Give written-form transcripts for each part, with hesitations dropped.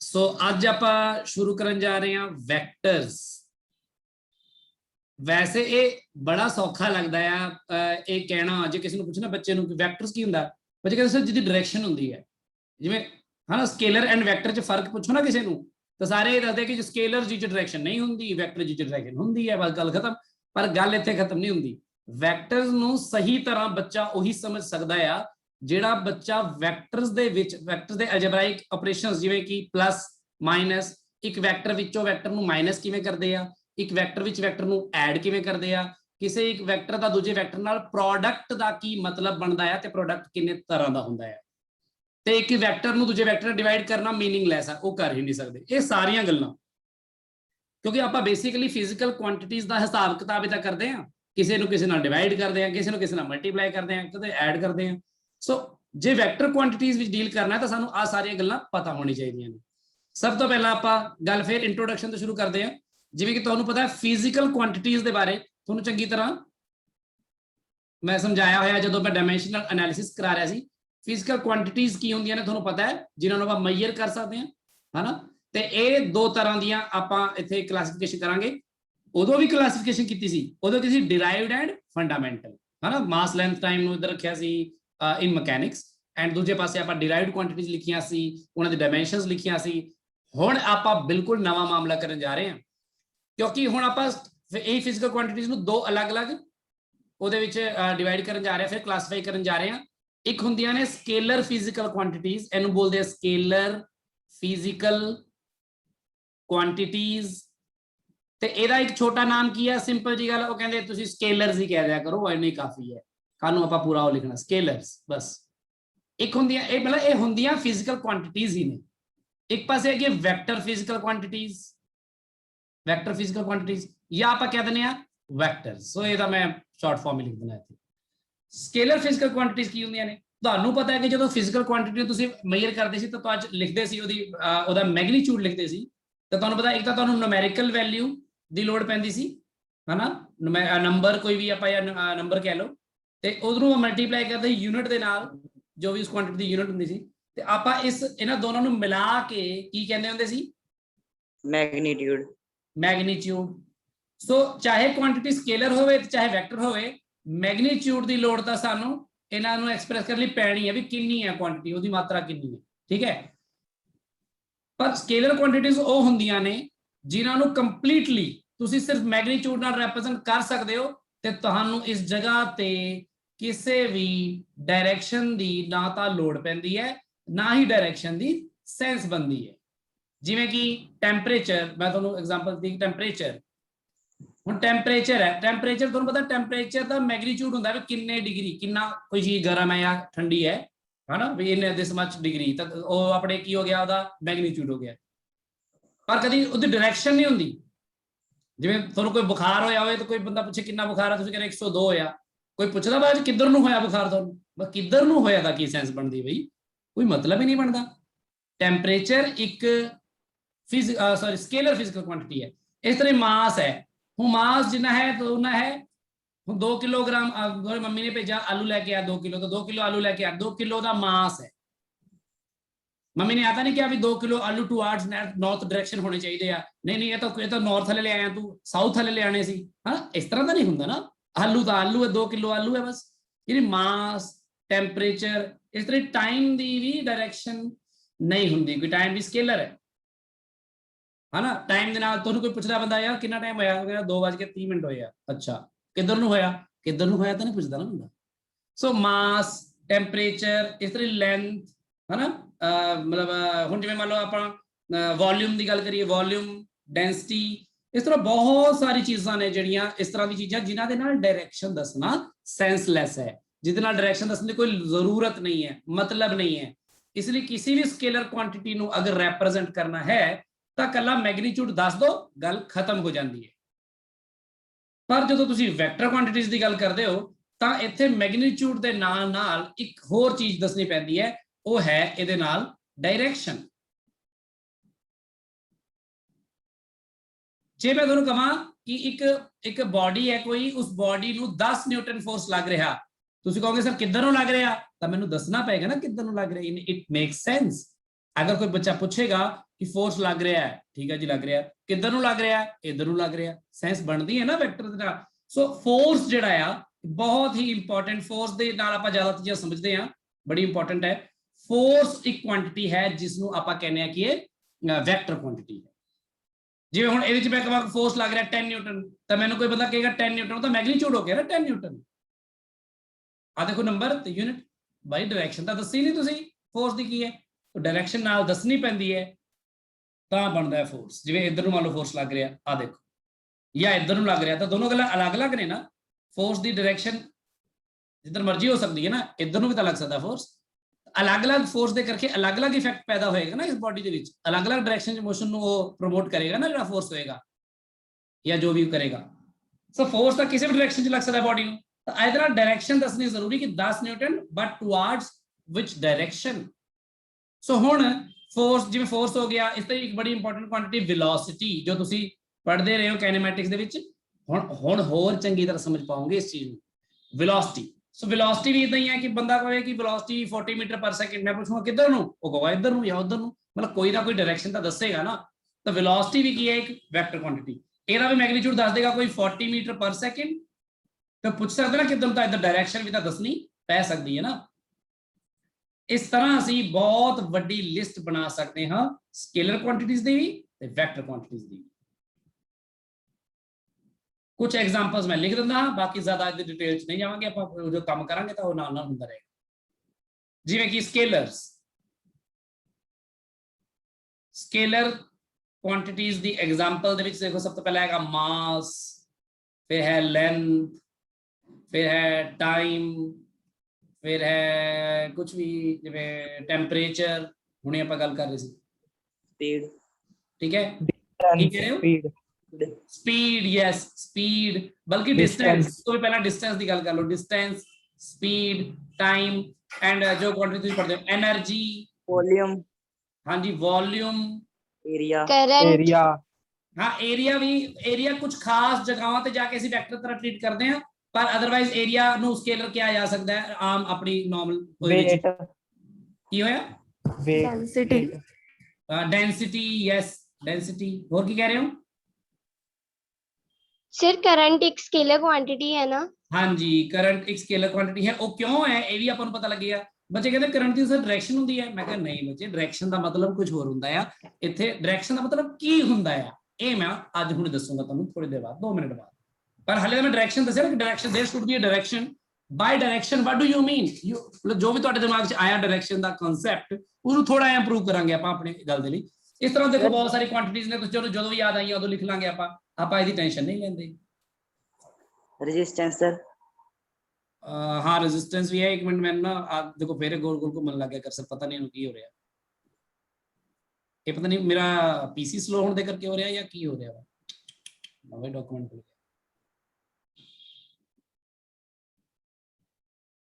सो अज आप शुरू करन जा रहे हैं वैक्टर्स। वैसे ये बड़ा सौखा लगता है ये कहना, जो किसी को पूछना बच्चे को वैक्टर्स की हुंदा, बच्चे कहते सर जिहदी डायरैक्शन हुंदी है, जिवें है ना स्केलर एंड वैक्टर च फर्क पूछो ना किसी को तो सारे ये दसदे कि स्केलर जी च डायरैक्शन नहीं हुंदी, वैक्टर जी च डायरैक्शन हुंदी है, बस गल खत्म। पर गल इत्थे खत्म नहीं हुंदी। वैक्टर्स नूं सही तरह बच्चा उही समझ सकदा है जिहड़ा बच्चा वैक्टर्स दे विच वैक्टर्स दे अलजेब्राइक ऑपरेशंस जिवें कि प्लस माइनस, एक वैक्टर विचों वैक्टर नूं माइनस किवें करदे आ, एक वैक्टर विच वैक्टर नूं ऐड किवें करदे आ, किसी एक वैक्टर दा दूजे वैक्टर नाल प्रोडक्ट दा की मतलब बनदा है ते प्रोडक्ट किन्ने तरह दा हुंदा है, ते एक वैक्टर नूं दूजे वैक्टर नाल डिवाइड करना मीनिंगलैस है, वो कर ही नहीं सकते। ये सारियां गल्लां क्योंकि आप बेसिकली फिजिकल क्वांटिटीज का हिसाब किताब इदा करते हैं, किसी को किसी डिवाइड करते हैं, किसी को किसी मल्टीप्लाई करते हैं, कदे ऐड करते हैं। सो जे वैक्टर क्वांटिटीज विच डील करना है तो सानू आ सारियां गल्लां पता होनी चाहिए। सब तो पहला आप गल फिर इंट्रोडक्शन तो शुरू करते हैं। जिवें कि तुहानू पता है फिजिकल क्वांटिटीज के बारे तुहानू चंगी तरह मैं समझाया होया जदों मैं डायमेंशनल एनालिसिस करा रहा सी। फिजिकल क्वांटिटीज की होंदियां ने तुहानू पता है, जिन्होंने आप मेजर कर सकते हैं, है ना। ते ये दो तरह दियां आपां इत्थे क्लासिफिकेशन करांगे। उदों भी क्लासिफिकेशन कीती सी, उदों की सी डिराइव्ड एंड फंडामेंटल, है ना। मास लेंथ टाइम नूं इधर रखिया सी इन मैकेनिक्स, एंड दूजे पासे आपां डिराइव्ड क्वांटिटीज लिखियां सी, उन्हां दी डायमेंशनस लिखियां सी। हुण आपां बिल्कुल नवा मामला करन जा रहे हैं, क्योंकि हुण आपां यही फिजिकल क्वांटिटीज नूं दो अलग अलग ਉਹਦੇ ਵਿੱਚ ਡਿਵਾਈਡ ਕਰਨ ਜਾ ਰਹੇ ਆ, ਫਿਰ ਕਲਾਸੀਫਾਈ ਕਰਨ ਜਾ ਰਹੇ ਆ। ਇੱਕ ਹੁੰਦੀਆਂ ਨੇ ਸਕੇਲਰ ਫਿਜ਼ੀਕਲ ਕੁਆਂਟੀਟੀਜ਼, ਇਹਨੂੰ ਬੋਲਦੇ ਆ ਸਕੇਲਰ ਫਿਜ਼ੀਕਲ ਕੁਆਂਟੀਟੀਜ਼। ਤੇ ਇਹਦਾ ਇੱਕ ਛੋਟਾ ਨਾਮ ਕੀ ਹੈ, ਸਿੰਪਲ ਜੀ ਗੱਲ, ਉਹ ਕਹਿੰਦੇ ਤੁਸੀਂ ਸਕੇਲਰਸ ਹੀ ਕਹਿ ਦਿਆ ਕਰੋ, ਇੰਨੀ ਕਾਫੀ ਹੈ, ਕਾਹਨੂੰ ਆਪਾਂ ਪੂਰਾ ਉਹ ਲਿਖਣਾ ਸਕੇਲਰਸ ਬਸ। ਇੱਕ ਹੁੰਦੀਆਂ ਇਹ ਮਤਲਬ ਇਹ ਹੁੰਦੀਆਂ ਫਿਜ਼ੀਕਲ ਕੁਆਂਟੀਟੀਜ਼ ਹੀ ਨੇ। ਇੱਕ ਪਾਸੇ ਹੈਗੀ vector physical quantities, vector physical quantities, ਜਾਂ ਆਪਾਂ ਕਹਿ ਦਿੰਦੇ ਆ ਵੈਕਟਰਸ। ਸੋ ਇਹਦਾ ਮੈਂ शॉर्ट फॉर्म में लिख देना है। स्केलर फिजिकल क्वांटिटीज की होंदियां ने, ਤੁਹਾਨੂੰ ਪਤਾ ਹੈ ਕਿ ਜਦੋਂ ਫਿਜ਼ੀਕਲ ਕੁਆਂਟੀਟੀ ਨੂੰ ਤੁਸੀਂ ਮੇਜ਼ਰ ਕਰਦੇ ਸੀ ਤਾਂ ਤੁਸੀਂ ਲਿਖਦੇ ਸੀ ਉਹਦਾ ਮੈਗਨੀਟਿਊਡ ਲਿਖਦੇ ਸੀ, ਤਾਂ ਤੁਹਾਨੂੰ ਪਤਾ ਇੱਕ ਤਾਂ ਤੁਹਾਨੂੰ ਨੂਮੈਰੀਕਲ ਵੈਲਿਊ ਦੀ ਲੋੜ ਪੈਂਦੀ ਸੀ, ਹਨਾ, ਨੰਬਰ ਕੋਈ ਵੀ ਆਪਾਂ ਜਾਂ ਨੰਬਰ ਕਹਿ ਲਓ, ਤੇ ਉਧਰੋਂ ਮਲਟੀਪਲਾਈ ਕਰਦੇ ਯੂਨਿਟ ਦੇ ਨਾਲ, ਜੋ ਵੀ ਉਸ ਕੁਆਂਟੀਟੀ ਦੀ ਯੂਨਿਟ ਹੁੰਦੀ ਸੀ, ਤੇ ਆਪਾਂ ਇਹਨਾਂ ਦੋਨਾਂ ਨੂੰ ਮਿਲਾ ਕੇ ਕੀ ਕਹਿੰਦੇ ਹੁੰਦੇ ਸੀ, ਮੈਗਨੀਟਿਊਡ। सो चाहे क्वांटिटी स्केलर होवे चाहे वैक्टर होवे, मैग्नीट्यूड की लोड़ तो सानू इन्हां एक्सप्रैस करने पैनी है भी कितनी है क्वांटिटी, उसकी मात्रा कितनी है, ठीक है। पर स्केलर क्वांटिटीज वो होंदियां ने जिन्हां नू कंप्लीटली तुसी सिर्फ मैग्नीट्यूड नाल रिप्रेजेंट कर सकते हो, ते तुहानू इस जगह ते किसी भी डायरैक्शन की ना तो लोड़ पैंदी है ना ही डायरैक्शन की सेंस बनती है। जिवें कि टैंपरेचर, मैं तुहानू एग्जांपल दी, टैंपरेचर ਹੁਣ ਟੈਂਪਰੇਚਰ ਹੈ, ਟੈਂਪਰੇਚਰ ਤੁਹਾਨੂੰ ਪਤਾ ਟੈਂਪਰੇਚਰ ਦਾ ਮੈਗਨੀਟਿਊਡ ਹੁੰਦਾ ਵੀ ਕਿੰਨੇ ਡਿਗਰੀ, ਕਿੰਨਾ ਕੋਈ ਚੀਜ਼ ਗਰਮ ਹੈ ਜਾਂ ਠੰਡੀ ਹੈ, ਹਨਾ, ਵੀ ਇਹਨੇ ਦਿਸ ਮਚ ਡਿਗਰੀ, ਤਾਂ ਉਹ ਆਪਣੇ ਕੀ ਹੋ ਗਿਆ, ਉਹਦਾ ਮੈਗਨੀਟਿਊਡ ਹੋ ਗਿਆ। ਪਰ ਕਦੀ ਉਹਦੀ ਡਾਇਰੈਕਸ਼ਨ ਨਹੀਂ ਹੁੰਦੀ। ਜਿਵੇਂ ਤੁਹਾਨੂੰ ਕੋਈ ਬੁਖਾਰ ਹੋਇਆ ਹੋਵੇ ਤਾਂ ਕੋਈ ਬੰਦਾ ਪੁੱਛੇ ਕਿੰਨਾ ਬੁਖਾਰ ਆ, ਤੁਸੀਂ ਕਹਿੰਦੇ 102 ਹੋਇਆ, ਕੋਈ ਪੁੱਛਦਾ ਬਾਅਦ ਕਿੱਧਰ ਨੂੰ ਹੋਇਆ ਬੁਖਾਰ ਤੁਹਾਨੂੰ, ਬਸ ਕਿੱਧਰ ਨੂੰ ਹੋਇਆ ਦਾ ਕੀ ਸੈਂਸ ਬਣਦੀ ਬਈ, ਕੋਈ ਮਤਲਬ ਹੀ ਨਹੀਂ ਬਣਦਾ। ਟੈਂਪਰੇਚਰ ਇੱਕ स्केलर फिजिकल क्वांटिटी है। इस तरह मास है, हूँ मास जितना है तो उतना है, 2 किलोग्राम मम्मी ने भेजा आलू लेके आ 2 किलो, तो 2 किलो आलू लेके आ, 2 किलो का मास है। मम्मी ने आता नहीं कि 2 किलो आलू टुवर्ड्स नॉर्थ डायरेक्शन होने चाहिए, नहीं ये तो नॉर्थ वाले ले आया, तू साउथ वाले ले आने सी, हाँ, इस तरह का नहीं होंगे ना। आलू तो आलू है, 2 किलो आलू है बस। यानी मास, टैंपरेचर, इस तरह टाइम की भी डायरैक्शन नहीं होंगी, कोई टाइम भी स्केलर है ना। टाइम के नाल तुहानू कोई पुछदा बंदा यार कितना टाइम होया, 2:30 होया, अच्छा किधर नूं होया, किधर नूं होया तो नहीं पुछदा ना बंदा। सो मास, टैंपरेचर, इस तरह लेंथ, है ना, मतलब हुण जिवें मान लो आपां वॉल्यूम की गल करिए, वॉल्यूम, डेंसिटी, इस तरह बहुत सारी चीज़ां ने जिहड़ियां इस तरह की चीज़ां जिन्हां दे नाल डायरैक्शन दसना सेंसलैस है, जिहदे नाल डायरैक्शन दसण दी कोई जरूरत नहीं है, मतलब नहीं है। इसलिए किसी भी स्केलर क्वांटिटी नूं अगर रिप्रेजेंट करना है ਤਾਂ ਕੱਲਾ ਮੈਗਨੀਟਿਊਡ ਦੱਸ ਦੋ, ਗੱਲ ਖਤਮ ਹੋ ਜਾਂਦੀ ਹੈ। ਪਰ ਜਦੋਂ ਤੁਸੀਂ ਵੈਕਟਰ ਕੁਆਂਟੀਟੀਜ਼ ਦੀ ਗੱਲ ਕਰਦੇ ਹੋ ਤਾਂ ਇੱਥੇ ਮੈਗਨੀਟਿਊਡ ਦੇ ਨਾਲ ਨਾਲ ਇੱਕ ਹੋਰ ਚੀਜ਼ ਦੱਸਣੀ ਪੈਂਦੀ ਹੈ, ਉਹ ਹੈ ਇਹਦੇ ਨਾਲ ਡਾਇਰੈਕਸ਼ਨ। ਜੇ ਮੈਂ ਤੁਹਾਨੂੰ ਕਹਾਂ ਕਿ ਇੱਕ ਬਾਡੀ ਹੈ ਕੋਈ, ਉਸ ਬਾਡੀ ਨੂੰ 10 ਨਿਊਟਨ ਫੋਰਸ ਲੱਗ ਰਿਹਾ, ਤੁਸੀਂ ਕਹੋਗੇ ਸਰ ਕਿੱਧਰ ਨੂੰ ਲੱਗ ਰਿਹਾ, ਤਾਂ ਮੈਨੂੰ ਦੱਸਣਾ ਪਏਗਾ ਨਾ ਕਿੱਧਰ ਨੂੰ ਲੱਗ ਰਿਹਾ। It makes sense. अगर कोई बच्चा पूछेगा कि फोर्स लग रहा है, ठीक है जी लग रहा है, किधर ਨੂੰ ਲੱਗ ਰਿਹਾ ਹੈ, इधर ਨੂੰ ਲੱਗ ਰਿਹਾ, ਸੈਂਸ ਬਣਦੀ ਹੈ ਨਾ ਵੈਕਟਰ ਦੇ ਨਾਲ। ਸੋ ਫੋਰਸ ਜਿਹੜਾ ਆ ਬਹੁਤ ਹੀ ਇੰਪੋਰਟੈਂਟ, ਫੋਰਸ ਦੇ ਨਾਲ ਆਪਾਂ ਜ਼ਿਆਦਾ ਚੀਜ਼ਾਂ ਸਮਝਦੇ ਆ, ਬੜੀ ਇੰਪੋਰਟੈਂਟ ਹੈ। ਫੋਰਸ ਇੱਕ ਕੁਆਂਟੀਟੀ ਹੈ ਜਿਸ ਨੂੰ ਆਪਾਂ ਕਹਿੰਦੇ ਆ ਕਿ ਇਹ ਵੈਕਟਰ ਕੁਆਂਟੀਟੀ ਹੈ। ਜਿਵੇਂ ਹੁਣ ਇਹਦੇ ਵਿੱਚ ਮੈਂ ਕਹਾਂ ਫੋਰਸ ਲੱਗ ਰਿਹਾ 10 ਨਿਊਟਨ, ਤਾਂ ਮੈਨੂੰ ਕੋਈ ਬੰਦਾ ਕਹੇਗਾ 10 ਨਿਊਟਨ ਤਾਂ ਮੈਗਨੀਟਿਊਡ ਹੋ ਗਿਆ ਨਾ 10 ਨਿਊਟਨ। ਆ ਦੇਖੋ ਨੰਬਰ ਤੇ ਯੂਨਿਟ, ਬਾਈ ਡਾਇਰੈਕਸ਼ਨ ਤਾਂ ਦੱਸੀ ਨਹੀਂ ਤੁਸੀਂ ਫੋਰਸ ਦੀ ਕੀ ਹੈ, डायरेक्शन नाल दसनी पैंदी है तां बनदा है फोर्स। जिवें इधर नूं मान लो फोर्स लग रहा, आ देखो, या इधर नूं लग रहा, तो दोनों गल्लां अलग अलग ने ना। फोर्स दी डायरेक्शन जिधर मर्जी हो सकती है ना, इधर नूं भी तां लग सकदा फोर्स। अलग अलग फोर्स दे करके अलग अलग इफेक्ट पैदा होएगा ना इस बॉडी दे विच, अलग अलग डायरेक्शन च मोशन नूं वो प्रमोट करेगा ना जिहड़ा फोर्स होएगा या जो भी करेगा। सो फोर्स तां किसी भी डायरेक्शन च लग सकदा बॉडी नूं, तां इहदे नाल डायरेक्शन दसनी जरूरी कि 10 newton but towards which direction. So हुण फोर्स, जिवें फोर्स हो गया, इस तरह एक बड़ी इंपॉर्टेंट क्वांटिटी वेलोसिटी जो तुसी पढ़ते रहे हो काइनेमैटिक्स दे विच, हुण होर चंगी तरह समझ पाओगे इस चीज नूं। वेलोसिटी, सो वेलोसिटी भी इदां ही है कि बंदा कहे कि वेलोसिटी 40 मीटर पर सेकंड, मैं पूछूंगा किधर नूं, वो कहेगा इधर नूं या उधर नूं, मतलब कोई ना कोई डायरेक्शन तो दसेगा ना। तो वेलोसिटी भी की है एक वेक्टर क्वांटिटी, एदा भी मैग्नीट्यूड दस देगा कोई 40 मीटर पर सेकंड, तो पूछ सकते ना किधर, तो इधर डायरेक्शन भी तो दसनी पै सकती है ना। इस तरह ਅਸੀਂ बहुत ਵੱਡੀ लिस्ट बना सकते हैं स्केलर क्वांटिटीज ਦੀ ਵੀ ਤੇ ਵੈਕਟਰ ਕੁਆਂਟੀਟੀਜ਼ ਦੀ। कुछ एग्जांपल्स मैं लिख ਦਿੰਦਾ ਹਾਂ, ਬਾਕੀ ਜ਼ਿਆਦਾ ਇਹਦੀ ਡਿਟੇਲ ਚ ਨਹੀਂ ਜਾਵਾਂਗੇ, ਆਪਾਂ ਜੋ ਕੰਮ ਕਰਾਂਗੇ ਤਾਂ ਉਹ ਨਾਲ ਨਾਲ ਹੁੰਦਾ ਰਹੇਗਾ। ਜਿਵੇਂ ਕਿ ਸਕੇਲਰਸ, स्केलर क्वांटिटीज ਦੀ एग्जांपल ਦੇ ਵਿੱਚ ਦੇਖੋ, ਸਭ ਤੋਂ ਪਹਿਲਾਂ ਹੈਗਾ मास, फिर है लेंथ, फिर है टाइम, फिर है कुछ भी जिवें टेंपरेचर, हुणे आपां गल कर रहे सी स्पीड, ठीक है, की कह रहे हो स्पीड, यस स्पीड, बल्कि डिस्टेंस तो भी पहला डिस्टेंस की गल कर लो, डिस्टेंस, स्पीड, टाइम एंड जो क्वांटिटी तुसीं पढ़दे हो एनर्जी, वॉल्यूम, हाँ जी वॉल्यूम, एरिया, एरिया, हाँ एरिया भी, एरिया कुछ खास जगहों ते जाके असीं वैक्टर तरह ट्रीट करते हैं, पर अदरवाइज एरिया नू स्केलर किया जा सकता है आम अपनी नॉर्मल वेट की होया डेंसिटी, डेंसिटी, यस डेंसिटी। और की कह रहे हो सर? करंट एक स्केलर क्वांटिटी है ना? हाँ जी करंट एक स्केलर क्वांटिटी है। वो क्यों है ये भी अपन पता लगेगा। बच्चे कहते करंट की सर डायरेक्शन होती है, मैं कहा नहीं बच्चे डायरेक्शन का मतलब कुछ होर हुंदा है, इत्थे डायरेक्शन का मतलब की हुंदा है ये मैं अज हुणे दसूंगा तुहानूं थोड़ी देर बाद, 2 मिनट बाद। पर हाले मैं डायरेक्शन दस्सिया कि direction there should be a direction. By direction what do you mean, जो भी तुहाडे दिमाग च आया डायरेक्शन दा कांसैप्ट उसनूं थोड़ा इंप्रूव करांगे आपां अपनी गल दे लई। इस तरह देखो बहुत सारी क्वांटिटीज ने, तुसीं जो भी याद आई उदों लिख लांगे आपां इहदी टेंशन नहीं लैंदे। रेजिस्टेंस सर, हाँ रेजिस्टेंस भी है। एक मिनट मैंने ना देखो फिर गोल गोल घूमन लग गया कर्सर, पता नहीं की हो रहा है, ये पता नहीं मेरा पीसी स्लो होने दे करके हो रहा है या की हो रहा है। नवा डॉक्यूमेंट खुल गया,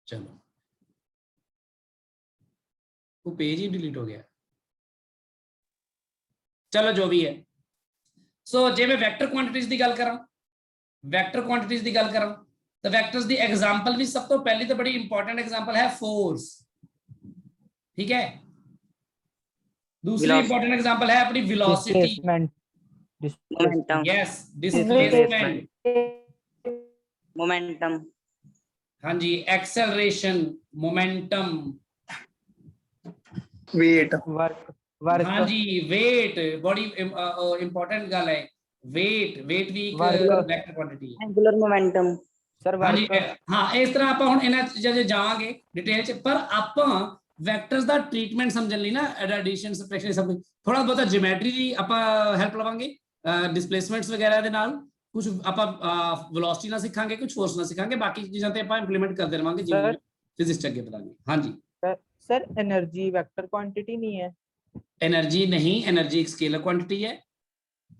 चलो वो पेज ही डिलीट हो गया, चलो जो भी है। सो जे मैं वैक्टर क्वांटिटीज की गल करा, वैक्टर क्वांटिटीज की गल करा तो वैक्टर्स की एग्जांपल भी सब तो पहली तो बड़ी इंपॉर्टेंट एग्जांपल है फोर्स, ठीक है। दूसरी इंपॉर्टेंट एग्जांपल है अपनी वेलोसिटी, यस डिस्प्लेसमेंट, मोमेंटम, हाँ जी एक्सेलरेशन, मोमेंटम, वेट, वर्क, हाँ जी वेट, बड़ी इंपॉर्टेंट गल है वेट, वेट भी एक वेक्टर क्वांटिटी है। एंगुलर मोमेंटम सर, हाँ जी हाँ इस तरह आप हुण इन्हां चीज़ां च जावांगे डिटेल च, पर आपां वैक्टर्स दा ट्रीटमेंट समझण लई ना एडिशन सबट्रैक्शन सब थोड़ा बहुत ज्योमेट्री दी आपां हेल्प लवांगे, डिस्प्लेसमेंट्स वगैरह दे नाल, कुछ आपां वेलोसिटी ना सीखांगे, कुछ फोर्स ना सीखांगे, बाकी चीज़ां ते आपां इंप्लीमेंट करदे रहांगे जिवें फिजिक्स च अगे बढ़ांगे। हाँ जी सर एनर्जी वेक्टर क्वांटिटी नहीं है? एनर्जी नहीं, एनर्जी एक स्केलर क्वांटिटी है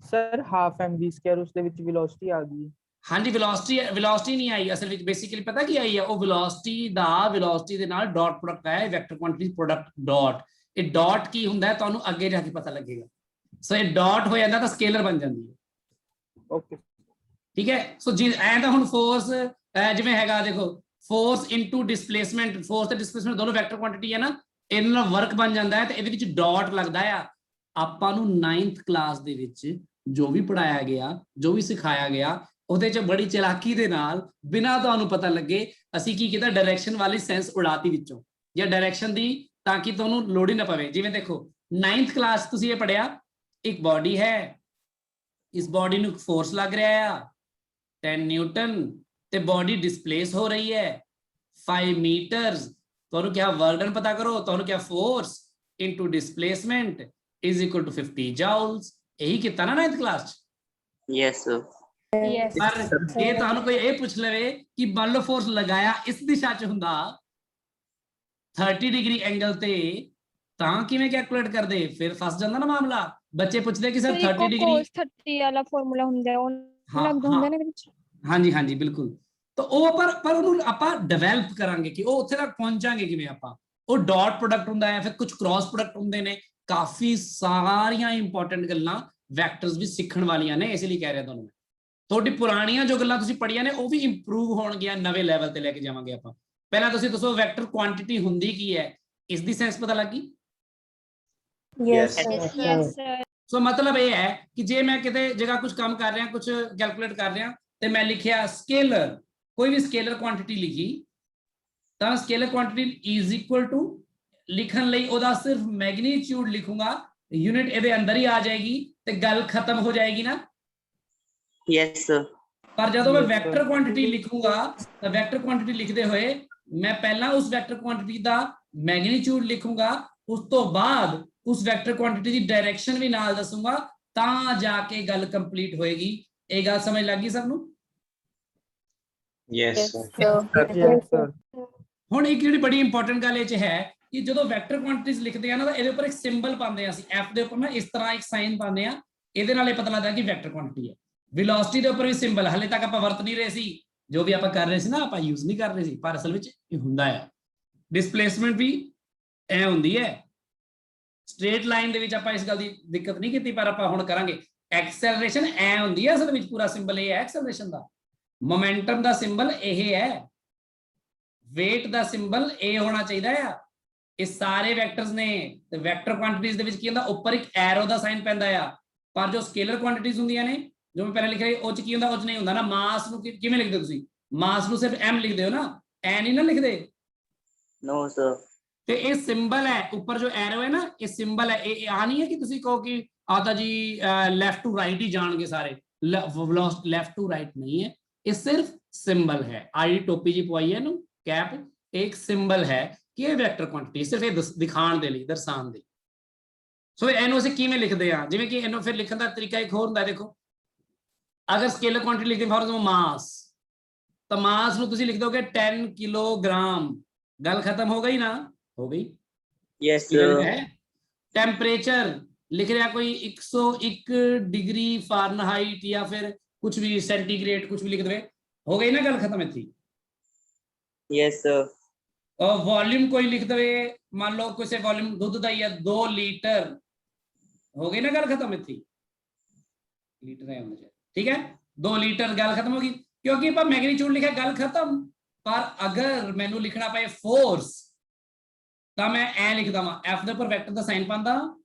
सर। हाफ mv स्क्वायर उसदे विच वेलोसिटी आ गई। हाँ जी वेलोसिटी नहीं आई असल में, बेसिकली पता की आई है वो वेलोसिटी दे नाल डॉट प्रोडक्ट आया वेक्टर क्वांटिटी प्रोडक्ट डॉट। ये डॉट की हुंदा है तुहानूं अगे जाके पता लगेगा। सो ये डॉट हो जाता तो स्केलर बन जाती है, ओके ठीक है। सो जी ऐ तां हुण फोर्स जिवें हैगा देखो फोर्स इनटू डिस्प्लेसमेंट, फोर्स ते डिस्प्लेसमेंट दोनों वेक्टर क्वांटिटी है ना, ਇਹਦੇ ਨਾਲ ਵਰਕ ਬਣ ਜਾਂਦਾ ਹੈ ਤੇ ਇਹਦੇ ਵਿੱਚ ਡਾਟ ਲੱਗਦਾ ਆ। ਆਪਾਂ ਨੂੰ 9th ਕਲਾਸ ਦੇ ਵਿੱਚ ਜੋ ਵੀ ਪੜਾਇਆ ਗਿਆ, ਜੋ ਵੀ ਸਿਖਾਇਆ ਗਿਆ, ਉਹਦੇ 'ਚ ਬੜੀ ਚਲਾਕੀ ਦੇ ਨਾਲ ਬਿਨਾਂ ਤੁਹਾਨੂੰ ਪਤਾ ਲੱਗੇ ਅਸੀਂ ਕੀ ਕੀਤਾ, ਡਾਇਰੈਕਸ਼ਨ ਵਾਲੀ ਸੈਂਸ ਉਡਾਤੀ ਵਿੱਚੋਂ, ਜਾਂ ਡਾਇਰੈਕਸ਼ਨ ਦੀ, ਤਾਂ ਕਿ ਤੁਹਾਨੂੰ ਲੋੜ ਹੀ ਨਾ ਪਵੇ। ਜਿਵੇਂ ਦੇਖੋ 9th ਕਲਾਸ ਤੁਸੀਂ ਇਹ ਪੜਿਆ, ਇੱਕ ਬਾਡੀ ਹੈ, ਇਸ ਬਾਡੀ ਨੂੰ ਫੋਰਸ ਲੱਗ ਰਿਹਾ ਆ 10 ਨਿਊਟਨ ਤੇ ਬਾਡੀ ਡਿਸਪਲੇਸ ਹੋ ਰਹੀ ਹੈ 5 ਮੀਟਰਸ। ਤੁਹਾਨੂੰ ਕਿਹਾ ਵਰਡਨ ਪਤਾ ਕਰੋ, ਤੁਹਾਨੂੰ ਕਿਹਾ force into displacement is equal to 50 joules. ਇਹੀ ਕੀਤਾ ਨਾ 9th ਕਲਾਸ 'ਚ। Yes, sir. Yes. ਪਰ ਇਹ ਤੁਹਾਨੂੰ ਕੋਈ ਇਹ ਪੁੱਛ ਲਵੇ ਕਿ ਮੰਨ ਲਓ ਫੋਰਸ ਲਗਾਇਆ ਇਸ ਦਿਸ਼ਾ 'ਚ ਹੁੰਦਾ 30 ਡਿਗਰੀ ਐਂਗਲ ਤੇ, ਤਾਂ ਕਿਵੇਂ ਕੈਲਕੂਲੇਟ ਕਰਦੇ? ਫਿਰ ਫਸ ਜਾਂਦਾ ਨਾ ਮਾਮਲਾ। ਬੱਚੇ ਪੁੱਛਦੇ ਕਿ ਸਰ 30 ਡਿਗਰੀ cos 30 ਵਾਲਾ ਫਾਰਮੂਲਾ ਹੁੰਦਾ ਹੈ, ਉਹ ਲੱਗਦਾ ਹੁੰਦਾ ਨਾ ਇਹਦੇ ਵਿੱਚ। ਹਾਂਜੀ ਹਾਂਜੀ ਬਿਲਕੁਲ। ਤਾਂ ਉਹ ਪਰ ਉਹਨੂੰ ਆਪਾਂ ਡਿਵੈਲਪ ਕਰਾਂਗੇ ਕਿ ਉਹ ਉੱਥੇ ਤੱਕ ਪਹੁੰਚਾਂਗੇ ਕਿਵੇਂ ਆਪਾਂ। ਉਹ ਡਾਟ ਪ੍ਰੋਡਕਟ ਹੁੰਦਾ ਹੈ, ਫਿਰ ਕੁਝ ਕ੍ਰਾਸ ਪ੍ਰੋਡਕਟ ਹੁੰਦੇ ਨੇ, ਕਾਫੀ ਸਾਰੀਆਂ ਇੰਪੋਰਟੈਂਟ ਗੱਲਾਂ ਵੈਕਟਰਸ ਵੀ ਸਿੱਖਣ ਵਾਲੀਆਂ ਨੇ। ਇਸ ਲਈ ਕਹਿ ਰਿਹਾ ਤੁਹਾਨੂੰ, ਤੁਹਾਡੀ ਪੁਰਾਣੀਆਂ ਜੋ ਗੱਲਾਂ ਤੁਸੀਂ ਪੜ੍ਹੀਆਂ ਨੇ ਉਹ ਵੀ ਇੰਪਰੂਵ ਹੋਣਗੀਆਂ, ਨਵੇਂ ਲੈਵਲ ਤੇ ਲੈ ਕੇ ਜਾਵਾਂਗੇ ਆਪਾਂ। ਪਹਿਲਾਂ ਤੁਸੀਂ ਦੱਸੋ ਵੈਕਟਰ ਕੁਆਂਟੀਟੀ ਹੁੰਦੀ ਕੀ ਹੈ, ਇਸ ਦੀ ਸੈਂਸ ਪਤਾ ਲੱਗ ਗਈ? Yes, Yes, sir. ਸੋ ਮਤਲਬ ਇਹ ਹੈ ਕਿ ਜੇ ਮੈਂ ਕਿਤੇ ਜਗ੍ਹਾ ਕੁਝ ਕੰਮ ਕਰ ਰਿਹਾ, ਕੁਝ ਕੈਲਕੂਲੇਟ ਕਰ ਰਿਹਾ ਤੇ ਮੈਂ ਲਿਖਿਆ ਸਕੇਲਰ, ਕੋਈ ਵੀ ਸਕੇਲਰ ਕੁਆਂਟੀਟੀ ਲਿਖੀ, ਤਾਂ scalar quantity is equal to, ਲਿਖਣ ਲਈ ਉਹਦਾ ਸਿਰਫ ਮੈਗਨੀਟਿਊਡ ਲਿਖੂੰਗਾ, ਯੂਨਿਟ ਇਹਦੇ ਅੰਦਰ ਹੀ ਆ ਜਾਏਗੀ ਤੇ ਗੱਲ ਖਤਮ ਹੋ ਜਾਏਗੀ ਨਾ। Yes, sir. ਪਰ ਜਦੋਂ ਮੈਂ ਵੈਕਟਰ ਕੁਆਂਟੀਟੀ ਲਿਖੂੰਗਾ ਤਾਂ ਵੈਕਟਰ ਕੁਆਂਟੀਟੀ ਲਿਖਦੇ ਹੋਏ ਮੈਂ ਪਹਿਲਾਂ ਉਸ ਵੈਕਟਰ ਕੁਆਂਟੀਟੀ ਦਾ ਮੈਗਨੀਟਿਊਡ ਲਿਖੂੰਗਾ, ਉਸ ਤੋਂ ਬਾਅਦ ਉਸ ਵੈਕਟਰ ਕੁਆਂਟੀਟੀ ਦੀ ਡਾਇਰੈਕਸ਼ਨ ਵੀ ਨਾਲ ਦੱਸੂੰਗਾ, ਤਾਂ ਜਾ ਕੇ ਗੱਲ ਕੰਪਲੀਟ ਹੋਏਗੀ। ਇਹ ਗੱਲ ਸਮਝ ਲੱਗ ਗਈ ਸਭ ਨੂੰ? Yes, sir. yes, sir. ਹੁਣ ਇੱਕ ਜਿਹੜੀ ਬੜੀ ਇੰਪੋਰਟੈਂਟ ਗੱਲ ਇਹ 'ਚ ਹੈ ਕਿ ਜਦੋਂ ਵੈਕਟਰ ਕੁਆਂਟੀਟੀਜ਼ ਲਿਖਦੇ ਆ ਨਾ ਤਾਂ ਇਹਦੇ ਉੱਪਰ ਇੱਕ ਸਿੰਬਲ ਪਾਉਂਦੇ ਆ ਅਸੀਂ, ਐਫ ਦੇ ਉੱਪਰ ਨਾ ਇਸ ਤਰ੍ਹਾਂ ਇੱਕ ਸਾਈਨ ਪਾਉਂਦੇ ਆ, ਇਹਦੇ ਨਾਲ ਇਹ ਪਤਾ ਲੱਗਦਾ ਕਿ ਵੈਕਟਰ ਕੁਆਂਟੀਟੀ ਹੈ। ਵੈਲੋਸਿਟੀ ਦੇ ਉੱਪਰ ਵੀ ਸਿੰਬਲ ਹਲੇ ਤੱਕ ਆਪਾਂ ਵਰਤ ਨਹੀਂ ਰਹੇ ਸੀ, ਜੋ ਵੀ ਆਪਾਂ ਕਰ ਰਹੇ ਸੀ ਨਾ ਆਪਾਂ ਯੂਜ਼ ਨਹੀਂ ਕਰ ਰਹੇ ਸੀ, ਪਰ ਅਸਲ ਵਿੱਚ ਇਹ ਹੁੰਦਾ ਆ। ਡਿਸਪਲੇਸਮੈਂਟ ਵੀ ਐ ਹੁੰਦੀ ਹੈ, ਸਟ੍ਰੇਟ ਲਾਈਨ ਦੇ ਵਿੱਚ ਆਪਾਂ ਇਸ ਗੱਲ ਦੀ ਦਿੱਕਤ ਨਹੀਂ ਕੀਤੀ, ਪਰ ਆਪਾਂ ਹੁਣ ਕਰਾਂਗੇ। ਐਕਸੈਲਰੇਸ਼ਨ ਐ ਹੁੰਦੀ ਹੈ, ਅਸਲ ਵਿੱਚ ਪੂਰਾ ਸਿੰਬਲ ਇਹ ਹੈ ਐਕਸੈਲਰੇਸ਼ਨ ਦਾ। ਮੋਮੈਂਟਮ ਦਾ ਸਿੰਬਲ ਇਹ ਹੈ, weight ਦਾ ਸਿੰਬਲ ਇਹ ਹੋਣਾ ਚਾਹੀਦਾ ਆ। ਇਹ ਸਾਰੇ ਵੈਕਟਰਸ ਨੇ ਤੇ ਵੈਕਟਰ ਕੁਆਂਟੀਟੀਜ਼ ਦੇ ਵਿੱਚ ਕੀ ਹੁੰਦਾ, ਉੱਪਰ ਇੱਕ ਐਰੋ ਦਾ ਸਾਈਨ ਪੈਂਦਾ ਆ। ਪਰ ਜੋ ਸਕੇਲਰ ਕੁਆਂਟੀਟੀਜ਼ ਹੁੰਦੀਆਂ ਨੇ, ਜੋ ਮੈਂ ਪਹਿਲਾਂ ਲਿਖ ਰਿਹਾ, ਉਹ 'ਚ ਕੀ ਹੁੰਦਾ, ਉਹ 'ਚ ਨਹੀਂ ਹੁੰਦਾ ਨਾ। ਮਾਸ ਨੂੰ ਕਿਵੇਂ ਲਿਖਦੇ ਤੁਸੀਂ? ਮਾਸ ਨੂੰ ਸਿਰਫ m ਲਿਖਦੇ ਹੋ ਨਾ, ਐ ਨਹੀਂ ਨਾ ਲਿਖਦੇ। No, sir. ਤੇ ਇਹ ਸਿੰਬਲ ਹੈ, ਉੱਪਰ ਜੋ ਐਰੋ ਹੈ ਨਾ, ਇਹ ਸਿੰਬਲ ਹੈ। ਇਹ ਆ ਨਹੀਂ ਹੈ ਕਿ ਤੁਸੀਂ ਕਹੋ ਕਿ ਆ ਤਾਂ ਜੀ ਲੈਫਟ ਟੂ ਰਾਈਟ ਹੀ ਜਾਣਗੇ ਸਾਰੇ, ਲੈਫਟ ਟੂ ਰਾਈਟ ਨਹੀਂ ਹੈ, ਇਹ ਸਿਰਫ ਸਿੰਬਲ ਹੈ। ਆਈ ਟੋਪੀ ਜੀ ਪਵਾਈ ਹੈ ਇਹਨੂੰ, ਕੈਪ, ਇੱਕ ਸਿੰਬਲ ਹੈ ਕਿ ਇਹ ਵੈਕਟਰ ਕੁਆਂਟੀਟੀ, ਸਿਰਫ ਇਹ ਦਿਖਾਉਣ ਦੇ ਲਈ, ਦਰਸਾਉਣ ਦੇ। ਸੋ ਇਹਨੂੰ ਅਸੀਂ ਕਿਵੇਂ ਲਿਖਦੇ ਆ? ਜਿਵੇਂ ਕਿ ਇਹਨੂੰ ਫਿਰ ਲਿਖਣ ਦਾ ਤਰੀਕਾ ਇੱਕ ਹੋਰ ਹੁੰਦਾ, ਦੇਖੋ ਅਗਰ ਸਕੇਲਰ ਕੁਆਂਟੀਟੀ ਲਿਖਦੇ ਫॉर ਐਗਜ਼ਾਮਪਲ ਮਾਸ, ਤਾਂ ਮਾਸ ਨੂੰ ਤੁਸੀਂ ਲਿਖ ਦੋਗੇ 10 ਕਿਲੋਗ੍ਰਾਮ, ਗੱਲ ਖਤਮ ਹੋ ਗਈ ਨਾ? ਹੋ ਗਈ। Yes, sir. टेम्परेचर लिख रहा कोई 101 डिग्री फारेनहाइट या फिर कुछ भी सेंटीग्रेड कुछ भी लिख दे, हो गई ना गल खत्म थी। Yes, sir. और वॉल्यूम कोई लिख दे, मान लो कोई से वॉल्यूम दूध का ही है 2 लीटर, हो गई ना गल खत्म थी। लीटर है मुझे, ठीक है, 2 लीटर, गल खत्म होगी, क्योंकि पर मैग्नीट्यूड लिखा गल खत्म। पर अगर मैनू लिखना पे फोर्स, ਤਾਂ ਮੈਂ ਐ ਲਿਖਦਾ ਵਾਂ, ਐਫ ਦੇ ਉੱਪਰ ਵੈਕਟਰ ਦਾ ਸਾਈਨ ਪਾਉਂਦਾ,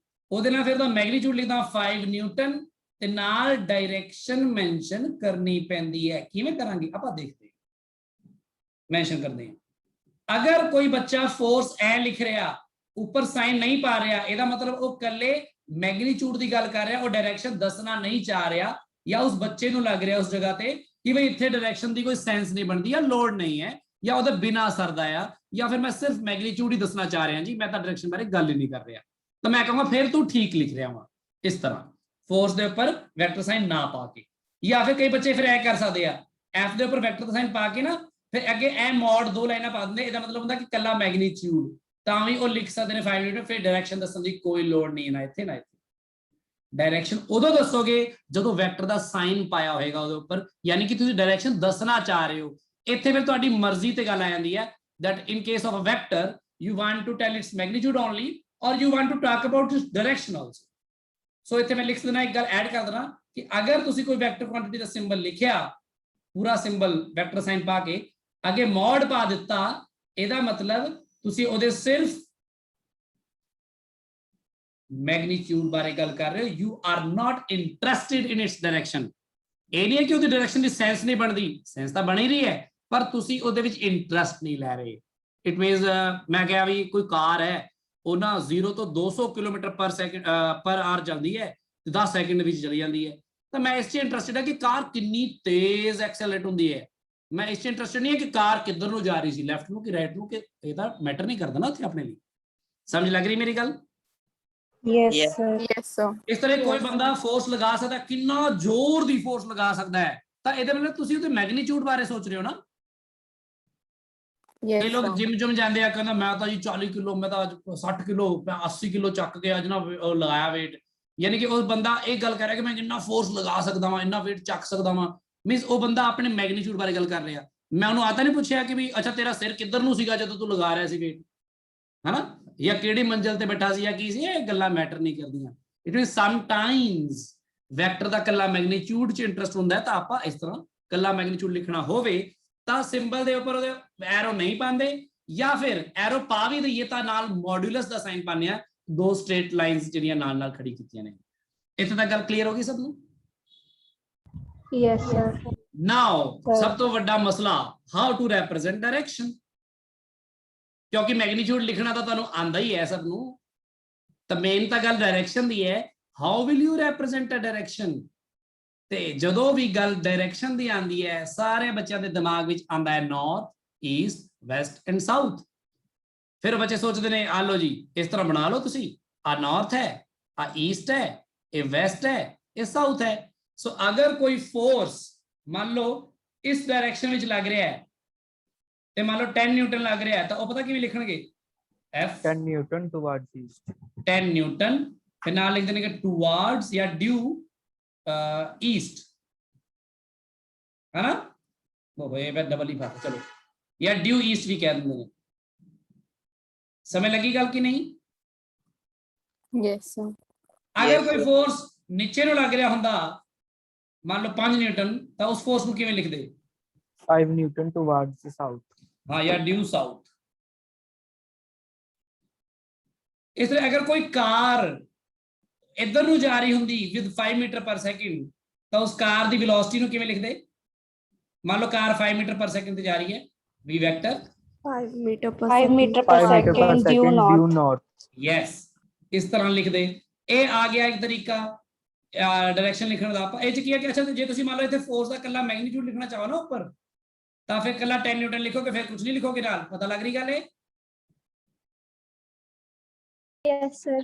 ਉਹਦੇ ਨਾਲ ਫਿਰ ਦਾ ਮੈਗਨੀਟਿਊਡ ਲਿਖਦਾ 5 ਨਿਊਟਨ ਤੇ ਨਾਲ ਡਾਇਰੈਕਸ਼ਨ ਮੈਂਸ਼ਨ ਕਰਨੀ ਪੈਂਦੀ ਹੈ। ਕਿਵੇਂ ਕਰਾਂਗੇ ਆਪਾਂ ਦੇਖਦੇ ਹਾਂ, ਮੈਂਸ਼ਨ ਕਰਦੇ ਹਾਂ। ਅਗਰ ਕੋਈ ਬੱਚਾ ਫੋਰਸ ਐ ਲਿਖ ਰਿਹਾ, ਉੱਪਰ ਸਾਈਨ ਨਹੀਂ ਪਾ ਰਿਹਾ, ਇਹਦਾ ਮਤਲਬ ਉਹ ਕੱਲੇ ਮੈਗਨੀਟਿਊਡ ਦੀ ਗੱਲ ਕਰ ਰਿਹਾ, ਉਹ ਡਾਇਰੈਕਸ਼ਨ ਦੱਸਣਾ ਨਹੀਂ ਚਾਹ ਰਿਹਾ, ਜਾਂ ਉਸ ਬੱਚੇ ਨੂੰ ਲੱਗ ਰਿਹਾ ਉਸ ਜਗ੍ਹਾ ਤੇ ਕਿ ਬਈ ਇੱਥੇ ਡਾਇਰੈਕਸ਼ਨ ਦੀ ਕੋਈ ਸੈਂਸ ਨਹੀਂ ਬਣਦੀ ਜਾਂ ਲੋੜ ਨਹੀਂ ਹੈ, ਜਾਂ ਉਹਦੇ ਬਿਨਾਂ ਸਰਦਾ ਆ, ਜਾਂ ਫਿਰ ਮੈਂ ਸਿਰਫ ਮੈਗਨੀਟਿਊਡ ਹੀ ਦੱਸਣਾ ਚਾਹ ਰਿਹਾ ਜੀ, ਮੈਂ ਤਾਂ ਡਾਇਰੈਕਸ਼ਨ ਬਾਰੇ ਗੱਲ ਹੀ ਨਹੀਂ ਕਰ ਰਿਹਾ, ਤਾਂ ਮੈਂ ਕਹਾਂਗਾ ਫਿਰ ਤੂੰ ਠੀਕ ਲਿਖ ਰਿਹਾ ਵਾ ਇਸ ਤਰ੍ਹਾਂ, ਫੋਰਸ ਦੇ ਉੱਪਰ ਵੈਕਟਰ ਸਾਈਨ ਨਾ ਪਾ ਕੇ। ਜਾਂ ਫਿਰ ਕਈ ਬੱਚੇ ਫਿਰ ਐ ਕਰ ਸਕਦੇ ਆ, ਐਫ ਦੇ ਉੱਪਰ ਵੈਕਟਰ ਸਾਈਨ ਪਾ ਕੇ ਨਾ ਫਿਰ ਅੱਗੇ ਐ ਮੋਡ 2 ਲਾਈਨਾਂ ਪਾ ਦਿੰਦੇ, ਇਹਦਾ ਮਤਲਬ ਹੁੰਦਾ ਕਿ ਕੱਲਾ ਮੈਗਨੀਟਿਊਡ, ਤਾਂ ਵੀ ਉਹ ਲਿਖ ਸਕਦੇ ਨੇ 5 ਨਿਊਟਨ, ਫਿਰ ਡਾਇਰੈਕਸ਼ਨ ਦੱਸਣ ਦੀ ਕੋਈ ਲੋੜ ਨਹੀਂ, ਨਾ ਇੱਥੇ ਨਾ ਇੱਥੇ। ਡਾਇਰੈਕਸ਼ਨ ਉਦੋਂ ਦੱਸੋਗੇ ਜਦੋਂ ਵੈਕਟਰ ਦਾ ਸਾਈਨ ਪਾਇਆ ਹੋਏਗਾ ਉਹਦੇ ਉੱਪਰ, ਯਾਨੀ ਕਿ ਤੁਸੀਂ ਡਾਇਰੈਕਸ਼ਨ ਦੱਸਣਾ ਚਾਹ ਰਹੇ ਹੋ। ਇੱਥੇ ਫਿਰ ਤੁਹਾਡੀ ਮਰਜ਼ੀ ਤੇ ਗੱਲ ਆ ਜਾਂਦੀ ਹੈ that in case of a vector you want to tell its magnitude only or you want to talk about its direction also. So ਇੱਥੇ ਮੈਂ ਲਿਖ ਦੇਣਾ, ਇੱਕ ਗੱਲ ਐਡ ਕਰ ਦੇਣਾ ਕਿ ਅਗਰ ਤੁਸੀਂ ਕੋਈ ਵੈਕਟਰ ਕੁਆਂਟੀਟੀ ਦਾ ਸਿੰਬਲ ਲਿਖਿਆ, ਪੂਰਾ ਸਿੰਬਲ ਵੈਕਟਰ ਸਾਈਨ ਪਾ ਕੇ ਅੱਗੇ ਮੋਡ ਪਾ ਦਿੱਤਾ, ਇਹਦਾ ਮਤਲਬ ਤੁਸੀਂ ਉਹਦੇ ਸਿਰਫ ਮੈਗਨੀਟਿਊਡ ਬਾਰੇ ਗੱਲ ਕਰ ਰਹੇ ਹੋ, you are not interested in it's direction. ਇਹ ਨਹੀਂ ਹੈ ਕਿ ਉਹਦੀ ਡਾਇਰੈਕਸ਼ਨ ਦੀ ਸੈਂਸ ਨਹੀਂ ਬਣਦੀ, ਸੈਂਸ ਤਾਂ ਬਣ ਹੀ ਰਹੀ ਹੈ, ਪਰ ਤੁਸੀਂ ਉਹਦੇ ਵਿੱਚ ਇੰਟਰਸਟ ਨਹੀਂ ਲੈ ਰਹੇ। ਇਟ ਮੀਨਸ ਮੈਂ ਕਿਹਾ ਵੀ ਕੋਈ ਕਾਰ ਹੈ, ਉਹ ਨਾ 0 ਤੋਂ 200 ਕਿਲੋਮੀਟਰ ਪਰ ਆਰ ਜਾਂਦੀ ਹੈ, 10 ਸੈਕਿੰਡ ਵਿੱਚ ਚਲੀ ਜਾਂਦੀ ਹੈ, ਤਾਂ ਮੈਂ ਇਸ 'ਚ ਇੰਟਰਸਟਿਡ ਹੈ ਕਿ ਕਾਰ ਕਿੰਨੀ ਤੇਜ਼ ਐਕਸਲਰੇਟ ਹੁੰਦੀ ਹੈ। ਮੈਂ ਇਸ 'ਚ ਇੰਟਰਸਟਿਡ ਨਹੀਂ ਹੈ ਕਿ ਕਾਰ ਕਿੱਧਰ ਨੂੰ ਜਾ ਰਹੀ ਸੀ, ਲੈਫਟ ਨੂੰ ਕਿ ਰਾਈਟ ਨੂੰ, ਕਿ ਇਹ ਤਾਂ ਮੈਟਰ ਨਹੀਂ ਕਰਦਾ ਨਾ ਉੱਥੇ ਆਪਣੇ ਲਈ। ਸਮਝ ਲੱਗ ਰਹੀ ਮੇਰੀ ਗੱਲ? Yes, Yes. sir. Yes, sir. ਇਸ ਤਰ੍ਹਾਂ ਕੋਈ ਬੰਦਾ ਫੋਰਸ ਲਗਾ ਸਕਦਾ, ਕਿੰਨਾ ਜ਼ੋਰ ਦੀ ਫੋਰਸ ਲਗਾ ਸਕਦਾ ਹੈ, ਤਾਂ ਇਹਦੇ ਮਤਲਬ ਤੁਸੀਂ ਉਹਦੇ ਮੈਗਨੀਟਿਊਡ ਬਾਰੇ ਸੋਚ ਰਹੇ ਹੋ ਨਾ। Yes, ਕਈ ਲੋਕ sir. ਜਿਮ ਜਾਂਦੇ ਆ, ਕਹਿੰਦਾ ਮੈਂ ਤਾਂ ਜੀ 40 ਕਿਲੋ, ਮੈਂ ਤਾਂ ਅੱਜ 60 ਕਿਲੋ, ਮੈਂ 80 ਕਿਲੋ ਚੱਕ ਕੇ ਅੱਜ ਨਾ ਉਹ ਲਗਾਇਆ weight, ਯਾਨੀ ਕਿ ਉਹ ਬੰਦਾ ਇਹ ਗੱਲ ਕਰ ਰਿਹਾ ਕਿ ਮੈਂ ਇੰਨਾ ਫੋਰਸ ਲਗਾ ਸਕਦਾ ਵਾਂ, ਇੰਨਾ weight ਚੱਕ ਸਕਦਾ ਵਾਂ। ਮੀਨਸ ਉਹ ਬੰਦਾ ਆਪਣੇ ਮੈਗਨੀਟਿਊਡ ਬਾਰੇ ਗੱਲ ਕਰ ਰਿਹਾ। ਮੈਂ ਉਹਨੂੰ ਆਤਾ ਨਹੀਂ ਪੁੱਛਿਆ ਕਿ ਵੀ ਅੱਛਾ ਤੇਰਾ ਸਿਰ ਕਿੱਧਰ ਨੂੰ ਸੀਗਾ ਜਦੋਂ ਤੂੰ ਲਗਾ ਰਿਹਾ ਸੀ weight, ਹਨਾ, ਜਾਂ ਕਿਹੜੀ ਮੰਜ਼ਿਲ ਤੇ ਬੈਠਾ ਸੀ ਜਾਂ ਕੀ ਸੀ, ਇਹ ਗੱਲਾਂ ਮੈਟਰ ਨਹੀਂ ਕਰਦੀਆਂ। ਇਟ ਮੀਨਸ ਸਮਟਾਈਮਸ ਵੈਕਟਰ ਦਾ ਕੱਲਾ ਮੈਗਨੀਟਿਊਡ 'ਚ ਇੰਟਰਸਟ ਹੁੰਦਾ ਹੈ, ਤਾਂ ਆਪਾਂ ਇਸ ਤਰ੍ਹਾਂ ਕੱਲਾ ਮੈਗਨੀਟਿਊਡ ਲਿਖਣਾ ਹੋਵੇ ਤਾਂ ਸਿੰਬਲ ਦੇ ਉੱਪਰ ਉਹਦੇ ਐਰੋ ਨਹੀਂ ਪਾਉਂਦੇ, ਜਾਂ ਫਿਰ ਐਰੋ ਪਾ ਵੀ ਦਈਏ ਤਾਂ ਨਾਲ ਮੋਡੂਲਸ ਦਾ ਸਾਈਨ ਪਾਉਂਦੇ ਆ, ਦੋ ਸਟ੍ਰੇਟ ਲਾਈਨਸ ਜਿਹੜੀਆਂ ਨਾਲ ਨਾਲ ਖੜੀ ਕੀਤੀਆਂ ਨੇ। ਇੱਥੇ ਤੱਕ ਗੱਲ ਕਲੀਅਰ ਹੋ ਗਈ ਸਭ ਨੂੰ? Yes, sir. ਨਾਓ ਸਭ ਤੋਂ ਵੱਡਾ ਮਸਲਾ, ਹਾਊ ਟੂ ਰੈਪਰੈਜ਼ੈਂਟ ਡਾਇਰੈਕਸ਼ਨ। ਕਿਉਂਕਿ ਮੈਗਨੀਟਿਊਡ ਲਿਖਣਾ ਤਾਂ ਤੁਹਾਨੂੰ ਆਂਦਾ ਹੀ ਹੈ ਸਭ ਨੂੰ, ਤਾਂ ਮੇਨ ਤਾਂ ਗੱਲ ਡਾਇਰੈਕਸ਼ਨ ਦੀ ਹੈ। How will you represent a direction? ਤੇ ਜਦੋਂ ਵੀ ਗੱਲ ਡਾਇਰੈਕਸ਼ਨ ਦੀ ਆਂਦੀ ਹੈ, ਸਾਰੇ ਬੱਚਿਆਂ ਦੇ ਦਿਮਾਗ ਵਿੱਚ ਆਂਦਾ ਹੈ north, east, West and south. ਫਿਰ ਬੱਚੇ ਸੋਚਦੇ ਨੇ ਆ ਲਓ ਜੀ ਇਸ ਤਰ੍ਹਾਂ ਬਣਾ ਲਓ ਤੁਸੀਂ, ਆ ਨਾਰਥ ਹੈ, ਆ ਈਸਟ ਹੈ, ਇਹ ਵੈਸਟ ਹੈ, ਇਹ ਸਾਊਥ ਹੈ। ਸੋ ਅਗਰ ਕੋਈ ਫੋਰਸ ਮੰਨ ਲਓ ਇਸ ਡਾਇਰੈਕਸ਼ਨ ਵਿੱਚ ਲੱਗ ਰਿਹਾ ਹੈ ਤੇ ਮੰਨ ਲਓ 10 ਨਿਊਟਨ ਲੱਗ ਰਿਹਾ ਹੈ, ਤਾਂ ਉਹ ਪਤਾ ਕਿਵੇਂ ਲਿਖਣਗੇ? F 10 Newton towards east. 10 Newton, ਫਿਰ ਨਾਲ ਲਿਖ ਦੇਣਗੇ ਟੂਵਾਰਡਸ ਜਾਂ ਡਿਊ ਈਸਟ, ਹੈ ਨਾ। ਉਹ ਇਹ ਮੈਂ ਡਬਲ ਹੀ ਪਾ, ਚਲੋ, ਜਾਂ ਡਿਊ ਈਸਟ ਵੀ ਕਹਿ ਦਿੰਦੇ ਨੇ। ਸਮਝ ਲੱਗੀ ਗੱਲ ਕਿ ਨਹੀਂ? Yes, sir. ਅਗਰ ਕੋਈ ਫੋਰਸ ਨੀਚੇ ਨੂੰ ਲੱਗ ਰਿਹਾ ਹੁੰਦਾ, ਮੰਨ ਲਓ 5 ਨਿਊਟਨ, ਤਾਂ ਉਸ ਫੋਰਸ ਨੂੰ ਕਿਵੇਂ ਲਿਖਦੇ? 5 Newton towards the south. ਹਾਂ, ਜਾਂ ਡਿਊ ਸਾਊਥ। ਇਸ ਤਰ੍ਹਾਂ ਅਗਰ ਕੋਈ ਕਾਰ ਇੱਧਰ ਨੂੰ ਜਾ ਰਹੀ ਹੁੰਦੀ ਵਿਦ 5 ਮੀਟਰ ਪਰ ਸੈਕਿੰਡ, ਤਾਂ ਉਸ ਕਾਰ ਦੀ ਵੈਲੋਸਿਟੀ ਨੂੰ ਕਿਵੇਂ ਲਿਖਦੇ? ਮੰਨ ਲਓ ਕਾਰ 5 ਮੀਟਰ ਪਰ ਸੈਕਿੰਡ ਤੇ ਜਾ ਰਹੀ ਹੈ, ਵੀ vector 5 meter per 5 meter per 5 meter per second due second north. due north. Yes, ਇਸ ਤਰ੍ਹਾਂ ਲਿਖਦੇ। ਇਹ ਆ ਗਿਆ ਇੱਕ ਤਰੀਕਾ ਡਾਇਰੈਕਸ਼ਨ ਲਿਖਣ ਦਾ। ਆਪਾਂ ਇਹ ਚ ਕੀ ਹੈ ਕਿ ਅੱਛਾ ਜੇ ਤੁਸੀਂ ਮੰਨ ਲਓ ਇੱਥੇ ਫੋਰਸ ਦਾ ਕੱਲਾ ਮੈਗਨੀਟਿਊਡ ਲਿਖਣਾ ਚਾਹੋ ਨਾ ਉੱਪਰ, ਤਾਂ ਫਿਰ ਕੱਲਾ 10 ਨਿਊਟਨ ਲਿਖੋਗੇ, ਫਿਰ ਕੁਝ ਨਹੀਂ ਲਿਖੋਗੇ ਨਾਲ। ਪਤਾ ਲੱਗ ਰਹੀ ਗੱਲ ਹੈ? Yes, sir.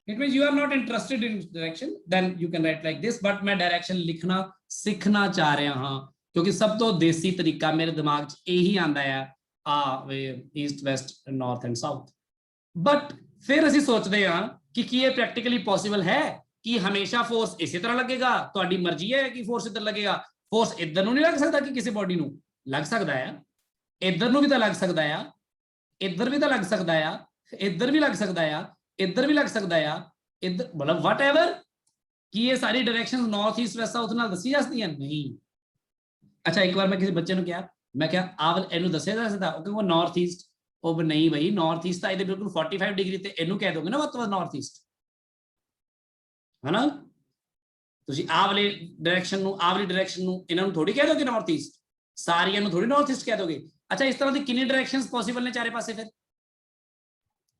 It means you are not interested in direction, then you can write like this, but मैं direction लिखना सीखना चाह रहा हाँ, क्योंकि सब तो देसी तरीका मेरे दिमाग च यही आंदा है, east west north and south. But फिर ਅਸੀਂ ਸੋਚਦੇ ਹਾਂ ਕਿ ਕੀ ਇਹ ਪ੍ਰੈਕਟੀਕਲੀ ਪੋਸੀਬਲ ਹੈ ਕਿ ਹਮੇਸ਼ਾ ਫੋਰਸ ਇਸੇ ਤਰ੍ਹਾਂ ਲੱਗੇਗਾ? ਤੁਹਾਡੀ ਮਰਜ਼ੀ ਹੈ ਕਿ ਫੋਰਸ ਇੱਧਰ ਲੱਗੇਗਾ। ਫੋਰਸ ਇੱਧਰ ਨੂੰ ਨਹੀਂ ਲੱਗ ਸਕਦਾ ਕਿ ਕਿਸੇ ਬੋਡੀ ਨੂੰ ਲੱਗ ਸਕਦਾ ਹੈ, ਇੱਧਰ ਨੂੰ ਵੀ ਤਾਂ ਲੱਗ ਸਕਦਾ ਆ, ਇੱਧਰ ਵੀ ਤਾਂ ਲੱਗ ਸਕਦਾ ਆ, ਇੱਧਰ ਵੀ ਲੱਗ ਸਕਦਾ ਆ, ਇੱਧਰ ਵੀ ਲੱਗ ਸਕਦਾ ਆ, ਇੱਧਰ, ਮਤਲਬ ਵਟਐਵਰ। ਕੀ ਇਹ ਸਾਰੀ directions north east west south ਨਾਲ ਦੱਸੀ ਜਾ ਸਕਦੀਆਂ? ਨਹੀਂ। ਅੱਛਾ, ਇੱਕ ਵਾਰ ਮੈਂ ਕਿਸੇ ਬੱਚੇ ਨੂੰ ਕਿਹਾ, ਮੈਂ ਕਿਹਾ ਆਹ ਇਹਨੂੰ ਦੱਸਿਆ ਜਾ ਸਕਦਾ? ਉਹ ਕਹਿੰਦਾ ਨਾਰਥ ਈਸਟ। ਉਹ ਨਹੀਂ ਬਈ, ਨਾਰਥ ਈਸਟ ਤਾਂ ਇਹਦੇ ਬਿਲਕੁਲ 45 ਡਿਗਰੀ ਤੇ ਇਹਨੂੰ ਕਹਿ ਦੋਗੇ ਨਾ ਵੱਧ ਤੋਂ ਵੱਧ ਨਾਰਥ ਈਸਟ, ਹਨਾ। ਤੁਸੀਂ ਆਹ ਵਾਲੇ ਡਾਇਰੈਕਸ਼ਨ ਨੂੰ, ਆਹ ਵਾਲੀ ਡਾਇਰੈਕਸ਼ਨ ਨੂੰ, ਇਹਨਾਂ ਨੂੰ ਥੋੜੀ ਕਹਿ ਦੋਗੇ ਨਾਰਥ ਈਸਟ, ਸਾਰੀਆਂ ਨੂੰ ਥੋੜੀ ਨਾਰਥ ਈਸਟ ਕਹਿ ਦੋਗੇ। ਅੱਛਾ, ਇਸ ਤਰ੍ਹਾਂ ਦੀ ਕਿੰਨੀ ਡਾਇਰੈਕਸ਼ਨਸ ਪੋਸੀਬਲ ਨੇ ਚਾਰੇ ਪਾਸੇ ਫਿਰ?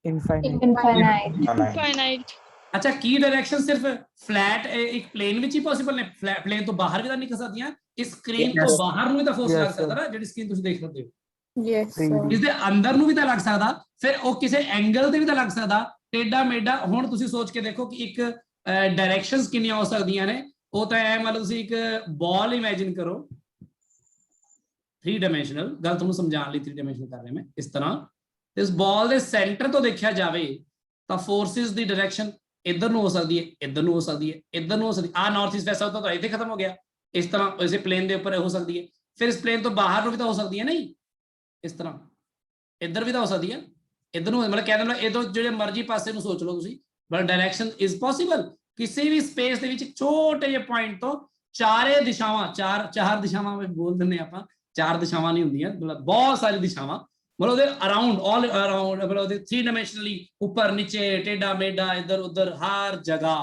Infinite. Infinite. Finite. ਅੱਛਾ, ਕੀ ਡਾਇਰੈਕਸ਼ਨ ਸਿਰਫ ਫਲੈਟ ਇੱਕ ਪਲੇਨ ਵਿੱਚ ਹੀ ਪੋਸੀਬਲ ਨੇ? ਪਲੇਨ ਤੋਂ ਬਾਹਰ ਵੀ ਤਾਂ ਨਿਕਲ ਸਕਦੀਆਂ, ਇਸ ਸਕਰੀਨ ਤੋਂ ਬਾਹਰ ਨੂੰ ਵੀ ਤਾਂ ਫੋਰਸ ਲੱਗ ਸਕਦਾ ਨਾ, ਜਿਹੜੀ ਸਕਰੀਨ ਤੁਸੀਂ ਦੇਖ ਸਕਦੇ ਹੋ। Yes, sir. ਇਸ ਦੇ ਅੰਦਰ ਨੂੰ ਵੀ ਤਾਂ ਲੱਗ ਸਕਦਾ, ਫਿਰ ਉਹ ਕਿਸੇ ਐਂਗਲ ਤੇ ਵੀ ਤਾਂ ਲੱਗ ਸਕਦਾ, ਟੇਡਾ ਮੇਡਾ। ਹੁਣ ਤੁਸੀਂ ਸੋਚ ਕੇ ਦੇਖੋ ਕਿ ਇੱਕ ਡਾਇਰੈਕਸ਼ਨਸ ਕਿੰਨੀਆਂ ਹੋ ਸਕਦੀਆਂ ਨੇ। ਉਹ ਤਾਂ ਐ ਮਤਲਬ ਤੁਸੀਂ ਇੱਕ ਬਾਲ ਇਮੇਜਿਨ ਕਰੋ, 3 ਡਾਇਮੈਂਸ਼ਨਲ, ਗੱਲ ਤੁਹਾਨੂੰ ਸਮਝਾਉਣ ਲਈ 3 ਡਾਇਮੈਂਸ਼ਨਲ ਕਰ ਰਿਹਾ ਮੈਂ। ਇਸ ਤਰ੍ਹਾਂ ਇਸ ਬਾਲ ਦੇ ਸੈਂਟਰ ਤੋਂ ਦੇਖਿਆ ਜਾਵੇ ਤਾਂ ਫੋਰਸਿਸ ਦੀ ਡਾਇਰੈਕਸ਼ਨ ਇੱਧਰ ਨੂੰ ਹੋ ਸਕਦੀ ਹੈ, ਇੱਧਰ ਨੂੰ ਹੋ ਸਕਦੀ ਹੈ, ਇੱਧਰ ਨੂੰ ਹੋ ਸਕਦੀ। ਆ ਨਾਰਥ ਈਸਟ ਵੈਸਟ ਸਾਊਥ ਤਾਂ ਇੱਥੇ ਖਤਮ ਹੋ ਗਿਆ। ਇਸ ਤਰ੍ਹਾਂ ਇਸੇ ਪਲੇਨ ਦੇ ਉੱਪਰ ਹੋ ਸਕਦੀ ਹੈ, ਫਿਰ ਇਸ ਪਲੇਨ ਤੋਂ ਬਾਹਰ ਨੂੰ ਵੀ ਤਾਂ ਹੋ ਸਕਦੀ ਹੈ। ਨਹੀਂ, ਇਸ ਤਰ੍ਹਾਂ ਇੱਧਰ ਵੀ ਤਾਂ ਹੋ ਸਕਦੀ ਹੈ, ਇੱਧਰ ਨੂੰ, ਮਤਲਬ ਕਹਿ ਦਿੰਦਾ ਇਹ ਤੋਂ ਜਿਹੜੇ ਮਰਜ਼ੀ ਪਾਸੇ ਨੂੰ ਸੋਚ ਲਓ ਤੁਸੀਂ, ਬਟ ਡਾਇਰੈਕਸ਼ਨ ਇਜ਼ ਪੋਸੀਬਲ। ਕਿਸੇ ਵੀ ਸਪੇਸ ਦੇ ਵਿੱਚ ਛੋਟੇ ਜਿਹੇ ਪੁਆਇੰਟ ਤੋਂ ਚਾਰੇ ਦਿਸ਼ਾਵਾਂ, ਚਾਰ ਦਿਸ਼ਾਵਾਂ ਬੋਲ ਦਿੰਦੇ ਆਪਾਂ, 4 ਦਿਸ਼ਾਵਾਂ ਨਹੀਂ ਹੁੰਦੀਆਂ, ਮਤਲਬ ਬਹੁਤ ਸਾਰੀ ਦਿਸ਼ਾਵਾਂ, मतलब ਉਹਦੇ ਅਰਾਊਂਡ ਆਲ ਅਰਾਊਂਡ मतलब ਉਹਦੇ 3 ਡਾਇਮੈਂਸ਼ਨਲੀ ਉੱਪਰ ਨੀਚੇ ਟੇਡਾ ਮੇਡਾ ਇੱਧਰ ਉੱਧਰ ਹਰ ਜਗ੍ਹਾ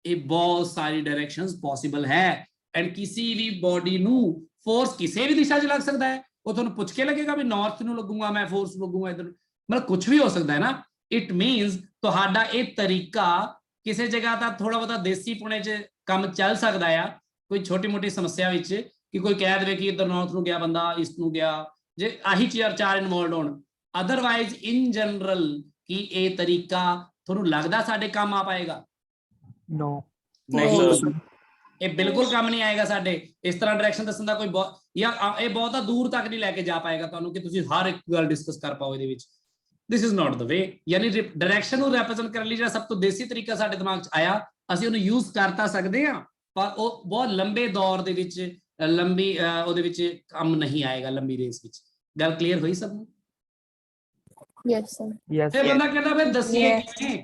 ਇਹ ਬਹੁਤ ਸਾਰੀ ਡਾਇਰੈਕਸ਼ਨਸ ਪੋਸੀਬਲ ਹੈ ਐਂਡ ਕਿਸੇ ਵੀ ਬੋਡੀ ਨੂੰ ਫੋਰਸ ਕਿਸੇ ਵੀ ਦਿਸ਼ਾ 'ਚ ਲੱਗ ਸਕਦਾ ਹੈ ਉਹ ਤੁਹਾਨੂੰ ਪੁੱਛ ਕੇ ਲੱਗੇਗਾ ਵੀ ਨਾਰਥ ਨੂੰ ਲੱਗੂਗਾ ਮੈਂ ਫੋਰਸ ਲੱਗੂਗਾ ਇੱਧਰ मतलब कुछ भी हो सकता है ना इट मीन्स ਤੁਹਾਡਾ ਇਹ ਤਰੀਕਾ ਕਿਸੇ ਜਗ੍ਹਾ ਤਾਂ ਥੋੜਾ ਬਹੁਤਾ ਦੇਸੀ ਪੁਣੇ 'ਚ ਕੰਮ ਚੱਲ ਸਕਦਾ ਆ ਕੋਈ ਛੋਟੀ ਮੋਟੀ ਸਮੱਸਿਆ ਵਿੱਚ ਕਿ ਕੋਈ ਕਹਿ ਦੇਵੇ ਕਿ ਇੱਧਰ ਨਾਰਥ ਨੂੰ ਗਿਆ ਬੰਦਾ ਈਸਟ ਨੂੰ ਗਿਆ ਜੇ ਆਹੀ ਚਾਰ ਇਨਵੋਲਡ ਹੋਣ ਅਦਰਵਾਈਜ਼ ਇਨ ਜਨਰਲ ਕਿ ਇਹ ਤਰੀਕਾ ਤੁਹਾਨੂੰ ਲੱਗਦਾ ਸਾਡੇ ਕੰਮ ਆ ਪਾਏਗਾ No. ਨਹੀਂ ਇਹ ਬਿਲਕੁਲ ਕੰਮ ਨਹੀਂ ਆਏਗਾ ਸਾਡੇ ਇਸ ਤਰ੍ਹਾਂ ਡਾਇਰੈਕਸ਼ਨ ਦੱਸਣ ਦਾ ਕੋਈ ਜਾਂ ਇਹ ਬਹੁਤਾ ਦੂਰ ਤੱਕ ਨਹੀਂ ਲੈ ਕੇ ਜਾ ਪਾਏਗਾ ਤੁਹਾਨੂੰ ਕਿ ਤੁਸੀਂ ਹਰ ਇੱਕ ਗੱਲ ਡਿਸਕਸ ਕਰ ਪਾਓ ਇਹਦੇ ਵਿੱਚ this is not the way ਯਾਨੀ ਡਾਇਰੈਕਸ਼ਨ ਨੂੰ ਰਿਪਰੈਜ਼ੈਂਟ ਕਰਨ ਲਈ ਜਿਹੜਾ ਸਭ ਤੋਂ ਦੇਸੀ ਤਰੀਕਾ ਸਾਡੇ ਦਿਮਾਗ 'ਚ ਆਇਆ ਅਸੀਂ ਉਹਨੂੰ ਯੂਜ਼ ਕਰਤਾ ਸਕਦੇ ਹਾਂ ਪਰ ਉਹ ਬਹੁਤ ਲੰਬੇ ਦੌਰ ਦੇ ਵਿੱਚ ਲੰਬੀ ਉਹਦੇ ਵਿੱਚ ਕੰਮ ਨਹੀਂ ਆਏਗਾ ਲੰਬੀ ਰੇਸ ਵਿੱਚ ਗੱਲ ਕਲੀਅਰ ਹੋਈ ਸਭ ਨੂੰ Yes, sir. Yes. ਫਿਰ ਬੰਦਾ ਕਹਿੰਦਾ ਫਿਰ ਦੱਸੀਏ ਕਿਵੇਂ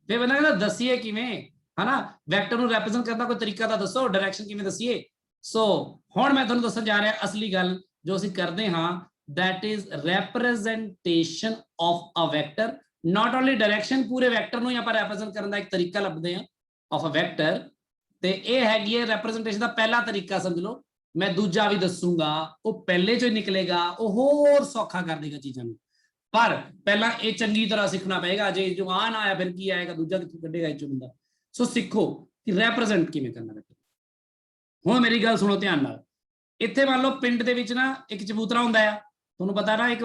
ਫਿਰ ਬੰਦਾ ਕਹਿੰਦਾ ਦੱਸੀਏ ਕਿਵੇਂ ਹਨਾ ਵੈਕਟਰ ਨੂੰ ਰਿਪਰੈਜ਼ੈਂਟ ਕਰਨ ਦਾ ਕੋਈ ਤਰੀਕਾ ਤਾਂ ਦੱਸੋ ਡਾਇਰੈਕਸ਼ਨ ਕਿਵੇਂ ਦੱਸੀਏ ਸੋ ਹੁਣ ਮੈਂ ਤੁਹਾਨੂੰ ਦੱਸਣ ਜਾ ਰਿਹਾ ਅਸਲੀ ਗੱਲ ਜੋ ਅਸੀਂ ਕਰਦੇ ਹਾਂ that is representation of a vector not only direction ਪੂਰੇ ਵੈਕਟਰ ਨੂੰ ਆਪਾਂ ਰਿਪਰੈਜ਼ੈਂਟ ਕਰਨ ਦਾ ਇੱਕ ਤਰੀਕਾ ਲੱਭਦੇ ਹਾਂ of a vector ਤੇ ਇਹ ਹੈਗੀ ਹੈ ਰਿਪਰੈਜ਼ੈਂਟੇਸ਼ਨ ਦਾ ਪਹਿਲਾ ਤਰੀਕਾ ਸਮਝ ਲਓ ਮੈਂ ਦੂਜਾ ਵੀ ਦੱਸੂਗਾ ਉਹ ਪਹਿਲੇ ਚੋਂ ਹੀ ਨਿਕਲੇਗਾ ਉਹ ਹੋਰ ਸੌਖਾ ਕਰ ਦੇਗਾ ਚੀਜ਼ਾਂ ਨੂੰ ਪਰ ਪਹਿਲਾਂ ਇਹ ਚੰਗੀ ਤਰ੍ਹਾਂ ਸਿੱਖਣਾ ਪਏਗਾ ਜੇ ਜੋ ਆ ਨਾ ਆਇਆ ਫਿਰ ਕੀ ਆਏਗਾ ਦੂਜਾ ਕਿੱਥੋਂ ਕੱਢੇਗਾ ਇਹ ਚੋਂ ਬੰਦਾ ਸੋ ਸਿੱਖੋ ਕਿ ਰਿਪਰੈਜ਼ੈਂਟ ਕਿਵੇਂ ਕਰਨਾ ਵੈਕਟਰ ਹੁਣ ਮੇਰੀ ਗੱਲ ਸੁਣੋ ਧਿਆਨ ਨਾਲ ਇੱਥੇ ਮੰਨ ਲਓ ਪਿੰਡ ਦੇ ਵਿੱਚ ਨਾ ਇੱਕ ਚਬੂਤਰਾ ਹੁੰਦਾ ਆ ਤੁਹਾਨੂੰ ਪਤਾ ਨਾ ਇੱਕ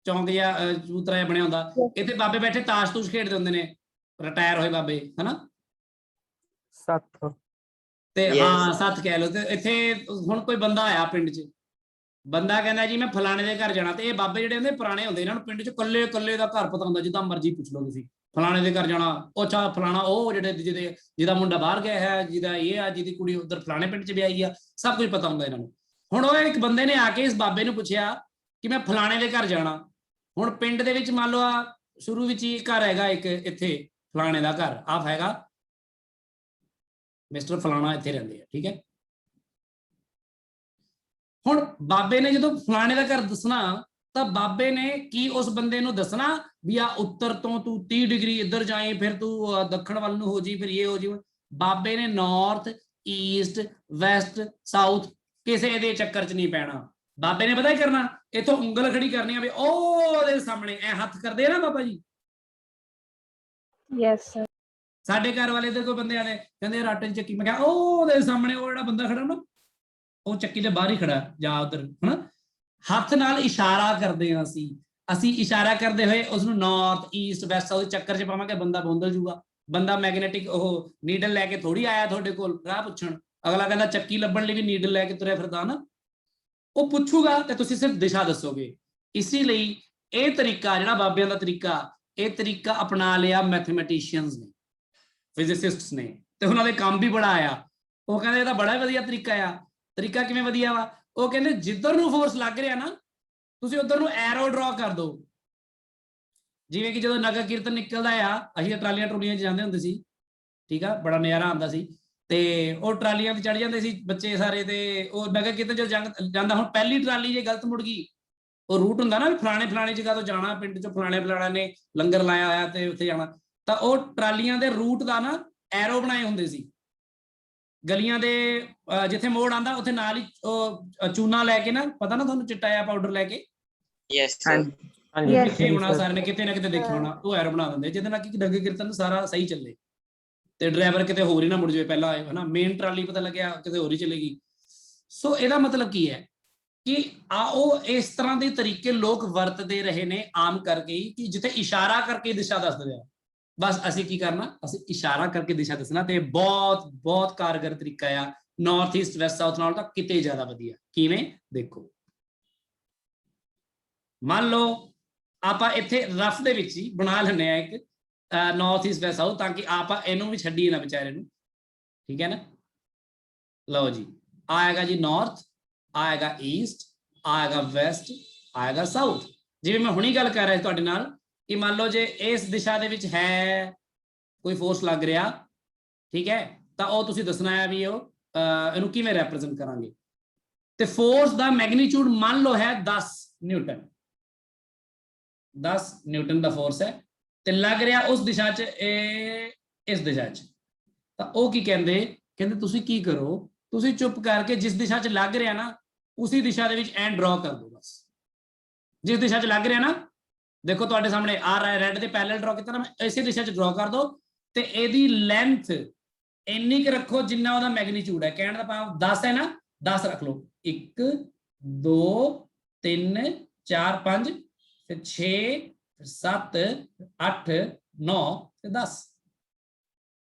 ਚੌਂਕ ਜਿਹਾ ਚਬੂਤਰਾ ਜਿਹਾ ਬਣਿਆ ਹੁੰਦਾ ਇੱਥੇ ਬਾਬੇ ਬੈਠੇ ਤਾਸ਼ ਤੂਸ਼ ਖੇਡਦੇ ਹੁੰਦੇ ਨੇ ਰਿਟਾਇਰ ਹੋਏ ਬਾਬੇ ਹਨਾ 7 ਤੇ ਹਾਂ 7 ਕਹਿ ਲਓ ਤੇ ਇੱਥੇ ਹੁਣ ਕੋਈ ਬੰਦਾ ਆਇਆ ਪਿੰਡ 'ਚ ਬੰਦਾ ਕਹਿੰਦਾ ਜੀ ਮੈਂ ਫਲਾਣੇ ਦੇ ਘਰ ਜਾਣਾ ਤੇ ਇਹ ਬਾਬੇ ਜਿਹੜੇ ਹੁੰਦੇ ਪੁਰਾਣੇ ਹੁੰਦੇ ਇਹਨਾਂ ਨੂੰ ਪਿੰਡ 'ਚ ਕੱਲੇ ਦਾ ਘਰ ਪਤਾ ਹੁੰਦਾ ਜਿੱਦਾਂ ਮਰਜ਼ੀ ਪੁੱਛ ਲਓ ਤੁਸੀਂ ਫਲਾਣੇ ਦੇ ਘਰ ਜਾਣਾ ਉਹ ਚਾ ਫਲਾਣਾ ਉਹ ਜਿਹੜੇ ਜਿਹਦਾ ਮੁੰਡਾ ਬਾਹਰ ਗਿਆ ਹੈ ਜਿਹਦਾ ਇਹ ਆ ਜਿਹਦੀ ਕੁੜੀ ਉਧਰ ਫਲਾਣੇ ਪਿੰਡ 'ਚ ਵਿਆਹੀ ਆ ਸਭ ਕੁਝ ਪਤਾ ਹੁੰਦਾ ਇਹਨਾਂ ਨੂੰ ਹੁਣ ਉਹ ਇੱਕ ਬੰਦੇ ਨੇ ਆ ਕੇ ਇਸ ਬਾਬੇ ਨੂੰ ਪੁੱਛਿਆ ਕਿ ਮੈਂ ਫਲਾਣੇ ਦੇ ਘਰ ਜਾਣਾ ਹੁਣ ਪਿੰਡ ਦੇ ਵਿੱਚ ਮੰਨ ਲਓ ਆ ਸ਼ੁਰੂ ਵਿੱਚ ਹੀ ਘਰ ਹੈਗਾ ਇੱਕ ਇੱਥੇ ਫਲਾਣੇ ਦਾ ਘਰ ਆਪ ਹੈਗਾ ਮਿਸਟਰ ਫਲਾਣਾ ਇੱਥੇ ਰਹਿੰਦੇ ਆ ਠੀਕ ਹੈ ਹੁਣ ਬਾਬੇ ਨੇ ਜਦੋਂ ਫਲਾਣੇ ਦਾ ਘਰ ਦੱਸਣਾ ਤਾਂ ਬਾਬੇ ਨੇ ਕੀ ਉਸ ਬੰਦੇ ਨੂੰ ਦੱਸਣਾ ਵੀ ਆ ਉੱਤਰ ਤੋਂ ਤੂੰ 30 ਡਿਗਰੀ ਇੱਧਰ ਜਾਏ ਫਿਰ ਤੂੰ ਦੱਖਣ ਵੱਲ ਨੂੰ ਹੋ ਜੀ ਫਿਰ ਇਹ ਹੋ ਜੀ ਬਾਬੇ ਨੇ ਨਾਰਥ ਈਸਟ ਵੈਸਟ ਸਾਊਥ ਕਿਸੇ ਦੇ ਚੱਕਰ 'ਚ ਨਹੀਂ ਪੈਣਾ ਬਾਬੇ ਨੇ ਪਤਾ ਹੀ ਕਰਨਾ ਇੱਥੋਂ ਉਂਗਲ ਖੜੀ ਕਰਨੀ ਆ ਵੀ ਉਹਦੇ ਸਾਹਮਣੇ ਐ ਹੱਥ ਕਰਦੇ ਆ ਨਾ ਬਾਬਾ ਜੀ Yes, sir. ਸਾਡੇ ਘਰ ਵਾਲੇ ਦੇ ਕੋਈ ਬੰਦੇ ਆਲੇ ਕਹਿੰਦੇ ਆਟੇ ਦੀ ਚੱਕੀ ਮੈਂ ਕਿਹਾ ਉਹਦੇ ਸਾਹਮਣੇ ਉਹ ਜਿਹੜਾ ਬੰਦਾ ਖੜਾ ਨਾ ਉਹ ਚੱਕੀ ਦੇ ਬਾਹਰ ਹੀ ਖੜਾ ਜਾਂ ਉਧਰ ਹਨਾ ਹੱਥ ਨਾਲ ਇਸ਼ਾਰਾ ਕਰਦੇ ਹਾਂ ਅਸੀਂ ਇਸ਼ਾਰਾ ਕਰਦੇ ਹੋਏ ਉਸ ਨੂੰ ਨਾਰਥ ਈਸਟ ਵੈਸਟ ਸਾਊਥ ਚੱਕਰ 'ਚ ਪਾਵਾਂਗੇ ਬੰਦਾ ਬੋਂਦਲ ਜੂਗਾ ਬੰਦਾ ਮੈਗਨੈਟਿਕ ਉਹ ਨੀਡਲ ਲੈ ਕੇ ਥੋੜੀ ਆਇਆ ਤੁਹਾਡੇ ਕੋਲ ਰਾਹ ਪੁੱਛਣ ਅਗਲਾ ਕਹਿੰਦਾ ਚੱਕੀ ਲੱਭਣ ਲਈ ਵੀ ਨੀਡਲ ਲੈ ਕੇ ਤੁਰਿਆ ਫਿਰਦਾ ਨਾ ਉਹ ਪੁੱਛੂਗਾ ਤੇ ਤੁਸੀਂ ਸਿਰਫ ਦਿਸ਼ਾ ਦੱਸੋਗੇ ਇਸੇ ਲਈ ਇਹ ਤਰੀਕਾ ਜਿਹੜਾ ਬਾਬਿਆਂ ਦਾ ਤਰੀਕਾ ਇਹ ਤਰੀਕਾ ਅਪਣਾ ਲਿਆ ਮੈਥਮੈਟੀਸ਼ੀਅਨਸ ਨੇ ਫਿਜ਼ਿਸਿਸਟਸ ਨੇ ਤੇ ਉਹਨਾਂ ਦੇ ਕੰਮ ਵੀ ਬੜਾ ਆਇਆ ਉਹ ਕਹਿੰਦੇ ਇਹ ਤਾਂ ਬੜਾ ਵਧੀਆ ਤਰੀਕਾ ਕਿਵੇਂ ਵਧੀਆ ਵਾ ਉਹ ਕਹਿੰਦੇ ਜਿੱਧਰ ਨੂੰ ਫੋਰਸ ਲੱਗ ਰਿਹਾ ਨਾ ਤੁਸੀਂ ਉਧਰ ਨੂੰ ਐਰੋ ਡਰਾ ਕਰ ਦਿਓ ਜਿਵੇਂ ਕਿ ਜਦੋਂ ਨਗਰ ਕੀਰਤਨ ਨਿਕਲਦਾ ਆ ਅਸੀਂ ਟਰਾਲੀਆਂ ਟਰੂਲੀਆਂ 'ਚ ਜਾਂਦੇ ਹੁੰਦੇ ਸੀ ਠੀਕ ਆ ਬੜਾ ਨਜ਼ਾਰਾ ਆਉਂਦਾ ਸੀ ਤੇ ਉਹ ਟਰਾਲੀਆਂ ਤੇ ਚੜ ਜਾਂਦੇ ਸੀ ਬੱਚੇ ਸਾਰੇ ਤੇ ਉਹ ਨਗਰ ਕੀਰਤਨ ਜਦੋਂ ਜਾਂਦਾ ਹੁਣ ਪਹਿਲੀ ਟਰਾਲੀ ਜੇ ਗਲਤ ਮੁੜ ਗਈ ਉਹ ਰੂਟ ਹੁੰਦਾ ਨਾ ਵੀ ਫਲਾਣੇ ਜਗ੍ਹਾ ਤੋਂ ਜਾਣਾ ਪਿੰਡ 'ਚੋਂ ਫਲਾਣਾ ਨੇ ਲੰਗਰ ਲਾਇਆ ਹੋਇਆ ਤੇ ਉੱਥੇ ਜਾਣਾ ਤਾਂ ਉਹ ਟਰਾਲੀਆਂ ਦੇ ਰੂਟ ਦਾ ਨਾ ਐਰੋ ਬਣਾਏ ਹੁੰਦੇ ਸੀ ਗਲੀਆਂ ਦੇ ਜਿੱਥੇ ਮੋੜ ਆਂਦਾ ਉੱਥੇ ਨਾਲ ਹੀ ਉਹ ਚੂਨਾ ਲੈ ਕੇ ਨਾ ਪਤਾ ਨਾ ਤੁਹਾਨੂੰ ਚਿੱਟਾ ਜਿਹਾ ਪਾਊਡਰ ਲੈ ਕੇ Yes, sir. ਕਿੱਥੇ ਹੋਣਾ ਸਾਰੇ ਨੇ ਕਿਤੇ ਨਾ ਕਿਤੇ ਦੇਖਿਆ ਹੋਣਾ ਉਹ ਐਰੋ ਬਣਾ ਦਿੰਦੇ ਜਿਹਦੇ ਨਾਲ ਕਿ ਨਗਰ ਕੀਰਤਨ ਸਾਰਾ ਸਹੀ ਚੱਲੇ ਤੇ ਡਰਾਈਵਰ ਕਿਤੇ ਹੋਰ ਹੀ ਨਾ ਮੁੜ ਜਾਵੇ ਪਹਿਲਾਂ ਆਏ ਹਨਾ ਮੇਨ ਟਰਾਲੀ ਪਤਾ ਲੱਗਿਆ ਕਿਤੇ ਹੋਰ ਹੀ ਚਲੇਗੀ ਸੋ ਇਹਦਾ ਮਤਲਬ ਕੀ ਹੈ ਕਿ ਉਹ ਇਸ ਤਰ੍ਹਾਂ ਦੇ ਤਰੀਕੇ ਲੋਕ ਵਰਤਦੇ ਰਹੇ ਨੇ ਆਮ ਕਰਕੇ ਕਿ ਜਿੱਥੇ ਇਸ਼ਾਰਾ ਕਰਕੇ ਦਿਸ਼ਾ ਦੱਸਦੇ ਆ ਬਸ ਅਸੀਂ ਕੀ ਕਰਨਾ ਅਸੀਂ ਇਸ਼ਾਰਾ ਕਰਕੇ ਦਿਸ਼ਾ ਦੱਸਣਾ ਤੇ ਬਹੁਤ ਕਾਰਗਰ ਤਰੀਕਾ ਆ ਨਾਰਥ ਈਸਟ ਵੈਸਟ ਸਾਊਥ ਨਾਲ ਤਾਂ ਕਿਤੇ ਜ਼ਿਆਦਾ ਵਧੀਆ ਕਿਵੇਂ ਦੇਖੋ ਮੰਨ ਲਓ ਆਪਾਂ ਇੱਥੇ ਰਫ ਦੇ ਵਿੱਚ ਹੀ ਬਣਾ ਲੈਂਦੇ ਆ ਇੱਕ ਨਾਰਥ ਈਸਟ ਵੈਸਟ ਸਾਊਥ ਤਾਂ ਕਿ ਆਪਾਂ ਇਹਨੂੰ ਵੀ ਛੱਡੀਏ ਨਾ ਵਿਚਾਰੇ ਨੂੰ ਠੀਕ ਹੈ ਨਾ ਲਓ ਜੀ ਆਏਗਾ ਜੀ ਨਾਰਥ ਆਏਗਾ ਈਸਟ ਆਏਗਾ ਵੈਸਟ ਆਏਗਾ ਸਾਊਥ ਜਿਵੇਂ ਮੈਂ ਹੁਣੀ ਗੱਲ ਕਰ ਰਿਹਾ ਤੁਹਾਡੇ ਨਾਲ ਕਿ ਮੰਨ ਲਓ ਜੇ ਇਸ ਦਿਸ਼ਾ ਦੇ ਵਿੱਚ ਹੈ ਕੋਈ ਫੋਰਸ ਲੱਗ ਰਿਹਾ ਠੀਕ ਹੈ ਤਾਂ ਉਹ ਤੁਸੀਂ ਦੱਸਣਾ ਹੈ ਵੀ ਉਹ ਇਹਨੂੰ ਕਿਵੇਂ ਰਿਪਰੈਜ਼ੈਂਟ ਕਰਾਂਗੇ ਤੇ ਫੋਰਸ ਦਾ ਮੈਗਨੀਟਿਊਡ ਮੰਨ ਲਓ ਹੈ 10 ਨਿਊਟਨ 10 ਨਿਊਟਨ ਦਾ ਫੋਰਸ ਹੈ ਤੇ ਲੱਗ ਰਿਹਾ ਉਸ ਦਿਸ਼ਾ 'ਚ, ਇਹ ਇਸ ਦਿਸ਼ਾ 'ਚ, ਤਾਂ ਉਹ ਕੀ ਕਹਿੰਦੇ, ਕਹਿੰਦੇ ਤੁਸੀਂ ਕੀ ਕਰੋ, ਤੁਸੀਂ ਚੁੱਪ ਕਰਕੇ ਜਿਸ ਦਿਸ਼ਾ 'ਚ ਲੱਗ ਰਿਹਾ ਨਾ ਉਸੇ ਦਿਸ਼ਾ ਦੇ ਵਿੱਚ ਐਂ ਡਰਾ ਕਰ ਦਿਓ ਬਸ। ਜਿਸ ਦਿਸ਼ਾ 'ਚ ਲੱਗ ਰਿਹਾ ਨਾ, ਦੇਖੋ ਤੁਹਾਡੇ ਸਾਹਮਣੇ ਆ ਰਹਾ ਹੈ, ਰੈੱਡ ਦੇ ਪੈਰਲਲ ਡਰਾ ਕੀਤਾ ਨਾ, ਇਸੇ ਦਿਸ਼ਾ 'ਚ ਡਰਾ ਕਰ ਦਿਓ ਤੇ ਇਹਦੀ ਲੈਂਥ ਇੰਨੀ ਕੁ ਰੱਖੋ ਜਿੰਨਾ ਉਹਦਾ ਮੈਗਨੀਟਿਊਡ ਹੈ। ਕਹਿਣ ਦਾ ਭਾਵ 10 ਹੈ ਨਾ, 10 ਰੱਖ ਲਓ, 1 2 3 4 5 ਫਿਰ 6 ਫਿਰ 7 8 9 ਤੇ 10।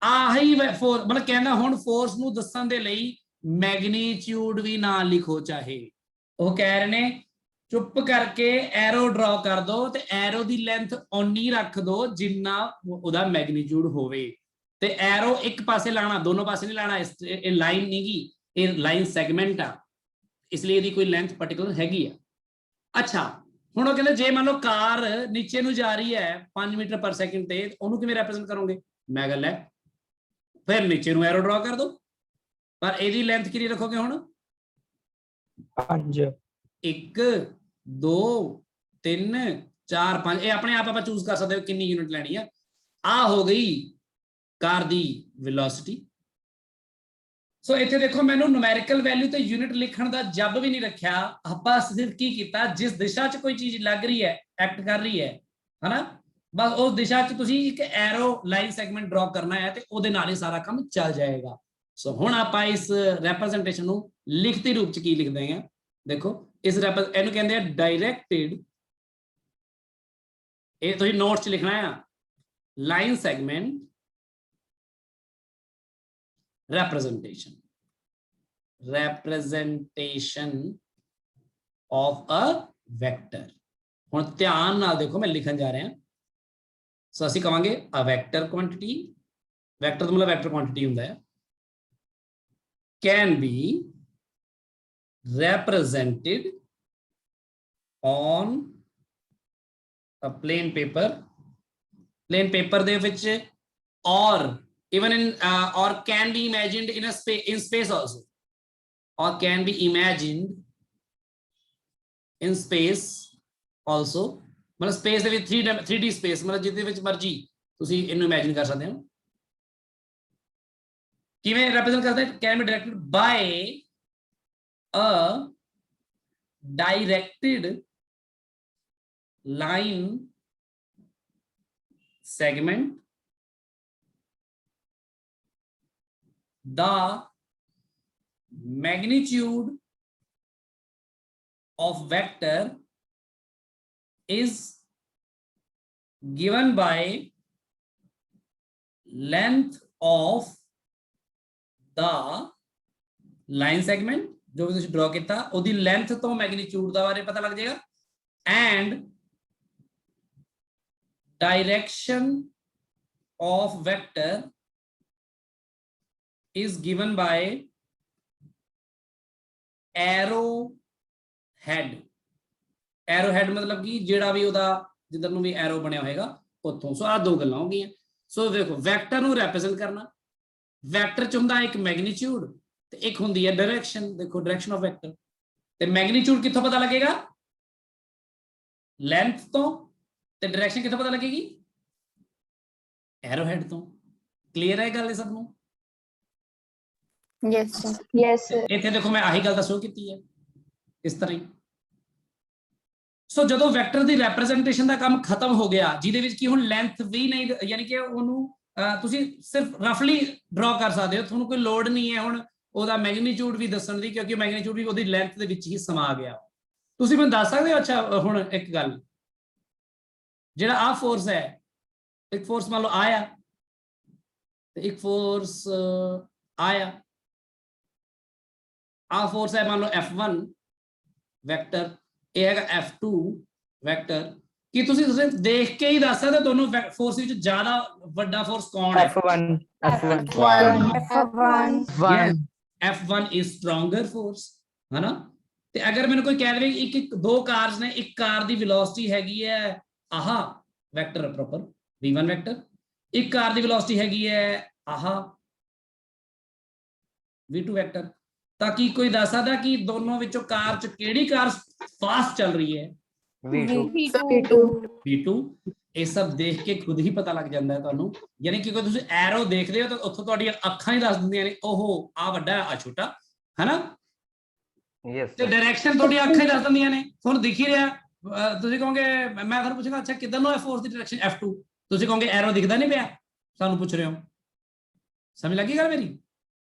ਆਹੀ ਫੋਰਸ, ਮਤਲਬ ਕਹਿੰਦਾ ਹੁਣ ਫੋਰਸ ਨੂੰ ਦੱਸਣ ਦੇ ਲਈ ਮੈਗਨੀਟਿਊਡ ਵੀ ਨਾ ਲਿਖੋ ਚਾਹੇ। ਉਹ ਕਹਿ ਰਹੇ ਨੇ ਚੁੱਪ ਕਰਕੇ ਐਰੋ ਡਰਾ ਕਰ ਦੋ ਤੇ ਐਰੋ ਦੀ ਲੈਂਥ ਓਨੀ ਰੱਖ ਦੋ ਜਿੰਨਾ ਉਹਦਾ ਮੈਗਨੀਟਿਊਡ ਹੋਵੇ, ਤੇ ਐਰੋ ਇੱਕ ਪਾਸੇ ਲਾਣਾ, ਦੋਨੋਂ ਪਾਸੇ ਨਹੀਂ ਲਾਣਾ। ਇਹ ਲਾਈਨ ਨਹੀਂ ਗੀ, ਇਹ ਲਾਈਨ ਸੈਗਮੈਂਟ ਆ, ਇਸ ਲਈ ਇਹਦੀ ਕੋਈ ਲੈਂਥ ਪਾਰਟਿਕੂਲਰ ਹੈਗੀ ਆ। ਅੱਛਾ, ਹੁਣ ਉਹ ਕਹਿੰਦੇ ਜੇ ਮੰਨ ਲਓ ਕਾਰ ਨੀਚੇ ਨੂੰ ਜਾ ਰਹੀ ਹੈ 5 ਮੀਟਰ ਪਰ ਸੈਕਿੰਡ ਤੇ, ਉਹਨੂੰ ਕਿਵੇਂ ਰਿਪਰੈਜ਼ੈਂਟ ਕਰੋਗੇ? ਮੈਂ ਗੱਲ ਹੈ ਫਿਰ ਨੀਚੇ ਨੂੰ ਐਰੋ ਡਰਾ ਕਰ ਦੋ, ਪਰ ਇਹਦੀ ਲੈਂਥ ਕਿੰਨੀ ਰੱਖੋਗੇ ਹੁਣ? 5 1 2 3 4 5, ਇਹ ਆਪਣੇ ਆਪ ਆਪਾਂ ਚੂਜ਼ ਕਰ ਸਕਦੇ ਹੋ ਕਿੰਨੀ ਯੂਨਿਟ ਲੈਣੀ ਆ। ਆ ਹੋ ਗਈ ਕਾਰ ਦੀ ਵੈਲੋਸਿਟੀ। ਸੋ ਇੱਥੇ ਦੇਖੋ ਮੈਨੂੰ ਨੂਮੈਰੀਕਲ ਵੈਲਿਊ ਤੇ ਯੂਨਿਟ ਲਿਖਣ ਦਾ ਜੱਬ ਵੀ ਨਹੀਂ ਰੱਖਿਆ, ਆਪਾਂ ਸਿਰਫ ਕੀ ਕੀਤਾ, ਜਿਸ ਦਿਸ਼ਾ 'ਚ ਕੋਈ ਚੀਜ਼ ਲੱਗ ਰਹੀ ਹੈ, ਐਕਟ ਕਰ ਰਹੀ ਹੈ ਹਨਾ, ਬਸ ਉਸ ਦਿਸ਼ਾ 'ਚ ਤੁਸੀਂ ਇੱਕ ਐਰੋ ਲਾਈਨ ਸੈਗਮੈਂਟ ਡਰਾ ਕਰਨਾ ਹੈ ਤੇ ਉਹਦੇ ਨਾਲ ਹੀ ਸਾਰਾ ਕੰਮ ਚੱਲ ਜਾਏਗਾ। ਸੋ ਹੁਣ ਆਪਾਂ ਇਸ ਰਿਪਰੈਜ਼ੈਂਟੇਸ਼ਨ ਨੂੰ ਲਿਖਤੀ ਰੂਪ 'ਚ ਕੀ ਲਿਖਦੇ ਹਾਂ, ਦੇਖੋ ਇਸ ਇਹਨੂੰ ਕਹਿੰਦੇ ਆ ਡਾਇਰੈਕਟਿਡ, ਇਹ ਤੁਸੀਂ ਨੋਟਸ 'ਚ ਲਿਖਣਾ ਆ, line segment representation of a vector। ਹੁਣ ਧਿਆਨ ਨਾਲ ਦੇਖੋ ਮੈਂ ਲਿਖਣ ਜਾ ਰਿਹਾ, ਸੋ ਅਸੀਂ ਕਹਾਂਗੇ a vector quantity, vector ਦਾ ਮਤਲਬ vector quantity ਹੁੰਦਾ ਹੈ, can be represented on a plain paper ਦੇ ਵਿੱਚ, or even in or can be imagined in space also, or can be imagined in space also, मतलब space ਦੇ ਵਿੱਚ 3D space, मतलब ਜਿਹਦੇ ਵਿੱਚ ਮਰਜੀ ਤੁਸੀਂ ਇਹਨੂੰ imagine ਕਰ ਸਕਦੇ ਹੋ। ਕਿਵੇਂ represent ਕਰਦਾ ਹੈ? can be directed by a directed line segment, the magnitude of vector is given by length of the line segment, जो भी तुसी ड्रॉ किया ਉਹਦੀ length ਤੋਂ magnitude ਦਾ ਬਾਰੇ ਪਤਾ ਲੱਗ ਜਾਏਗਾ, and direction of vector is given by arrowhead। arrowhead मतलब कि ਜਿਹੜਾ ਵੀ ਉਹਦਾ ਜਿੱਧਰ ਨੂੰ ਵੀ ਐਰੋ ਬਣਿਆ ਹੋਏਗਾ ਉੱਥੋਂ। ਸੋ ਆ ਦੋ ਗੱਲਾਂ ਹੋ ਗਈਆਂ। ਸੋ ਦੇਖੋ ਵੈਕਟਰ ਨੂੰ ਰਿਪਰੈਜ਼ੈਂਟ ਕਰਨਾ, ਵੈਕਟਰ ਚ ਹੁੰਦਾ ਇੱਕ ਮੈਗਨੀਟਿਊਡ ਤੇ ਇੱਕ ਹੁੰਦੀ ਹੈ ਡਾਇਰੈਕਸ਼ਨ। ਦੇਖੋ ਡਾਇਰੈਕਸ਼ਨ ਆਫ ਵੈਕਟਰ, ਤੇ ਮੈਗਨੀਟਿਊਡ ਕਿੱਥੋਂ ਪਤਾ ਲੱਗੇਗਾ? ਲੈਂਥ ਤੋਂ, ਤੇ ਡਾਇਰੈਕਸ਼ਨ ਕਿੱਥੋਂ ਪਤਾ ਲੱਗੇਗੀ? ਐਰੋਹੈਡ ਤੋਂ। ਕਲੀਅਰ ਹੈ ਗੱਲ ਇਹ ਸਭ ਨੂੰ? Yes, sir. Yes, sir. ਇੱਥੇ ਦੇਖੋ ਮੈਂ ਆਹੀ ਗੱਲ ਤਾਂ ਸ਼ੋ ਕੀਤੀ ਹੈ ਇਸ ਤਰ੍ਹਾਂ ਹੀ। ਸੋ ਜਦੋਂ ਵੈਕਟਰ ਦੀ ਰਿਪਰੈਜ਼ੈਂਟੇਸ਼ਨ ਦਾ ਕੰਮ ਖਤਮ ਹੋ ਗਿਆ, ਜਿਹਦੇ ਵਿੱਚ ਕੀ ਹੁਣ ਲੈਂਥ ਵੀ ਨਹੀਂ, ਯਾਨੀ ਕਿ ਉਹਨੂੰ ਤੁਸੀਂ ਸਿਰਫ ਰਫਲੀ ਡਰਾ ਕਰ ਸਕਦੇ ਹੋ, ਤੁਹਾਨੂੰ ਕੋਈ ਲੋੜ ਨਹੀਂ ਹੈ ਹੁਣ ਉਹਦਾ ਮੈਗਨੀਟਿਊਡ ਵੀ ਦੱਸਣ ਦੀ, ਕਿਉਂਕਿ ਮੈਗਨੀਟਿਊਡ ਵੀ ਉਹਦੀ ਲੈਂਥ ਦੇ ਵਿੱਚ ਹੀ ਸਮਾ ਗਿਆ। ਤੁਸੀਂ ਮੈਨੂੰ ਦੱਸ ਸਕਦੇ ਹੋ? ਅੱਛਾ ਹੁਣ ਇੱਕ ਗੱਲ, ਜਿਹੜਾ ਆ ਫੋਰਸ ਹੈ, ਇੱਕ ਫੋਰਸ ਮੰਨ ਲਓ ਆਇਆ ਤੇ ਇੱਕ ਫੋਰਸ ਆਇਆ, ਆ ਫੋਰਸ ਹੈ ਮੰਨ ਲਓ F1 ਵੈਕਟਰ, ਇਹ ਹੈਗਾ F2 ਵੈਕਟਰ। ਕੀ ਤੁਸੀਂ ਦੇਖ ਕੇ ਹੀ ਦੱਸ ਸਕਦੇ ਹੋ ਦੋਨੋਂ ਫੋਰਸ ਵਿੱਚ ਜ਼ਿਆਦਾ ਵੱਡਾ ਫੋਰਸ ਕੌਣ ਹੈ? F1 is stronger force, है ना? ਤੇ ਅਗਰ ਮੈਨੂੰ ਕੋਈ ਕਹਿ ਦੇਵੇ ਇੱਕ ਦੋ ਕਾਰਸ ਨੇ, ਇੱਕ ਕਾਰ ਦੀ ਵੈਲੋਸਿਟੀ ਹੈਗੀ ਹੈ ਆਹ ਵੈਕਟਰ ਪ੍ਰੋਪਰ v1 ਵੈਕਟਰ, ਇੱਕ ਕਾਰ ਦੀ ਵੈਲੋਸਿਟੀ ਹੈਗੀ ਹੈ ਆਹ v2 ਵੈਕਟਰ, ਤਾਂ ਕੀ ਕੋਈ ਦੱਸ ਸਕਦਾ ਕਿ ਦੋਨੋਂ ਵਿੱਚੋਂ ਕਾਰ ਚ ਕਿਹੜੀ ਕਾਰ ਫਾਸਟ ਚੱਲ ਰਹੀ ਹੈ? V2 V2 ਇਹ ਸਭ ਦੇਖ ਕੇ ਖੁਦ ਹੀ ਪਤਾ ਲੱਗ ਜਾਂਦਾ ਹੈ ਤੁਹਾਨੂੰ, ਯਾਨੀ ਕਿ ਕੋਈ ਤੁਸੀਂ ਐਰੋ ਦੇਖਦੇ ਹੋ ਤਾਂ ਉੱਥੋਂ ਤੁਹਾਡੀਆਂ ਅੱਖਾਂ ਹੀ ਦੱਸ ਦਿੰਦੀਆਂ ਨੇ ਉਹ ਆ ਵੱਡਾ ਆ ਛੋਟਾ, ਹੈਨਾ। ਤੇ ਡਾਇਰੈਕਸ਼ਨ ਤੁਹਾਡੀਆਂ ਅੱਖਾਂ ਹੀ ਦੱਸ ਦਿੰਦੀਆਂ ਨੇ, ਤੁਹਾਨੂੰ ਦਿਖ ਹੀ ਰਿਹਾ। ਤੁਸੀਂ ਕਹੋਗੇ, ਮੈਂ ਤੁਹਾਨੂੰ ਪੁੱਛਾਂਗਾ ਅੱਛਾ ਕਿੱਧਰ ਨੂੰ ਹੈ ਫੋਰਸ ਦੀ ਡਾਇਰੈਕਸ਼ਨ F2, ਤੁਸੀਂ ਕਹੋਗੇ ਐਰੋ ਦਿਖਦਾ ਨਹੀਂ ਪਿਆ, ਸਾਨੂੰ ਪੁੱਛ ਰਹੇ ਹੋ। ਸਮਝ ਲੱਗੀ ਗੱਲ ਮੇਰੀ?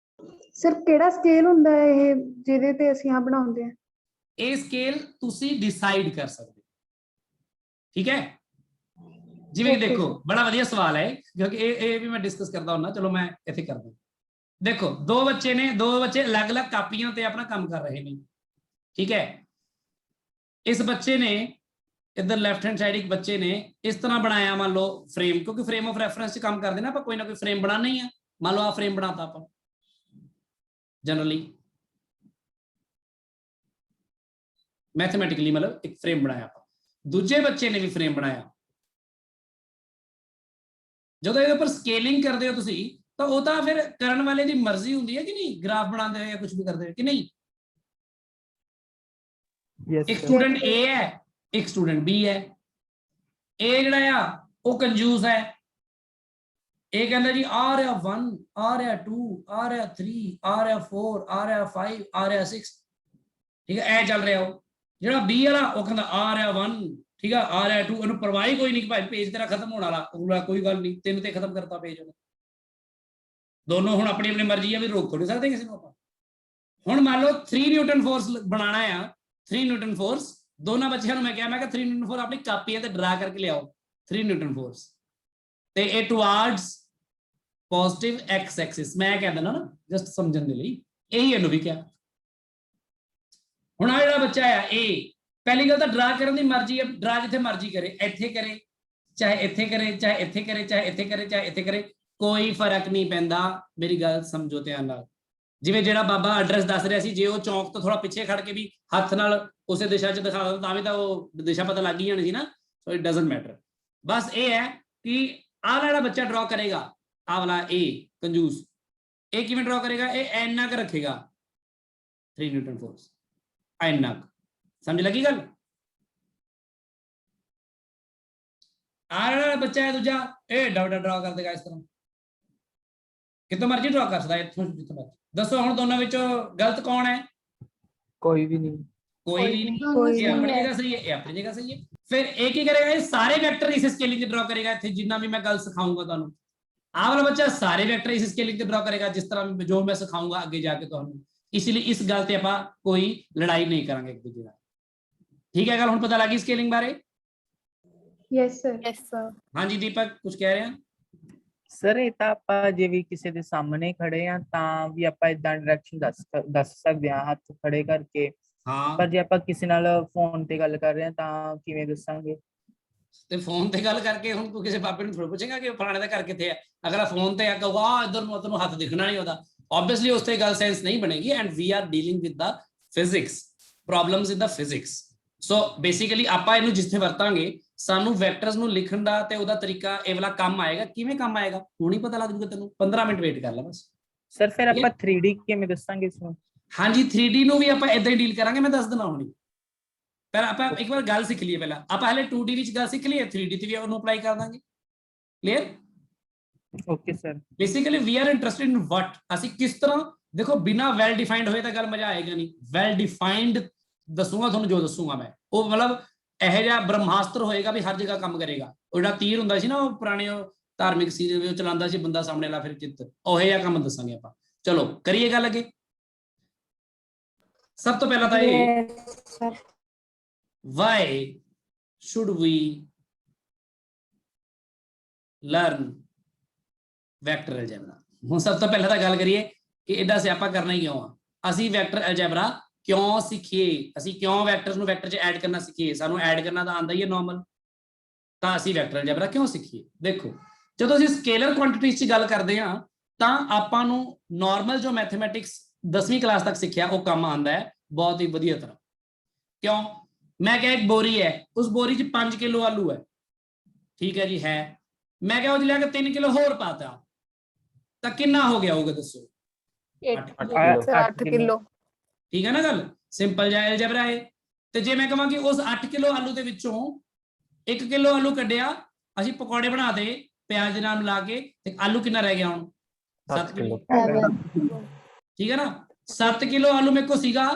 ਸਰ ਕਿਹੜਾ ਸਕੇਲ ਹੁੰਦਾ ਹੈ ਇਹ ਜਿਹਦੇ ਤੇ ਅਸੀਂ ਆ ਬਣਾਉਂਦੇ ਆ? ਇਹ ਸਕੇਲ ਤੁਸੀਂ ਡਿਸਾਈਡ ਕਰ ਸਕਦੇ ਹੋ, ਠੀਕ ਹੈ। ਜਿਵੇਂ ਕਿ ਦੇਖੋ, ਬੜਾ ਵਧੀਆ ਸਵਾਲ ਹੈ ਕਿਉਂਕਿ ਇਹ ਵੀ ਮੈਂ ਡਿਸਕਸ ਕਰਦਾ ਹੁੰਦਾ, ਚਲੋ ਮੈਂ ਇੱਥੇ ਕਰਦਾ। ਦੇਖੋ ਦੋ ਬੱਚੇ ਅਲੱਗ-ਅਲੱਗ ਕਾਪੀਆਂ ਤੇ ਆਪਣਾ ਕੰਮ ਕਰ ਰਹੇ ਨੇ, ਠੀਕ ਹੈ। ਇਸ ਬੱਚੇ ਨੇ ਇੱਧਰ ਲੈਫਟ ਹੈਂਡ ਸਾਈਡ ਇੱਕ ਬੱਚੇ ਨੇ ਇਸ ਤਰ੍ਹਾਂ ਬਣਾਇਆ, ਮੰਨ ਲਓ ਫਰੇਮ, ਕਿਉਂਕਿ ਫਰੇਮ ਆਫ ਰੈਫਰੈਂਸ 'ਚ ਕੰਮ ਕਰਦੇ ਨਾ ਆਪਾਂ, ਕੋਈ ਨਾ ਕੋਈ ਫਰੇਮ ਬਣਾਉਣਾ ਹੀ ਆ। ਮੰਨ ਲਓ ਆ ਫਰੇਮ ਬਣਾਤਾ ਆਪਾਂ ਜਨਰਲੀ ਮੈਥਮੈਟਿਕਲੀ, ਮਤਲਬ ਇੱਕ ਫਰੇਮ ਬਣਾਇਆ ਆਪਾਂ। ਦੂਜੇ ਬੱਚੇ ਨੇ ਵੀ ਫਰੇਮ ਬਣਾਇਆ। ਜਦੋਂ ਇਹਦੇ ਉੱਪਰ ਸਕੇਲਿੰਗ ਕਰਦੇ ਹੋ ਤੁਸੀਂ, ਤਾਂ ਉਹ ਤਾਂ ਫਿਰ ਕਰਨ ਵਾਲੇ ਦੀ ਮਰਜ਼ੀ ਹੁੰਦੀ ਹੈ ਕਿ ਨਹੀਂ, ਗ੍ਰਾਫ ਬਣਾਉਂਦੇ ਹੋ ਜਾਂ ਕੁਝ ਵੀ ਕਰਦੇ ਹੋ ਕਿ ਨਹੀਂ। ਇੱਕ ਸਟੂਡੈਂਟ A ਹੈ, ਇੱਕ ਸਟੂਡੈਂਟ B ਹੈ। A ਜਿਹੜਾ ਆ ਉਹ ਕੰਜੂਸ ਹੈ, ਇਹ ਕਹਿੰਦਾ ਜੀ ਆ ਰਿਹਾ 1, ਆ ਰਿਹਾ 2, ਆ ਰਿਹਾ 3, ਆ ਰਿਹਾ 4, ਆ ਰਿਹਾ 5, ਆ ਰਿਹਾ 6, ਠੀਕ ਹੈ। ਐ ਚੱਲ ਰਿਹਾ ਉਹ। ਜਿਹੜਾ B ਵਾਲਾ ਉਹ ਕਹਿੰਦਾ ਆ ਰਿਹਾ 1, ਠੀਕ ਆ, ਆ ਰਿਹਾ 2, ਇਹਨੂੰ ਪਰਵਾਹ ਹੀ ਕੋਈ ਨਹੀਂ ਕਿ ਭਾਈ ਪੇਜ ਤੇਰਾ ਖਤਮ ਹੋਣ ਵਾਲਾ, ਕੋਈ ਗੱਲ ਨਹੀਂ, 3 ਤੇ ਖਤਮ ਕਰਤਾ ਪੇਜ ਉਹਨੇ। ਦੋਨੋਂ ਹੁਣ ਆਪਣੀ ਆਪਣੀ ਮਰਜ਼ੀ ਆ, ਵੀ ਰੋਕ ਥੋੜੀ ਸਕਦੇ ਕਿਸੇ ਨੂੰ ਆਪਾਂ। ਹੁਣ ਮੰਨ ਲਓ 3 ਨਿਊਟਨ ਫੋਰਸ ਬਣਾਉਣਾ ਆ, 3 ਨਿਊਟਨ ਫੋਰਸ। ਦੋਨਾਂ ਬੱਚਿਆਂ ਨੂੰ ਮੈਂ ਕਿਹਾ 3 ਨਿਊਟਨ ਫੋਰਸ ਆਪਣੀ ਕਾਪੀਆਂ ਤੇ ਡਰਾ ਕਰਕੇ ਲਿਆਓ, 3 ਨਿਊਟਨ ਫੋਰਸ, ਤੇ ਇਹ ਟੁਵਾਰਡਸ ਪੋਜ਼ਿਟਿਵ x ਐਕਸਿਸ। ਮੈਂ ਕਹਿ ਦਿੰਦਾ ਨਾ ਜਸਟ ਸਮਝਣ ਦੇ ਲਈ, ਇਹੀ ਇਹਨੂੰ ਵੀ ਕਿਹਾ। ਹੁਣ ਆ ਜਿਹੜਾ ਬੱਚਾ ਆ ਇਹ, ਪਹਿਲੀ ਗੱਲ ਤਾਂ ਡਰਾ ਕਰਨ ਦੀ ਮਰਜ਼ੀ ਹੈ, ਡਰਾ ਜਿੱਥੇ ਮਰਜ਼ੀ ਕਰੇ, ਇੱਥੇ ਕਰੇ ਚਾਹੇ ਇੱਥੇ ਕਰੇ, ਚਾਹੇ ਇੱਥੇ ਕਰੇ, ਚਾਹੇ ਇੱਥੇ ਕਰੇ, ਚਾਹੇ ਇੱਥੇ ਕਰੇ, ਕੋਈ ਫਰਕ ਨਹੀਂ ਪੈਂਦਾ। ਮੇਰੀ ਗੱਲ ਸਮਝੋ ਧਿਆਨ ਨਾਲ। ਜਿਵੇਂ ਜਿਹੜਾ ਬਾਬਾ ਐਡਰੈਸ ਦੱਸ ਰਿਹਾ ਸੀ, ਜੇ ਉਹ ਚੌਂਕ ਤੋਂ ਥੋੜਾ ਪਿੱਛੇ ਖੜ ਕੇ ਵੀ ਹੱਥ ਨਾਲ ਉਸੇ ਦਿਸ਼ਾ 'ਚ ਦਿਖਾ ਦਿੰਦਾ ਤਾਂ ਵੀ ਤਾਂ ਉਹ ਦਿਸ਼ਾ ਪਤਾ ਲੱਗ ਹੀ ਜਾਣੀ ਸੀ ਨਾ। So it doesn't matter. ਬਸ ਇਹ ਹੈ ਕਿ ਆਹ ਵਾਲਾ ਬੱਚਾ ਡਰਾ ਕਰੇਗਾ, ਆਹ ਵਾਲਾ A ਕੰਜੂਸ, ਇਹ ਕਿਵੇਂ ਡਰਾ ਕਰੇਗਾ, ਇਹ ਇੰਨਾ ਕੁ ਰੱਖੇਗਾ 3 ਨਿਊਟਨ ਫੋਰਸ, ਇੰਨਾ ਕੁ। ਸਮਝ ਲੱਗੀ ਗੱਲ? ਆਹ ਵਾਲਾ ਬੱਚਾ ਹੈ ਦੂਜਾ, ਇਹ ਡਰਾ ਕਰ ਦੇਗਾ ਇਸ ਤਰ੍ਹਾਂ, ਕਿਤੋਂ ਮਰਜ਼ੀ ਡਰਾ ਕਰ ਸਕਦਾ, ਇੱਥੋਂ ਜਿੱਥੋਂ ਮਰਜ਼ੀ। ਦੱਸੋ ਹੁਣ ਦੋਨਾਂ ਵਿੱਚੋਂ ਗਲਤ ਕੌਣ ਹੈ? ਕੋਈ ਵੀ ਨਹੀਂ। ਕੋਈ ਵੀ ਨਹੀਂ। ਇਹ ਆਪਣੀ ਜਗ੍ਹਾ ਸਹੀ ਹੈ, ਇਹ ਆਪਣੀ ਜਗ੍ਹਾ ਸਹੀ ਹੈ। ਫਿਰ ਇਹ ਕੀ ਕਰੇਗਾ, ਇਹ ਸਾਰੇ ਵੈਕਟਰ ਇਸ ਸਕੇਲਿੰਗ ਤੇ ਡਰਾ ਕਰੇਗਾ। ਇੱਥੇ ਜਿੰਨਾ ਵੀ ਮੈਂ ਗੱਲ ਸਿਖਾਊਂਗਾ ਤੁਹਾਨੂੰ, ਆਹ ਵਾਲਾ ਬੱਚਾ ਸਾਰੇ ਵੈਕਟਰ ਇਸ ਸਕੇਲਿੰਗ ਤੇ ਡਰਾ ਕਰੇਗਾ, ਜਿਸ ਤਰ੍ਹਾਂ ਜੋ ਮੈਂ ਸਿਖਾਊਂਗਾ ਅੱਗੇ ਜਾ ਕੇ ਤੁਹਾਨੂੰ। ਇਸ ਲਈ ਇਸ ਗੱਲ ਤੇ ਆਪਾਂ ਕੋਈ ਲੜਾਈ ਨਹੀਂ ਕਰਾਂਗੇ ਇੱਕ ਦੂਜੇ ਨਾਲ, ਠੀਕ ਹੈ। ਗੱਲ ਹੁਣ ਪਤਾ ਲੱਗੀ ਸਕੇਲਿੰਗ ਬਾਰੇ? Yes sir. ਹਾਂਜੀ ਦੀਪਕ ਕੁਝ ਕਹਿ ਰਹੇ ਆ? ਸਰ ਇਹ ਤਾਂ ਆਪਾਂ ਜੇ ਵੀ ਕਿਸੇ ਦੇ ਸਾਹਮਣੇ ਖੜੇ ਆ ਤਾਂ ਵੀ ਆਪਾਂ ਇਦਾਂ ਡਾਇਰੈਕਸ਼ਨ ਦੱਸ ਸਕਦੇ ਆ ਹੱਥ ਖੜੇ ਕਰਕੇ। ਹਾਂ, ਪਰ ਜੇ ਆਪਾਂ ਕਿਸੇ ਨਾਲ ਫੋਨ ਤੇ ਗੱਲ ਕਰ ਰਹੇ ਆ ਤਾਂ ਕਿਵੇਂ ਦੱਸਾਂਗੇ? ਤੇ ਫੋਨ ਤੇ ਗੱਲ ਕਰਕੇ ਹੁਣ ਤੂੰ ਕਿਸੇ ਬਾਬੇ ਨੂੰ ਥੋੜਾ ਪੁੱਛੇਗਾ ਕਿ ਫਲਾਣੇ ਦਾ ਘਰ ਕਿੱਥੇ ਹੈ। ਅਗਰ ਫੋਨ ਤੇ ਆ ਕਹੂਗਾ ਇੱਧਰ ਨੂੰ, ਤੈਨੂੰ ਹੱਥ ਦਿਖਣਾ ਨਹੀਂ ਉਹਦਾ, obviously ਉਸ ਤੇ ਗੱਲ ਸੈਂਸ ਨਹੀਂ ਬਣੇਗੀ। And we are dealing with the physics, problems in the physics. So basically ਆਪਾਂ ਇਹਨੂੰ ਜਿੱਥੇ ਵਰਤਾਂਗੇ, ਸਾਨੂੰ ਵੈਕਟਰਸ ਨੂੰ ਲਿਖਣ ਦਾ ਤੇ ਉਹਦਾ ਤਰੀਕਾ ਇਹ ਵਾਲਾ ਕੰਮ ਆਏਗਾ। ਕਿਵੇਂ ਕੰਮ ਆਏਗਾ ਹੁਣ ਹੀ ਪਤਾ ਲੱਗ ਜੂਗਾ ਤੈਨੂੰ, 15 ਮਿੰਟ ਵੇਟ ਕਰ ਲੈ ਬਸ। ਸਰ ਫਿਰ ਆਪਾਂ 3D ਕਿਵੇਂ ਦੱਸਾਂਗੇ ਇਸ ਨੂੰ? ਹਾਂਜੀ 3D ਨੂੰ ਵੀ ਆਪਾਂ ਇਦਾਂ ਹੀ ਡੀਲ ਕਰਾਂਗੇ, ਮੈਂ ਦੱਸ ਦਿੰਦਾ ਹੁਣੀ। ਪਰ ਆਪਾਂ ਇੱਕ ਵਾਰ ਗੱਲ ਸਿੱਖ ਲਈਏ ਪਹਿਲਾਂ, ਆਪਾਂ ਹਲੇ 2D ਵਿੱਚ ਗੱਲ ਸਿੱਖ ਲਈਏ, 3D ਤੇ ਵੀ ਉਹਨੂੰ ਅਪਲਾਈ ਕਰ ਦਾਂਗੇ। Clear? Okay sir. Basically we are interested in what, ਅਸੀਂ ਕਿਸ ਤਰ੍ਹਾਂ, ਦੇਖੋ ਬਿਨਾ ਵੈਲ ਡਿਫਾਈਨਡ ਹੋਏ ਤਾਂ ਗੱਲ ਮਜ਼ਾ ਆਏਗਾ ਨਹੀਂ। ਵੈਲ ਡਿਫਾਈਨਡ ਦੱਸੂਗਾ ਤੁਹਾਨੂੰ, ਜੋ ਦੱਸੂਗਾ ਮੈਂ ਉਹ ਮਤਲਬ ਇਹੋ ਜਿਹਾ ਬ੍ਰਹਮਾਸਤਰ ਹੋਏਗਾ ਵੀ ਹਰ ਜਗ੍ਹਾ ਕੰਮ ਕਰੇਗਾ। ਉਹ ਜਿਹੜਾ ਤੀਰ ਹੁੰਦਾ ਸੀ ਨਾ, ਉਹ ਪੁਰਾਣੇ ਧਾਰਮਿਕ ਸੀਰੀਅਲ ਵਿੱਚ ਚਲਾਉਂਦਾ ਸੀ ਬੰਦਾ ਸਾਹਮਣੇ ਲਾ ਫਿਰ ਚਿੱਤ, ਉਹ ਜਿਹਾ ਕੰਮ ਦੱਸਾਂਗੇ ਆਪਾਂ। ਚਲੋ ਕਰੀਏ ਗੱਲ ਅੱਗੇ। ਸਭ ਤੋਂ ਪਹਿਲਾਂ ਤਾਂ ਇਹ why should we learn vector algebra? ਹੁਣ ਸਭ ਤੋਂ ਪਹਿਲਾਂ ਤਾਂ ਗੱਲ ਕਰੀਏ ਕਿ ਇਹਦਾ ਸਿਆਪਾ ਕਰਨਾ ਹੀ ਕਿਉਂ ਆ, ਅਸੀਂ ਵੈਕਟਰ ਅਲਜੈਬਰਾ ਕਿਉਂ ਸਿੱਖੀਏ, ਅਸੀਂ ਕਿਉਂ ਵੈਕਟਰਸ ਨੂੰ ਵੈਕਟਰ 'ਚ ਐਡ ਕਰਨਾ ਸਿੱਖੀਏ। ਸਾਨੂੰ ਐਡ ਕਰਨਾ ਤਾਂ ਆਉਂਦਾ ਹੀ ਹੈ ਨਾਰਮਲ, ਤਾਂ ਅਸੀਂ ਵੈਕਟਰ ਅਲਜੈਬਰਾ ਕਿਉਂ ਸਿੱਖੀਏ? ਦੇਖੋ ਜਦੋਂ ਅਸੀਂ ਸਕੇਲਰ ਕੁਆਂਟੀਟੀਜ਼ 'ਚ ਗੱਲ ਕਰਦੇ ਹਾਂ ਤਾਂ ਆਪਾਂ ਨੂੰ ਨਾਰਮਲ ਜੋ ਮੈਥਮੈਟਿਕਸ 10ਵੀਂ ਕਲਾਸ ਤੱਕ ਸਿੱਖਿਆ ਉਹ ਕੰਮ ਆਉਂਦਾ ਹੈ ਬਹੁਤ ਹੀ ਵਧੀਆ ਤਰ੍ਹਾਂ। ਕਿਉਂ? ਮੈਂ ਕਿਹਾ ਇੱਕ ਬੋਰੀ ਹੈ, ਉਸ ਬੋਰੀ 'ਚ 5 ਕਿਲੋ ਆਲੂ ਹੈ, ਠੀਕ ਹੈ ਜੀ ਹੈ। ਮੈਂ ਕਿਹਾ ਉਹ ਲਿਆ ਕੇ 3 ਕਿਲੋ ਹੋਰ ਪਾਤਾ ਤਾਂ ਕਿੰਨਾ ਹੋ ਗਿਆ ਹੋਊਗਾ ਦੱਸੋ? 8 ਕਿਲੋ। ਠੀਕ ਹੈ ਨਾ ਗੱਲ, ਸਿੰਪਲ ਜਿਹਾ ਅਲਜੈਬਰਾ ਹੈ। ਤੇ ਜੇ ਮੈਂ ਕਹਾਂ ਕਿ ਉਸ 8 ਕਿਲੋ ਆਲੂ ਦੇ ਵਿੱਚੋਂ 1 ਕਿਲੋ ਆਲੂ ਕੱਢਿਆ, ਅਸੀਂ ਪਕੌੜੇ ਬਣਾ ਦੇ ਪਿਆਜ਼ ਦੇ ਨਾਲ ਮਿਲਾ ਕੇ, ਤੇ ਆਲੂ ਕਿੰਨਾ ਰਹਿ ਗਿਆ ਹੁਣ? 7 ਕਿਲੋ। ਠੀਕ ਹੈ ਨਾ? 7 ਕਿਲੋ ਆਲੂ ਮੇਰੇ ਕੋਲ ਸੀਗਾ,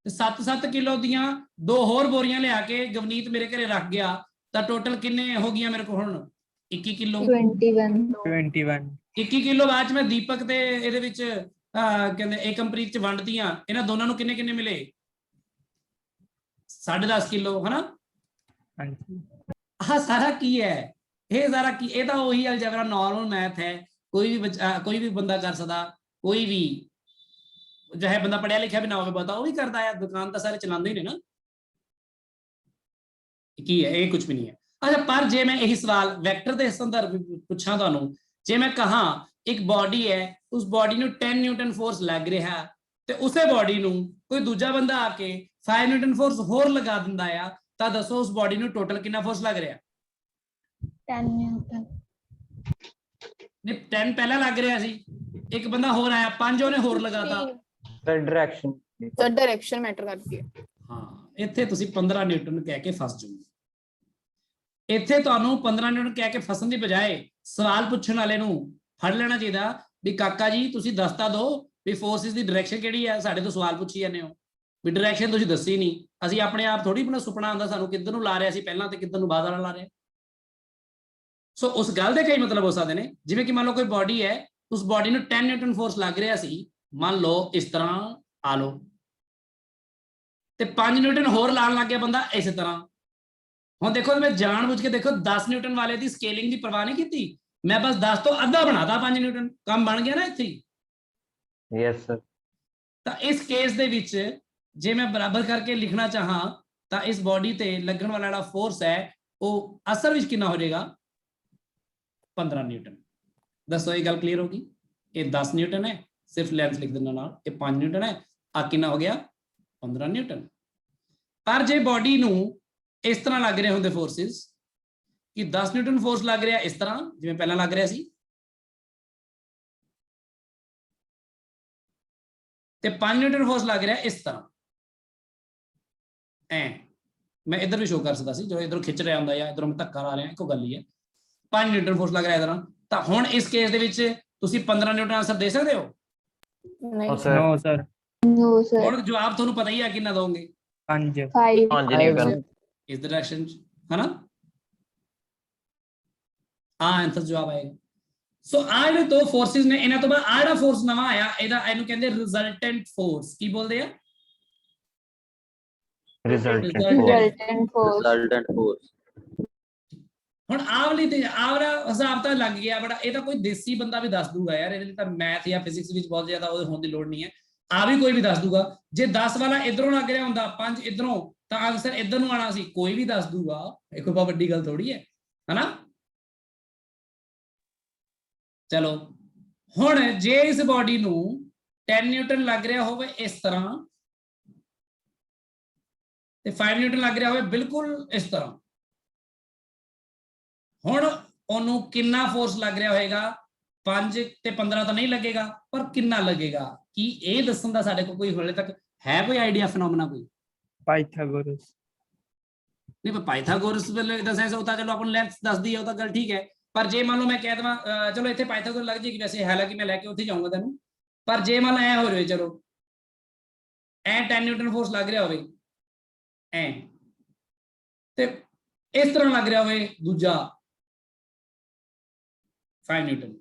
ਤੇ 7 ਕਿਲੋ ਦੀਆਂ 2 ਹੋਰ ਬੋਰੀਆਂ ਲਿਆ ਕੇ ਗਵਨੀਤ ਮੇਰੇ ਘਰੇ ਰੱਖ ਗਿਆ, ਤਾਂ ਟੋਟਲ ਕਿੰਨੇ ਹੋ ਗਈਆਂ ਮੇਰੇ ਕੋਲ ਹੁਣ? 21 ਕਿਲੋ। 21 21 ਕਿਲੋ ਬਾਅਦ ਚ ਮੈਂ ਦੀਪਕ ਤੇ ਇਹਦੇ ਵਿੱਚ ਕਹਿੰਦੇ ਏਕਮਪ੍ਰੀਤ ਚ ਵੰਡਦੀਆਂ, ਇਹਨਾਂ ਦੋਨਾਂ ਨੂੰ ਕਿੰਨੇ ਕਿੰਨੇ ਮਿਲੇ? 10.5 ਕਿਲੋ, ਹਨਾ? ਹਾਂਜੀ ਆਹ ਸਾਰਾ ਕੀ ਹੈ? ਇਹ ਸਾਰਾ ਕੀ? ਇਹ ਤਾਂ ਉਹੀ ਅਲਜਬਰਾ ਨਾਰਮਲ ਮੈਥ ਹੈ, ਕੋਈ ਵੀ ਕੋਈ ਵੀ ਬੰਦਾ ਕਰ ਸਕਦਾ, ਕੋਈ ਵੀ ਚਾਹੇ ਬੰਦਾ ਪੜਿਆ ਲਿਖਿਆ ਵੀ ਨਾ ਹੋਵੇ ਪਤਾ ਉਹ ਵੀ ਕਰਦਾ ਹੈ, ਦੁਕਾਨ ਤਾਂ ਸਾਰੇ ਚਲਾਉਂਦੇ ਹੀ ਨੇ ਨਾ। ਕੀ ਹੈ ਇਹ? ਕੁਝ ਵੀ ਨਹੀਂ ਹੈ। ਅੱਛਾ, ਪਰ ਜੇ ਮੈਂ ਇਹੀ ਸਵਾਲ ਵੈਕਟਰ ਦੇ ਸੰਦਰਭ ਵਿੱਚ ਪੁੱਛਾਂ ਤੁਹਾਨੂੰ, ਜੇ ਮੈਂ ਕਹਾਂ ਇੱਕ ਬਾਡੀ ਹੈ, ਉਸ ਬਾਡੀ ਨੂੰ 10 ਨਿਊਟਨ ਫੋਰਸ ਲੱਗ ਰਿਹਾ, ਤੇ ਉਸੇ ਬਾਡੀ ਨੂੰ ਕੋਈ ਦੂਜਾ ਬੰਦਾ ਆ ਕੇ 5 ਨਿਊਟਨ ਫੋਰਸ ਹੋਰ ਲਗਾ ਦਿੰਦਾ ਆ, ਤਾਂ ਦੱਸੋ ਉਸ ਬਾਡੀ ਨੂੰ ਟੋਟਲ ਕਿੰਨਾ ਫੋਰਸ ਲੱਗ ਰਿਹਾ? 10 ਨਿਊਟਨ। ਨਹੀਂ, 10 ਪਹਿਲਾਂ ਲੱਗ ਰਿਹਾ ਸੀ, ਇੱਕ ਬੰਦਾ ਹੋਰ ਆਇਆ, 5 ਉਹਨੇ ਹੋਰ ਲਗਾਤਾ। ਸਰ ਡਾਇਰੈਕਸ਼ਨ ਮੈਟਰ ਕਰਦੀ ਹੈ। ਹਾਂ, ਇੱਥੇ ਤੁਸੀਂ 15 ਨਿਊਟਨ ਕਹਿ ਕੇ ਫਸ ਜਾਓਗੇ। ਇੱਥੇ ਤੁਹਾਨੂੰ 15 ਨਿਊਟਨ ਕਹਿ ਕੇ ਫਸਣ ਦੀ ਬਜਾਏ ਸਵਾਲ ਪੁੱਛਣ ਵਾਲੇ ਨੂੰ ਫੜ ਲੈਣਾ ਚਾਹੀਦਾ ਵੀ ਕਾਕਾ ਜੀ ਤੁਸੀਂ ਦੱਸਤਾ ਦਿਓ ਵੀ ਫੋਰਸਿਸ ਦੀ ਡਾਇਰੈਕਸ਼ਨ ਕਿਹੜੀ ਹੈ, ਸਾਡੇ ਤੋਂ ਸਵਾਲ ਪੁੱਛੀ ਜਾਂਦੇ ਹੋ ਵੀ ਡਾਇਰੈਕਸ਼ਨ ਤੁਸੀਂ ਦੱਸੀ ਨਹੀਂ। ਅਸੀਂ ਆਪਣੇ ਆਪ ਥੋੜੀ ਆਪਣਾ ਸੁਪਨਾ ਆਉਂਦਾ ਸਾਨੂੰ ਕਿੱਧਰ ਨੂੰ ਲਾ ਰਿਹਾ ਸੀ ਪਹਿਲਾਂ ਤੇ ਕਿੱਧਰ ਨੂੰ ਬਾਅਦ ਵਾਲਾ ਲਾ ਰਿਹਾ। ਸੋ ਉਸ ਗੱਲ ਦੇ ਕਈ ਮਤਲਬ ਹੋ ਸਕਦੇ ਨੇ, ਜਿਵੇਂ ਕਿ ਮੰਨ ਲਓ ਕੋਈ ਬਾਡੀ ਹੈ, ਉਸ ਬਾਡੀ ਨੂੰ 10 ਨਿਊਟਨ ਫੋਰਸ ਲੱਗ ਰਿਹਾ ਸੀ, ਮੰਨ ਲਓ ਇਸ ਤਰ੍ਹਾਂ ਆ ਲਓ, ਤੇ 5 ਨਿਊਟਨ ਹੋਰ ਲਾਣ ਲੱਗ ਗਿਆ ਬੰਦਾ ਇਸੇ ਤਰ੍ਹਾਂ। ਹੁਣ ਦੇਖੋ ਮੈਂ ਜਾਣਬੁੱਝ ਕੇ ਦੇਖੋ 10 ਨਿਊਟਨ ਵਾਲੇ ਦੀ ਸਕੇਲਿੰਗ ਦੀ ਪਰਵਾਹ ਨਹੀਂ ਕੀਤੀ, ਮੈਂ ਬਸ 10 ਤੋਂ ਅੱਧਾ ਬਣਾਤਾ 5 ਨਿਊਟਨ, ਕੰਮ ਬਣ ਗਿਆ ਨਾ ਇੱਥੇ ਹੀ। Yes sir. ਤਾਂ ਇਸ ਕੇਸ ਦੇ ਵਿੱਚ ਜੇ ਮੈਂ ਬਰਾਬਰ ਕਰਕੇ ਲਿਖਣਾ ਚਾਹਾਂ ਤਾਂ ਇਸ ਬਾਡੀ ਤੇ ਲੱਗਣ ਵਾਲਾ ਜਿਹੜਾ ਫੋਰਸ ਹੈ ਉਹ ਅਸਲ ਵਿੱਚ ਕਿੰਨਾ ਹੋ ਜਾਏਗਾ? 15 ਨਿਊਟਨ। ਦੱਸੋ ਇਹ ਗੱਲ ਕਲੀਅਰ ਹੋਗੀ? ਇਹ 10 ਨਿਊਟਨ ਹੈ, ਸਿਰਫ ਲੈਂਥ ਲਿਖ ਦੇਣਾ ਨਾਲ, ਇਹ 5 ਨਿਊਟਨ ਹੈ, ਆ ਕਿੰਨਾ ਹੋ ਗਿਆ? 15 ਨਿਊਟਨ। ਪਰ ਜੇ ਬਾਡੀ ਨੂੰ ਇਸ ਤਰ੍ਹਾਂ ਲੱਗ ਰਹੇ ਹੁੰਦੇ ਫੋਰਸਿਸ ਕਿ 10 ਨਿਊਟਨ ਫੋਰਸ ਲੱਗ ਰਿਹਾ ਇਸ ਤਰ੍ਹਾਂ ਜਿਵੇਂ ਪਹਿਲਾਂ ਲੱਗ ਰਿਹਾ ਸੀ, ਤੇ 5 ਨਿਊਟਨ ਫੋਰਸ ਲੱਗ ਰਿਹਾ ਇਸ ਤਰ੍ਹਾਂ, ਮੈਂ ਇੱਧਰ ਵੀ ਸ਼ੋ ਕਰ ਸਕਦਾ ਸੀ, ਜੋ ਇੱਧਰੋਂ ਖਿੱਚ ਰਿਹਾ ਹੁੰਦਾ ਜਾਂ ਇੱਧਰੋਂ ਮੈਂ ਧੱਕਾ ਲਾ ਰਿਹਾ, ਇੱਕੋ ਗੱਲ ਹੀ ਹੈ। 5 ਨਿਊਟਨ ਫੋਰਸ ਲੱਗ ਰਿਹਾ ਇਸ ਤਰ੍ਹਾਂ, ਤਾਂ ਹੁਣ ਇਸ ਕੇਸ ਦੇ ਵਿੱਚ ਤੁਸੀਂ 15 ਨਿਊਟਨ ਆਂਸਰ ਦੇ ਸਕਦੇ ਹੋ? ਨਹੀਂ ਨੋ ਸਰ। ਹੁਣ ਜਵਾਬ ਤੁਹਾਨੂੰ ਪਤਾ ਹੀ ਹੈ ਕਿੰਨਾ ਦੋਗੇ? 5 ਨਿਊਟਨ ਇਸ ਡਾਇਰੈਕਸ਼ਨ ਚ, ਹਨਾ? ਆਂਸਰ ਜਵਾਬ ਆਏਗਾ। ਸੋ ਆ ਜਿਹੜੇ ਦੋ ਫੋਰਸਿਸ ਨੇ, ਇਹਨਾਂ ਤੋਂ ਬਾਅਦ ਆ ਜਿਹੜਾ ਫੋਰਸ ਨਵਾਂ ਆਇਆ, ਇਹਨੂੰ ਕਹਿੰਦੇ ਰਿਜ਼ਲਟੈਂਟ ਫੋਰਸ। ਕੀ ਬੋਲਦੇ ਆ? Resultant force. ਹੁਣ ਆਹ ਵਾਲੀ ਤੇ ਆਹ ਵਾਲਾ ਹਿਸਾਬ ਤਾਂ ਲੱਗ ਗਿਆ ਬੜਾ, ਇਹ ਤਾਂ ਕੋਈ ਦੇਸੀ ਬੰਦਾ ਵੀ ਦੱਸ ਦੂਗਾ ਯਾਰ, ਇਹਦੇ ਲਈ ਤਾਂ ਮੈਥ ਜਾਂ ਫਿਜ਼ਿਕਸ ਵਿੱਚ ਬਹੁਤ ਜ਼ਿਆਦਾ ਉਹਦੇ ਹੋਣ ਦੀ ਲੋੜ ਨਹੀਂ ਹੈ, ਆ ਵੀ ਕੋਈ ਵੀ ਦੱਸ ਦੂਗਾ। ਜੇ 10 ਵਾਲਾ ਇਧਰੋਂ ਲੱਗ ਰਿਹਾ ਹੁੰਦਾ, 5 ਇਧਰੋਂ, ਤਾਂ ਆਂਸਰ ਇਧਰ ਨੂੰ ਆਣਾ ਸੀ, ਕੋਈ ਵੀ ਦੱਸ ਦੂਗਾ, ਇਹ ਕੋਈ ਬਹੁਤ ਵੱਡੀ ਗੱਲ ਥੋੜੀ ਹੈ, ਹਨਾ? ਚਲੋ ਹੁਣ ਜੇ ਇਸ ਬਾਡੀ ਨੂੰ 10 ਨਿਊਟਨ ਲੱਗ ਰਿਹਾ ਹੋਵੇ ਇਸ ਤਰ੍ਹਾਂ, ਤੇ 5 ਨਿਊਟਨ ਲੱਗ ਰਿਹਾ ਹੋਵੇ ਬਿਲਕੁਲ ਇਸ ਤਰ੍ਹਾਂ, ਹੁਣ ਉਹਨੂੰ ਕਿੰਨਾ ਫੋਰਸ ਲੱਗ ਰਿਹਾ ਹੋਏਗਾ? 5 ਤੇ 15 ਤਾਂ ਨਹੀਂ ਲੱਗੇਗਾ, ਪਰ ਕਿੰਨਾ ਲੱਗੇਗਾ? ਕੀ ਇਹ ਦੱਸਣ ਦਾ ਸਾਡੇ ਕੋਲ ਕੋਈ ਹਲੇ ਤੱਕ ਹੈ ਕੋਈ ਆਈਡੀਆ, ਫੀਨੋਮੀਨਾ ਕੋਈ? ਪਾਈਥਾਗੋਰਸ ਨਹੀਂ, ਪਰ ਪਾਈਥਾਗੋਰਸ ਦਾ ਸੈਂਸ ਹੋਤਾ, ਚਲੋ ਆਪਾਂ ਲੈਂਥ ਦੱਸਦੀ ਹੈ ਉਹ ਤਾਂ ਗੱਲ ਠੀਕ ਹੈ, ਪਰ ਜੇ ਮੰਨ ਲਓ ਮੈਂ ਕਹਿ ਦਵਾਂ ਚਲੋ ਇੱਥੇ ਪਾਈਥਾਗੋਰਸ ਲੱਗ ਜਾਏਗੀ, ਵੈਸੇ ਹਾਲਾਂਕਿ ਮੈਂ ਲੈ ਕੇ ਉੱਥੇ ਜਾਊਂਗਾ ਤੈਨੂੰ, ਪਰ ਜੇ ਮੰਨ ਐ ਹੋ ਜਾਵੇ, ਚਲੋ ਐ 10 ਨਿਊਟਨ ਫੋਰਸ ਲੱਗ ਰਿਹਾ ਹੋਵੇ ਐ, ਤੇ ਇਸ ਤਰ੍ਹਾਂ ਲੱਗ ਰਿਹਾ ਹੋਵੇ ਦੂਜਾ 5 ਨਿਊਟਨ,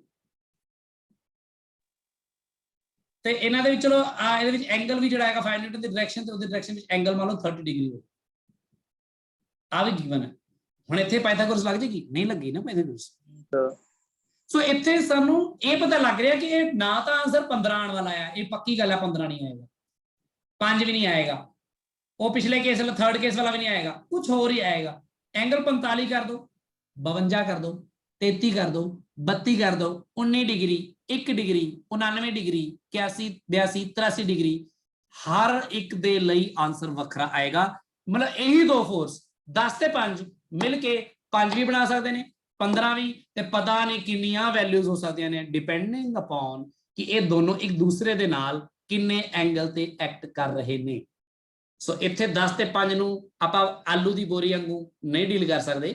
ਤੇ ਇਹਨਾਂ ਦੇ ਵਿੱਚ ਚਲੋ ਇਹਦੇ ਵਿੱਚ ਐਂਗਲ ਵੀ ਜਿਹੜਾ ਹੈਗਾ 5 ਨਿਊਟਨ ਦੀ ਡਾਇਰੈਕਸ਼ਨ ਤੇ ਉਹਦੀ ਡਾਇਰੈਕਸ਼ਨ ਵਿੱਚ ਐਂਗਲ ਮੰਨ ਲਓ 30 ਡਿਗਰੀ ਹੋ, ਆ ਵੀ ਗਿਵਨ ਹੈ। ਹੁਣ ਇੱਥੇ ਪਾਈਥਾਗੋਰਸ ਲੱਗ ਜਾਏਗੀ? ਨਹੀਂ ਲੱਗੀ ਨਾ ਪਾਈਥਾਗੋਰਸ। ਸੋ ਇੱਥੇ ਸਾਨੂੰ ਇਹ ਪਤਾ ਲੱਗ ਰਿਹਾ ਕਿ ਇਹ ਨਾ ਤਾਂ ਆਂਸਰ 15 ਆਉਣ ਵਾਲਾ ਹੈ, ਇਹ ਪੱਕੀ ਗੱਲ ਹੈ, 15 ਨਹੀਂ ਆਏਗਾ, 5 ਵੀ ਨਹੀਂ ਆਏਗਾ, ਉਹ ਪਿਛਲੇ ਕੇਸ ਵਾਲਾ ਥਰਡ ਕੇਸ ਵਾਲਾ ਵੀ ਨਹੀਂ ਆਏਗਾ, ਕੁਝ ਹੋਰ ਹੀ ਆਏਗਾ। ਐਂਗਲ 45 ਕਰ ਦੋ, 52 ਕਰ ਦੋ, 33 ਕਰ ਦੋ, 32 ਕਰ ਦੋ, 19 ਡਿਗਰੀ, 1 ਡਿਗਰੀ, 99 ਡਿਗਰੀ, 81, 82, 83 ਡਿਗਰੀ, ਹਰ ਇੱਕ ਦੇ ਲਈ ਆਂਸਰ ਵੱਖਰਾ ਆਏਗਾ। ਮਤਲਬ ਇਹੀ ਦੋ ਫੋਰਸ 10 ਤੇ 5 ਮਿਲ ਕੇ 5 ਵੀ ਬਣਾ ਸਕਦੇ ਨੇ, 15 ਵੀ, ਤੇ ਪਤਾ ਨਹੀਂ ਕਿੰਨੀਆਂ ਵੈਲਿਊਜ਼ ਹੋ ਸਕਦੀਆਂ ਨੇ, ਡਿਪੈਂਡਿੰਗ ਅਪਨ ਕਿ ਇਹ ਦੋਨੋਂ ਇੱਕ ਦੂਸਰੇ ਦੇ ਨਾਲ ਕਿੰਨੇ ਐਂਗਲ ਤੇ ਐਕਟ ਕਰ ਰਹੇ ਨੇ। ਸੋ ਇੱਥੇ 10 ਤੇ 5 ਨੂੰ ਆਪਾਂ ਆਲੂ ਦੀ ਬੋਰੀ ਵਾਂਗੂ ਨਹੀਂ ਡੀਲ ਕਰ ਸਕਦੇ,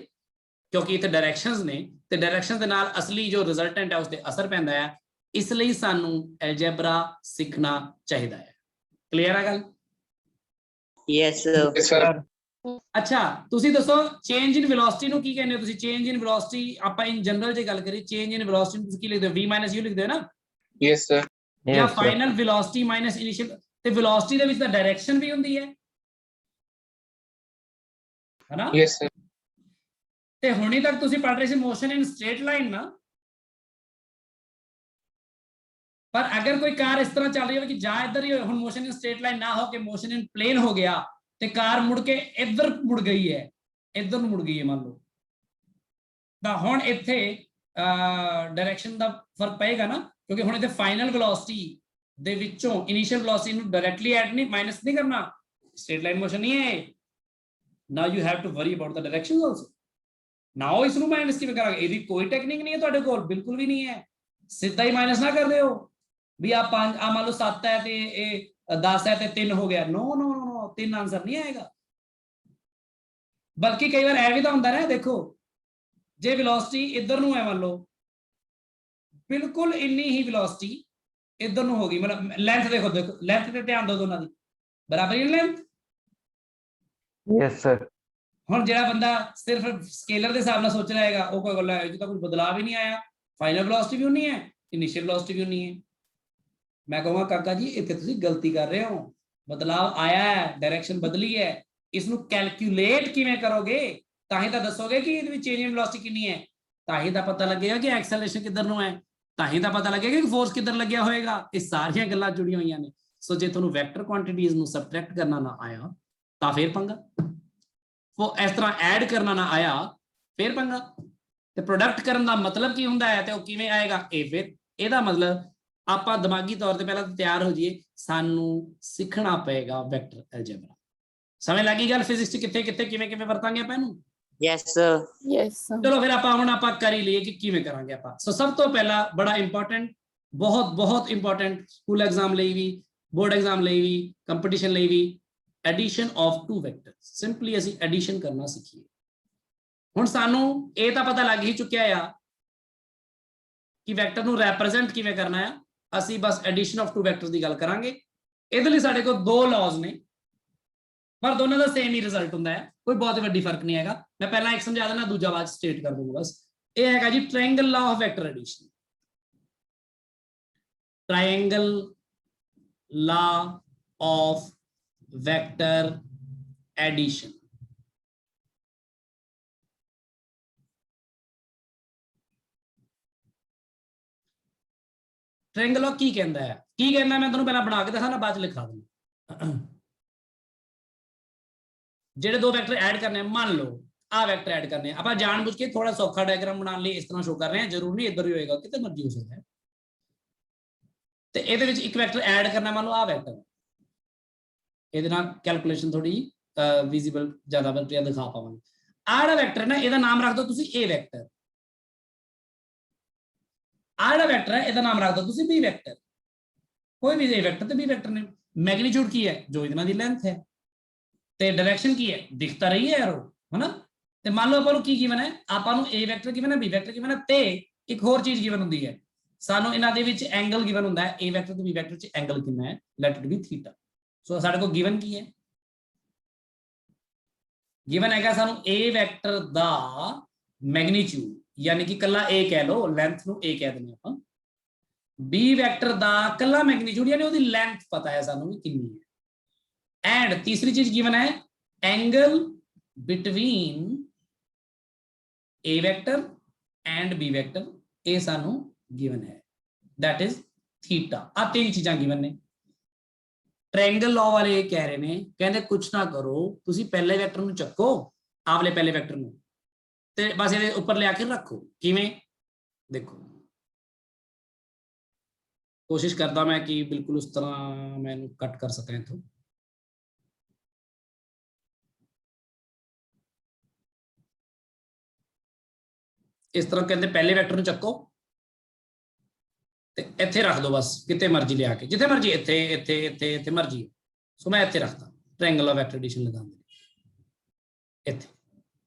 ਕਿਉਂਕਿ ਇੱਥੇ ਡਾਇਰੈਕਸ਼ਨਸ ਨੇ ਤੇ ਡਾਇਰੈਕਸ਼ਨ ਦੇ ਨਾਲ ਅਸਲੀ ਜੋ ਰਿਜ਼ਲਟੈਂਟ ਹੈ ਉਸ ਤੇ ਅਸਰ ਪੈਂਦਾ ਹੈ। ਇਸ ਲਈ ਸਾਨੂੰ ਐਲਜੈਬਰਾ ਸਿੱਖਣਾ ਚਾਹੀਦਾ ਹੈ। ਕਲੀਅਰ ਹੈ ਗੱਲ? Yes, sir. ਸਰ ਅੱਛਾ ਤੁਸੀਂ ਦੱਸੋ ਚੇਂਜ ਇਨ ਵੈਲੋਸਿਟੀ ਨੂੰ ਕੀ ਕਹਿੰਦੇ ਹੋ ਤੁਸੀਂ? ਚੇਂਜ ਇਨ ਵੈਲੋਸਿਟੀ ਆਪਾਂ ਇਨ ਜਨਰਲ ਜੇ ਗੱਲ ਕਰੀਏ, ਚੇਂਜ ਇਨ ਵੈਲੋਸਿਟੀ ਨੂੰ ਤੁਸੀਂ ਕੀ ਲਿਖਦੇ ਹੋ? v - u ਲਿਖਦੇ ਹੋ ਨਾ? Yes, sir. ਜਾਂ Yes, sir. Final velocity minus initial. ਤੇ ਵੈਲੋਸਿਟੀ ਦੇ ਵਿੱਚ ਤਾਂ ਡਾਇਰੈਕਸ਼ਨ ਵੀ ਹੁੰਦੀ ਹੈ ਹਨਾ? Yes, sir. ਤੇ ਹੁਣੀ ਤੱਕ ਤੁਸੀਂ ਪੜ੍ਹ ਰਹੇ ਸੀ ਮੋਸ਼ਨ ਇਨ ਸਟ੍ਰੇਟ ਲਾਈਨ ਨਾ, ਪਰ ਅਗਰ ਕੋਈ ਕਾਰ ਇਸ ਤਰ੍ਹਾਂ ਚੱਲ ਰਹੀ ਹੋਵੇ ਕਿ ਜਾਂ ਇੱਧਰ ਹੀ ਹੋਵੇ, ਹੁਣ ਮੋਸ਼ਨ ਇਨ ਸਟ੍ਰੇਟ ਲਾਈਨ ਨਾ ਹੋ ਕੇ ਮੋਸ਼ਨ ਇਨ ਪਲੇਨ ਹੋ ਗਿਆ ਤੇ ਕਾਰ ਮੁੜ ਕੇ ਇੱਧਰ ਮੁੜ ਗਈ ਹੈ, ਇੱਧਰ ਨੂੰ ਮੁੜ ਗਈ ਹੈ ਮੰਨ ਲਓ, ਤਾਂ ਹੁਣ ਇੱਥੇ ਡਾਇਰੈਕਸ਼ਨ ਦਾ ਫਰਕ ਪਏਗਾ ਨਾ, ਕਿਉਂਕਿ ਹੁਣ ਇੱਥੇ ਫਾਈਨਲ ਵੈਲੋਸਿਟੀ ਦੇ ਵਿੱਚੋਂ ਇਨੀਸ਼ੀਅਲ ਵੈਲੋਸਿਟੀ ਨੂੰ ਡਾਇਰੈਕਟਲੀ ਐਡ ਨਹੀਂ, ਮਾਈਨਸ ਨਹੀਂ ਕਰਨਾ, ਸਟ੍ਰੇਟ ਲਾਈਨ ਮੋਸ਼ਨ ਨਹੀਂ ਹੈ। Now you have to worry about the directions also. Now ਇਸ ਨੂੰ ਮਾਈਨਸ ਕਿਵੇਂ ਕਰਾਂਗੇ? ਇਹਦੀ ਕੋਈ ਟੈਕਨੀਕ ਨਹੀਂ ਹੈ ਤੁਹਾਡੇ ਕੋਲ, ਬਿਲਕੁਲ ਵੀ ਨਹੀਂ ਹੈ। ਸਿੱਧਾ ਹੀ ਮਾਈਨਸ ਨਾ ਕਰਦੇ ਹੋ ਵੀ ਆ 5 ਆ ਮੰਨ ਲਓ 7 ਹੈ ਤੇ ਇਹ 10 ਹੈ ਤੇ 3 ਹੋ ਗਿਆ। ਨੋ ਨੋ ਨੋ, 3 ਆਨਸਰ ਨਹੀਂ ਆਏਗਾ। ਬਲਕਿ ਕਈ ਵਾਰ ਇਹ ਵੀ ਤਾਂ ਹੁੰਦਾ ਨਾ, ਦੇਖੋ ਜੇ ਵੈਲੋਸਿਟੀ ਇੱਧਰ ਨੂੰ ਹੈ ਮੰਨ ਲਓ, ਬਿਲਕੁਲ ਇੰਨੀ ਹੀ ਵੈਲੋਸਿਟੀ ਇੱਧਰ ਨੂੰ ਹੋ ਗਈ, ਮਤਲਬ ਲੈਂਥ ਦੇਖੋ, ਦੇਖੋ ਲੈਂਥ ਤੇ ਧਿਆਨ ਦਿਓ, ਦੋਨਾਂ ਦੀ ਬਰਾਬਰ ਹੀ ਲੈਂਥ। Yes, sir. ਹੁਣ ਜਿਹੜਾ ਬੰਦਾ ਸਿਰਫ ਸਕੇਲਰ ਦੇ ਹਿਸਾਬ ਨਾਲ ਸੋਚ ਰਿਹਾ ਹੈਗਾ, ਉਹ ਕੋਈ ਗੱਲ ਹੈ ਇਹ ਤਾਂ ਕੋਈ ਬਦਲਾਅ ਵੀ ਨਹੀਂ ਆਇਆ, ਫਾਈਨਲ ਵੈਲੋਸਿਟੀ ਵੀ ਉਨੀ ਹੈ, ਇਨੀਸ਼ੀਅਲ ਵੈਲੋਸਿਟੀ ਵੀ ਉਨੀ ਹੈ। ਮੈਂ ਕਹੂੰਗਾ ਕਾਕਾ ਜੀ ਇੱਥੇ ਤੁਸੀਂ ਗਲਤੀ ਕਰ ਰਹੇ ਹੋ, ਬਦਲਾਅ ਆਇਆ ਹੈ, ਡਾਇਰੈਕਸ਼ਨ ਬਦਲੀ ਹੈ, ਇਸ ਨੂੰ ਕੈਲਕੂਲੇਟ ਕਿਵੇਂ ਕਰੋਗੇ? ਤਾਂ ਹੀ ਤਾਂ ਦੱਸੋਗੇ ਕਿ ਇਹਦੇ ਵਿੱਚ ਚੇਂਜ ਇਨ ਵੈਲੋਸਿਟੀ ਕਿੰਨੀ ਹੈ, ਤਾਂ ਹੀ ਤਾਂ ਪਤਾ ਲੱਗੇਗਾ ਕਿ ਐਕਸਲਰੇਸ਼ਨ ਕਿੱਧਰ ਨੂੰ ਹੈ, ਤਾਂ ਹੀ ਤਾਂ ਪਤਾ ਲੱਗੇਗਾ ਕਿ ਫੋਰਸ ਕਿੱਧਰ ਲੱਗਿਆ ਹੋਏਗਾ। ਇਹ ਸਾਰੀਆਂ ਗੱਲਾਂ ਜੁੜੀਆਂ ਹੋਈਆਂ ਨੇ। ਸੋ ਜੇ ਤੁਹਾਨੂੰ ਵੈਕਟਰ ਕੁਆਂਟੀਟੀਜ਼ ਨੂੰ ਸਬਟਰੈਕਟ ਕਰਨਾ ਨਾ ਆਇਆ ਤਾਂ ਫੇਰ ਪੰਗਾ, ਉਹ ਇਸ ਤਰ੍ਹਾਂ ਐਡ ਕਰਨਾ ਨਾ ਆਇਆ ਫੇਰ ਪੰਗਾ। ਤੇ ਪ੍ਰੋਡਕਟ ਕਰਨ ਦਾ ਮਤਲਬ ਕੀ ਹੁੰਦਾ ਹੈ ਤੇ ਉਹ ਕਿਵੇਂ ਆਏਗਾ? ਇਹ ਫਿਰ ਇਹਦਾ ਮਤਲਬ ਆਪਾਂ ਦਿਮਾਗੀ ਤੌਰ ਤੇ ਪਹਿਲਾਂ ਤਿਆਰ ਹੋ ਜਾਈਏ, ਸਾਨੂੰ ਸਿੱਖਣਾ ਪਏਗਾ ਵੈਕਟਰ ਐਲਜਬਰਾ। ਸਮਝ ਲੱਗੀ ਗੱਲ? ਫਿਜ਼ਿਕਸ ਚ ਕਿੱਥੇ ਕਿੱਥੇ ਕਿਵੇਂ ਕਿਵੇਂ ਵਰਤਾਂਗੇ ਆਪਾਂ ਇਹਨੂੰ? Yes, sir. Yes, sir. ਚਲੋ ਫਿਰ ਆਪਾਂ ਕਰ ਹੀ ਲਈਏ ਕਿ ਕਿਵੇਂ ਕਰਾਂਗੇ ਆਪਾਂ। ਸੋ ਸਭ ਤੋਂ ਪਹਿਲਾਂ ਬੜਾ ਇੰਪੋਰਟੈਂਟ, ਬਹੁਤ ਇੰਪੋਰਟੈਂਟ, ਸਕੂਲ ਐਗਜ਼ਾਮ ਲਈ ਵੀ, ਬੋਰਡ ਐਗਜ਼ਾਮ ਲਈ ਵੀ, ਕੰਪੀਟੀਸ਼ਨ ਲਈ ਵੀ, edition of two vectors. Simply ਅਸੀਂ ਐਡੀਸ਼ਨ ਕਰਨਾ ਸਿੱਖੀਏ। ਹੁਣ ਸਾਨੂੰ ਇਹ ਤਾਂ ਪਤਾ ਲੱਗ ਹੀ ਚੁੱਕਿਆ ਆ ਕਿ ਵੈਕਟਰ ਨੂੰ ਰੈਪਰੈਜ਼ੈਂਟ ਕਿਵੇਂ ਕਰਨਾ ਆ। ਅਸੀਂ ਬਸ ਐਡੀਸ਼ਨ ਆਫ ਟੂ ਵੈਕਟਰਸ ਦੀ ਗੱਲ ਕਰਾਂਗੇ। ਇਹਦੇ ਲਈ ਸਾਡੇ ਕੋਲ 2 ਲਾਜ਼ ਨੇ, ਪਰ ਦੋਨਾਂ ਦਾ ਸੇਮ ਹੀ ਰਿਜ਼ਲਟ ਹੁੰਦਾ ਹੈ, ਕੋਈ ਬਹੁਤ ਵੱਡੀ ਫਰਕ ਨਹੀਂ ਹੈਗਾ। ਮੈਂ ਪਹਿਲਾਂ ਇੱਕ ਸਮਝਾ ਦੇਣਾ, ਦੂਜਾ ਬਾਅਦ ਸਟੇਟ ਕਰ ਦੂੰਗਾ। ਬਸ ਇਹ ਹੈਗਾ ਜੀ triangle law of vector addition. Triangle law of vector addition. Triangle law की कहता है, की कहना मैं तुहानू पहला बना के दिखाना, बाद लिखा दूंगा। जेडे 2 वैक्टर ऐड करने, मान लो आ वैक्टर ऐड करने, आप जानबूझ के थोड़ा सौखा डायग्राम बनाने लिए इस तरह शो कर रहे हैं, जरूर नहीं इधर ही होएगा, कितने मर्जी हो सकता है। तो ਇਹਦੇ ਵਿੱਚ ਇੱਕ ਵੈਕਟਰ ਐਡ ਕਰਨਾ, ਮੰਨ ਲਓ ਆ ਵੈਕਟਰ, ਇਹਦੇ ਨਾਲ ਕੈਲਕੂਲੇਸ਼ਨ ਥੋੜੀ ਵਿਜ਼ੀਬਲ ਜ਼ਿਆਦਾ ਵਧੀਆ ਦਿਖਾ ਪਾਵਾਂਗੇ। ਆਹ ਜਿਹੜਾ ਵੈਕਟਰ ਨਾ, ਇਹਦਾ ਨਾਮ ਰੱਖ ਦਿਓ ਤੁਸੀਂ A ਵੈਕਟਰ। ਆਹ ਜਿਹੜਾ ਵੈਕਟਰ ਹੈ ਇਹਦਾ ਨਾਮ ਰੱਖ ਦਿਓ ਤੁਸੀਂ B ਵੈਕਟਰ। ਕੋਈ ਵੀ A ਵੈਕਟਰ ਤੇ B ਵੈਕਟਰ ਨੇ। ਮੈਗਨੀਟਿਊਡ ਕੀ ਹੈ? ਜੋ ਇਹਨਾਂ ਦੀ ਲੈਂਥ ਹੈ। ਤੇ ਡਾਇਰੈਕਸ਼ਨ ਕੀ ਹੈ? ਦਿਖਤਾ ਰਹੀ ਹੈ ਐਰੋ, ਹਨਾ। ਤੇ ਮੰਨ ਲਓ ਆਪਾਂ ਨੂੰ ਕੀ ਗਿਵਨ ਹੈ? ਆਪਾਂ ਨੂੰ A ਵੈਕਟਰ ਗਿਵਨ ਹੈ, B ਵੈਕਟਰ ਗਿਵਨ ਹੈ, ਤੇ ਇੱਕ ਹੋਰ ਚੀਜ਼ ਗਿਵਨ ਹੁੰਦੀ ਹੈ ਸਾਨੂੰ, ਇਹਨਾਂ ਦੇ ਵਿੱਚ ਐਂਗਲ ਗਿਵਨ ਹੁੰਦਾ ਹੈ। A ਵੈਕਟਰ ਤੇ B ਵੈਕਟਰ ਚ ਐਂਗਲ ਕਿੰਨਾ ਹੈ? Let it be theta. So ਸਾਡੇ ਕੋਲ ਗਿਵਨ ਕੀ ਹੈ? ਗਿਵਨ ਹੈਗਾ ਸਾਨੂੰ A ਵੈਕਟਰ ਦਾ ਮੈਗਨੀਟਿਊਡ, ਯਾਨੀ ਕਿ ਕੱਲਾ A ਕਹਿ ਲਓ, ਲੈਂਥ ਨੂੰ A ਕਹਿ ਦਿੰਦੇ ਆਪਾਂ। B ਵੈਕਟਰ ਦਾ ਕੱਲਾ ਮੈਗਨੀਟਿਊਡ, ਯਾਨੀ ਉਹਦੀ ਲੈਂਥ ਪਤਾ ਹੈ ਸਾਨੂੰ ਵੀ ਕਿੰਨੀ ਹੈ। ਐਂਡ ਤੀਸਰੀ ਚੀਜ਼ ਗਿਵਨ ਹੈ angle between A vector and B vector, ਇਹ ਸਾਨੂੰ ਗਿਵਨ ਹੈ, that is theta। ਆ 3 ਚੀਜ਼ਾਂ ਗਿਵਨ ਨੇ। ट्रायंगल लॉ वाले ये कह रहे ने, कहते कुछ ना करो, तुसी पहले वैक्टर ਨੂੰ ਚੱਕੋ, ਆਵਲੇ ਪਹਿਲੇ ਵੈਕਟਰ ਨੂੰ, ਤੇ ਬਸ ਇਹਦੇ ਉੱਪਰ ਲਿਆ ਕੇ ਰੱਖੋ। ਕਿਵੇਂ? ਦੇਖੋ, ਕੋਸ਼ਿਸ਼ ਕਰਦਾ ਮੈਂ ਕਿ ਬਿਲਕੁਲ ਉਸ ਤਰ੍ਹਾਂ ਮੈਂ ਇਹਨੂੰ ਕੱਟ ਕਰ ਸਕਾਂ ਇਥੋਂ। ਇਸ ਤਰ੍ਹਾਂ ਕਹਿੰਦੇ ਪਹਿਲੇ ਵੈਕਟਰ ਨੂੰ ਚੱਕੋ ਤੇ ਇੱਥੇ ਰੱਖ ਦੋ, ਬਸ ਕਿਤੇ ਮਰਜ਼ੀ ਲਿਆ ਕੇ, ਜਿੱਥੇ ਮਰਜ਼ੀ, ਇੱਥੇ ਇੱਥੇ ਇੱਥੇ ਇੱਥੇ ਮਰਜ਼ੀ। ਸੋ ਮੈਂ ਇੱਥੇ ਰੱਖਦਾ। ट्रायंगल ऑफ वेक्टर एडिशन लगांदे इत्थे।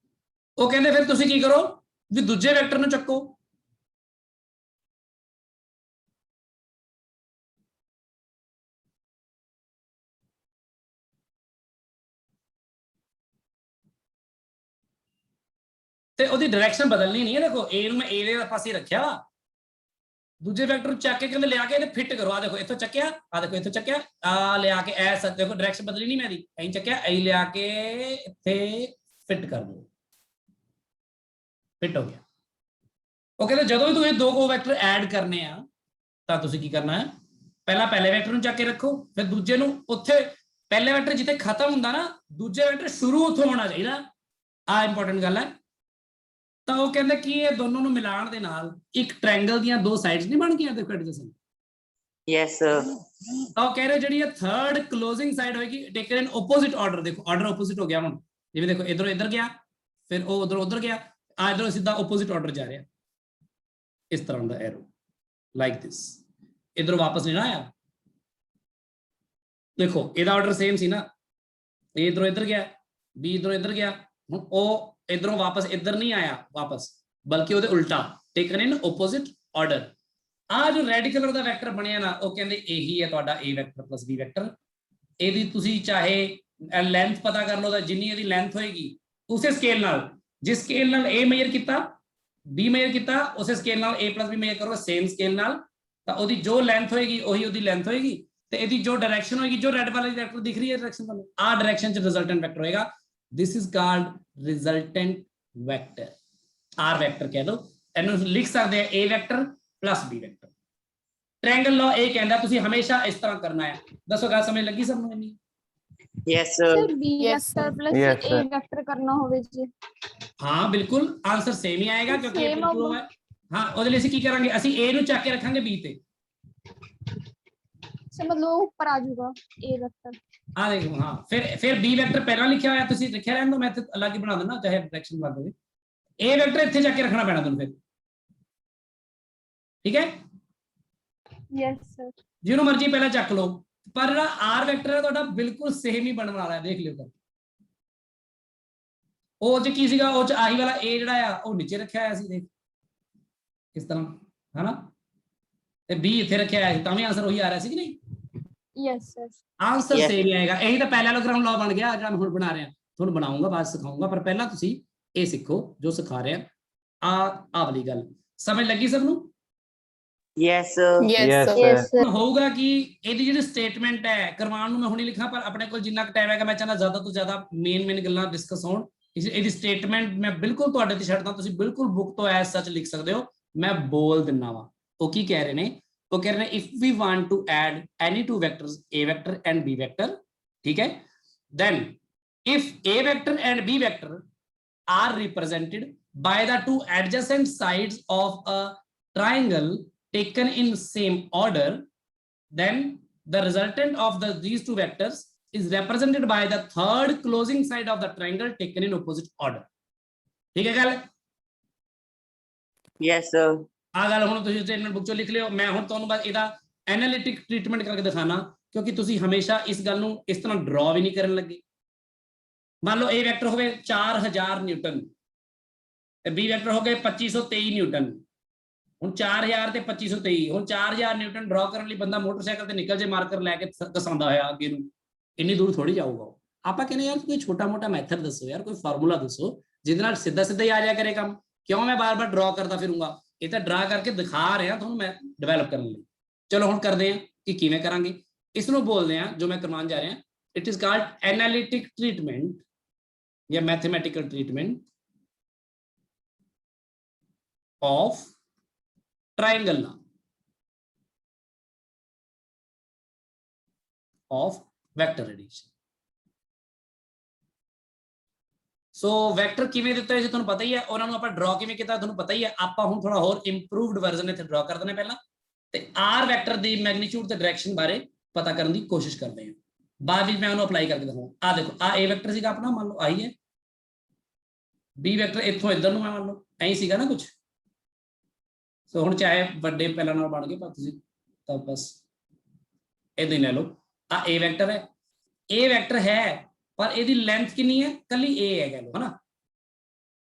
ਉਹ ਕਹਿੰਦੇ ਫਿਰ ਤੁਸੀਂ ਕੀ ਕਰੋ ਵੀ ਦੂਜੇ ਵੈਕਟਰ ਨੂੰ ਚੱਕੋ। ਤੇ ਉਹਦੀ ਡਾਇਰੈਕਸ਼ਨ ਬਦਲਣੀ ਨਹੀਂ ਹੈ। ਦੇਖੋ A ਨੂੰ ਮੈਂ A ਦੇ ਪਾਸੇ ਰੱਖਿਆ, ਦੂਜੇ ਵੈਕਟਰ ਨੂੰ ਚੱਕ ਕੇ ਕਹਿੰਦੇ ਲਿਆ ਕੇ ਇਹਨੇ ਫਿੱਟ ਕਰੋ। ਆ ਦੇਖੋ ਇੱਥੋਂ ਚੱਕਿਆ, ਆ ਦੇਖੋ ਇੱਥੋਂ ਚੱਕਿਆ, ਆ ਲਿਆ ਕੇ ਐ ਸੱਚ ਦੇਖੋ ਡਾਇਰੈਕਸ਼ਨ ਬਦਲੀ ਨਹੀਂ ਮੈਂ ਦੀ, ਐਂ ਚੱਕਿਆ ਐਂ ਲਿਆ ਕੇ ਇੱਥੇ ਫਿੱਟ ਕਰ ਦਿਓ, ਫਿੱਟ ਹੋ ਗਿਆ। ਉਹ ਕਹਿੰਦੇ ਜਦੋਂ ਵੀ ਤੁਸੀਂ ਦੋ ਕੋ ਵੈਕਟਰ ਐਡ ਕਰਨੇ ਆ ਤਾਂ ਤੁਸੀਂ ਕੀ ਕਰਨਾ ਹੈ, ਪਹਿਲਾਂ ਪਹਿਲੇ ਵੈਕਟਰ ਨੂੰ ਚੱਕ ਕੇ ਰੱਖੋ, ਫਿਰ ਦੂਜੇ ਨੂੰ ਉੱਥੇ ਪਹਿਲੇ ਵੈਕਟਰ ਜਿੱਥੇ ਖਤਮ ਹੁੰਦਾ ਨਾ, ਦੂਜੇ ਵੈਕਟਰ ਸ਼ੁਰੂ ਉੱਥੋਂ ਹੋਣਾ ਚਾਹੀਦਾ। ਆ ਇੰਪੋਰਟੈਂਟ ਗੱਲ ਹੈ। ਤਾਂ ਉਹ ਕਹਿੰਦੇ ਕਿ ਇਹ ਦੋਨੋਂ ਨੂੰ ਮਿਲਾਉਣ ਦੇ ਨਾਲ ਇੱਕ ਟ੍ਰਾਇੰਗਲ ਦੀਆਂ ਦੋ ਸਾਈਡਸ ਨਹੀਂ ਬਣ ਗਈਆਂ। ਦੇਖੋ ਐਡਜਸੈਂਟ, Yes, sir. ਤਾਂ ਉਹ ਕਹਿ ਰਹੇ ਜਿਹੜੀ ਇਹ ਥਰਡ ਕਲੋਜ਼ਿੰਗ ਸਾਈਡ ਹੋਏਗੀ ਟੇਕਨ ਇਨ ਆਪੋਜ਼ਿਟ ਆਰਡਰ। ਦੇਖੋ ਆਰਡਰ ਆਪੋਜ਼ਿਟ ਹੋ ਗਿਆ ਹੁਣ, ਜਿਵੇਂ ਦੇਖੋ ਇਧਰੋਂ ਇੱਧਰ ਗਿਆ, ਫਿਰ ਉਹ ਉਧਰੋਂ ਉੱਧਰ ਗਿਆ, ਆ ਇਧਰੋਂ ਸਿੱਧਾ ਆਪੋਜ਼ਿਟ ਆਰਡਰ ਜਾ ਰਿਹਾ, ਇਸ ਤਰ੍ਹਾਂ ਦਾ ਐਰੋ ਲਾਈਕ ਦਿਸ। ਇਧਰੋਂ ਵਾਪਸ ਨਹੀਂ ਨਾ ਆਇਆ, ਦੇਖੋ ਇਹਦਾ ਆਰਡਰ ਸੇਮ ਸੀ ਨਾ, ਇਹ ਇਧਰੋਂ ਇੱਧਰ ਗਿਆ, ਬੀ ਇਧਰੋਂ ਇੱਧਰ ਗਿਆ, ਹੁਣ ਉਹ ਇਧਰੋਂ ਵਾਪਸ ਇੱਧਰ ਨਹੀਂ ਆਇਆ ਵਾਪਸ, ਬਲਕਿ ਉਹਦੇ ਉਲਟਾ ਟੇਕਨ ਇਨ ਆਪੋਜ਼ਿਟ ਆਰਡਰ। ਆ ਜੋ ਰੈਡ ਕਲਰ ਦਾ ਵੈਕਟਰ ਬਣਿਆ ਨਾ, ਉਹ ਕਹਿੰਦੇ ਇਹੀ ਹੈ ਤੁਹਾਡਾ A vector plus B vector. ਇਹਦੀ ਤੁਸੀਂ ਚਾਹੇ ਲੈਂਥ ਪਤਾ ਕਰ ਲਓ, ਤਾਂ ਜਿੰਨੀ ਇਹਦੀ ਲੈਂਥ ਹੋਏਗੀ ਉਸੇ ਸਕੇਲ ਨਾਲ, ਜਿਸ ਸਕੇਲ ਨਾਲ A ਮੇਜਰ ਕੀਤਾ B ਮੇਜਰ ਕੀਤਾ, ਉਸੇ ਸਕੇਲ ਨਾਲ A ਪਲੱਸ B ਮੇਜਰ ਕਰੋ, ਸੇਮ ਸਕੇਲ ਨਾਲ, ਤਾਂ ਉਹਦੀ ਜੋ ਲੈਂਥ ਹੋਏਗੀ ਉਹੀ ਉਹਦੀ ਲੈਂਥ ਹੋਏਗੀ, ਤੇ ਇਹਦੀ ਜੋ ਡਾਇਰੈਕਸ਼ਨ ਹੋਏਗੀ, ਜੋ ਰੈਡ ਵਾਲੀ ਵੈਕਟਰ ਦਿਖ ਰਹੀ ਹੈ ਡਾਇਰੈਕਸ਼ਨ ਤੁਹਾਨੂੰ, ਆ ਡਾਇਰੈਕਸ਼ਨ ਚ ਰਿਜ਼ਲਟੈਂਟ ਵੈਕਟਰ ਹੋਏਗਾ। This is called resultant vector, or vector ਕਹਿ ਦੋ। ਇਹਨੂੰ ਲਿਖ ਸਕਦੇ ਆ A vector plus B vector. Triangle law ਇਹ ਕਹਿੰਦਾ ਤੁਸੀਂ ਹਮੇਸ਼ਾ ਇਸ ਤਰ੍ਹਾਂ ਕਰਨਾ ਹੈ। ਦੱਸੋ ਗੱਲ ਸਮਝ ਲੱਗੀ ਸਭ ਨੂੰ ਇੰਨੀ? Yes, sir. Sir B Yes, vector plus Yes, A sir. Vector ਕਰਨਾ ਹੋਵੇ ਜੀ। ਹਾਂ ਬਿਲਕੁਲ ਆਨਸਰ ਸੇਮ ਹੀ ਆਏਗਾ, ਕਿਉਂਕਿ ਇਹ Same ਬਿਲਕੁਲ ਉਹ ਹੈ। ਹਾਂ ਉਹਦੇ ਲਈ ਅਸੀਂ ਕੀ ਕਰਾਂਗੇ, ਅਸੀਂ A ਨੂੰ ਚੱਕ ਕੇ ਰੱਖਾਂਗੇ B ਤੇ। ਸਰ ਮਤਲਬ ਉਹ ਉੱਪਰ ਆ ਜਾਊਗਾ A ਵੈਕਟਰ। ਆ ਦੇਖੋ, ਹਾਂ ਫਿਰ B ਵੈਕਟਰ ਪਹਿਲਾਂ ਲਿਖਿਆ ਹੋਇਆ, ਤੁਸੀਂ ਲਿਖਿਆ ਰਹਿਣ ਦਿਓ, ਮੈਂ ਤੇ ਅਲੱਗ ਹੀ ਬਣਾ ਦਿੰਦਾ, ਚਾਹੇ ਡਾਇਰੈਕਸ਼ਨ ਬਦਲ ਦੇਵੇ। A ਵੈਕਟਰ ਇੱਥੇ ਜਾ ਕੇ ਰੱਖਣਾ ਪੈਣਾ ਤੁਹਾਨੂੰ ਫਿਰ, ਠੀਕ ਹੈ। Yes sir. ਜਿਹਨੂੰ ਮਰਜ਼ੀ ਪਹਿਲਾਂ ਚੱਕ ਲਓ, ਪਰ ਜਿਹੜਾ R ਵੈਕਟਰ ਹੈ ਤੁਹਾਡਾ ਬਿਲਕੁਲ ਸੇਮ ਹੀ ਬਣਨ ਵਾਲਾ ਹੈ, ਦੇਖ ਲਿਓ ਕਰ। ਉਹ ਚ ਕੀ ਸੀਗਾ, ਉਹ ਚ ਆਹੀ ਵਾਲਾ A ਜਿਹੜਾ ਆ ਉਹ ਨੀਚੇ ਰੱਖਿਆ ਹੋਇਆ ਸੀ, ਦੇਖ ਕਿਸ ਤਰ੍ਹਾਂ, ਹਨਾ, ਤੇ B ਇੱਥੇ ਰੱਖਿਆ ਹੋਇਆ ਸੀ, ਤਾਂ ਵੀ ਆਨਸਰ ਉਹੀ ਆ ਰਿਹਾ ਸੀ ਕਿ ਨਹੀਂ? Yes sir. Answer Yes. Same ਹੀ ਆਏਗਾ। ਇਹੀ ਤਾਂ ਪੈਰੈਲਲੋਗ੍ਰਾਮ ਲਾਅ ਬਣ ਗਿਆ ਜਿਹੜਾ ਮੈਂ ਹੁਣ ਬਣਾ ਰਿਹਾ, ਤੁਹਾਨੂੰ ਬਣਾਉਂਗਾ ਬਾਅਦ ਸਿਖਾਉਂਗਾ, ਪਰ ਪਹਿਲਾਂ ਤੁਸੀਂ ਇਹ ਸਿੱਖੋ ਜੋ ਸਿਖਾ ਰਿਹਾ। ਆ ਵਾਲੀ ਗੱਲ ਸਮਝ ਲੱਗੀ ਸਭ ਨੂੰ? Yes, sir. Yes, Yes, sir. sir. ਹੋਊਗਾ ਕਿ ਇਹਦੀ ਜਿਹੜੀ ਸਟੇਟਮੈਂਟ ਹੈ ਕਰਵਾਉਣ ਨੂੰ ਮੈਂ ਹੁਣੇ ਲਿਖਾਂ, ਪਰ ਆਪਣੇ ਕੋਲ ਜਿੰਨਾ ਕੁ ਟਾਈਮ ਹੈਗਾ ਮੈਂ ਚਾਹੁੰਦਾ ਜ਼ਿਆਦਾ ਤੋਂ ਜ਼ਿਆਦਾ ਮੇਨ ਗੱਲਾਂ ਡਿਸਕਸ ਹੋਣ। ਇਹਦੀ ਸਟੇਟਮੈਂਟ ਮੈਂ ਬਿਲਕੁਲ ਤੁਹਾਡੇ ਤੇ ਛੱਡਦਾ, ਤੁਸੀਂ ਬਿਲਕੁਲ ਬੁੱਕ ਤੋਂ ਐਸ ਸੱਚ ਲਿਖ ਸਕਦੇ ਹੋ, ਮੈਂ ਬੋਲ ਦਿੰਨਾ ਵਾ। ਉਹ ਕੀ ਕਹਿ ਰਹੇ ਨੇ, ਉਹ ਕਹਿ ਰਹੇ ਨੇ if we want to add any two vectors A vector and B vector, ਠੀਕ ਹੈ, then if A vector and B vector are represented by the two adjacent sides of a triangle taken in same order, then the resultant of these two vectors is represented by the third closing side of the triangle taken in opposite order. ठीक है गल? Yes, sir. आ गल हुण तुसीं statement book चों लिख लियो। मैं हुण तुहानूं बस इहदा एनालिटिक ट्रीटमेंट करके दिखाना, क्योंकि तुसीं हमेशा इस गल नूं इस तरह ड्रॉ भी नहीं करन लगे। मान लो A वैक्टर हो गए 4000 न्यूटन, B वैक्टर हो गए 2523 न्यूटन। ਹੁਣ 4000 ਤੇ 2523, ਹੁਣ 4000 ਨਿਊਟਨ ਡਰਾ ਕਰਨ ਲਈ ਬੰਦਾ ਮੋਟਰਸਾਈਕਲ ਤੇ ਨਿਕਲ ਜੇ ਮਾਰਕਰ ਲੈ ਕੇ ਘਸਾਉਂਦਾ ਹੋਇਆ ਅੱਗੇ ਨੂੰ, ਇੰਨੀ ਦੂਰ ਥੋੜੀ ਜਾਊਗਾ ਉਹ। ਆਪਾਂ ਕਹਿੰਦੇ ਯਾਰ ਕੋਈ ਛੋਟਾ ਮੋਟਾ ਮੈਥਡ ਦੱਸੋ ਯਾਰ, ਕੋਈ ਫਾਰਮੂਲਾ ਦੱਸੋ ਜਿਹਦੇ ਨਾਲ ਸਿੱਧਾ ਸਿੱਧਾ ਹੀ ਆ ਜਾਇਆ ਕਰੇ ਕੰਮ। ਕਿਉਂ ਮੈਂ ਬਾਰ-ਬਾਰ ਡਰਾ ਕਰਦਾ ਫਿਰੂੰਗਾ? ਇਹ ਤਾਂ ਡਰਾ ਕਰਕੇ ਦਿਖਾ ਰਿਹਾ ਤੁਹਾਨੂੰ ਮੈਂ ਡਿਵੈਲਪ ਕਰਨ ਲਈ। ਚਲੋ ਹੁਣ ਕਰਦੇ ਹਾਂ ਕਿ ਕਿਵੇਂ ਕਰਾਂਗੇ। ਇਸ ਨੂੰ ਬੋਲਦੇ ਹਾਂ ਜੋ ਮੈਂ ਕਰਵਾਉਣ ਜਾ ਰਿਹਾ, it is called analytic treatment ਜਾਂ mathematical treatment of triangle law of vector addition। So vector ਕਿਵੇਂ ਦਿੱਤਾ ਸੀ ਤੁਹਾਨੂੰ ਪਤਾ ਹੀ ਹੈ, ਉਹਨਾਂ ਨੂੰ ਆਪਾਂ ਡਰਾ ਕਿਵੇਂ ਕੀਤਾ ਤੁਹਾਨੂੰ ਪਤਾ ਹੀ ਹੈ। ਆਪਾਂ ਹੁਣ ਥੋੜਾ ਹੋਰ ਇੰਪਰੂਵਡ ਵਰਜ਼ਨ ਇੱਥੇ ਡਰਾ ਕਰ ਦਿੰਦੇ ਪਹਿਲਾਂ, ਤੇ ਆਰ ਵੈਕਟਰ ਦੀ ਮੈਗਨੀਟਿਊਡ ਤੇ ਡਾਇਰੈਕਸ਼ਨ ਬਾਰੇ ਪਤਾ ਕਰਨ ਦੀ ਕੋਸ਼ਿਸ਼ ਕਰਦੇ ਹਾਂ। ਬਾਅਦ ਵਿੱਚ ਮੈਂ ਉਹਨੂੰ ਅਪਲਾਈ ਕਰਕੇ ਦਿਖਾਉਂਗਾ। ਆ ਦੇਖੋ, ਆ A ਵੈਕਟਰ ਸੀਗਾ ਆਪਣਾ, ਮੰਨ ਲਓ ਆਹੀ ਹੈ। B ਵੈਕਟਰ ਇੱਥੋਂ ਇੱਧਰ ਨੂੰ ਮੈਂ ਮੰਨ ਲਓ ਐਂ ਸੀਗਾ ਨਾ ਕੁਝ। ਸੋ ਹੁਣ ਚਾਹੇ ਵੱਡੇ ਪਹਿਲਾਂ ਨਾਲ ਬਣ ਗਏ, ਪਰ ਤੁਸੀਂ ਤਾਂ ਬਸ ਇਦਾਂ ਹੀ ਲੈ ਲਓ। ਆ A ਵੈਕਟਰ ਹੈ, ए वैक्टर है पर ਇਹਦੀ ਲੈਂਥ ਕਿੰਨੀ ਹੈ ਕੱਲੀ a ਹੈ ਕਹ ਲੋ ਹੈ ਨਾ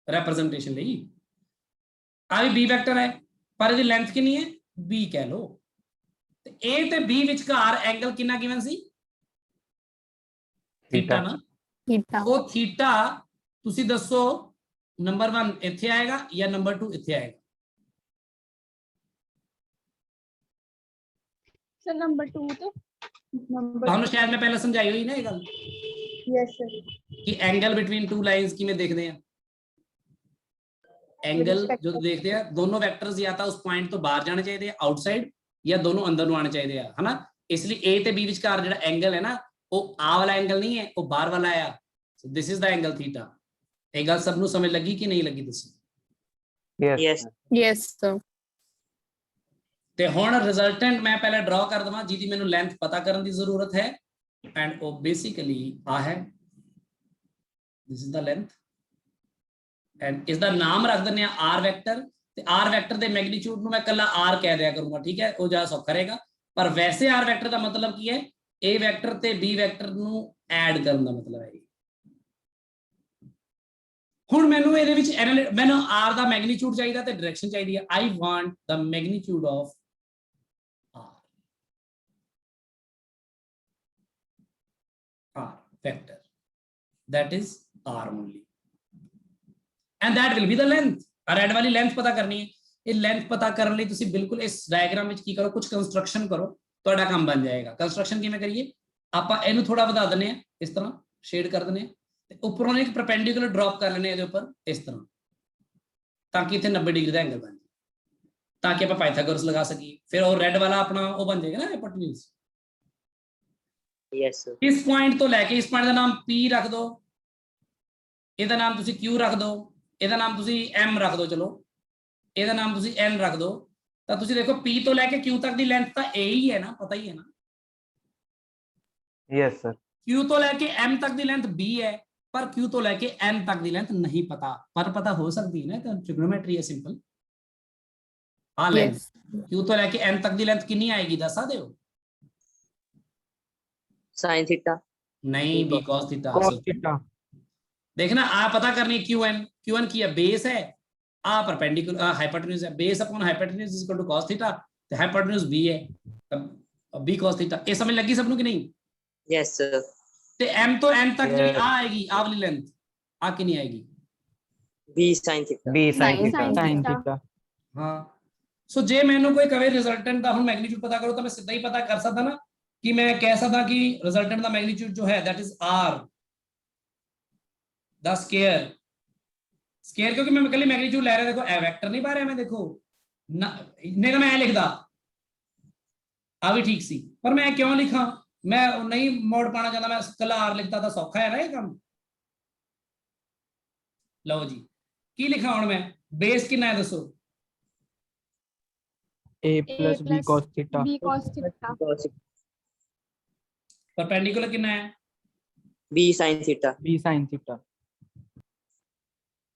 ਰਿਪਰੈਜ਼ੈਂਟੇਸ਼ਨ ਲਈ ਆ ਵੀ b ਵੈਕਟਰ ਹੈ ਪਰ ਇਹਦੀ ਲੈਂਥ ਕਿੰਨੀ ਹੈ b ਕਹ ਲੋ ਤੇ a ਤੇ b ਵਿਚਕਾਰ ਐਂਗਲ ਕਿੰਨਾ ਗਿਵਨ ਸੀ ਥੀਟਾ ਨਾ थीटा ਉਹ ਥੀਟਾ ਤੁਸੀਂ ਦੱਸੋ ਨੰਬਰ 1 ਇੱਥੇ ਆਏਗਾ ਜਾਂ ਨੰਬਰ 2 ਇੱਥੇ ਆਏਗਾ सर नंबर 2 तो ਨੰਬਰ ਤੁਹਾਨੂੰ ਸ਼ਾਇਦ ਮੈਂ ਪਹਿਲਾਂ ਸਮਝਾਈ ਹੋਈ ਨਾ ਇਹ ਗੱਲ ਯੈਸ ਸਰ ਕਿ ਐਂਗਲ ਬਿਟਵੀਨ ਟੂ ਲਾਈਨਸ ਕਿਵੇਂ ਦੇਖਦੇ ਆ एंगल जो देखते हैं दोनों वेक्टर्स या तो उस पॉइंट तो बाहर जाने चाहिए आउटसाइड या दोनों अंदर ਨੂੰ ਆਣੇ ਚਾਹੀਦੇ ਆ ਹਨਾ इसलिए a ਤੇ b ਵਿਚਕਾਰ ਜਿਹੜਾ ਐਂਗਲ ਹੈ ਨਾ ਉਹ ਆ ਵਾਲਾ ਐਂਗਲ ਨਹੀਂ ਹੈ ਉਹ ਬਾਹਰ ਵਾਲਾ ਆ so this is the angle theta ਇਹ ਗੱਲ ਸਭ ਨੂੰ ਸਮਝ ਲੱਗੀ ਕਿ ਨਹੀਂ ਲੱਗੀ ਦੱਸੋ Yes. Yes. यस सर ਤੇ ਹੁਣ ਰਿਜ਼ਲਟੈਂਟ ਮੈਂ ਪਹਿਲਾਂ ਡਰਾ ਕਰ ਦਵਾਂ ਜਿਹਦੀ ਮੈਨੂੰ ਲੈਂਥ ਪਤਾ ਕਰਨ ਦੀ ਜ਼ਰੂਰਤ ਹੈ ਐਂਡ ਉਹ ਬੇਸਿਕਲੀ ਆ ਹੈ ਦਿਸ ਇਜ਼ ਦਾ ਲੈਂਥ ਐਂਡ ਇਸ ਦਾ ਨਾਮ ਰੱਖ ਦਿੰਦੇ ਆ r ਵੈਕਟਰ ਤੇ r ਵੈਕਟਰ ਦੇ ਮੈਗਨੀਟਿਊਡ ਨੂੰ ਮੈਂ ਕੱਲਾ r ਕਹਿ ਦਿਆ ਕਰੂੰਗਾ ਠੀਕ ਹੈ ਉਹ ਜ਼ਿਆਦਾ ਸੌਖਾ ਰਹੇਗਾ ਪਰ ਵੈਸੇ r ਵੈਕਟਰ ਦਾ ਮਤਲਬ ਕੀ ਹੈ a ਵੈਕਟਰ ਤੇ b ਵੈਕਟਰ ਨੂੰ ਐਡ ਕਰਨ ਦਾ ਮਤਲਬ ਹੈ ਹੁਣ ਮੈਨੂੰ ਇਹਦੇ ਵਿੱਚ ਮੈਨੂੰ r ਦਾ ਮੈਗਨੀਟਿਊਡ ਚਾਹੀਦਾ ਤੇ ਡਾਇਰੈਕਸ਼ਨ ਚਾਹੀਦੀ ਹੈ I want the magnitude of r vector that is r only and that will be the length red वाली length पता करनी है ये length पता करने ਲਈ ਤੁਸੀਂ ਬਿਲਕੁਲ ਇਸ ਡਾਇਗਰਾਮ ਵਿੱਚ ਕੀ ਕਰੋ ਕੁਝ ਕੰਸਟਰਕਸ਼ਨ ਕਰੋ ਤੁਹਾਡਾ ਕੰਮ ਬਣ ਜਾਏਗਾ ਕੰਸਟਰਕਸ਼ਨ ਕਿਵੇਂ ਕਰੀਏ ਆਪਾਂ ਇਹਨੂੰ ਥੋੜਾ ਵਧਾ ਦਿੰਨੇ ਆ ਇਸ ਤਰ੍ਹਾਂ ਸ਼ੇਡ ਕਰ ਦਿੰਨੇ ਆ ਤੇ ਉੱਪਰੋਂ ਇੱਕ ਪਰਪੈਂਡੀਕੂਲਰ ਡ੍ਰੌਪ ਕਰ ਲੈਣੇ ਇਹਦੇ ਉੱਪਰ ਇਸ ਤਰ੍ਹਾਂ ਤਾਂ ਕਿ ਇੱਥੇ 90 ਡਿਗਰੀ ਦਾ ਐਂਗਲ ਬਣ ਜਾਏ ਤਾਂ ਕਿ ਆਪਾਂ ਪਾਇਥਾਗੋਰਸ ਲਗਾ ਸਕੀਏ ਫਿਰ ਉਹ ਰੈੱਡ ਵਾਲਾ ਆਪਣਾ ਉਹ ਬਣ ਜਾਏਗਾ ਨਾ ਹਾਈਪੋਟੇਨਿਊਜ਼ Yes, sir. ਇਸ ਪੁਆਇੰਟ ਤੋਂ ਲੈ ਕੇ ਇਸ ਪੁਆਇੰਟ ਦਾ ਨਾਮ P ਰੱਖ ਦਿਓ ਇਹਦਾ ਨਾਮ ਤੁਸੀਂ Q ਰੱਖ ਦਿਓ ਇਹਦਾ ਨਾਮ ਤੁਸੀਂ M ਰੱਖ ਦਿਓ ਚਲੋ ਇਹਦਾ ਨਾਮ ਤੁਸੀਂ N ਰੱਖ ਦਿਓ ਤਾਂ ਤੁਸੀਂ ਦੇਖੋ P ਤੋਂ ਲੈ ਕੇ Q ਤੱਕ ਦੀ ਲੈਂਥ ਤਾਂ A ਹੀ ਹੈ ਨਾ ਪਤਾ ਹੀ ਹੈ ਨਾ Yes, sir. Q ਤੋਂ ਲੈ ਕੇ M ਤੱਕ ਦੀ ਲੈਂਥ B ਹੈ ਪਰ Q ਤੋਂ ਲੈ ਕੇ N ਤੱਕ ਦੀ ਲੈਂਥ ਨਹੀਂ ਪਤਾ ਪਰ ਪਤਾ ਹੋ ਸਕਦੀ ਹੈ ਨਾ ਤਾਂ ਟ੍ਰਿਗੋਨੋਮੈਟਰੀ ਹੈ ਸਿੰਪਲ ਆ ਲੈਂਥ यस Q ਤੋਂ ਲੈ ਕੇ N ਤੱਕ ਦੀ ਲੈਂਥ ਕਿੰਨੀ ਆਏਗੀ ਦੱਸ ਸਕਦੇ ਹੋ Sin theta. नहीं b cos theta Cos theta. देखना आ पता करनी qn की है बेस है आ परपेंडिकुलर हाइपोटेन्यूज है base upon hypotenuse is equal to cos theta तो हाइपोटेन्यूज b है तब b cos थीटा ये समझ लगी सबनु कि नहीं Yes, sir. ते m तो n तक जो Yes. आ आएगी आ वाली लेंथ आ कितनी आएगी B sin theta. B sin Sin theta. sin theta. हाँ सो जे मैंने कोई कवे रिजल्टेंट दा हुन मैग्नीट्यूड पता करो तो मैं सीधा ही पता कर सकता ना कि मैं कह सकता कि रिजल्टेंट दा मैग्नीट्यूड जो है that is r the square square क्योंकि मैं कल मैग्नीट्यूड ले रहा देखो ए वेक्टर नहीं पा रहा मैं देखो ना नहीं तो मैं लिखदा आ भी ठीक सी पर मैं क्यों लिखा मैं नहीं मोड़ पाना चाहता मैं कल r लिखता था सौखा है ना ये काम लो जी की लिखा हुन मैं बेस कितना है दसो A plus B cos theta. b cos theta Cos perpendicular कितना है B sin theta. B sin theta.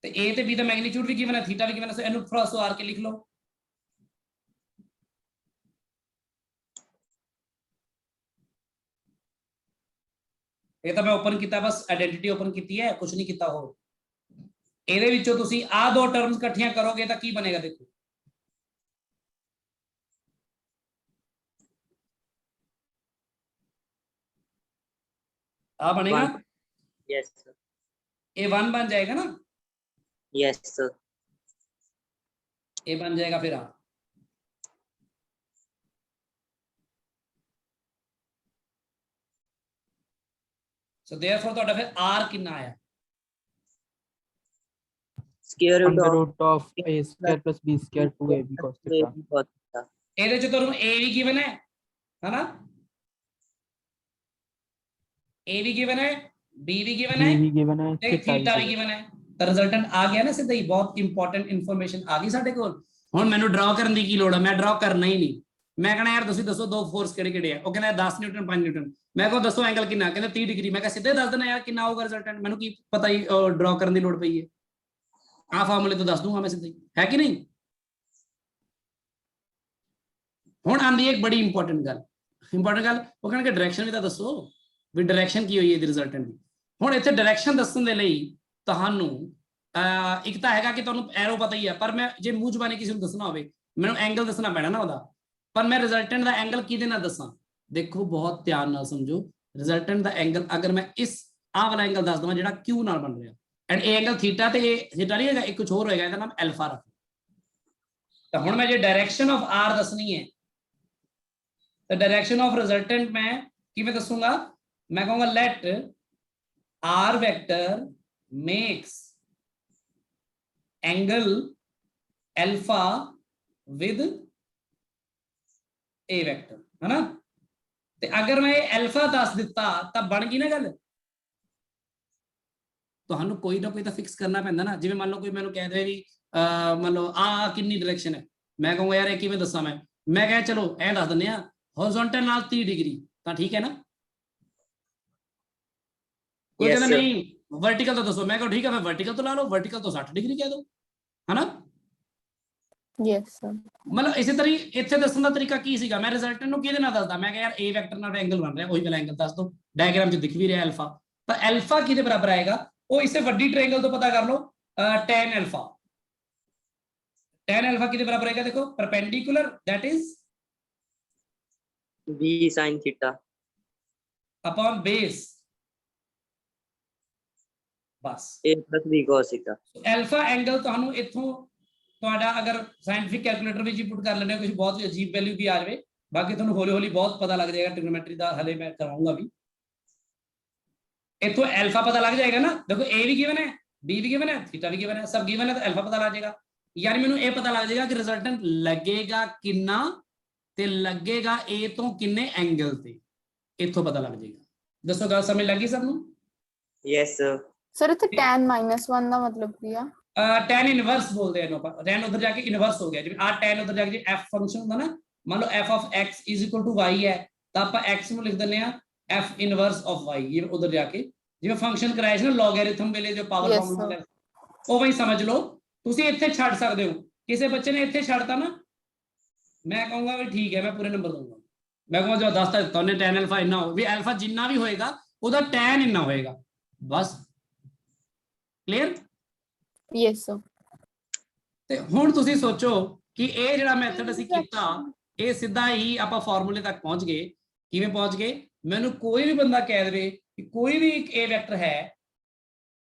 ਤੇ a ਤੇ b ਦਾ ਮੈਗਨੀਟਿਊਡ ਵੀ ਗਿਵਨ ਹੈ ਥੀਟਾ ਵੀ ਗਿਵਨ ਹੈ ਸੋ ਇਹਨੂੰ ਥੋੜਾ ਸਵਾਰ ਕੇ ਲਿਖ ਲਓ ਇਹ ਤਾਂ ਮੈਂ ਓਪਨ ਕੀਤਾ ਬਸ ਆਇਡੈਂਟੀਟੀ ਓਪਨ ਕੀਤੀ ਹੈ ਕੁਝ ਨਹੀਂ ਕੀਤਾ ਹੋਰ ਇਹਦੇ ਵਿੱਚੋਂ ਤੁਸੀਂ ਆਹ ਦੋ ਟਰਮਸ ਇਕੱਠੀਆਂ ਕਰੋਗੇ ਤਾਂ ਕੀ ਬਣੇਗਾ ਦੇਖੋ ਆ ਬਣੇਗਾ One. Yes, sir. ਇਹ 1 बन जाएगा ना Yes, sir. ये बन जाएगा फिर आ सो देयरफॉर ਤੁਹਾਡਾ ਫਿਰ r ਕਿੰਨਾ ਆਇਆ Square root Under of root of A square plus B square 2AB cos theta. B cos theta. ਇਹਦੇ ਚ ਤੁਹਾਨੂੰ a ਵੀ ਗਿਵਨ ਹੈ ਹਨਾ a ਵੀ ਗਿਵਨ ਹੈ b ਵੀ ਗਿਵਨ ਹੈ B भी given है ਤੇ theta ਥੀਟਾ ਵੀ भी ਗਿਵਨ ਹੈ ਤਾਂ ਰਿਜ਼ਲਟੈਂਟ ਆ ਗਿਆ ਨਾ ਸਿੱਧਾ ਹੀ ਬਹੁਤ ਇੰਪੋਰਟੈਂਟ ਇਨਫੋਰਮੇਸ਼ਨ ਆ ਗਈ ਸਾਡੇ ਕੋਲ ਹੁਣ ਮੈਨੂੰ ਡਰਾ ਕਰਨ ਦੀ ਕੀ ਲੋੜ ਹੈ ਮੈਂ ਡਰਾ ਕਰਨਾ ਹੀ ਨਹੀਂ ਮੈਂ ਕਹਣਾ ਯਾਰ ਤੁਸੀਂ ਦੱਸੋ ਦੋ ਫੋਰਸ ਕਿਹੜੇ ਕਿਹੜੇ ਆ ਉਹ ਕਹਿੰਦਾ 10 ਨਿਊਟਨ 5 ਨਿਊਟਨ ਮੈਂ ਕਹਾਂ ਦੱਸੋ ਐਂਗਲ ਕਿੰਨਾ ਕਹਿੰਦਾ 30 ਡਿਗਰੀ ਮੈਂ ਕਹਾਂ ਸਿੱਧੇ ਦੱਸ ਦੇਣਾ ਯਾਰ ਕਿੰਨਾ ਹੋਊਗਾ ਰਿਜ਼ਲਟੈਂਟ ਮੈਨੂੰ ਕੀ ਪਤਾ ਹੀ ਡਰਾ ਕਰਨ ਦੀ ਲੋੜ ਪਈ ਹੈ ਆ ਫਾਰਮੂਲੇ ਤੋਂ ਦੱਸ ਦੂੰਗਾ ਮੈਂ ਸਿੱਧਾ ਹੀ ਹੈ ਕਿ ਨਹੀਂ ਹੁਣ ਆਂਦੀ ਹੈ ਇੱਕ ਬੜੀ ਇੰਪੋਰਟੈਂਟ ਗੱਲ ਉਹ ਕਹਿੰਦਾ ਕਿ ਡਾਇਰੈਕਸ਼ਨ ਵੀ ਤਾਂ ਦੱਸੋ ਵੀ ਡਾਇਰੈਕਸ਼ਨ ਕੀ ਹੋਈ ਇਹਦੀ ਰਿਜ਼ਲਟੈਂਟ ਦੀ। ਹੁਣ ਇੱਥੇ ਡਾਇਰੈਕਸ਼ਨ ਦੱਸਣ ਦੇ ਲਈ ਤੁਹਾਨੂੰ ਇੱਕ ਤਾਂ ਹੈਗਾ ਕਿ ਤੁਹਾਨੂੰ ਐਰੋ ਪਤਾ ਹੀ ਹੈ, ਪਰ ਮੈਂ ਜੇ ਮੂੰਹ ਜ਼ਬਾਨੀ ਕਿਸੇ ਨੂੰ ਦੱਸਣਾ ਹੋਵੇ ਮੈਨੂੰ ਐਂਗਲ ਦੱਸਣਾ ਪੈਣਾ ਨਾ ਉਹਦਾ, ਪਰ ਮੈਂ ਰਿਜ਼ਲਟੈਂਟ ਦਾ ਐਂਗਲ ਕਿਹਦੇ ਨਾਲ ਦੱਸਾਂ? ਦੇਖੋ ਬਹੁਤ ਧਿਆਨ ਨਾਲ ਸਮਝੋ, ਰਿਜ਼ਲਟੈਂਟ ਦਾ ਐਂਗਲ ਅਗਰ ਮੈਂ ਇਸ ਆਹ ਵਾਲਾ ਐਂਗਲ ਦੱਸ ਦਵਾਂ ਜਿਹੜਾ Q ਨਾਲ ਬਣ ਰਿਹਾ, ਐਂਡ ਇਹ ਐਂਗਲ ਥੀਟਾ ਤੇ ਇਹ ਥੀਟਾ ਨਹੀਂ ਹੈਗਾ, ਇੱਕ ਕੁਝ ਹੋਰ ਹੋਏਗਾ, ਇਹਦਾ ਨਾਮ ਐਲਫਾ ਰੱਖ। ਤਾਂ ਹੁਣ ਮੈਂ ਜੇ ਡਾਇਰੈਕਸ਼ਨ ਆਫ R ਦੱਸਣੀ ਹੈ ਤਾਂ ਡਾਇਰੈਕਸ਼ਨ ਆਫ ਰਿਜ਼ਲਟੈਂਟ ਮੈਂ ਕਿਵੇਂ ਦੱਸੂਗਾ? ਮੈਂ ਕਹੂੰਗਾ let R vector makes angle alpha with A vector, है ना? ते अगर मैं अल्फा दस दिता तो बन गई ना गल। तो कोई ना कोई तो फिक्स करना पैंदा ना। जिवें मान लो कोई मैनूं कह दे भी मान लो आ कितनी डायरेक्शन है, मैं कहूँगा यार किवें दसां मैं कह चलो ऐ दस दिंदे आ हॉरिजॉन्टल नाल 30 डिग्री, तो ठीक है ना? कोई कहता नहीं वर्टिकल तो दसो, मैं कहूँ ठीक है फिर वर्टिकल तो ला लो, वर्टिकल तो 60 डिग्री कह दो, है ना? Yes sir. मतलब इसी तरह इत्थे दसण दा तरीका की सीगा, मैं रिजल्टेंट नूं किहदे नाल दसदा, मैं कह यार ए वेक्टर नाल एंगल बन रहा, ओही वाला एंगल दस दो, डायग्राम च दिख भी रहा अल्फा, तो अल्फा किहदे बराबर आएगा? वो इसे वड्डी ट्रायंगल तो पता कर लो, tan अल्फा। tan अल्फा किहदे बराबर आएगा? देखो perpendicular that is b sin theta upon base, बस a plus b cos theta। Alpha angle ਤੁਹਾਨੂੰ ਇੱਥੋਂ ਤੁਹਾਡਾ ਅਗਰ ਸਾਇੰਟਿਫਿਕ ਕੈਲਕੂਲੇਟਰ ਵਿੱਚ ਹੀ ਪੁੱਟ ਕਰ ਲੈਣੇ ਕੁਝ ਬਹੁਤ ਅਜੀਬ ਵੈਲਿਊ ਵੀ ਆ ਜਾਵੇ, ਬਾਕੀ ਤੁਹਾਨੂੰ ਹੌਲੀ ਹੌਲੀ ਬਹੁਤ ਪਤਾ ਲੱਗ ਜਾਏਗਾ ਟ੍ਰਿਗਨੋਮੈਟਰੀ ਦਾ, ਹਲੇ ਮੈਂ ਕਰਾਉਂਗਾ ਵੀ। ਇੱਥੋਂ ਅਲਫਾ ਪਤਾ ਲੱਗ ਜਾਏਗਾ ਨਾ, ਦੇਖੋ a ਵੀ ਗਿਵਨ ਹੈ, b ਵੀ ਗਿਵਨ ਹੈ, ਥੀਟਾ ਵੀ ਗਿਵਨ ਹੈ, ਸਭ ਗਿਵਨ ਹੈ, ਤਾਂ ਅਲਫਾ ਪਤਾ ਲੱਗ ਜਾਏਗਾ। ਯਾਨੀ ਮੈਨੂੰ ਇਹ ਪਤਾ ਲੱਗ ਜਾਏਗਾ ਕਿ ਰਿਜ਼ਲਟੈਂਟ ਲੱਗੇਗਾ ਕਿੰਨਾ ਤੇ ਲੱਗੇਗਾ a ਤੋਂ ਕਿੰਨੇ ਐਂਗਲ ਤੇ, ਇੱਥੋਂ ਪਤਾ ਲੱਗ ਜਾਏਗਾ। ਦੱਸੋ ਗੱਲ ਸਮਝ ਲੱਗੀ ਸਭ ਨੂੰ? yes sir। सर इत्थे tan -1 ਦਾ ਮਤਲਬ ਕੀ ਆ? tan इनवर्स बोलते हैं ना, tan उधर जाके इनवर्स हो गया, जिवें आ tan उधर जाके f फंक्शन ਹੁੰਦਾ ना, मान लो f of x is equal to y है, ਤਾਂ ਆਪਾਂ x ਨੂੰ ਲਿਖ ਦਿੰਨੇ ਆ f इनवर्स of y, ਇਹ ਉਧਰ ਜਾਕੇ ਜਿਵੇਂ ਫੰਕਸ਼ਨ ਕਰਾਇਆ ਸੀ ਨਾ ਲੋਗੈਰਿਥਮ ਵੇਲੇ ਜੋ ਪਾਵਰ ਫਾਰਮੂਲਾ, ਉਹ ਵਈ ਸਮਝ ਲਓ। ਤੁਸੀਂ ਇੱਥੇ ਛੱਡ ਸਕਦੇ ਹੋ, ਕਿਸੇ ਬੱਚੇ ਨੇ ਇੱਥੇ ਛੱਡਤਾ ਨਾ, ਮੈਂ ਕਹੂੰਗਾ ਵੀ ਠੀਕ ਹੈ ਮੈਂ ਪੂਰੇ ਨੰਬਰ ਦਊਂਗਾ, ਮੈਂ ਕਹੂੰਗਾ ਜੋ ਦੱਸਤਾ ਦਿੱਤਾ ਉਹਨੇ tan ਅਲਫਾ ਇੰਨਾ ਹੋ ਵੀ ਅਲਫਾ ਜਿੰਨਾ ਵੀ ਹੋਏਗਾ ਉਹਦਾ tan ਇੰਨਾ ਹੋਏਗਾ, ਬਸ ਕਲੀਅਰ? Yes sir. ਤੇ ਹੁਣ ਤੁਸੀਂ ਸੋਚੋ ਕਿ ਇਹ ਜਿਹੜਾ ਮੈਥਡ ਅਸੀਂ ਕੀਤਾ ਇਹ ਸਿੱਧਾ ਹੀ ਆਪਾਂ ਫਾਰਮੂਲੇ ਤੱਕ ਪਹੁੰਚ ਗਏ। ਕਿਵੇਂ ਪਹੁੰਚ ਗਏ? ਮੈਨੂੰ ਕੋਈ ਵੀ ਬੰਦਾ ਕਹਿ ਦੇਵੇ ਕਿ ਕੋਈ ਵੀ ਇੱਕ a ਵੈਕਟਰ ਹੈ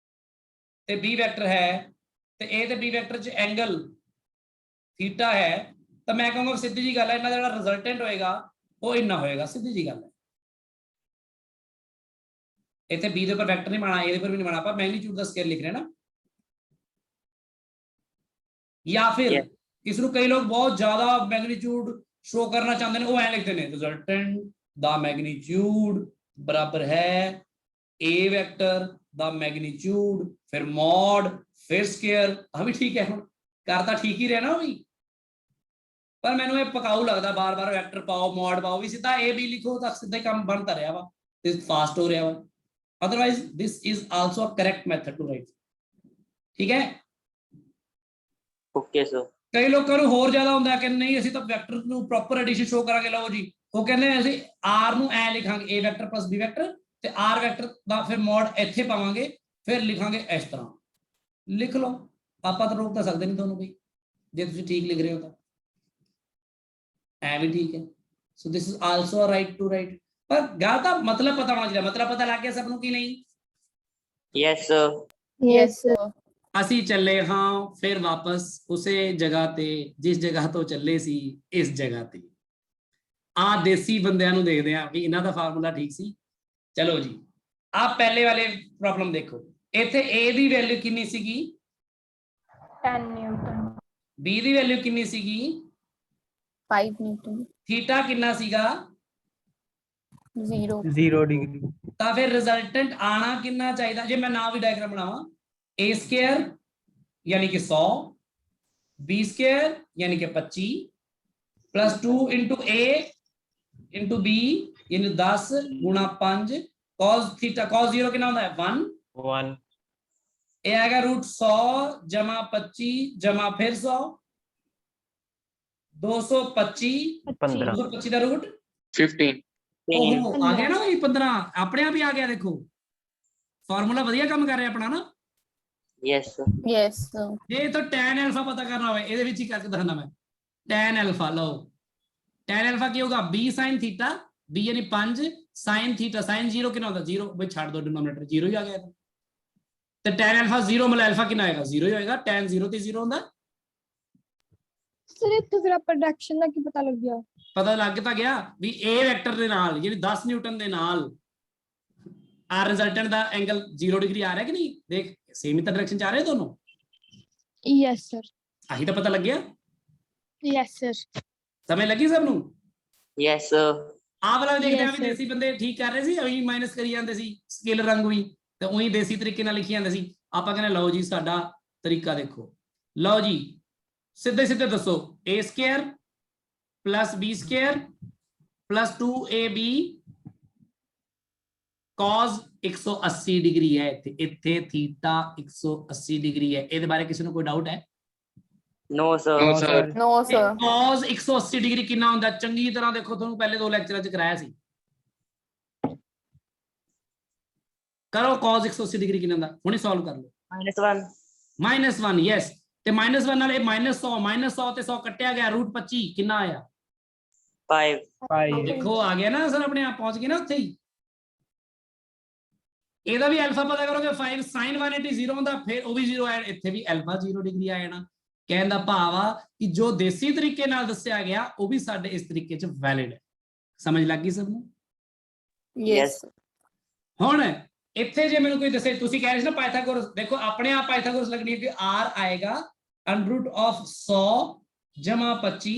ਤੇ b ਵੈਕਟਰ ਹੈ ਤੇ a ਤੇ b ਵੈਕਟਰ 'ਚ ਐਂਗਲ ਥੀਟਾ ਹੈ, ਤਾਂ ਮੈਂ ਕਹਾਂਗਾ ਸਿੱਧੀ ਜੀ ਗੱਲ ਹੈ ਇਹਨਾਂ ਦਾ ਜਿਹੜਾ ਰਿਜ਼ਲਟੈਂਟ ਹੋਏਗਾ ਉਹ ਇੰਨਾ ਹੋਏਗਾ, ਸਿੱਧੀ ਜੀ ਗੱਲ ਹੈ। ਇੱਥੇ b ਦੇ ਉੱਪਰ ਵੈਕਟਰ ਨਹੀਂ ਬਣਾਉਣਾ, a ਦੇ ਉੱਪਰ ਵੀ ਨਹੀਂ ਬਣਾਉਣਾ, ਆਪਾਂ ਮੈਗਨੀਟਿਊਡ ਦਾ ਸਕੇਲ ਲਿਖ ਰਹੇ ਨਾ। या फिर इसमें कई लोग बहुत ज्यादा मैग्नीट्यूड शो करना चाहते हैं, वो ऐ लिखते हैं रिजल्टेंट द मैग्नीट्यूड बराबर है a वेक्टर द मैग्नीट्यूड फिर मॉड फिर स्क्वायर। अभी ठीक है, करता ठीक ही रहना भी, पर मैंने ये पकाऊ लगता बार बार वेक्टर पाओ मॉड पाओ, भी सीधा a b लिखो तो सीधा काम बनता रहा वा, फास्ट हो रहा वा। Otherwise this is also a correct method to write, ठीक है? Okay sir. कई लोगों ਨੂੰ ਹੋਰ ਜ਼ਿਆਦਾ ਹੁੰਦਾ ਕਿ ਨਹੀਂ ਅਸੀਂ ਤਾਂ ਵੈਕਟਰ ਨੂੰ ਪ੍ਰੋਪਰ ਐਡੀਸ਼ਨ ਸ਼ੋ ਕਰਾਂਗੇ, ਲਓ ਜੀ ਉਹ ਕਹਿੰਦੇ ਅਸੀਂ r ਨੂੰ ਐ ਲਿਖਾਂਗੇ a vector plus b vector ਤੇ r ਵੈਕਟਰ ਦਾ ਫਿਰ ਮੋਡ ਇੱਥੇ ਪਾਵਾਂਗੇ, ਫਿਰ ਲਿਖਾਂਗੇ ਇਸ ਤਰ੍ਹਾਂ। ਲਿਖ ਲਓ, ਆਪਾਂ ਤਾਂ ਰੋਕ ਤਾਂ ਸਕਦੇ ਨਹੀਂ ਤੁਹਾਨੂੰ ਬਈ, ਜੇ ਤੁਸੀਂ ਠੀਕ ਲਿਖ ਰਹੇ ਹੋ ਤਾਂ ਐ ਵੀ ਠੀਕ ਹੈ। So this is also right to right, ਪਰ ਗੱਲ ਤਾਂ ਮਤਲਬ ਪਤਾ ਹੋਣਾ ਚਾਹੀਦਾ। ਮਤਲਬ ਪਤਾ ਲੱਗ ਗਿਆ ਸਭ ਨੂੰ ਕਿ ਨਹੀਂ? yes sir। Yes sir. ਅਸੀਂ ਚੱਲੇ ਹਾਂ ਫਿਰ ਵਾਪਸ ਉਸੇ ਜਗ੍ਹਾ ਤੇ ਜਿਸ ਜਗ੍ਹਾ ਤੋਂ ਚੱਲੇ ਸੀ, ਇਸ ਜਗ੍ਹਾ ਤੇ। ਆ ਦੇਸੀ ਬੰਦਿਆਂ ਨੂੰ ਦੇਖਦੇ ਆ ਵੀ ਇਹਨਾਂ ਦਾ ਫਾਰਮੂਲਾ ਠੀਕ ਸੀ। ਚਲੋ ਜੀ ਆ ਪਹਿਲੇ ਵਾਲੇ ਪ੍ਰੋਬਲਮ ਦੇਖੋ, ਇੱਥੇ a ਦੀ ਵੈਲਿਊ ਕਿੰਨੀ ਸੀਗੀ? 10 न्यूटन। b ਦੀ ਵੈਲਿਊ ਕਿੰਨੀ ਸੀਗੀ? 5 न्यूटन। ਥੀਟਾ ਕਿੰਨਾ ਸੀਗਾ? 0 डिग्री। ਤਾਂ ਫਿਰ ਰਿਜ਼ਲਟੈਂਟ ਆਣਾ ਕਿੰਨਾ ਚਾਹੀਦਾ? ਜੇ ਮੈਂ ਨਾ ਵੀ ਡਾਇਗਰਾਮ ਬਣਾਵਾਂ, a स्क्वायर यानी कि 100, b स्क्वायर यानी कि 25 plus 2 into a into b यानी 10 गुणा 5 cos थीटा cos 0 कितना होता है 1 ये आएगा रूट 100 जमा 25 जमा फिर 100 225 15 225 का रूट 15 Same. ओहो आ गया ना वही 15 अपने आप ही आ गया देखो फार्मूला ਵਧੀਆ ਕੰਮ ਕਰ ਰਿਹਾ ਆਪਣਾ ਨਾ Yes, sir. Yes, sir. ਜੇ ਤਾਂ tan alpha ਪਤਾ ਕਰਨਾ ਹੋਵੇ ਇਹਦੇ ਵਿੱਚ ਹੀ ਕਰਕੇ ਦਿਖਾਣਾ ਮੈਂ tan alpha ਲਓ tan alpha ਕੀ ਹੋਗਾ b sin theta b यानी 5 sin theta sin 0 ਕਿੰਨਾ ਹੁੰਦਾ 0 ਬਈ ਛੱਡ ਦੋ ਡਿਨੋਮੀਨੇਟਰ 0 ਹੀ ਆ ਗਿਆ ਤੇ tan alpha 0 ਮਤਲਬ alpha ਕਿੰਨਾ ਆਏਗਾ 0 ਹੀ ਹੋਏਗਾ tan 0 ਤੇ 0 ਹੁੰਦਾ ਸਰ ਇੱਥੇ ਫਿਰ ਆਪਾਂ ਡਾਇਰੈਕਸ਼ਨ ਦਾ ਕੀ ਪਤਾ ਲੱਗਿਆ ਪਤਾ ਲੱਗ ਤਾਂ ਗਿਆ ਵੀ a ਵੈਕਟਰ ਦੇ ਨਾਲ ਜਿਹੜੀ 10 ਨਿਊਟਨ ਦੇ ਨਾਲ ਆ ਰਿਜ਼ਲਟੈਂਟ ਦਾ ਐਂਗਲ 0 ਡਿਗਰੀ ਆ ਰਿਹਾ ਕਿ ਨਹੀਂ ਦੇਖ ਸੇਮ ਹੀ ਤਾਂ ਡਾਇਰੈਕਸ਼ਨ ਚ ਆ ਰਹੇ ਦੋਨੋਂ ਯੈਸ ਸਰ ਆਹੀ ਤਾਂ ਪਤਾ ਲੱਗਿਆ ਯੈਸ ਸਰ ਸਮਝ ਲੱਗੀ ਸਭ ਨੂੰ Yes, sir. ਆਹ ਵਾਲਾ ਵੀ ਦੇਖਦੇ ਆ Yes, ਵੀ sir. ਦੇਸੀ ਬੰਦੇ ਠੀਕ ਕਰ ਰਹੇ ਸੀ ਉਹੀ ਮਾਈਨਸ ਕਰੀ ਜਾਂਦੇ ਸੀ ਸਕੇਲਰ ਰੰਗ ਵੀ ਤੇ ਉਹੀ ਦੇਸੀ ਤਰੀਕੇ ਨਾਲ ਲਿਖੀ ਜਾਂਦੇ ਸੀ ਆਪਾਂ ਕਹਿੰਦੇ ਲਓ ਜੀ ਸਾਡਾ ਤਰੀਕਾ ਦੇਖੋ ਲਓ ਜੀ ਸਿੱਧੇ ਸਿੱਧੇ ਦੱਸੋ a square plus b square plus 2ab cos 180 degree है ਇੱਥੇ ਥੀਟਾ 180 डिग्री है ਇਹਦੇ ਬਾਰੇ ਕਿਸੇ ਨੂੰ ਕੋਈ ਡਾਊਟ ਹੈ No, sir. No, sir. No, sir. cos 180 degree ਕਿੰਨਾ ਹੁੰਦਾ ਚੰਗੀ ਤਰ੍ਹਾਂ ਦੇਖੋ ਤੁਹਾਨੂੰ ਪਹਿਲੇ ਦੋ ਲੈਕਚਰਾਂ 'ਚ ਕਰਾਇਆ ਸੀ ਕਰੋ cos 180 डिग्री ਕਿੰਨਾ ਹੁੰਦਾ ਹੁਣੇ ਸੋਲਵ ਕਰ ਲਓ -1. -1 ਯੈਸ ਤੇ -1 ਨਾਲ ਇਹ -100 ਤੇ 100 ਕੱਟਿਆ ਗਿਆ √25 ਕਿੰਨਾ ਆਇਆ 5. 5. ਦੇਖੋ ਆ ਗਿਆ ਨਾ ਸਰ ਆਪਣੇ ਆਪ ਪਹੁੰਚ ਗਏ ਨਾ ਉੱਥੇ ਹੀ ਇਹਦਾ ਵੀ ਅਲਫਾ ਪਤਾ ਕਰੋਗੇ 5 sin 180 0 ਹੁੰਦਾ ਫਿਰ ਉਹ ਵੀ 0 ਆਇਆ ਇੱਥੇ ਵੀ ਅਲਫਾ 0 ਡਿਗਰੀ ਆ ਜਾਣਾ ਕਹਿਣ ਦਾ ਭਾਵ ਆ ਕਿ ਜੋ ਦੇਸੀ ਤਰੀਕੇ ਨਾਲ ਦੱਸਿਆ ਗਿਆ ਉਹ ਵੀ ਸਾਡੇ ਇਸ ਤਰੀਕੇ 'ਚ ਵੈਲਿਡ ਹੈ ਸਮਝ ਲੱਗ ਗਈ ਸਭ ਨੂੰ Yes. ਹੁਣ ਇੱਥੇ ਜੇ ਮੈਨੂੰ ਕੋਈ ਦੱਸੇ ਤੁਸੀਂ ਕਹਿ ਰਹੇ ਸੀ ਨਾ ਪਾਇਥਾਗੋਰਸ ਦੇਖੋ ਆਪਣੇ ਆਪ ਪਾਇਥਾਗੋਰਸ ਲੱਗਣੀ ਹੈ ਕਿ r ਆਏਗਾ √ of 100 ਜਮਾ 25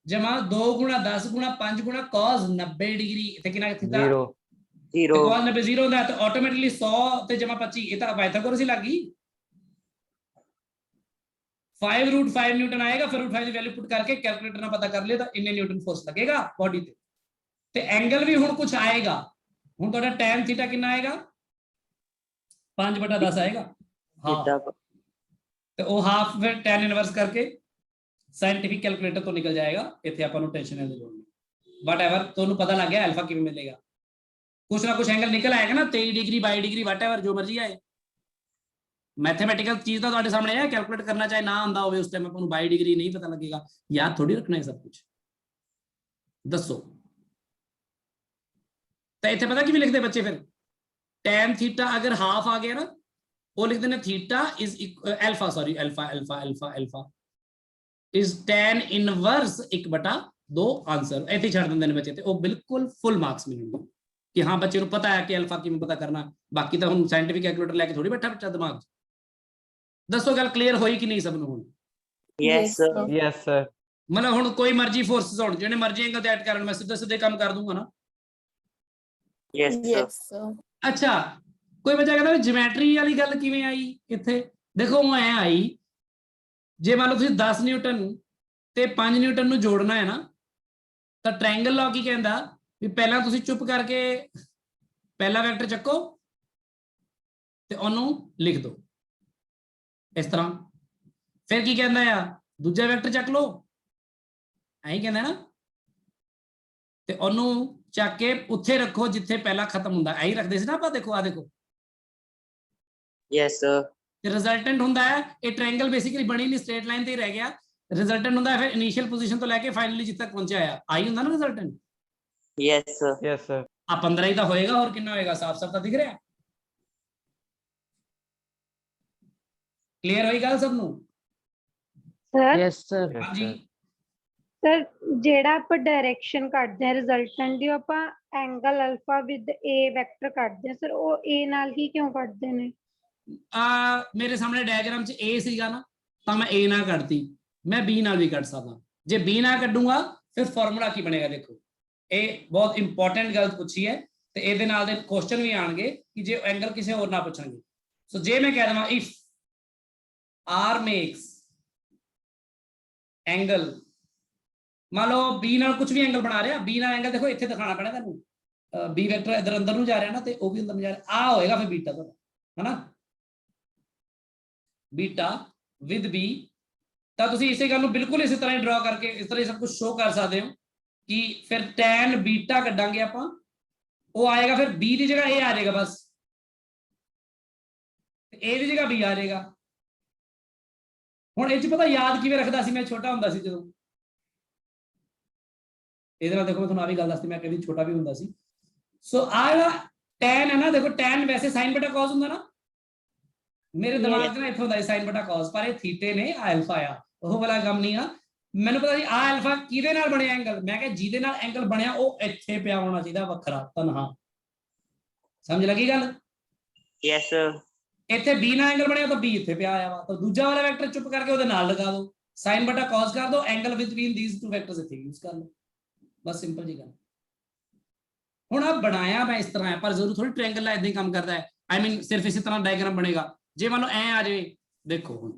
ਜਮਾ 2 ਗੁਣਾ 10 ਗੁਣਾ 5 ਗੁਣਾ cos 90 ਡਿਗਰੀ ਇੱਥੇ ਕਿੰਨਾ ਥੀਟਾ 0 0. cos 90 0 ਹੁੰਦਾ ਤਾਂ ਆਟੋਮੈਟਿਕਲੀ 100 ਤੇ ਜਮਾ 25 ਇਹ ਤਾਂ ਪਾਇਥਾਗੋਰਸ ਹੀ ਲੱਗ ਗਈ 5 √5 ਨਿਊਟਨ ਆਏਗਾ ਫਿਰ √5 ਦੀ ਵੈਲਿਊ ਪੁੱਟ ਕਰਕੇ ਕੈਲਕੂਲੇਟਰ ਨਾਲ ਪਤਾ ਕਰ ਲਿਆ ਤਾਂ ਇੰਨੇ ਨਿਊਟਨ ਫੋਰਸ ਲੱਗੇਗਾ ਬਾਡੀ ਤੇ ਐਂਗਲ ਵੀ ਹੁਣ ਕੁਝ ਆਏਗਾ ਹੁਣ ਤੁਹਾਡਾ tan ਥੀਟਾ ਕਿੰਨਾ ਆਏਗਾ 5/10 ਆਏਗਾ ਹਾਂ Theta. ਤੇ ਉਹ ਹਾਫ ਫਿਰ tan ਇਨਵਰਸ ਕਰਕੇ ਸਾਇੰਟਿਫਿਕ ਕੈਲਕੂਲੇਟਰ ਤੋਂ ਨਿਕਲ ਜਾਏਗਾ ਇੱਥੇ ਆਪਾਂ ਨੂੰ ਟੈਨਸ਼ਨ ਨਹੀਂ ਲੈਣੀ ਵਟਐਵਰ ਤੁਹਾਨੂੰ ਪਤਾ ਲੱਗ ਗਿਆ ਅਲਫਾ ਕਿਵੇਂ ਮਿਲੇਗਾ ਕੁਛ ਨਾ ਕੁਛ ਐਂਗਲ ਨਿਕਲ ਆਏਗਾ ਨਾ 23 ਡਿਗਰੀ 22 ਡਿਗਰੀ ਵਟਐਵਰ ਜੋ ਮਰਜ਼ੀ ਆਏ ਮੈਥਮੈਟੀਕਲ ਚੀਜ਼ ਤਾਂ ਤੁਹਾਡੇ ਸਾਹਮਣੇ ਹੈ ਕੈਲਕੂਲੇਟ ਕਰਨਾ ਚਾਹੇ ਨਾ ਆਉਂਦਾ ਹੋਵੇ ਉਸ ਟਾਈਮ ਆਪਾਂ ਨੂੰ 22 ਡਿਗਰੀ ਨਹੀਂ ਪਤਾ ਲੱਗੇਗਾ ਯਾਦ ਥੋੜੀ ਰੱਖਣਾ ਹੈ ਸਭ ਕੁਝ ਦੱਸੋ ਤਾਂ ਇੱਥੇ ਪਤਾ ਕਿਵੇਂ ਲਿਖਦੇ ਬੱਚੇ ਫਿਰ tan ਥੀਟਾ ਅਗਰ ਹਾਫ ਆ ਗਿਆ ਨਾ ਉਹ ਲਿਖਦੇ ਨੇ theta is alpha sorry alpha is tan inverse 1/2 answer ਇੱਥੇ ਛੱਡ ਦਿੰਦੇ ਨੇ ਬੱਚੇ ਤੇ ਉਹ ਬਿਲਕੁਲ ਫੁੱਲ ਮਾਰਕਸ ਮਿਲਣਗੇ ਕਿ ਹਾਂ ਬੱਚੇ ਨੂੰ ਪਤਾ ਹੈ ਕਿ ਅਲਫਾ ਕਿਵੇਂ ਪਤਾ ਕਰਨਾ ਬਾਕੀ ਤਾਂ ਹੁਣ ਸਾਇੰਟਿਫਿਕ ਕੈਲਕੂਲੇਟਰ ਲੈ ਕੇ ਥੋੜੀ ਬੈਠਾ ਬੱਚਾ ਦਿਮਾਗ 'ਚ ਦੱਸੋ ਗੱਲ ਕਲੀਅਰ ਹੋਈ ਕਿ ਨਹੀਂ ਸਭ ਨੂੰ ਹੁਣ Yes, sir. yes sir ਮਤਲਬ ਹੁਣ ਕੋਈ ਮਰਜ਼ੀ ਫੋਰਸਸ ਹੋਣ ਜਿਹੜੇ ਮਰਜ਼ੀ ਐਂਗਲ ਤੇ ਐਡ ਕਰਨ ਮੈਂ ਸਿੱਧੇ ਕੰਮ ਕਰ ਦੂੰਗਾ ਨਾ Yes, sir. Yes, sir. ਅੱਛਾ ਕੋਈ ਬੱਚਾ ਕਹਿੰਦਾ ਜਿਓਮੈਟਰੀ ਵਾਲੀ ਗੱਲ ਕਿਵੇਂ ਆਈ ਇੱਥੇ ਦੇਖੋ ਉਹ ਐ ਆਈ ਜੇ ਮੰਨ ਲਓ ਤੁਸੀਂ 10 ਨਿਊਟਨ ਤੇ 5 ਨਿਊਟਨ ਨੂੰ ਜੋੜਨਾ ਹੈ ਨਾ ਤਾਂ ਟ੍ਰਾਇੰਗਲ ਲਾਅ ਕੀ ਕਹਿੰਦਾ ਵੀ ਪਹਿਲਾਂ ਤੁਸੀਂ ਚੁੱਪ ਕਰਕੇ ਪਹਿਲਾ ਵੈਕਟਰ ਚੱਕੋ ਤੇ ਉਹਨੂੰ ਲਿਖ ਦਿਓ ਇਸ ਤਰ੍ਹਾਂ ਫਿਰ ਕੀ ਕਹਿੰਦਾ ਆ ਦੂਜਾ ਵੈਕਟਰ ਚੱਕ ਲਓ ਐਂ ਕਹਿੰਦਾ ਨਾ ਤੇ ਉਹਨੂੰ ਚੱਕ ਕੇ ਉੱਥੇ ਰੱਖੋ ਜਿੱਥੇ ਪਹਿਲਾ ਖਤਮ ਹੁੰਦਾ ਐਂ ਹੀ ਰੱਖਦੇ ਸੀ ਨਾ ਆਪਾਂ ਦੇਖੋ ਆ ਦੇਖੋ Yes, sir. ਤੇ ਰਿਜ਼ਲਟੈਂਟ ਹੁੰਦਾ ਹੈ ਇਹ ਟ੍ਰਾਇੰਗਲ ਬੇਸਿਕਲੀ ਬਣੀ ਨਹੀਂ ਸਟ੍ਰੇਟ ਲਾਈਨ ਤੇ ਹੀ ਰਹਿ ਗਿਆ ਰਿਜ਼ਲਟੈਂਟ ਹੁੰਦਾ ਫਿਰ ਇਨੀਸ਼ੀਅਲ ਪੋਜੀਸ਼ਨ ਤੋਂ ਲੈ ਕੇ ਫਾਈਨਲੀ ਜਿੱਥੇ ਤੱਕ ਪਹੁੰਚਿਆ ਆ ਆਈ ਹੁੰਦਾ ਨਾ resultant Yes, sir. yes sir ਆ 15 ਹੀ ਤਾਂ ਹੋਏਗਾ ਹੋਰ ਕਿੰਨਾ ਹੋਏਗਾ ਸਾਫ਼ ਤਾਂ ਦਿਖ ਰਿਹਾ ਕਲੀਅਰ ਹੋਈ ਗੱਲ ਸਭ ਨੂੰ ਸਰ yes sir ਹਾਂਜੀ ਸਰ ਜਿਹੜਾ ਆਪਾਂ ਡਾਇਰੈਕਸ਼ਨ ਕੱਢਦੇ ਆ ਰਿਜ਼ਲਟੈਂਟ ਦੀ ਉਹ ਆਪਾਂ angle alpha with a vector ਕੱਢਦੇ ਆ ਸਰ ਉਹ a ਨਾਲ ਹੀ ਕਿਉਂ ਕੱਢਦੇ ਨੇ ਮੇਰੇ ਸਾਹਮਣੇ ਡਾਇਗਰਾਮ 'ਚ a ਸੀਗਾ ਨਾ ਤਾਂ ਮੈਂ a ਨਾਲ ਕੱਢਤੀ ਮੈਂ b ਨਾਲ ਵੀ ਕੱਢ ਸਕਦਾ ਜੇ b ਨਾਲ ਕੱਢੂੰਗਾ ਫਿਰ ਫਾਰਮੂਲਾ ਕੀ ਬਣੇਗਾ ਦੇਖੋ ਇਹ ਬਹੁਤ ਇੰਪੋਰਟੈਂਟ ਗੱਲ ਪੁੱਛੀ ਹੈ ਤੇ ਇਹਦੇ ਨਾਲ ਦੇ ਕੁਐਸਚਨ ਵੀ ਆਣਗੇ ਕਿ ਜੇ ਐਂਗਲ ਕਿਸੇ ਹੋਰ ਨਾ ਪੁੱਛਣਗੇ ਸੋ ਜੇ ਮੈਂ ਕਹਿ ਦਵਾਂ ਇਫ r makes ਐਂਗਲ ਮੰਨ ਲਓ b ਨਾਲ ਕੁਝ ਵੀ ਐਂਗਲ ਬਣਾ ਰਿਹਾ b ਨਾਲ ਐਂਗਲ ਦੇਖੋ ਇੱਥੇ ਦਿਖਾਣਾ ਪੈਣਾ ਤੁਹਾਨੂੰ b ਵੈਕਟਰ ਇਧਰ ਅੰਦਰ ਨੂੰ ਜਾ ਰਿਹਾ ਨਾ ਤੇ ਉਹ ਵੀ ਅੰਦਰ ਨੂੰ ਜਾ ਰਿਹਾ ਆ ਹੋਏਗਾ ਫਿਰ ਬੀਟਾ ਤੁਹਾਡਾ ਹਨਾ ਬੀਟਾ ਵਿਦ b ਤਾਂ ਤੁਸੀਂ ਇਸੇ ਗੱਲ ਨੂੰ ਬਿਲਕੁਲ ਇਸੇ ਤਰ੍ਹਾਂ ਹੀ ਡਰਾ ਕਰਕੇ ਇਸ ਤਰ੍ਹਾਂ ਹੀ ਸਭ ਕੁਝ ਸ਼ੋ ਕਰ ਸਕਦੇ ਹੋ ਕਿ ਫਿਰ tan ਬੀਟਾ ਕੱਢਾਂਗੇ ਆਪਾਂ ਉਹ ਆਏਗਾ ਫਿਰ b ਦੀ ਜਗ੍ਹਾ a ਆ ਜਾਏਗਾ ਬਸ, a ਦੀ ਜਗ੍ਹਾ b ਆ ਜਾਏਗਾ। ਹੁਣ ਇਹ ਚ ਪਤਾ ਯਾਦ ਕਿਵੇਂ ਰੱਖਦਾ ਸੀ ਮੈਂ ਛੋਟਾ ਹੁੰਦਾ ਸੀ ਜਦੋਂ, ਇਹਦੇ ਨਾਲ ਦੇਖੋ ਮੈਂ ਤੁਹਾਨੂੰ ਆ ਵੀ ਗੱਲ ਦੱਸਦੀ, ਮੈਂ ਕਦੀ ਛੋਟਾ ਵੀ ਹੁੰਦਾ ਸੀ। ਸੋ ਆ ਜਿਹੜਾ tan ਹੈ ਨਾ, ਦੇਖੋ tan ਵੈਸੇ sin ਬਟਾ cos ਹੁੰਦਾ ਨਾ, ਮੇਰੇ ਦਿਮਾਗ 'ਚ ਨਾ ਇੱਥੋਂ ਹੁੰਦਾ ਸੀ sin ਬਟਾ cos, ਪਰ ਇਹ ਥੀਟੇ ਨੇ, ਆ ਅਲਫਾ ਆ, ਉਹ ਵਾਲਾ ਕੰਮ ਨਹੀਂ ਆ। ਮੈਨੂੰ ਪਤਾ ਸੀ ਆ ਅਲਫਾ ਕਿਹਦੇ ਨਾਲ ਬਣਿਆ ਐਂਗਲ, ਮੈਂ ਕਿਹਾ ਜਿਹਦੇ ਨਾਲ ਐਂਗਲ ਬਣਿਆ ਉਹ ਇੱਥੇ ਪਿਆ ਹੋਣਾ ਚਾਹੀਦਾ ਵੱਖਰਾ ਤਨਹਾ। ਸਮਝ ਲੱਗੀ ਗੱਲ? Yes, sir. ਇੱਥੇ b ਨਾਲ ਐਂਗਲ ਬਣਿਆ ਤਾਂ b ਇੱਥੇ ਪਿਆ ਆਇਆ ਵਾ, ਤਾਂ ਦੂਜਾ ਵਾਲਾ ਵੈਕਟਰ ਚੁੱਪ ਕਰਕੇ ਉਹਦੇ ਨਾਲ ਲਗਾ ਦਿਓ, sin ਬਟਾ cos ਕਰ ਦਿਓ, angle between these to vectors ਇੱਥੇ ਯੂਜ਼ ਕਰ ਲਓ, ਬਸ ਸਿੰਪਲ ਜੀ ਗੱਲ। ਹੁਣ ਆ ਬਣਾਇਆ ਮੈਂ ਇਸ ਤਰ੍ਹਾਂ ਹੈ, ਪਰ ਜ਼ਰੂਰ ਥੋੜੀ ਟ੍ਰਾਇੰਗਲ ਨਾਲ ਇਦਾਂ ਹੀ ਕੰਮ ਕਰਦਾ ਹੈ। ਆਈ ਮੀਨ ਸਿਰਫ ਇਸੇ ਤਰ੍ਹਾਂ ਡਾਇਗਰਾਮ ਬਣੇਗਾ। ਜੇ ਮੰਨ ਲਓ ਐ ਆ ਜਾਵੇ, ਦੇਖੋ ਹੁਣ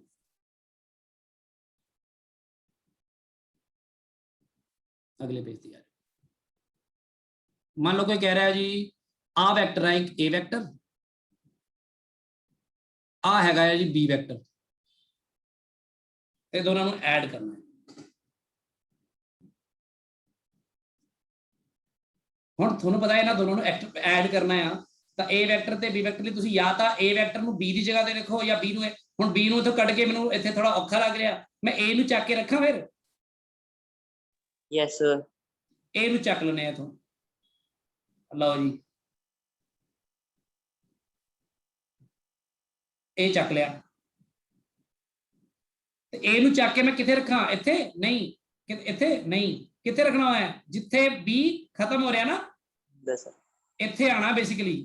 ਅਗਲੇ ਪੇਜ ਤੇ ਆ, ਮੰਨ ਲਓ ਕੋਈ ਕਹਿ ਰਿਹਾ ਜੀ ਆ ਵੈਕਟਰ ਹੈ ਇੱਕ a ਵੈਕਟਰ, ਆ ਹੈਗਾ ਹੈ ਜੀ b ਵੈਕਟਰ, ਇਹ ਦੋਨਾਂ ਨੂੰ ਐਡ ਕਰਨਾ ਹੈ। ਹੁਣ ਤੁਹਾਨੂੰ ਪਤਾ ਹੈ ਇਹਨਾਂ ਦੋਨਾਂ ਨੂੰ ਐਡ ਕਰਨਾ ਆ, ਤਾਂ a ਵੈਕਟਰ ਤੇ b ਵੈਕਟਰ ਲਈ ਤੁਸੀਂ ਜਾਂ ਤਾਂ a ਵੈਕਟਰ ਨੂੰ b ਦੀ ਜਗ੍ਹਾ ਤੇ ਰੱਖੋ ਜਾਂ b ਨੂੰ, ਹੁਣ b ਨੂੰ ਇੱਥੋਂ ਕੱਢ ਕੇ ਮੈਨੂੰ ਇੱਥੇ ਥੋੜਾ ਔਖਾ ਲੱਗ ਰਿਹਾ, ਮੈਂ a ਨੂੰ ਚੱਕ ਕੇ ਰੱਖਾਂ, ਫਿਰ Yes, sir. a ਨੂੰ ਚੱਕ ਲੈਣੇ ਇਥੋਂ, ਲਓ ਜੀ ਇਹ ਚੱਕ ਲਿਆ, ਤੇ a ਨੂੰ ਚੱਕ ਕੇ ਮੈਂ ਕਿੱਥੇ ਰੱਖਾਂ, ਇੱਥੇ ਨਹੀਂ, ਇੱਥੇ ਨਹੀਂ, ਕਿੱਥੇ ਰੱਖਣਾ ਹੋਇਆ, ਜਿੱਥੇ b ਖਤਮ ਹੋ ਰਿਹਾ ਨਾ, Yes, sir. ਇੱਥੇ ਆਣਾ ਬੇਸਿਕਲੀ।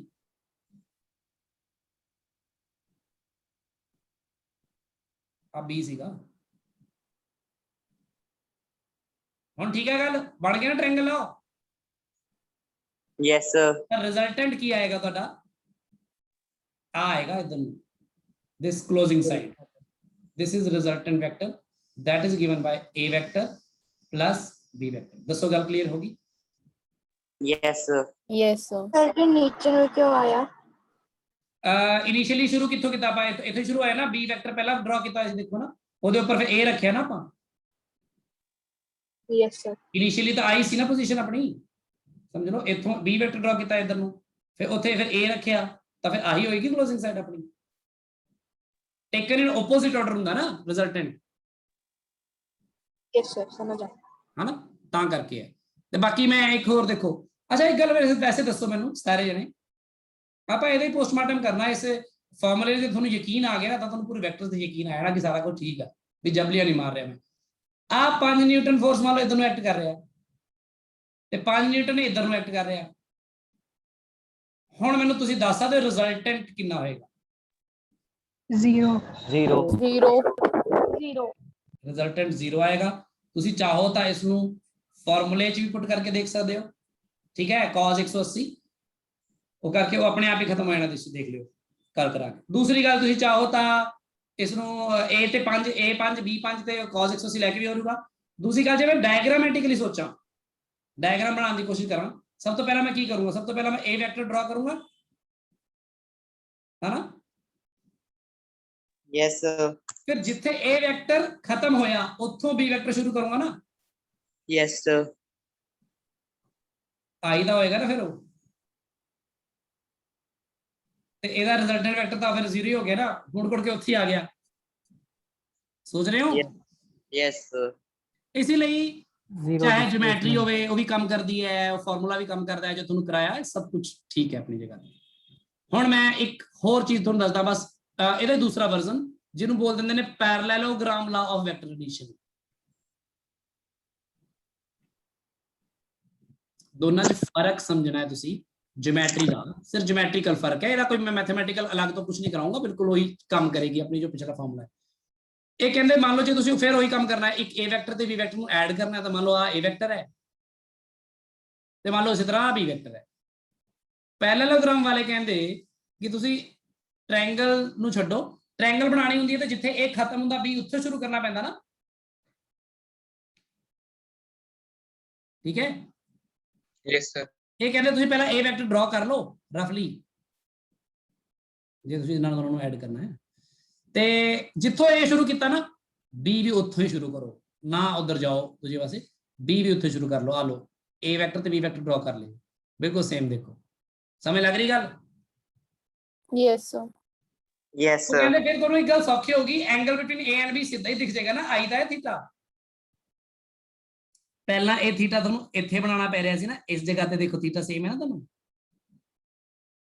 ਆ b ਸੀਗਾ, ਹੁਣ ਠੀਕ ਹੈ ਗੱਲ ਬਣ ਗਿਆ ਨਾ ਟ੍ਰਾਇੰਗਲ। ਲਾਓ Yes, sir. ਤਾਂ ਰਿਜ਼ਲਟੈਂਟ ਕੀ ਆਏਗਾ ਤੁਹਾਡਾ, ਆ ਆਏਗਾ ਇਧਰ ਨੂੰ, this closing side, this is resultant vector that is given by a vector plus b vector। ਦੱਸੋ ਗੱਲ ਕਲੀਅਰ ਹੋਗੀ? Yes, sir. Yes, sir. Sir ਜੀ ਨੀਚੇ ਨੂੰ ਕਿਉਂ ਆਇਆ? ਇਨੀਸ਼ੀਅਲੀ ਸ਼ੁਰੂ ਕਿੱਥੋਂ ਕੀਤਾ ਆਪਾਂ, ਇੱਥੇ ਸ਼ੁਰੂ ਹੋਇਆ ਨਾ, b ਵੈਕਟਰ ਪਹਿਲਾਂ ਡਰਾ ਕੀਤਾ ਸੀ, ਦੇਖੋ ਨਾ ਉਹਦੇ ਉੱਪਰ ਫਿਰ a ਰੱਖਿਆ ਨਾ ਆਪਾਂ, Yes, sir. ਇਨੀਸ਼ੀਅਲੀ ਤਾਂ ਆਈ ਸੀ ਨਾ ਪੋਜੀਸ਼ਨ ਆਪਣੀ, ਸਮਝ ਲਓ ਇੱਥੋਂ b ਵੈਕਟਰ ਡਰਾ ਕੀਤਾ ਇੱਧਰ ਨੂੰ, ਫਿਰ ਉੱਥੇ ਫਿਰ a ਰੱਖਿਆ, ਤਾਂ ਫਿਰ ਆਹੀ ਹੋਏਗੀ ਕਲੋਜ਼ਿੰਗ ਸਾਈਡ ਆਪਣੀ। ਟੇਕਨ ਇਨ ਆਪੋਜ਼ਿਟ ਆਰਡਰ ਹੁੰਦਾ ਨਾ ਰਿਜ਼ਲਟੈਂਟ, Yes, sir. ਸਮਝ ਆ। ਹਨਾ, ਤਾਂ ਕਰਕੇ ਹੈ। ਤੇ ਬਾਕੀ ਮੈਂ ਇੱਕ ਹੋਰ ਦੇਖੋ, ਅੱਛਾ ਇੱਕ ਗੱਲ ਵੈਸੇ ਦੱਸੋ ਮੈਨੂੰ ਸਾਰੇ ਜਣੇ, ਆਪਾਂ ਇਹਦਾ ਹੀ ਪੋਸਟਮਾਰਟਮ ਕਰਨਾ, ਇਸ ਫਾਰਮੂਲੇ ਦੇ ਤੁਹਾਨੂੰ ਯਕੀਨ ਆ ਗਿਆ ਨਾ, ਤਾਂ ਤੁਹਾਨੂੰ ਪੂਰੇ ਵੈਕਟਰਸ ਤੇ ਯਕੀਨ ਆਇਆ ਨਾ ਕਿ ਸਾਰਾ ਕੁਝ ਠੀਕ ਆ, ਵੀ ਜਬਲੀਆਂ ਨਹੀਂ ਮਾਰ ਰਿਹਾ ਮੈਂ। ਆ 5 ਨਿਊਟਨ ਫੋਰਸ ਮੰਨ ਲਓ ਇਧਰ ਨੂੰ ਐਕਟ ਕਰ ਰਿਹਾ, ਤੇ 5 ਨਿਊਟਨ ਇਧਰ ਨੂੰ ਐਕਟ ਕਰ ਰਿਹਾ। ਹੁਣ ਮੈਨੂੰ ਤੁਸੀਂ ਦੱਸ ਸਕਦੇ ਹੋ ਰਿਜ਼ਲਟੈਂਟ ਕਿੰਨਾ ਹੋਏਗਾ? Zero. Zero. ਰਿਜ਼ਲਟੈਂਟ 0 ਆਏਗਾ। ਤੁਸੀਂ ਚਾਹੋ ਤਾਂ ਇਸ ਨੂੰ ਫਾਰਮੂਲੇ 'ਚ ਵੀ ਪੁੱਟ ਕਰਕੇ ਦੇਖ ਸਕਦੇ ਹੋ, ਠੀਕ ਹੈ, cos 180 ਉਹ ਕਰਕੇ ਉਹ ਆਪਣੇ ਆਪ ਹੀ ਖਤਮ ਹੋ ਜਾਣਾ, ਤੁਸੀਂ ਦੇਖ ਲਿਓ ਕਰ ਕਰਾ ਕੇ। ਦੂਸਰੀ ਗੱਲ ਤੁਸੀਂ ਚਾਹੋ ਤਾਂ ਇਸ ਨੂੰ a ਤੇ 5 a5 b5 ਤੇ cos 180 ਲੈ ਕੇ ਵੀ ਹੋ ਜਾਊਗਾ। ਦੂਸਰੀ ਗੱਲ ਜੇ ਮੈਂ ਡਾਇਗਰਾਮੈਟਿਕਲੀ ਸੋਚਾਂ, ਡਾਇਗਰਾਮ ਬਣਾਉਣ ਦੀ ਕੋਸ਼ਿਸ਼ ਕਰਾਂ, ਸਭ ਤੋਂ ਪਹਿਲਾਂ ਮੈਂ ਕੀ ਕਰੂੰਗਾ, ਸਭ ਤੋਂ ਪਹਿਲਾਂ ਮੈਂ a ਵੈਕਟਰ ਡਰਾ ਕਰੂੰਗਾ, ਹਨਾ, Yes, sir. ਫਿਰ ਜਿੱਥੇ a ਵੈਕਟਰ ਖਤਮ ਹੋਇਆ ਉੱਥੋਂ b ਵੈਕਟਰ ਸ਼ੁਰੂ ਕਰੂੰਗਾ ਨਾ, Yes, sir. ਆਈ ਦਾ ਹੋਏਗਾ ਨਾ ਫਿਰ ਉਹ, ਤੇ ਇਹਦਾ ਰਿਜ਼ਲਟੈਂਟ ਵੈਕਟਰ ਤਾਂ ਫਿਰ 0 ਹੀ ਹੋ ਗਿਆ ਨਾ, ਮੁੜ ਕੇ ਉੱਥੇ ਆ ਗਿਆ। ਸੋਚ ਰਹੇ ਹੋ? Yes, sir. ਇਸੇ ਲਈ Zero. ਚਾਹੇ ਜਿਓਮੈਟਰੀ ਹੋਵੇ ਉਹ ਵੀ ਕੰਮ ਕਰਦੀ ਹੈ, ਉਹ ਫਾਰਮੂਲਾ ਵੀ ਕੰਮ ਕਰਦਾ ਹੈ, ਜੋ ਤੁਹਾਨੂੰ ਕਰਾਇਆ ਹੈ ਸਭ ਕੁਝ ਠੀਕ ਹੈ ਆਪਣੀ ਜਗ੍ਹਾ ਤੇ। ਹੁਣ ਮੈਂ ਇੱਕ ਹੋਰ ਚੀਜ਼ ਤੁਹਾਨੂੰ ਦੱਸਦਾ ਬਸ, ਇਹਦਾ ਦੂਸਰਾ ਵਰਜ਼ਨ ਜਿਹਨੂੰ ਬੋਲ ਦਿੰਦੇ ਨੇ ਪੈਰਲੈਲੋਗ੍ਰਾਮ ਲਾ ਆਫ ਵੈਕਟਰ ਐਡੀਸ਼ਨ। ਦੋਨਾਂ 'ਚ ਫਰਕ ਸਮਝਣਾ ਹੈ ਤੁਸੀਂ, ਜਿਓਮੈਟਰੀ ਦਾ ਸਿਰਫ ਜਿਓਮੈਟ੍ਰੀਕਲ ਫਰਕ ਹੈ, ਇਹਦਾ ਕੋਈ ਮੈਂ ਮੈਥਮੈਟੀਕਲ ਅਲੱਗ ਤੋਂ ਕੁਝ ਨਹੀਂ ਕਰਾਉਂਗਾ, ਬਿਲਕੁਲ ਉਹੀ ਕੰਮ ਕਰੇਗੀ ਆਪਣੀ ਜੋ ਪਿਛਲਾ ਫਾਰਮੂਲਾ ਹੈ। ਇਹ ਕਹਿੰਦੇ ਮੰਨ ਲਓ ਜੇ ਤੁਸੀਂ ਫਿਰ ਉਹੀ ਕੰਮ ਕਰਨਾ ਹੈ, ਇੱਕ a ਵੈਕਟਰ ਤੇ b ਵੈਕਟਰ ਨੂੰ ਐਡ ਕਰਨਾ ਹੈ, ਤਾਂ ਮੰਨ ਲਓ ਆ a ਵੈਕਟਰ ਹੈ ਤੇ ਮੰਨ ਲਓ ਇਸੇ ਤਰ੍ਹਾਂ ਆ b ਵੈਕਟਰ ਹੈ। ਪੈਰਲੈਲੋਗ੍ਰਾਮ ਵਾਲੇ ਕਹਿੰਦੇ ਕਿ ਤੁਸੀਂ ਟ੍ਰਾਇੰਗਲ ਨੂੰ ਛੱਡੋ, ਟ੍ਰਾਇੰਗਲ ਬਣਾਣੀ ਹੁੰਦੀ ਹੈ ਤੇ ਜਿੱਥੇ a ਖਤਮ ਹੁੰਦਾ b ਉੱਥੇ ਸ਼ੁਰੂ ਕਰਨਾ ਪੈਂਦਾ ਨਾ, ਠੀਕ ਹੈ। Yes, sir. ਇਹ ਕਹਿੰਦੇ ਤੁਸੀਂ ਪਹਿਲਾਂ a ਵੈਕਟਰ ਡਰਾ ਕਰ ਲਓ ਰਫਲੀ, ਜੇ ਤੁਸੀਂ ਇਹਨਾਂ ਦੋਨਾਂ ਨੂੰ ਐਡ ਕਰਨਾ ਹੈ, ਤੇ ਜਿੱਥੋਂ a ਸ਼ੁਰੂ ਕੀਤਾ ਨਾ b ਵੀ ਉੱਥੋਂ ਹੀ ਸ਼ੁਰੂ ਕਰੋ, ਨਾ ਉਧਰ ਜਾਓ ਦੂਜੇ ਪਾਸੇ, b ਵੀ ਉੱਥੇ ਸ਼ੁਰੂ ਕਰ ਲਓ। ਆ ਲਓ a ਵੈਕਟਰ ਤੇ b ਵੈਕਟਰ ਡਰਾ ਕਰ ਲਿਓ, ਬਿਲਕੁਲ ਸੇਮ। ਦੇਖੋ ਸਮਝ ਲੱਗ ਰਹੀ ਗੱਲ? Yes, sir. Yes, ਉਹ sir. ਕਹਿੰਦੇ ਫਿਰ ਤੁਹਾਨੂੰ ਇੱਕ ਗੱਲ ਸੌਖੀ ਹੋਗੀ, angle between A and B ਸਿੱਧਾ ਹੀ ਦਿਖ ਜਾਏਗਾ ਨਾ, I ਦਾ ਹੈ ਥੀਟਾ। ਪਹਿਲਾਂ ਇਹ ਥੀਟਾ ਤੁਹਾਨੂੰ ਇੱਥੇ ਬਣਾਉਣਾ ਪੈ ਰਿਹਾ ਸੀ ਨਾ, ਇਸ ਜਗ੍ਹਾ ਤੇ ਦੇਖੋ ਥੀਟਾ ਸੇਮ ਹੈ ਨਾ ਤੁਹਾਨੂੰ।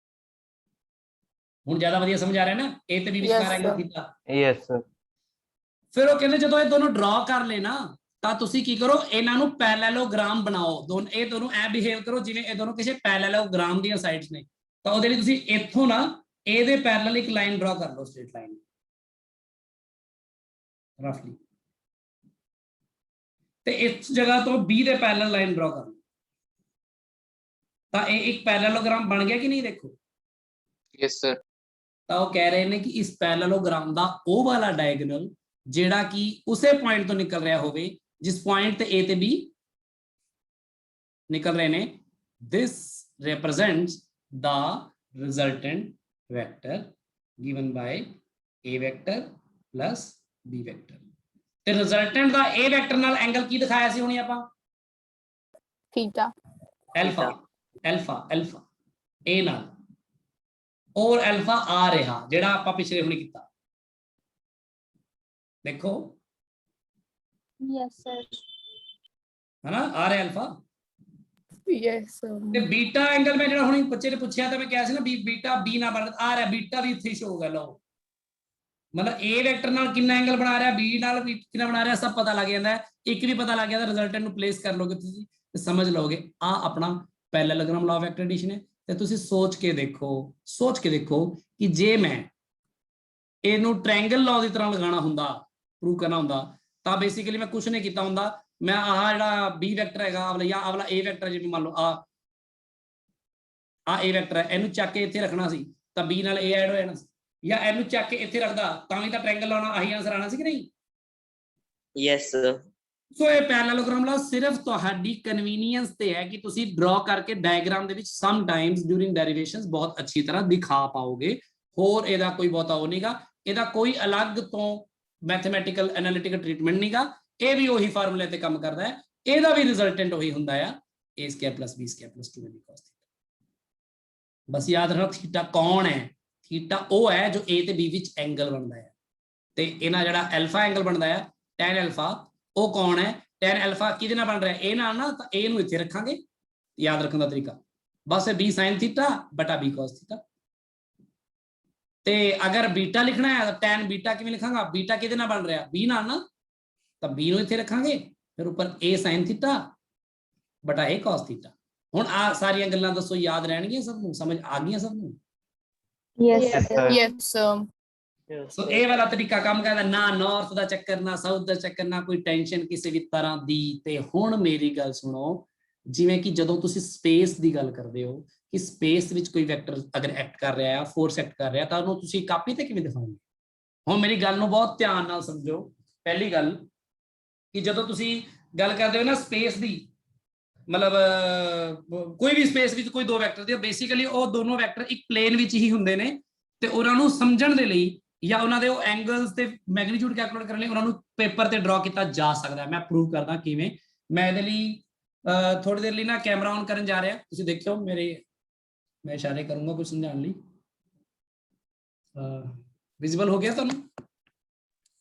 ਹੁਣ ਜ਼ਿਆਦਾ ਵਧੀਆ ਸਮਝ ਆ ਰਿਹਾ ਨਾ, A ਤੇ B ਵਿਚਕਾਰ Yes, angle sir. Theta. yes sir, ਫਿਰ ਉਹ ਕਹਿੰਦੇ ਜਦੋਂ ਇਹ ਦੋਨੋਂ ਡਰਾ ਕਰ ਲੈਣਾ ਤਾਂ ਤੁਸੀਂ ਕੀ ਕਰੋ, ਇਹਨਾਂ ਨੂੰ ਪੈਰਲਲੋਗ੍ਰਾਮ ਬਣਾਓ। ਇਹ ਦੋਨੋਂ ਐ ਬਿਹੇਵ ਕਰੋ ਜਿਵੇਂ ਇਹ ਦੋਨੋਂ ਕਿਸੇ ਪੈਰਲਲੋਗ੍ਰਾਮ ਦੀਆਂ ਸਾਈਡਸ ਨੇ। ਤਾਂ ਉਹਦੇ ਲਈ ਤੁਸੀਂ ਇੱਥੋਂ ਨਾ A ਦੇ ਪੈਰਲਲ ਇੱਕ ਲਾਈਨ ਡਰਾ ਕਰ ਲਓ, ਸਟ੍ਰੇਟ ਲਾਈਨ ਰਫਲੀ, ਤੇ ਇਸ ਜਗ੍ਹਾ ਤੋਂ B ਦੇ ਪੈਰਲਲ ਲਾਈਨ ਡਰਾ ਕਰ ਲਓ। ਤਾਂ ਇਹ ਇੱਕ ਪੈਰਲਲੋਗ੍ਰਾਮ ਬਣ ਗਿਆ ਕਿ ਨਹੀਂ? ਦੇਖੋ Yes, sir. ਤਾਂ ਉਹ ਕਹਿ ਰਹੇ ਨੇ ਕਿ ਇਸ ਪੈਰਲਲੋਗ੍ਰਾਮ ਦਾ ਉਹ ਵਾਲਾ ਡਾਇਗੋਨਲ ਜਿਹੜਾ ਕਿ ਉਸੇ ਪੁਆਇੰਟ ਤੋਂ ਨਿਕਲ ਰਿਹਾ ਹੋਵੇ ਜਿਸ ਪੁਆਇੰਟ ਤੇ A ਤੇ B ਨਿਕਲ ਰਹੇ ਨੇ, this represents the resultant vector given by A vector plus B vector। ਤੇ ਰਿਜ਼ਲਟੈਂਟ ਦਾ A ਵੈਕਟਰ ਨਾਲ ਐਂਗਲ ਕੀ ਦਿਖਾਇਆ ਸੀ ਹੁਣੀ ਆਪਾਂ? Theta. ਐਲਫਾ ਐਲਫਾ A ਨਾਲ, ਔਰ ਐਲਫਾ ਆ ਰਿਹਾ ਜਿਹੜਾ ਆਪਾਂ ਪਿਛਲੇ ਹੁਣੀ ਕੀਤਾ। ਦੇਖੋ Yes, sir. ਹਨਾ, ਆ ਰਿਹਾ ਐਲਫਾ। Yes, sir. ਤੇ ਬੀਟਾ ਐਂਗਲ ਮੈਂ ਜਿਹੜਾ ਹੁਣੀ ਬੱਚੇ ਨੇ ਪੁੱਛਿਆ ਤਾਂ ਮੈਂ ਕਿਹਾ ਸੀ ਨਾ ਬੀਟਾ B ਨਾਲ ਬਣ ਆ ਰਿਹਾ, ਬੀਟਾ ਵੀ ਇੱਥੇ ਸ਼ੋ ਹੋਗਾ। ਲਓ ਮਤਲਬ A ਵੈਕਟਰ ਨਾਲ ਕਿੰਨਾ ਐਂਗਲ ਬਣਾ ਰਿਹਾ, B ਨਾਲ ਵੀ ਕਿੰਨਾ ਬਣਾ ਰਿਹਾ, ਸਭ ਪਤਾ ਲੱਗ ਜਾਂਦਾ ਹੈ। ਇੱਕ ਵੀ ਪਤਾ ਲੱਗ ਗਿਆ ਤਾਂ ਰਿਜ਼ਲਟੈਂਟ ਨੂੰ ਪਲੇਸ ਕਰ ਲਓਗੇ ਤੁਸੀਂ ਤੇ ਸਮਝ ਲਓਗੇ ਆ ਆਪਣਾ ਪੈਰਲਲੋਗ੍ਰਾਮ ਲਾਅ ਆਫ ਵੈਕਟਰ ਐਡੀਸ਼ਨ ਹੈ। ਤੇ ਤੁਸੀਂ ਸੋਚ ਕੇ ਦੇਖੋ ਕਿ ਜੇ ਮੈਂ ਇਹਨੂੰ ਟ੍ਰਾਇੰਗਲ ਲਾਅ ਦੀ ਤਰ੍ਹਾਂ ਲਗਾਉਣਾ ਹੁੰਦਾ, ਪ੍ਰੂਵ ਕਰਨਾ ਹੁੰਦਾ, ਤਾਂ ਬੇਸਿਕਲੀ ਮੈਂ ਕੁਝ ਨਹੀਂ ਕੀਤਾ ਹੁੰਦਾ। ਮੈਂ ਆਹ ਜਿਹੜਾ B ਵੈਕਟਰ ਹੈਗਾ ਆਹ ਵਾਲਾ A ਵੈਕਟਰ, ਜਿਵੇਂ ਮੰਨ ਲਓ ਆ A ਵੈਕਟਰ ਹੈ, ਇਹਨੂੰ ਚੱਕ ਕੇ ਇੱਥੇ ਰੱਖਣਾ ਸੀ ਤਾਂ B ਨਾਲ A ਐਡ ਹੋ ਜਾਣਾ ਸੀ, ਜਾਂ ਇਹਨੂੰ ਚੱਕ ਕੇ ਇੱਥੇ ਰੱਖਦਾ ਤਾਂ ਵੀ ਤਾਂ ਟ੍ਰਾਇੰਗਲ ਲਾਉਣਾ, ਆਹੀ ਆਨਸਰ ਆਣਾ ਸੀ ਕਿ ਨਹੀਂ? Yes, sir. ਸੋ ਇਹ ਪੈਰਲਲੋਗ੍ਰਾਮ ਲਾ ਸਿਰਫ ਤੁਹਾਡੀ ਕਨਵੀਨੀਅੰਸ ਤੇ ਹੈ ਕਿ ਤੁਸੀਂ ਡਰਾ ਕਰਕੇ ਡਾਇਗਰਾਮ ਦੇ ਵਿੱਚ ਸਮ ਟਾਈਮਸ ਡਿਊਰਿੰਗ ਡੈਰੀਵੇਸ਼ਨਸ ਬਹੁਤ ਅੱਛੀ ਤਰ੍ਹਾਂ ਦਿਖਾ ਪਾਓਗੇ। ਹੋਰ ਇਹਦਾ ਕੋਈ ਬਹੁਤਾ ਉਹ ਨਹੀਂਗਾ, ਇਹਦਾ ਕੋਈ ਅਲੱਗ ਤੋਂ ਮੈਥਮੈਟੀਕਲ ਐਨਾਲਿਟਿਕਲ ਟ੍ਰੀਟਮੈਂਟ ਨਹੀਂਗਾ। ਇਹ ਵੀ ਉਹੀ ਫਾਰਮੂਲੇ ਤੇ ਕੰਮ ਕਰਦਾ ਹੈ, ਇਹਦਾ ਵੀ ਰਿਜ਼ਲਟੈਂਟ ਉਹੀ ਹੁੰਦਾ ਆ, a² + b² + 2ab cos θ। ਬਸ ਯਾਦ ਰੱਖੋ ਥੀਟਾ ਕੌਣ ਹੈ? ਥੀਟਾ ਉਹ ਹੈ ਜੋ A ਤੇ B ਵਿੱਚ ਐਂਗਲ ਬਣਦਾ ਹੈ। ਤੇ ਇਹਨਾਂ ਜਿਹੜਾ ਐਲਫਾ ਐਂਗਲ ਬਣਦਾ ਹੈ tan ਐਲਫਾ, ਉਹ ਕੌਣ ਹੈ? tan ਐਲਫਾ ਕਿਹਦੇ ਨਾਲ ਬਣ ਰਿਹਾ? A ਨਾਲ ਨਾ, ਤਾਂ A ਨੂੰ ਇੱਥੇ ਰੱਖਾਂਗੇ। ਯਾਦ ਰੱਖਣ ਦਾ ਤਰੀਕਾ ਬਸ B sin θ ਬਟਾ B cos θ। ਤੇ ਅਗਰ ਬੀਟਾ ਲਿਖਣਾ ਹੈ ਤਾਂ tan ਬੀਟਾ ਕਿਵੇਂ ਲਿਖਾਂਗਾ? ਬੀਟਾ ਕਿਹਦੇ ਨਾਲ ਬਣ ਰਿਹਾ? B ਨਾਲ ਨਾ, ਤਾਂ B ਨੂੰ ਇੱਥੇ ਰੱਖਾਂਗੇ, ਫਿਰ ਉੱਪਰ A sin θ ਬਟਾ A cos θ। ਹੁਣ ਆ ਸਾਰੀਆਂ ਗੱਲਾਂ ਦੱਸੋ ਯਾਦ ਰਹਿਣਗੀਆਂ ਸਭ ਨੂੰ? ਸਮਝ ਆ ਗਈਆਂ ਸਭ ਨੂੰ? Yes, yes sir. sir, Yes, sir. ਸੋ ਇਹ ਵਾਲਾ ਤਰੀਕਾ ਕੰਮ ਕਰਦਾ, ਨਾ ਨਾਰਥ ਦਾ ਚੱਕਰ, ਨਾ ਸਾਊਥ ਦਾ ਚੱਕਰ, ਨਾ ਕੋਈ ਟੈਨਸ਼ਨ ਕਿਸੇ ਵੀ ਤਰ੍ਹਾਂ ਦੀ। ਤੇ ਹੁਣ ਮੇਰੀ ਗੱਲ ਸੁਣੋ, ਜਿਵੇਂ ਕਿ ਜਦੋਂ ਤੁਸੀਂ ਸਪੇਸ ਦੀ ਗੱਲ ਕਰਦੇ ਹੋ ਕਿ ਸਪੇਸ ਵਿੱਚ ਕੋਈ ਵੈਕਟਰ ਅਗਰ ਐਕਟ ਕਰ ਰਿਹਾ ਹੈ, ਫੋਰਸ ਐਕਟ ਕਰ ਰਿਹਾ, ਤਾਂ ਉਹਨੂੰ ਤੁਸੀਂ ਕਾਪੀ ਤੇ ਕਿਵੇਂ ਦਿਖਾਓਗੇ? ਹੁਣ ਮੇਰੀ ਗੱਲ ਨੂੰ ਬਹੁਤ ਧਿਆਨ ਨਾਲ ਸਮਝੋ। ਪਹਿਲੀ ਗੱਲ ਕਿ ਜਦੋਂ ਤੁਸੀਂ ਗੱਲ ਕਰਦੇ ਹੋ ਨਾ ਸਪੇਸ ਦੀ, ਮਤਲਬ ਕੋਈ ਵੀ ਸਪੇਸ ਵਿੱਚ ਕੋਈ ਦੋ ਵੈਕਟਰ ਦੀ, ਬੇਸਿਕਲੀ ਉਹ ਦੋਨੋਂ ਵੈਕਟਰ ਇੱਕ ਪਲੇਨ ਵਿੱਚ ਹੀ ਹੁੰਦੇ ਨੇ। ਤੇ ਉਹਨਾਂ ਨੂੰ ਸਮਝਣ ਦੇ ਲਈ ਜਾਂ ਉਹਨਾਂ ਦੇ ਉਹ ਐਂਗਲਸ ਤੇ ਮੈਗਨੀਟਿਊਡ ਕੈਲਕੂਲੇਟ ਕਰਨ ਲਈ ਉਹਨਾਂ ਨੂੰ ਪੇਪਰ ਤੇ ਡਰਾ ਕੀਤਾ ਜਾ ਸਕਦਾ ਹੈ। ਮੈਂ ਪ੍ਰੂਵ ਕਰਦਾ ਕਿਵੇਂ। ਮੈਂ ਇਹਦੇ ਲਈ ਥੋੜੀ ਦੇਰ ਲਈ ਨਾ ਕੈਮਰਾ ਔਨ ਕਰਨ ਜਾ ਰਿਹਾ, ਤੁਸੀਂ ਦੇਖਿਓ ਮੇਰੇ, ਮੈਂ ਇਸ਼ਾਰੇ ਕਰੂੰਗਾ ਕੁਝ ਸਮਝਾਉਣ ਲਈ। ਵਿਜ਼ੀਬਲ ਹੋ ਗਿਆ ਤੁਹਾਨੂੰ?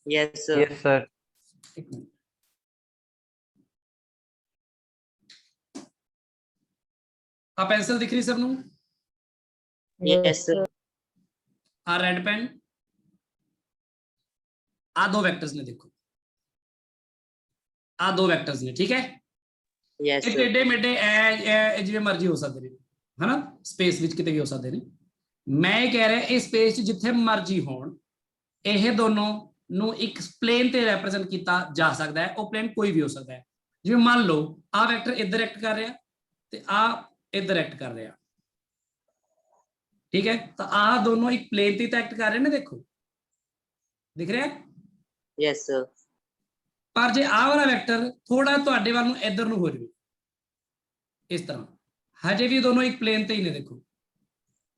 Yes, sir. yes sir, ਇੱਕ ਮਿੰਟ, ਆ ਪੈਨਸਲ ਦਿਖ ਰਹੀ ਸਭ ਨੂੰ? Yes, sir. ਆ ਰੈਡ ਪੈਨ, ਆ ਦੋ ਵੈਕਟਰਸ ਨੇ, ਦੇਖੋ ਆ ਦੋ ਵੈਕਟਰਸ ਨੇ, ਠੀਕ ਹੈ? Yes, ਇਹ sir. ਟੇਢੇ ਮੇਢੇ ਐ ਜਿਵੇਂ ਮਰਜ਼ੀ ਹੋ ਸਕਦੇ ਨੇ, ਹਨਾ, ਸਪੇਸ ਵਿੱਚ ਕਿਤੇ ਵੀ ਹੋ ਸਕਦੇ ਨੇ। ਮੈਂ ਇਹ ਕਹਿ ਰਿਹਾ ਇਹ ਸਪੇਸ 'ਚ ਜਿੱਥੇ ਮਰਜ਼ੀ ਹੋਣ, ਇਹ ਦੋਨੋਂ ਨੂੰ ਇੱਕ ਪਲੇਨ ਤੇ ਰੈਪਰੈਜ਼ੈਂਟ ਕੀਤਾ ਜਾ ਸਕਦਾ ਹੈ। ਉਹ ਪਲੇਨ ਕੋਈ ਵੀ ਹੋ ਸਕਦਾ ਹੈ। ਜਿਵੇਂ ਮੰਨ ਲਓ ਆ ਵੈਕਟਰ ਇੱਧਰ ਐਕਟ ਕਰ ਰਿਹਾ ਤੇ ਆ ਇੱਧਰ ਐਕਟ ਕਰ ਰਿਹਾ, ਠੀਕ ਹੈ? ਤਾਂ ਆਹ ਦੋਨੋਂ ਇੱਕ ਪਲੇਨ ਤੇ ਐਕਟ ਕਰ ਰਹੇ ਨੇ, ਦੇਖੋ ਦਿਖ ਰਿਹਾ? Yes, sir. ਪਰ ਜੇ ਆਹ ਵਾਲਾ ਵੈਕਟਰ ਥੋੜਾ ਤੁਹਾਡੇ ਵੱਲ ਨੂੰ ਇੱਧਰ ਨੂੰ ਹੋ ਜਾਵੇ ਇਸ ਤਰ੍ਹਾਂ, ਹਜੇ ਵੀ ਦੋਨੋਂ ਇੱਕ ਪਲੇਨ ਤੇ ਹੀ ਨੇ, ਦੇਖੋ।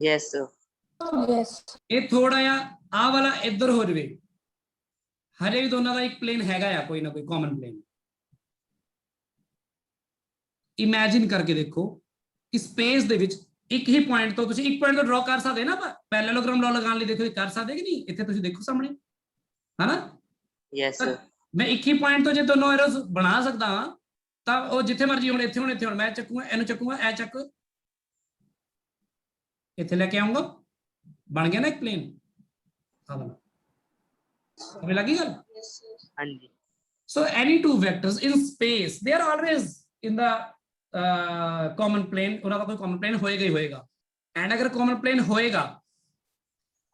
Yes, sir. Yes. ਇਹ ਥੋੜਾ ਜਿਹਾ ਆਹ ਵਾਲਾ ਇੱਧਰ ਹੋ ਜਾਵੇ, ਹਜੇ ਵੀ ਦੋਨਾਂ ਦਾ ਇੱਕ ਪਲੇਨ ਹੈਗਾ ਆ, ਕੋਈ ਨਾ ਕੋਈ ਕਾਮਨ ਪਲੇਨ। ਇਮੇਜਿਨ ਕਰਕੇ ਦੇਖੋ ਕਿ ਸਪੇਸ ਦੇ ਵਿੱਚ ਇੱਕ ਹੀ ਪੁਆਇੰਟ ਤੋਂ ਤੁਸੀਂ ਇੱਕ ਪੁਆਇੰਟ ਤੋਂ ਡਰਾ ਕਰ ਸਕਦੇ ਨਾ, ਪੈਰਲਲੋਗ੍ਰਾਮ ਲਾਅ ਲਗਾਉਣ ਲਈ ਦੇਖੋ ਕਰ ਸਕਦੇ ਕਿ ਨਹੀਂ, ਇੱਥੇ ਤੁਸੀਂ ਦੇਖੋ ਸਾਹਮਣੇ ਹਨਾ। Yes, sir. ਮੈਂ ਇੱਕ ਹੀ ਪੁਆਇੰਟ ਤੋਂ ਜੇ ਦੋਨੋਂ ਐਰੋਜ਼ ਬਣਾ ਸਕਦਾ ਹਾਂ ਤਾਂ ਉਹ ਜਿੱਥੇ ਮਰਜੀ ਹੁਣ ਇੱਥੇ ਹੁਣ ਮੈਂ ਚੱਕੂਗਾ, ਇਹਨੂੰ ਚੱਕੂਗਾ, ਇਹ ਚੱਕ ਇੱਥੇ ਲੈ ਕੇ ਆਉਂਗਾ, ਬਣ ਗਿਆ ਨਾ ਇੱਕ ਪਲੇਨ। ਸਮਝ ਲੱਗੀ ਗੱਲ? ਹਾਂਜੀ। So any two vectors in space, they are always in the common plane. ਉਹਨਾਂ ਦਾ ਕੋਈ common plane ਹੋਏਗਾ ਹੀ ਹੋਏਗਾ। And ਅਗਰ common plane ਹੋਏਗਾ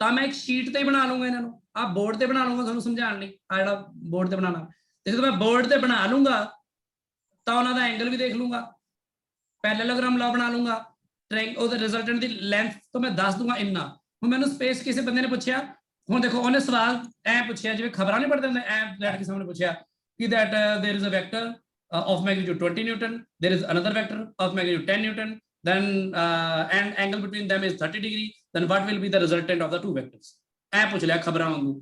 ਤਾਂ ਮੈਂ ਇੱਕ ਸ਼ੀਟ ਤੇ ਬਣਾ ਲੂੰਗਾ ਇਹਨਾਂ ਨੂੰ, ਆਹ ਬੋਰਡ ਤੇ ਬਣਾ ਲੂੰਗਾ ਤੁਹਾਨੂੰ ਸਮਝਾਉਣ ਲਈ, ਆ ਜਿਹੜਾ ਬੋਰਡ ਤੇ ਬਣਾਉਣਾ, ਤੇ ਜਦੋਂ ਮੈਂ ਬੋਰਡ ਤੇ ਬਣਾ ਲੂੰਗਾ ਤਾਂ ਉਹਨਾਂ ਦਾ ਐਂਗਲ ਵੀ ਦੇਖ ਲੂੰਗਾ, ਪੈਰਲਲੋਗ੍ਰਾਮ ਲਾ ਬਣਾ ਲੂੰਗਾ, ਉਹਦੇ ਰਿਜ਼ਲਟੈਂਟ ਦੀ ਲੈਂਥ ਤੋਂ ਮੈਂ ਦੱਸ ਦੂੰਗਾ ਇੰਨਾ। ਹੁਣ ਮੈਨੂੰ ਸਪੇਸ ਕਿਸੇ ਬੰਦੇ ਨੇ ਪੁੱਛਿਆ, ਹੁਣ ਦੇਖੋ ਉਹਨੇ ਸਵਾਲ ਐ ਪੁੱਛਿਆ ਜਿਵੇਂ ਖਬਰਾਂ ਨਹੀਂ ਪੜ੍ਹਦੇ ਹੁੰਦੇ, ਐ ਲੈਟ ਕੇ ਸਾਹਮਣੇ ਪੁੱਛਿਆ ਕਿ that there is a vector of magnitude 20 Newton, there is another vector of magnitude 10 Newton, then and angle between them is 30 degree, then what will be the resultant of the two vectors? ਐ ਪੁੱਛ ਲਿਆ ਖਬਰਾਂ ਵਾਂਗੂ।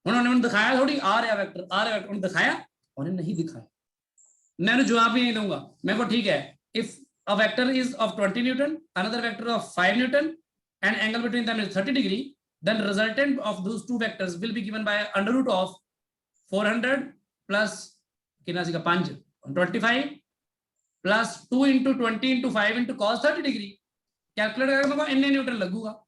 ਹੁਣ ਉਹਨੇ ਮੈਨੂੰ ਦਿਖਾਇਆ ਥੋੜੀ ਆ ਰਿਹਾ ਵੈਕਟਰ, ਆ ਰਿਹਾ ਵੈਕਟਰ, ਉਹਨੇ ਦਿਖਾਇਆ, ਉਹਨੇ ਨਹੀਂ ਦਿਖਾਇਆ, मैं ਉਹਨੂੰ ਜਵਾਬ ਵੀ ਨਹੀਂ ਦਊਂਗਾ। ਮੈਂ ਕੋ ठीक है, if a vector is of 20 Newton, another vector of 5 Newton, and angle between them is 30 degree, then resultant of those two vectors will be given by under root of 400 plus कितना सीगा 5 25 plus 2 into 20 into 5 into cos 30 degree। Calculate करके मैं इन्ने Newton लगूगा।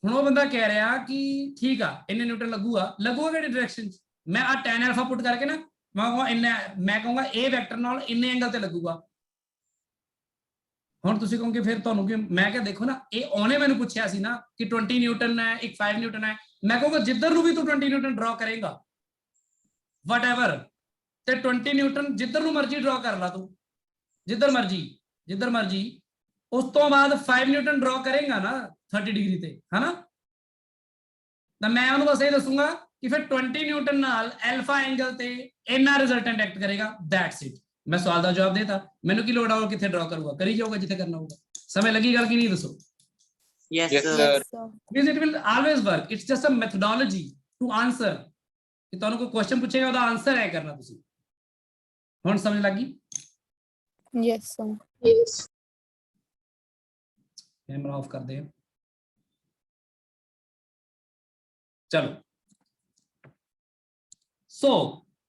ਹੁਣ ਉਹ ਬੰਦਾ ਕਹਿ ਰਿਹਾ ਕਿ ਠੀਕ ਆ ਇੰਨੇ ਨਿਊਟਨ ਲੱਗੂਗਾ ਕਿਹੜੀ ਡਾਇਰੈਕਸ਼ਨ ਚ, ਮੈਂ ਆ tan alpha ਪੁੱਟ ਕਰਕੇ ਨਾ ਮੈਂ ਕਹੂੰਗਾ ਇਹ ਵੈਕਟਰ ਨਾਲ ਇੰਨੇ ਐਂਗਲ ਤੇ ਲੱਗੂਗਾ। ਹੁਣ ਤੁਸੀਂ ਕਹੋਗੇ ਫਿਰ ਤੁਹਾਨੂੰ ਕਿ ਮੈਂ ਕਿਹਾ ਦੇਖੋ ਨਾ ਇਹ ਉਹਨੇ ਮੈਨੂੰ ਪੁੱਛਿਆ ਸੀ ਨਾ ਕਿ 20 ਨਿਊਟਨ ਹੈ, ਇੱਕ 5 ਨਿਊਟਨ ਹੈ, ਮੈਂ ਕਹੂੰਗਾ ਜਿੱਧਰ ਨੂੰ ਵੀ ਤੂੰ 20 ਨਿਊਟਨ ਡਰਾ ਕਰੇਗਾ ਵਟਐਵਰ, ਤੇ 20 ਨਿਊਟਨ ਜਿੱਧਰ ਨੂੰ ਮਰਜ਼ੀ ਡਰਾ ਕਰ ਲਾ ਤੂੰ, ਜਿੱਧਰ ਮਰਜ਼ੀ, ਉਸ ਤੋਂ ਬਾਅਦ 5 ਨਿਊਟਨ ਡਰਾ ਕਰੇਗਾ ਨਾ 30 ਡਿਗਰੀ ਤੇ, ਹਨਾ, ਤਾਂ ਮੈਂ ਉਹਨੂੰ ਬਸ ਇਹ ਦੱਸੂਗਾ ਕਿ ਫਿਰ 20 ਨਿਊਟਨ ਨਾਲ ਐਲਫਾ ਐਂਗਲ ਤੇ ਇੰਨਾ ਰਿਜ਼ਲਟੈਂਟ ਐਕਟ ਕਰੇਗਾ, ਦੈਟਸ ਇਟ। ਮੈਂ ਸਵਾਲ ਦਾ ਜਵਾਬ ਦੇਤਾ, ਮੈਨੂੰ ਕੀ ਲੋੜ ਆ ਉਹ ਕਿੱਥੇ ਡਰਾ ਕਰੂਗਾ, ਕਰੀ ਜਾਊਗਾ ਜਿੱਥੇ ਕਰਨਾ ਹੋਊਗਾ। ਸਮਝ ਲੱਗੀ ਗੱਲ ਕਿ ਨਹੀਂ ਦੱਸੋ? Yes, Yes, sir. sir. Because it will always work, it's just a methodology to answer, ਕਿ ਤੁਹਾਨੂੰ ਕੋਈ ਕੁਐਸਚਨ ਪੁੱਛੇਗਾ ਉਹਦਾ ਆਨਸਰ ਹੈ ਕਰਨਾ ਤੁਸੀਂ। ਹੁਣ ਸਮਝ ਲੱਗੀ? Yes, sir. Yes. Camera off कर दे। चलो सो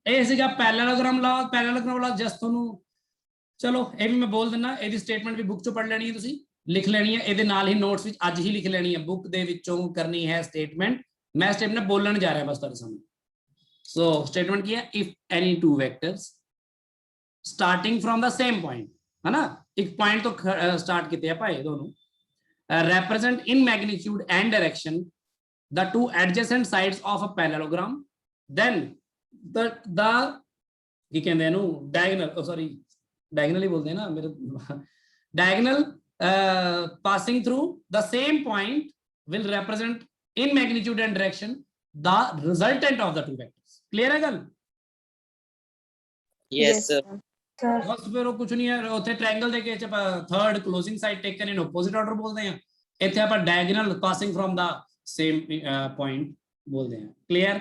ਇਹ ਸੀਗਾ ਪੈਰਲਲੋਗ੍ਰਾਮ ਲਾ ਜਸਟ ਤੁਹਾਨੂੰ ਚਲੋ ਇਹ ਵੀ ਮੈਂ ਬੋਲ ਦਿੰਦਾ, ਇਹਦੀ ਸਟੇਟਮੈਂਟ ਵੀ ਬੁੱਕ ਚੋਂ ਪੜ੍ਹ ਲੈਣੀ ਹੈ, ਤੁਸੀਂ ਲਿਖ ਲੈਣੀ ਹੈ, ਇਹਦੇ ਨਾਲ ਹੀ ਨੋਟਸ ਵਿੱਚ ਅੱਜ ਹੀ ਲਿਖ ਲੈਣੀ ਹੈ, ਬੁੱਕ ਦੇ ਵਿੱਚੋਂ ਕਰਨੀ ਹੈ ਸਟੇਟਮੈਂਟ। ਮੈਂ ਸਟੇਟਮੈਂਟ ਬੋਲਣ ਜਾ ਰਿਹਾ ਬਸ ਤੁਹਾਡੇ ਸਾਹਮਣੇ। ਸੋ ਸਟੇਟਮੈਂਟ ਕੀ ਹੈ? If any two vectors starting from the same point, ਹੈ ਨਾ, ਇੱਕ ਪੁਆਇੰਟ ਤੋਂ ਸਟਾਰਟ ਕੀਤੇ ਆਪਾਂ ਇਹ ਦੋਨੋਂ, represent in magnitude and direction the two adjacent sides of a parallelogram, then the ਕੀ ਕਹਿੰਦੇ ਇਹਨੂੰ diagonal ਹੀ ਬੋਲਦੇ ਨਾ ਮੇਰੇ, diagonal passing through the same point will represent in magnitude and direction the resultant of the two vectors। clear ਹੈ ਗੱਲ? Yes, sir. ਬਸ ਫਿਰ ਉਹ ਕੁਝ ਨਹੀਂ ਹੈ, ਉੱਥੇ ਟ੍ਰਾਇੰਗਲ ਦੇ ਕੇਸ ਚ ਆਪਾਂ third closing side taken in opposite order ਬੋਲਦੇ ਆ, ਇੱਥੇ ਆਪਾਂ diagonal passing from the same point ਬੋਲਦੇ ਆ। ਕਲੀਅਰ?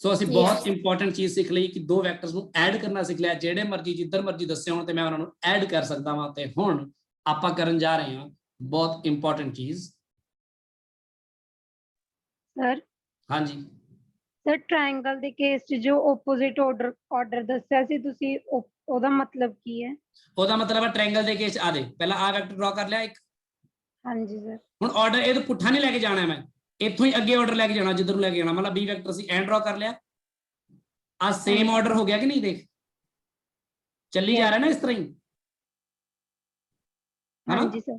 ਸੋ ਅਸੀਂ ਬਹੁਤ ਇੰਪੋਰਟੈਂਟ ਚੀਜ਼ ਸਿੱਖ ਲਈ ਕਿ ਦੋ ਵੈਕਟਰਸ ਨੂੰ ਐਡ ਕਰਨਾ ਸਿੱਖ ਲਿਆ, ਜਿਹੜੇ ਮਰਜ਼ੀ ਜਿੱਧਰ ਮਰਜ਼ੀ ਦੱਸੇ ਹੋਣ ਤੇ ਮੈਂ ਉਹਨਾਂ ਨੂੰ ਐਡ ਕਰ ਸਕਦਾ ਵਾਂ। ਤੇ ਹੁਣ ਆਪਾਂ ਕਰਨ ਜਾ ਰਹੇ ਹਾਂ ਬਹੁਤ ਇੰਪੋਰਟੈਂਟ ਚੀਜ਼। ਸਰ ਹਾਂਜੀ ਸਰ ਟ੍ਰਾਇੰਗਲ ਦੇ ਕੇਸ 'ਚ ਜੋ ਆਪੋਜ਼ਿਟ ਆਰਡਰ ਦੱਸਿਆ ਸੀ ਤੁਸੀਂ, ਉਹਦਾ ਮਤਲਬ ਕੀ ਹੈ? ਉਹਦਾ ਮਤਲਬ ਹੈ ਟ੍ਰਾਇੰਗਲ ਦੇ ਕੇਸ ਆ ਦੇ ਪਹਿਲਾਂ ਆ ਵੈਕਟਰ ਡਰਾ ਕਰ ਲਿਆ ਇੱਕ, ਹਾਂਜੀ ਸਰ। ਹੁਣ ਆਰਡਰ ਇਹ ਤਾਂ ਪੁੱਠਾ ਨਹੀਂ ਲੈ ਕੇ ਜਾਣਾ, ਮੈਂ ਇੱਥੋਂ ਹੀ ਅੱਗੇ ਆਰਡਰ ਲੈ ਕੇ ਜਾਣਾ ਜਿੱਧਰ ਨੂੰ ਲੈ ਕੇ ਜਾਣਾ। ਮਤਲਬ ਬੀ ਵੈਕਟਰ ਸੀ ਐਂਡ ਡਰਾ ਕਰ ਲਿਆ, ਆ ਸੇਮ ਆਰਡਰ ਹੋ ਗਿਆ ਕਿ ਨਹੀਂ? ਦੇਖ ਚੱਲੀ ਜਾ ਰਿਹਾ ਨਾ ਇਸ ਤਰ੍ਹਾਂ ਹੀ, ਹਾਂਜੀ ਸਰ।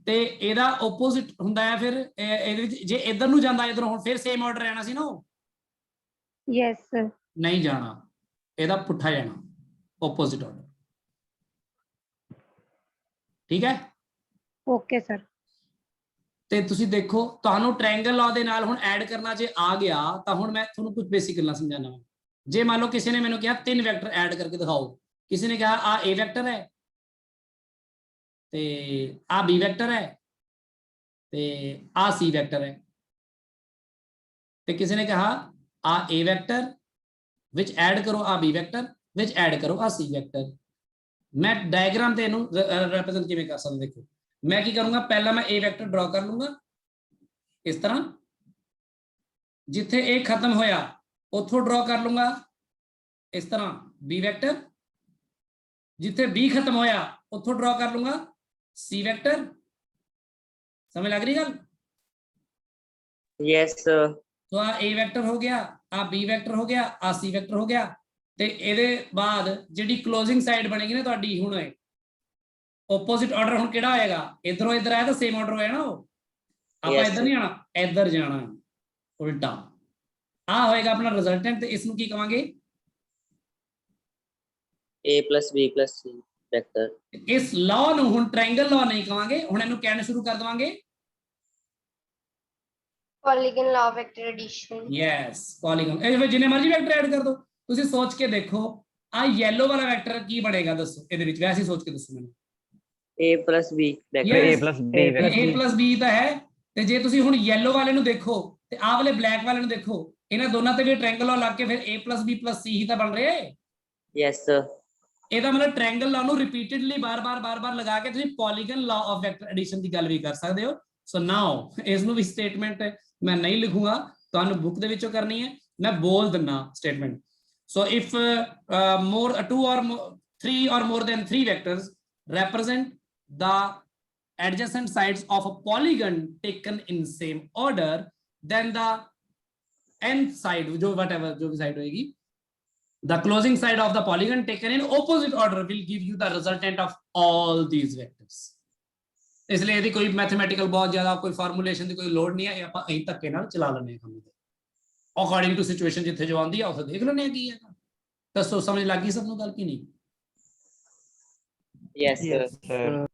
ਤੇ ਇਹਦਾ ਆਪੋਜ਼ਿਟ ਹੁੰਦਾ ਹੈ ਫਿਰ ਇਹਦੇ ਵਿੱਚ ਜੇ ਇੱਧਰ ਨੂੰ ਜਾਂਦਾ ਇੱਧਰੋਂ, ਹੁਣ ਫਿਰ ਸੇਮ ਆਰਡਰ ਰਹਿਣਾ ਸੀ ਨਾ, ਉਹ ਯੈਸ ਸਰ। ਨਹੀਂ ਜਾਣਾ, ਇਹਦਾ ਪੁੱਠਾ ਜਾਣਾ, ਆਪੋਜ਼ਿਟ ਆਰਡਰ। ਠੀਕ ਹੈ? Okay sir. ਤੇ ਤੁਸੀਂ ਦੇਖੋ ਤੁਹਾਨੂੰ ਟ੍ਰਾਇੰਗਲ ਲਾਅ ਦੇ ਨਾਲ ਹੁਣ ਐਡ ਕਰਨਾ ਜੇ ਆ ਗਿਆ ਤਾਂ ਹੁਣ ਮੈਂ ਤੁਹਾਨੂੰ ਕੁਝ ਬੇਸਿਕ ਗੱਲਾਂ ਸਮਝਾਣਾ। ਜੇ ਮੰਨ ਲਓ ਕਿਸੇ ਨੇ ਮੈਨੂੰ ਕਿਹਾ 3 ਵੈਕਟਰ ਐਡ ਕਰਕੇ ਦਿਖਾਓ, ਕਿਸੇ ਨੇ ਕਿਹਾ ਆ A ਵੈਕਟਰ ਹੈ ਤੇ ਆ B ਵੈਕਟਰ ਹੈ ਤੇ ਆ C ਵੈਕਟਰ ਹੈ, ਤੇ ਕਿਸੇ ਨੇ ਕਿਹਾ ਆ A ਵੈਕਟਰ ਵਿੱਚ ਐਡ ਕਰੋ ਆ B ਵੈਕਟਰ ਵਿੱਚ ਐਡ ਕਰੋ ਆ C ਵੈਕਟਰ। मैं डायग्राम ਤੇ ਇਹਨੂੰ ਰਿਪਰੈਜ਼ੈਂਟ ਕਿਵੇਂ ਕਰ ਸਕਦਾ ਦੇਖੋ मैं ਕੀ ਕਰੂੰਗਾ ਪਹਿਲਾਂ मैं a ਵੈਕਟਰ ਡਰਾ ਕਰ ਲੂੰਗਾ ਇਸ ਤਰ੍ਹਾਂ ਜਿੱਥੇ a ਖਤਮ ਹੋਇਆ ਉੱਥੋਂ ਡਰਾ ਕਰ ਲੂੰਗਾ ਇਸ ਤਰ੍ਹਾਂ b ਵੈਕਟਰ ਜਿੱਥੇ b ਖਤਮ ਹੋਇਆ ਉੱਥੋਂ ਡਰਾ ਕਰ ਲੂੰਗਾ c ਵੈਕਟਰ ਸਮਝ ਲੱਗ ਰਹੀ ਗੱਲ yes sir तो आ a ਵੈਕਟਰ ਹੋ ਗਿਆ ਆ b ਵੈਕਟਰ ਹੋ ਗਿਆ ਆ c ਵੈਕਟਰ ਹੋ ਗਿਆ ਤੇ ਇਹਦੇ ਬਾਅਦ ਜਿਹੜੀ ਕਲੋਜ਼ਿੰਗ ਸਾਈਡ ਬਣੇਗੀ ਨਾ ਤੁਹਾਡੀ ਹੁਣ ਆਪੋਜ਼ਿਟ ਆਰਡਰ ਹੁਣ ਕਿਹੜਾ ਆਏਗਾ ਇਧਰੋਂ ਇਧਰ ਆਇਆ ਤਾਂ ਸੇਮ ਆਰਡਰ ਹੋਇਆ ਨਾ ਉਹ ਆਪਾਂ Yes, ਇਧਰ ਨਹੀਂ ਆਣਾ ਇਧਰ ਜਾਣਾ ਉਲਟਾ ਆ ਹੋਏਗਾ ਆਪਣਾ ਰਿਜ਼ਲਟੈਂਟ ਤੇ ਇਸ ਨੂੰ ਕੀ ਕਵਾਂਗੇ a plus b plus c vector ਇਸ ਲਾਅ ਨੂੰ ਹੁਣ ਟ੍ਰਾਇੰਗਲ ਲਾਅ ਨਹੀਂ ਕਵਾਂਗੇ ਹੁਣ ਇਹਨੂੰ ਕਹਿਣਾ ਸ਼ੁਰੂ ਕਰ ਦਵਾਂਗੇ Polygon law of vector addition. Yes polygon ਇਹ ਜਿੰਨੇ ਮਰਜ਼ੀ ਵੈਕਟਰ ਐਡ ਕਰ ਦੋ ਤੁਸੀਂ ਸੋਚ ਕੇ ਦੇਖੋ ਆ ਯੈਲੋ ਵਾਲਾ ਵੈਕਟਰ ਕੀ ਬਣੇਗਾ ਦੱਸੋ ਇਹਦੇ ਵਿੱਚ ਵੈਸੇ ਹੀ ਸੋਚ ਕੇ ਦੱਸੋ ਮੈਨੂੰ a plus b vector Yes, A plus B A plus B ਤਾਂ ਹੈ ਤੇ ਜੇ ਤੁਸੀਂ ਹੁਣ yellow ਵਾਲੇ ਨੂੰ ਦੇਖੋ ਤੇ ਆਹ ਵਾਲੇ black ਵਾਲੇ ਨੂੰ ਦੇਖੋ ਇਹਨਾਂ ਦੋਨਾਂ ਤੇ ਵੀ ਟ੍ਰਾਇੰਗਲ ਲਾ ਲੱਗ ਕੇ ਫਿਰ A plus B plus C ਹੀ ਤਾਂ ਬਣ ਰਿਹਾ ਹੈ yes sir ਇਹਦਾ ਮਤਲਬ ਟ੍ਰਾਇੰਗਲ ਲਾ ਨੂੰ ਰਿਪੀਟਡਲੀ ਬਾਰ-ਬਾਰ ਲਗਾ ਕੇ ਤੁਸੀਂ ਪੋਲੀਗਨ ਲਾ ਆਫ ਵੈਕਟਰ ਐਡੀਸ਼ਨ ਦੀ ਗੱਲ ਵੀ ਕਰ ਸਕਦੇ ਹੋ ਸੋ ਨਾਓ ਇਸ ਨੂੰ ਵੀ ਸਟੇਟਮੈਂਟ ਮੈਂ ਨਹੀਂ ਲਿਖੂੰਗਾ ਤੁਹਾਨੂੰ ਬੁੱਕ ਦੇ ਵਿੱਚੋਂ ਕਰਨੀ ਹੈ ਮੈਂ ਬੋਲ ਦਿੰਨਾ statement so if more 2 or 3 or more than 3 vectors represent the adjacent sides of a polygon taken in same order then the nth side jo whatever jo side hoegi the closing side of the polygon taken in opposite order will give you the resultant of all these vectors इसलिए यदि कोई mathematical बहुत ज्यादा कोई formulation की कोई load नहीं है ਆਪਾਂ ਅਹੀਂ ਧੱਕੇ ਨਾਲ ਚਲਾ ਲੈਣੇ ਕੰਮ ਦੇ ਅਕੋਰਡਿੰਗ ਟੂ ਸਿਚੁਏਸ਼ਨ ਜਿੱਥੇ ਜੋ ਆਉਂਦੀ ਆ ਉਹ ਦੇਖ ਲੈਣੇ ਕੀ ਹੈ ਦੱਸੋ ਸਮਝ ਲੱਗ ਗਈ ਸਭ ਨੂੰ ਗੱਲ ਕੀ ਨਹੀਂ yes sir sir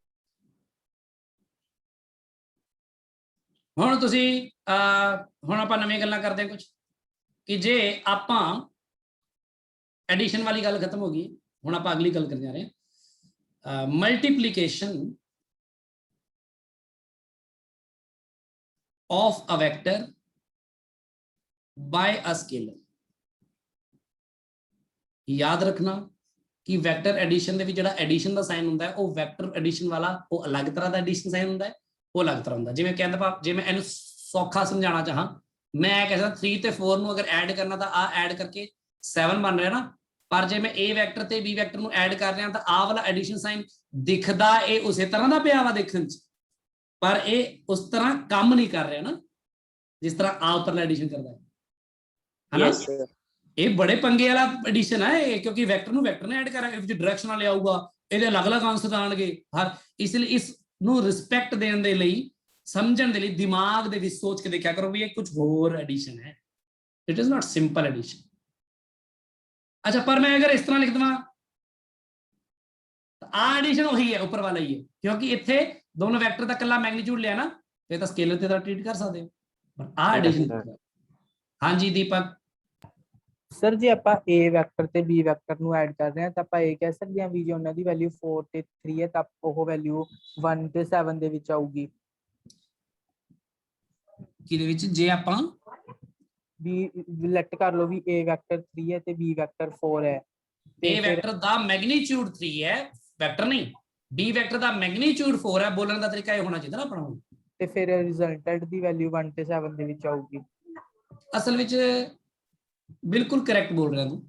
ਹੁਣ ਤੁਸੀਂ ਹੁਣ ਆਪਾਂ ਨਵੀਆਂ ਗੱਲਾਂ ਕਰਦੇ ਹਾਂ ਕੁਝ ਕਿ ਜੇ ਆਪਾਂ ਐਡੀਸ਼ਨ ਵਾਲੀ ਗੱਲ ਖਤਮ ਹੋ ਗਈ ਹੁਣ ਆਪਾਂ ਅਗਲੀ ਗੱਲ ਕਰਨ ਜਾ ਰਹੇ ਹਾਂ multiplication of a vector by a scalar याद रखना कि वेक्टर एडिशन ਦੇ ਵਿੱਚ ਜਿਹੜਾ ਐਡੀਸ਼ਨ ਦਾ ਸਾਈਨ ਹੁੰਦਾ ਹੈ ਉਹ ਵੈਕਟਰ ਐਡੀਸ਼ਨ ਵਾਲਾ ਉਹ ਅਲੱਗ ਤਰ੍ਹਾਂ ਦਾ ਐਡੀਸ਼ਨ ਸਾਈਨ ਹੁੰਦਾ ਹੈ ਉਹ ਅਲੱਗ ਤਰ੍ਹਾਂ ਹੁੰਦਾ ਜਿਵੇਂ ਕਹਿੰਦਾ ਭਾਵ ਜੇ ਮੈਂ ਇਹਨੂੰ ਸੌਖਾ ਸਮਝਾਉਣਾ ਚਾਹਾਂ ਮੈਂ ਕਹਿੰਦਾ 3 ਤੇ 4 ਨੂੰ ਅਗਰ ਐਡ ਕਰਨਾ ਤਾਂ ਆ ਐਡ ਕਰਕੇ 7 ਬਣ ਰਿਹਾ ਨਾ ਪਰ ਜੇ ਮੈਂ a ਵੈਕਟਰ ਤੇ b ਵੈਕਟਰ ਨੂੰ ਐਡ ਕਰ ਰਿਹਾ ਤਾਂ ਆ ਵਾਲਾ ਐਡੀਸ਼ਨ ਸਾਈਨ ਦਿਖਦਾ ਇਹ ਉਸੇ ਤਰ੍ਹਾਂ ਦਾ ਪਿਆ ਵਾ ਦੇਖਣ ਚ ਪਰ ਇਹ ਉਸ ਤਰ੍ਹਾਂ ਕੰਮ ਨਹੀਂ ਕਰ ਰਿਹਾ ਨਾ ਜਿਸ ਤਰ੍ਹਾਂ ਆ ਉੱਪਰਲਾ ਐਡੀਸ਼ਨ ਕਰਦਾ ਹੈ yes sir ਇਹ ਬੜੇ ਪੰਗੇ ਵਾਲਾ ਐਡੀਸ਼ਨ ਹੈ ਇਹ ਕਿਉਂਕਿ ਵੈਕਟਰ ਨੂੰ ਵੈਕਟਰ ਨੇ ਐਡ ਕਰਾਂਗੇ ਵਿੱਚ ਡਾਇਰੈਕਸ਼ਨ ਨਾਲ ਆਊਗਾ ਇਹਦੇ ਅਲੱਗ-ਅਲੱਗ ਆਨਸਰ ਆਣਗੇ ਹਰ ਇਸ ਲਈ ਇਸ ਨੂੰ ਰਿਸਪੈਕਟ ਦੇਣ ਦੇ ਲਈ ਸਮਝਣ ਦੇ ਲਈ ਦਿਮਾਗ ਦੇ ਵਿੱਚ ਸੋਚ ਕੇ ਦੇਖਿਆ ਕਰੋ ਵੀ ਇਹ ਕੁਝ ਹੋਰ ਐਡੀਸ਼ਨ ਹੈ it is not simple addition ਅੱਛਾ ਪਰ ਮੈਂ ਅਗਰ ਇਸ ਤਰ੍ਹਾਂ ਲਿਖ ਦਵਾਂ ਤਾਂ ਆ ਐਡੀਸ਼ਨ ਉਹੀ ਹੈ ਉੱਪਰ ਵਾਲਾ ਹੀ ਹੈ ਕਿਉਂਕਿ ਇੱਥੇ ਦੋਨੋਂ ਵੈਕਟਰ ਦਾ ਇਕੱਲਾ ਮੈਗਨੀਟਿਊਡ ਲਿਆ ਨਾ ਇਹ ਤਾਂ ਸਕੇਲਰ ਤੇ ਤਾਂ ਟ੍ਰੀਟ ਕਰ ਸਕਦੇ ਹੋ ਪਰ ਆ ਐਡੀਸ਼ਨ ਹਾਂਜੀ ਦੀਪਕ ਸਰ ਜੇ ਆਪਾਂ a ਵੈਕਟਰ ਤੇ b ਵੈਕਟਰ ਨੂੰ ਐਡ ਕਰ ਰਹੇ ਹਾਂ ਤਾਂ ਆਪਾਂ ਇਹ ਕਹਿ ਸਕਦੇ ਹਾਂ ਵੀ ਜੇ ਉਹਨਾਂ ਦੀ ਵੈਲਿਊ 4 ਤੇ 3 ਹੈ ਤਾਂ ਉਹ ਵੈਲਿਊ 1 ਤੇ 7 ਦੇ ਵਿੱਚ ਆਊਗੀ ਕਿਹਦੇ ਵਿੱਚ ਜੇ ਆਪਾਂ ਵੀ ਲੈਟ ਕਰ ਲਓ ਵੀ a ਵੈਕਟਰ 3 ਹੈ ਤੇ b ਵੈਕਟਰ 4 ਹੈ a ਵੈਕਟਰ ਦਾ ਮੈਗਨੀਟਿਊਡ 3 ਹੈ ਵੈਕਟਰ ਨਹੀਂ b ਵੈਕਟਰ ਦਾ ਮੈਗਨੀਟਿਊਡ 4 ਹੈ ਬੋਲਣ ਦਾ ਤਰੀਕਾ ਇਹ ਹੋਣਾ ਚਾਹੀਦਾ ਨਾ ਆਪਣਾ ਹੁਣ ਤੇ ਫਿਰ ਰਿਜ਼ਲਟੈਂਟ ਦੀ ਵੈਲਿਊ 1 ਤੇ 7 ਦੇ ਵਿੱਚ ਆਊਗੀ ਅਸਲ ਵਿੱਚ ਬਿਲਕੁਲ ਕਰੈਕਟ ਬੋਲ ਰਿਹਾ ਤੂੰ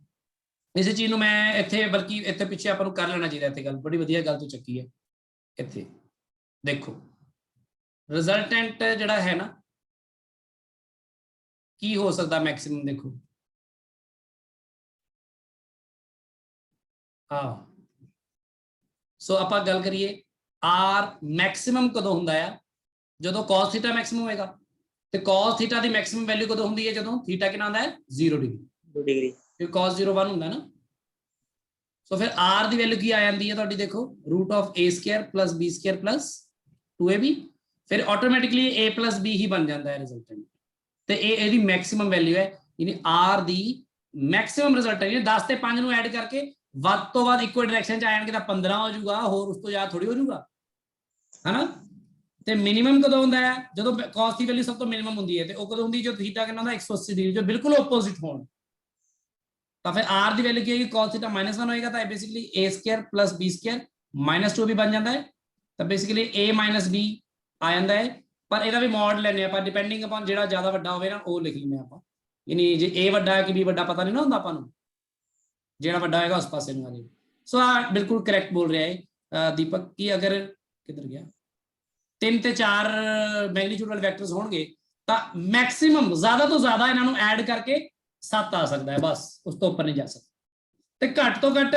ਇਸੇ ਚੀਜ਼ ਨੂੰ ਮੈਂ ਇੱਥੇ ਬਲਕਿ ਇੱਥੇ ਪਿੱਛੇ ਆਪਾਂ ਨੂੰ ਕਰ ਲੈਣਾ ਚਾਹੀਦਾ ਇੱਥੇ ਗੱਲ ਬੜੀ ਵਧੀਆ ਗੱਲ ਤੂੰ ਚੱਕੀ ਹੈ ਇੱਥੇ ਦੇਖੋ ਰਿਜ਼ਲਟੈਂਟ ਜਿਹੜਾ ਹੈ ਨਾ ਕੀ ਹੋ ਸਕਦਾ ਮੈਕਸਿਮਮ ਦੇਖੋ ਸੋ ਆਪਾਂ ਗੱਲ ਕਰੀਏ r ਮੈਕਸਿਮਮ ਕਦੋਂ ਹੁੰਦਾ ਆ ਜਦੋਂ cos ਥੀਟਾ ਮੈਕਸਿਮਮ ਹੋਏਗਾ ਤੇ cos ਥੀਟਾ ਦੀ ਮੈਕਸਿਮਮ ਵੈਲਿਊ ਕਦੋਂ ਹੁੰਦੀ ਹੈ ਜਦੋਂ ਥੀਟਾ ਕਿੰਨਾ ਹੁੰਦਾ ਹੈ 0 ਡਿਗਰੀ 2 degree ਫਿਰ cos 0 1 ਹੁੰਦਾ ਨਾ ਸੋ ਫਿਰ r ਦੀ ਵੈਲਿਊ ਕੀ ਆ ਜਾਂਦੀ ਹੈ ਤੁਹਾਡੀ ਦੇਖੋ √a² + b² + 2ab ਫਿਰ ਆਟੋਮੈਟਿਕਲੀ a + b ਹੀ ਬਣ ਜਾਂਦਾ ਹੈ ਰਿਜ਼ਲਟੈਂਟ ਤੇ ਇਹ ਇਹਦੀ ਮੈਕਸਿਮਮ ਵੈਲਿਊ ਹੈ ਯਾਨੀ r ਦੀ ਮੈਕਸਿਮਮ ਰਿਜ਼ਲਟ ਹੈ 10 ਤੇ 5 ਨੂੰ ਐਡ ਕਰਕੇ ਵੱਧ ਤੋਂ ਵੱਧ ਇੱਕੋ ਡਾਇਰੈਕਸ਼ਨ ਚ ਆ ਜਾਣਗੇ ਤਾਂ 15 ਹੋ ਜਾਊਗਾ ਹੋਰ ਉਸ ਤੋਂ ਜ਼ਿਆਦਾ ਥੋੜੀ ਹੋ ਜਾਊਗਾ ਹੈਨਾ ਤੇ ਮਿਨੀਮਮ ਕਦੋਂ ਹੁੰਦਾ ਹੈ ਜਦੋਂ cos ਦੀ ਵੈਲਿਊ ਸਭ ਤੋਂ ਮਿਨੀਮਮ ਹੁੰਦੀ ਹੈ ਤੇ ਉਹ ਕਦੋਂ ਹੁੰਦੀ ਜਦੋਂ ਥੀਟਾ ਕਿੰਨਾ ਹੁੰਦਾ 180 ਡਿਗਰੀ ਜੋ ਬਿਲਕੁਲ ਆਪੋਜ਼ਿਟ ਹੋਣ ਤਾਂ ਫਿਰ r ਦੀ ਵੈਲਿਊ ਕੀ ਹੋਏਗੀ cos θ -1 ਹੋਏਗਾ ਤਾਂ ਬੇਸਿਕਲੀ a² + b² -2 ਵੀ ਬਣ ਜਾਂਦਾ ਹੈ ਤਾਂ ਬੇਸਿਕਲੀ a - b ਆ ਜਾਂਦਾ ਹੈ ਪਰ ਇਹਦਾ ਵੀ ਮੋਡ ਲੈਣੇ ਆਪਾਂ ਡਿਪੈਂਡਿੰਗ ਅਪਨ ਜਿਹੜਾ ਜ਼ਿਆਦਾ ਵੱਡਾ ਹੋਵੇ ਨਾ ਉਹ ਲਿਖ ਲੈਂਦੇ ਆਪਾਂ ਯਾਨੀ ਜੇ a ਵੱਡਾ ਹੈ ਕਿ b ਵੱਡਾ ਪਤਾ ਨਹੀਂ ਨਾ ਹੁੰਦਾ ਆਪਾਂ ਨੂੰ ਜਿਹੜਾ ਵੱਡਾ ਹੋਏਗਾ ਉਸ ਪਾਸੇ ਨੂੰ ਆ ਜਾਏ ਸੋ ਆ ਬਿਲਕੁਲ ਕਰੈਕਟ ਬੋਲ ਰਿਹਾ ਹੈ ਦੀਪਕ ਕਿ ਅਗਰ ਕਿੱਧਰ ਗਿਆ 3 ਤੇ 4 ਮੈਗਨੀਟਿਊਡ ਵਾਲੇ ਵੈਕਟਰਸ ਹੋਣਗੇ ਤਾਂ ਮੈਕਸਿਮਮ ਜ਼ਿਆਦਾ ਤੋਂ ਜ਼ਿਆਦਾ ਇਹਨਾਂ ਨੂੰ ਐਡ ਕਰਕੇ 7 ਆ ਸਕਦਾ ਹੈ ਬਸ ਉਸ ਤੋਂ ਉੱਪਰ ਨਹੀਂ ਜਾ ਸਕਦਾ ਤੇ ਘੱਟ ਤੋਂ ਘੱਟ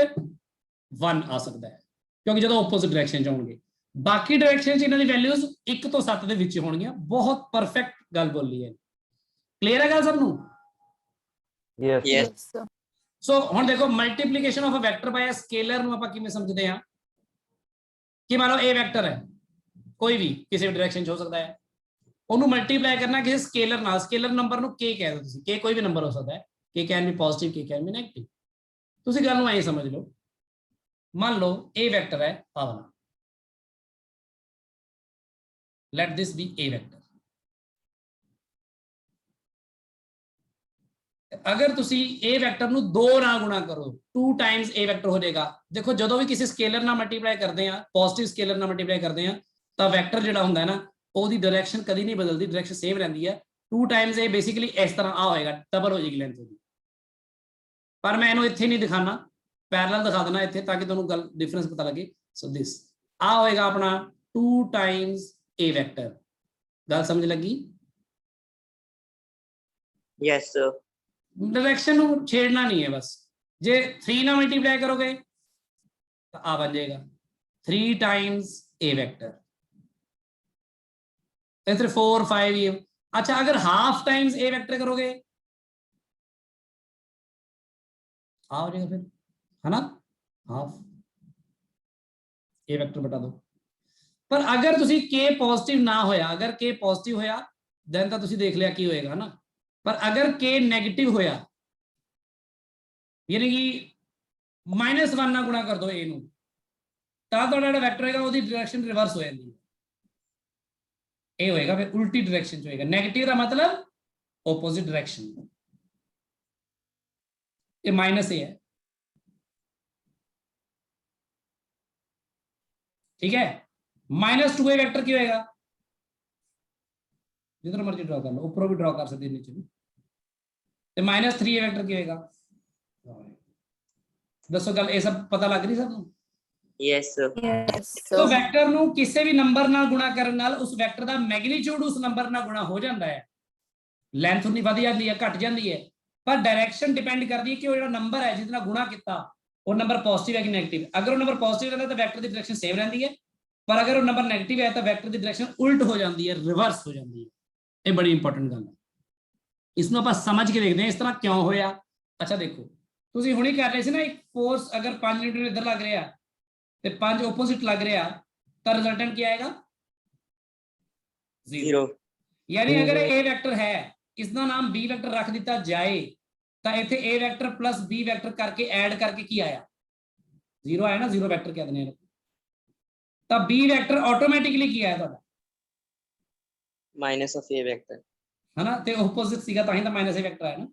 1 ਆ ਸਕਦਾ ਹੈ ਕਿਉਂਕਿ ਜਦੋਂ ਆਪੋਜ਼ਿਟ ਡਾਇਰੈਕਸ਼ਨ ਚ ਹੋਣਗੇ ਬਾਕੀ ਡਾਇਰੈਕਸ਼ਨ ਚ ਇਹਨਾਂ ਦੀ ਵੈਲਿਊਜ਼ 1 ਤੋਂ 7 ਦੇ ਵਿੱਚ ਹੋਣਗੀਆਂ ਬਹੁਤ ਪਰਫੈਕਟ ਗੱਲ ਬੋਲੀ ਹੈ ਕਲੀਅਰ ਹੈ ਗੱਲ ਸਭ ਨੂੰ Yes. Yes. ਸੋ ਹੁਣ ਦੇਖੋ multiplication of a vector by a scalar ਨੂੰ ਆਪਾਂ ਕਿਵੇਂ ਸਮਝਦੇ ਹਾਂ ਕਿ ਮੰਨ ਲਓ ਇਹ ਵੈਕਟਰ ਹੈ ਕੋਈ ਵੀ ਕਿਸੇ ਵੀ ਡਾਇਰੈਕਸ਼ਨ ਚ ਹੋ ਸਕਦਾ ਹੈ ਉਹਨੂੰ ਮਲਟੀਪਲਾਈ ਕਰਨਾ ਕਿਸੇ ਸਕੇਲਰ ਨਾਲ ਸਕੇਲਰ ਨੰਬਰ ਨੂੰ k ਕਹਿ ਦਿਓ ਤੁਸੀਂ k ਕੋਈ ਵੀ ਨੰਬਰ ਹੋ ਸਕਦਾ ਹੈ k can be positive k can be negative ਤੁਸੀਂ ਗੱਲ ਨੂੰ ਐਂ ਸਮਝ ਲਓ ਮੰਨ ਲਓ ਇਹ ਵੈਕਟਰ ਹੈ ਆ ਵਾਲਾ let this be a vector अगर तुसी a वेक्टर ਨੂੰ 2 ਨਾਲ ਗੁਣਾ ਕਰੋ 2 ਟਾਈਮਸ a ਵੈਕਟਰ ਹੋ ਜਾਏਗਾ ਦੇਖੋ ਜਦੋਂ ਵੀ ਕਿਸੇ ਸਕੇਲਰ ਨਾਲ ਮਲਟੀਪਲਾਈ ਕਰਦੇ ਆ ਪੋਜ਼ਿਟਿਵ ਸਕੇਲਰ ਨਾਲ ਮਲਟੀਪਲਾਈ ਕਰਦੇ ਆ ਤਾਂ ਵੈਕਟਰ ਜਿਹੜਾ ਹੁੰਦਾ ਹੈ ਨਾ ਉਹਦੀ ਡਾਇਰੈਕਸ਼ਨ ਕਦੀ ਨਹੀਂ ਬਦਲਦੀ ਡਾਇਰੈਕਸ਼ਨ ਸੇਮ ਰਹਿੰਦੀ ਹੈ 2 ਟਾਈਮਸ a ਬੇਸਿਕਲੀ ਇਸ ਤਰ੍ਹਾਂ ਆ ਹੋਏਗਾ ਡਬਲ ਹੋ ਜਾਏਗੀ ਲੈਂਥ ਉਹਦੀ ਪਰ ਮੈਂ ਇਹਨੂੰ ਇੱਥੇ ਨਹੀਂ ਦਿਖਾਣਾ ਪੈਰਲਲ ਦਿਖਾ ਦੇਣਾ ਇੱਥੇ ਤਾਂ ਕਿ ਤੁਹਾਨੂੰ ਗੱਲ ਡਿਫਰੈਂਸ ਪਤਾ ਲੱਗੇ ਸੋ ਦਿਸ ਆ ਹੋਏਗਾ ਆਪਣਾ 2 ਟਾਈਮਸ a ਵੈਕਟਰ ਗੱਲ ਸਮਝ ਲੱਗੀ Yes, sir. डायरेक्शन ਨੂੰ ਛੇੜਨਾ नहीं है बस जे 3 ਨਾਲ ਮਲਟੀਪਲਾਈ ਕਰੋਗੇ ਤਾਂ ਆ ਬਣ ਜਾਏਗਾ 3 ਟਾਈਮਸ a ਵੈਕਟਰ इधर 4 5 ये अच्छा अगर हाफ टाइम्स a वेक्टर करोगे आ हो जाएगा फिर है ना हाफ a वेक्टर बटा दो पर अगर तुसी k पॉजिटिव ना होया अगर k पॉजिटिव होया देन तो तुसी देख लिया की होएगा ना पर अगर k नेगेटिव होया यानी कि -1 ना गुणा कर दो a ਨੂੰ ਤਾਂ ਤੁਹਾਡਾ ਜਿਹੜਾ ਵੈਕਟਰ ਹੋਏਗਾ ਉਹਦੀ ਡਾਇਰੈਕਸ਼ਨ ਰਿਵਰਸ ਹੋ ਜਾਂਦੀ ਹੈ ਇਹ ਹੋਏਗਾ ਫਿਰ ਉਲਟੀ ਡਾਇਰੈਕਸ਼ਨ ਚ ਹੋਏਗਾ ਨੈਗੇਟਿਵ ਦਾ ਮਤਲਬ ਆਪੋਜ਼ਿਟ ਡਾਇਰੈਕਸ਼ਨ ਇਹ ਮਾਈਨਸ ਹੈ ठीक है -2a वेक्टर की होएगा जितना मर्जी ड्रॉ कर लो ऊपर भी ड्रॉ कर सकते हैं नीचे भी तो -3a वेक्टर की होएगा दसो गल ये सब पता लग रही सब Yes, sir. Yes. तो वेक्टर ਨੂੰ ਕਿਸੇ ਵੀ ਨੰਬਰ ਨਾਲ ਗੁਣਾ ਕਰਨ ਨਾਲ ਉਸ ਵੈਕਟਰ ਦਾ ਮੈਗਨੀਟਿਊਡ ਉਸ ਨੰਬਰ ਨਾਲ ਗੁਣਾ ਹੋ ਜਾਂਦਾ ਹੈ ਲੈਂਥ ਉਨੀ ਵਧ ਜਾਂਦੀ ਹੈ ਘਟ ਜਾਂਦੀ ਹੈ ਪਰ ਡਾਇਰੈਕਸ਼ਨ ਡਿਪੈਂਡ ਕਰਦੀ ਹੈ ਕਿ ਉਹ ਜਿਹੜਾ ਨੰਬਰ ਹੈ ਜਿਹਦੇ ਨਾਲ ਗੁਣਾ ਕੀਤਾ ਉਹ ਨੰਬਰ ਪੋਜ਼ਿਟਿਵ ਹੈ ਕਿ ਨੈਗੇਟਿਵ ਅਗਰ ਉਹ ਨੰਬਰ ਪੋਜ਼ਿਟਿਵ ਰਹਿੰਦਾ ਤਾਂ ਵੈਕਟਰ ਦੀ ਡਾਇਰੈਕਸ਼ਨ ਸੇਮ ਰਹਿੰਦੀ ਹੈ ਪਰ ਅਗਰ ਉਹ ਨੰਬਰ ਨੈਗੇਟਿਵ ਹੈ ਤਾਂ ਵੈਕਟਰ ਦੀ ਡਾਇਰੈਕਸ਼ਨ ਉਲਟ ਹੋ ਜਾਂਦੀ ਹੈ ਰਿਵਰਸ ਹੋ ਜਾਂਦੀ ਹੈ ਇਹ ਬੜੀ ਇੰਪੋਰਟੈਂਟ ਗੱਲ ਹੈ ਇਸ ਨੂੰ ਆਪਾਂ ਸਮਝ ਕੇ ਦੇਖਦੇ ਹਾਂ ਇਸ ਤਰ੍ਹਾਂ ਕਿਉਂ ਹੋਇਆ ਅੱਛਾ ਦੇਖੋ ਤੁਸੀਂ ਹੁਣੀ ਕਰ ਰਹੇ ਸੀ ਨਾ ਇੱਕ ਫੋਰਸ ਅਗਰ 5 ਨਿਊਟਨ ਇੱਧਰ ਲੱਗ ਰਿਹਾ ਤੇ 5 ਆਪੋਜ਼ਿਟ ਲੱਗ ਰਿਹਾ ਤਾਂ ਰਿਜ਼ਲਟੈਂਟ ਕੀ ਆਏਗਾ 0 ਯਾਨੀ ਅਗਰ a ਵੈਕਟਰ ਹੈ ਇਸ ਦਾ ਨਾਮ b ਵੈਕਟਰ ਰੱਖ ਦਿੱਤਾ ਜਾਏ ਤਾਂ ਇੱਥੇ a vector plus b vector ਕਰਕੇ ਐਡ ਕਰਕੇ ਕੀ ਆਇਆ 0 ਆਇਆ ਨਾ 0 ਵੈਕਟਰ ਕਹਿ ਦਿੰਦੇ ਆ ਤਾਂ b ਵੈਕਟਰ ਆਟੋਮੈਟਿਕਲੀ ਕੀ ਆਇਆ ਤੁਹਾਡਾ Minus of a vector. है ना ਤੇ ਆਪੋਜ਼ਿਟ ਸੀਗਾ ਤਾਂ ਹੀ ਤਾਂ ਮਾਈਨਸ a ਵੈਕਟਰ ਆਇਆ ਨਾ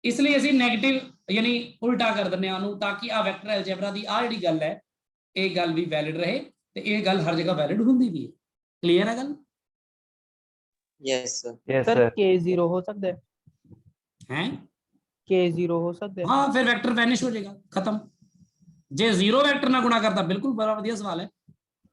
ਇਸ ਲਈ ਅਸੀਂ 네ਗੇਟਿਵ ਯਾਨੀ ਉਲਟਾ ਕਰ ਦਿੰਦੇ ਆ ਉਹਨੂੰ ਤਾਂ ਕਿ ਆ ਵੈਕਟਰ ਐਲਜਬਰਾ ਦੀ ਆ ਜਿਹੜੀ ਗੱਲ ਹੈ ਇਹ ਗੱਲ ਵੀ ਵੈਲਿਡ ਰਹੇ ਤੇ ਇਹ ਗੱਲ ਹਰ ਜਗ੍ਹਾ ਵੈਲਿਡ ਹੁੰਦੀ ਵੀ ਹੈ ਕਲੀਅਰ ਹੈ ਗੱਲ Yes, sir. ਸਰ k0 ਹੋ ਸਕਦਾ ਹੈ ਹੈ k0 ਹੋ ਸਕਦਾ ਹੈ ਹਾਂ ਫਿਰ ਵੈਕਟਰ ਵੈਨਿਸ਼ ਹੋ ਜਾਏਗਾ ਖਤਮ ਜੇ 0 ਵੈਕਟਰ ਨਾਲ ਗੁਣਾ ਕਰਦਾ ਬਿਲਕੁਲ ਬੜਾ ਵਧੀਆ ਸਵਾਲ ਹੈ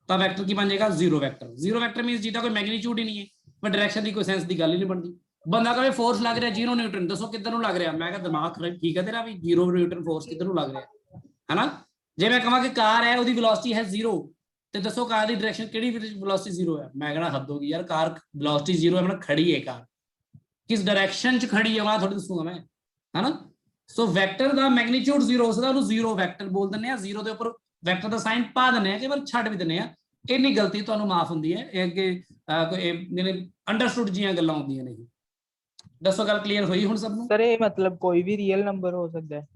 ਤਾਂ ਵੈਕਟਰ ਕੀ ਬਣ ਜਾਏਗਾ 0 ਵੈਕਟਰ ਮੀਨਸ ਜਿਹਦਾ ਕੋਈ ਮੈਗਨੀਟਿਊਡ ਹੀ ਨਹੀਂ ਹੈ ਪਰ ਡਾਇਰੈਕਸ਼ਨ ਦੀ ਕੋਈ ਸੈਂਸ ਦੀ ਗੱਲ ਹੀ ਨਹੀਂ ਬਣਦੀ ਬੰਦਾ ਕਹੇ ਫੋਰਸ ਲੱਗ ਰਿਹਾ 0 ਨਿਊਟਨ ਦੱਸੋ ਕਿੱਧਰ ਨੂੰ ਲੱਗ ਰਿਹਾ ਮੈਂ ਕਿਹਾ ਦਿਮਾਗ ਠੀਕ ਹੈ ਤੇਰਾ ਵੀ 0 ਨਿਊਟਨ ਫੋਰਸ ਕਿੱਧਰ ਨੂੰ ਲੱਗ ਰਿਹਾ ਹੈਨਾ ਜੇ ਮੈਂ ਕਹਾਂ ਕਿ ਕਾਰ ਹੈ ਉਹਦੀ ਵੈਲੋਸਿਟੀ ਹੈ 0 ਤੇ ਦੱਸੋ ਕਾਰ ਦੀ ਡਾਇਰੈਕਸ਼ਨ ਕਿਹੜੀ ਵੈਲੋਸਿਟੀ 0 ਹੈ ਮੈਂ ਕਹਣਾ ਹੱਦ ਹੋ ਗਈ ਯਾਰ ਕਾਰ ਵੈਲੋਸਿਟੀ 0 ਹੈ ਮਤਲਬ ਖੜੀ ਹੈ ਕਾਰ ਕਿਸ ਡਾਇਰੈਕਸ਼ਨ ਚ ਖੜੀ ਹੈ ਮੈਂ ਥੋੜੀ ਦੱਸੂਗਾ ਮੈਂ ਹੈਨਾ ਸੋ ਵੈਕਟਰ ਦਾ ਮੈਗਨੀਟਿਊਡ 0 ਹੋ ਸਕਦਾ ਉਹਨੂੰ 0 ਵੈਕਟਰ ਬੋਲ ਦਿੰਦੇ ਆ 0 ਦੇ ਉੱਪਰ ਵੈਕਟਰ ਦਾ ਸਾਈਨ ਪਾ ਦਿੰਦੇ ਆ ਕਿ ਵਾਰ ਛੱਡ ਵੀ ਦਿੰਦੇ ਆ ਇੰਨੀ ਗਲਤੀ ਤੁਹਾਨੂੰ ਮਾਫ ਹੁੰਦੀ ਹੈ ਇਹ ਅੱਗੇ ਕੋਈ ਅੰਡਰਸਟੂਡ ਜੀਆਂ ਗੱਲਾਂ ਹੁੰਦੀਆਂ ਨੇ ਦੱਸੋ ਗੱਲ ਕਲੀਅਰ ਹੋਈ ਹੁਣ ਸਭ ਨੂੰ ਸਰ ਇਹ ਮਤਲਬ ਕੋਈ ਵੀ ਰੀਅਲ ਨੰਬਰ ਹੋ ਸਕਦਾ ਹੈ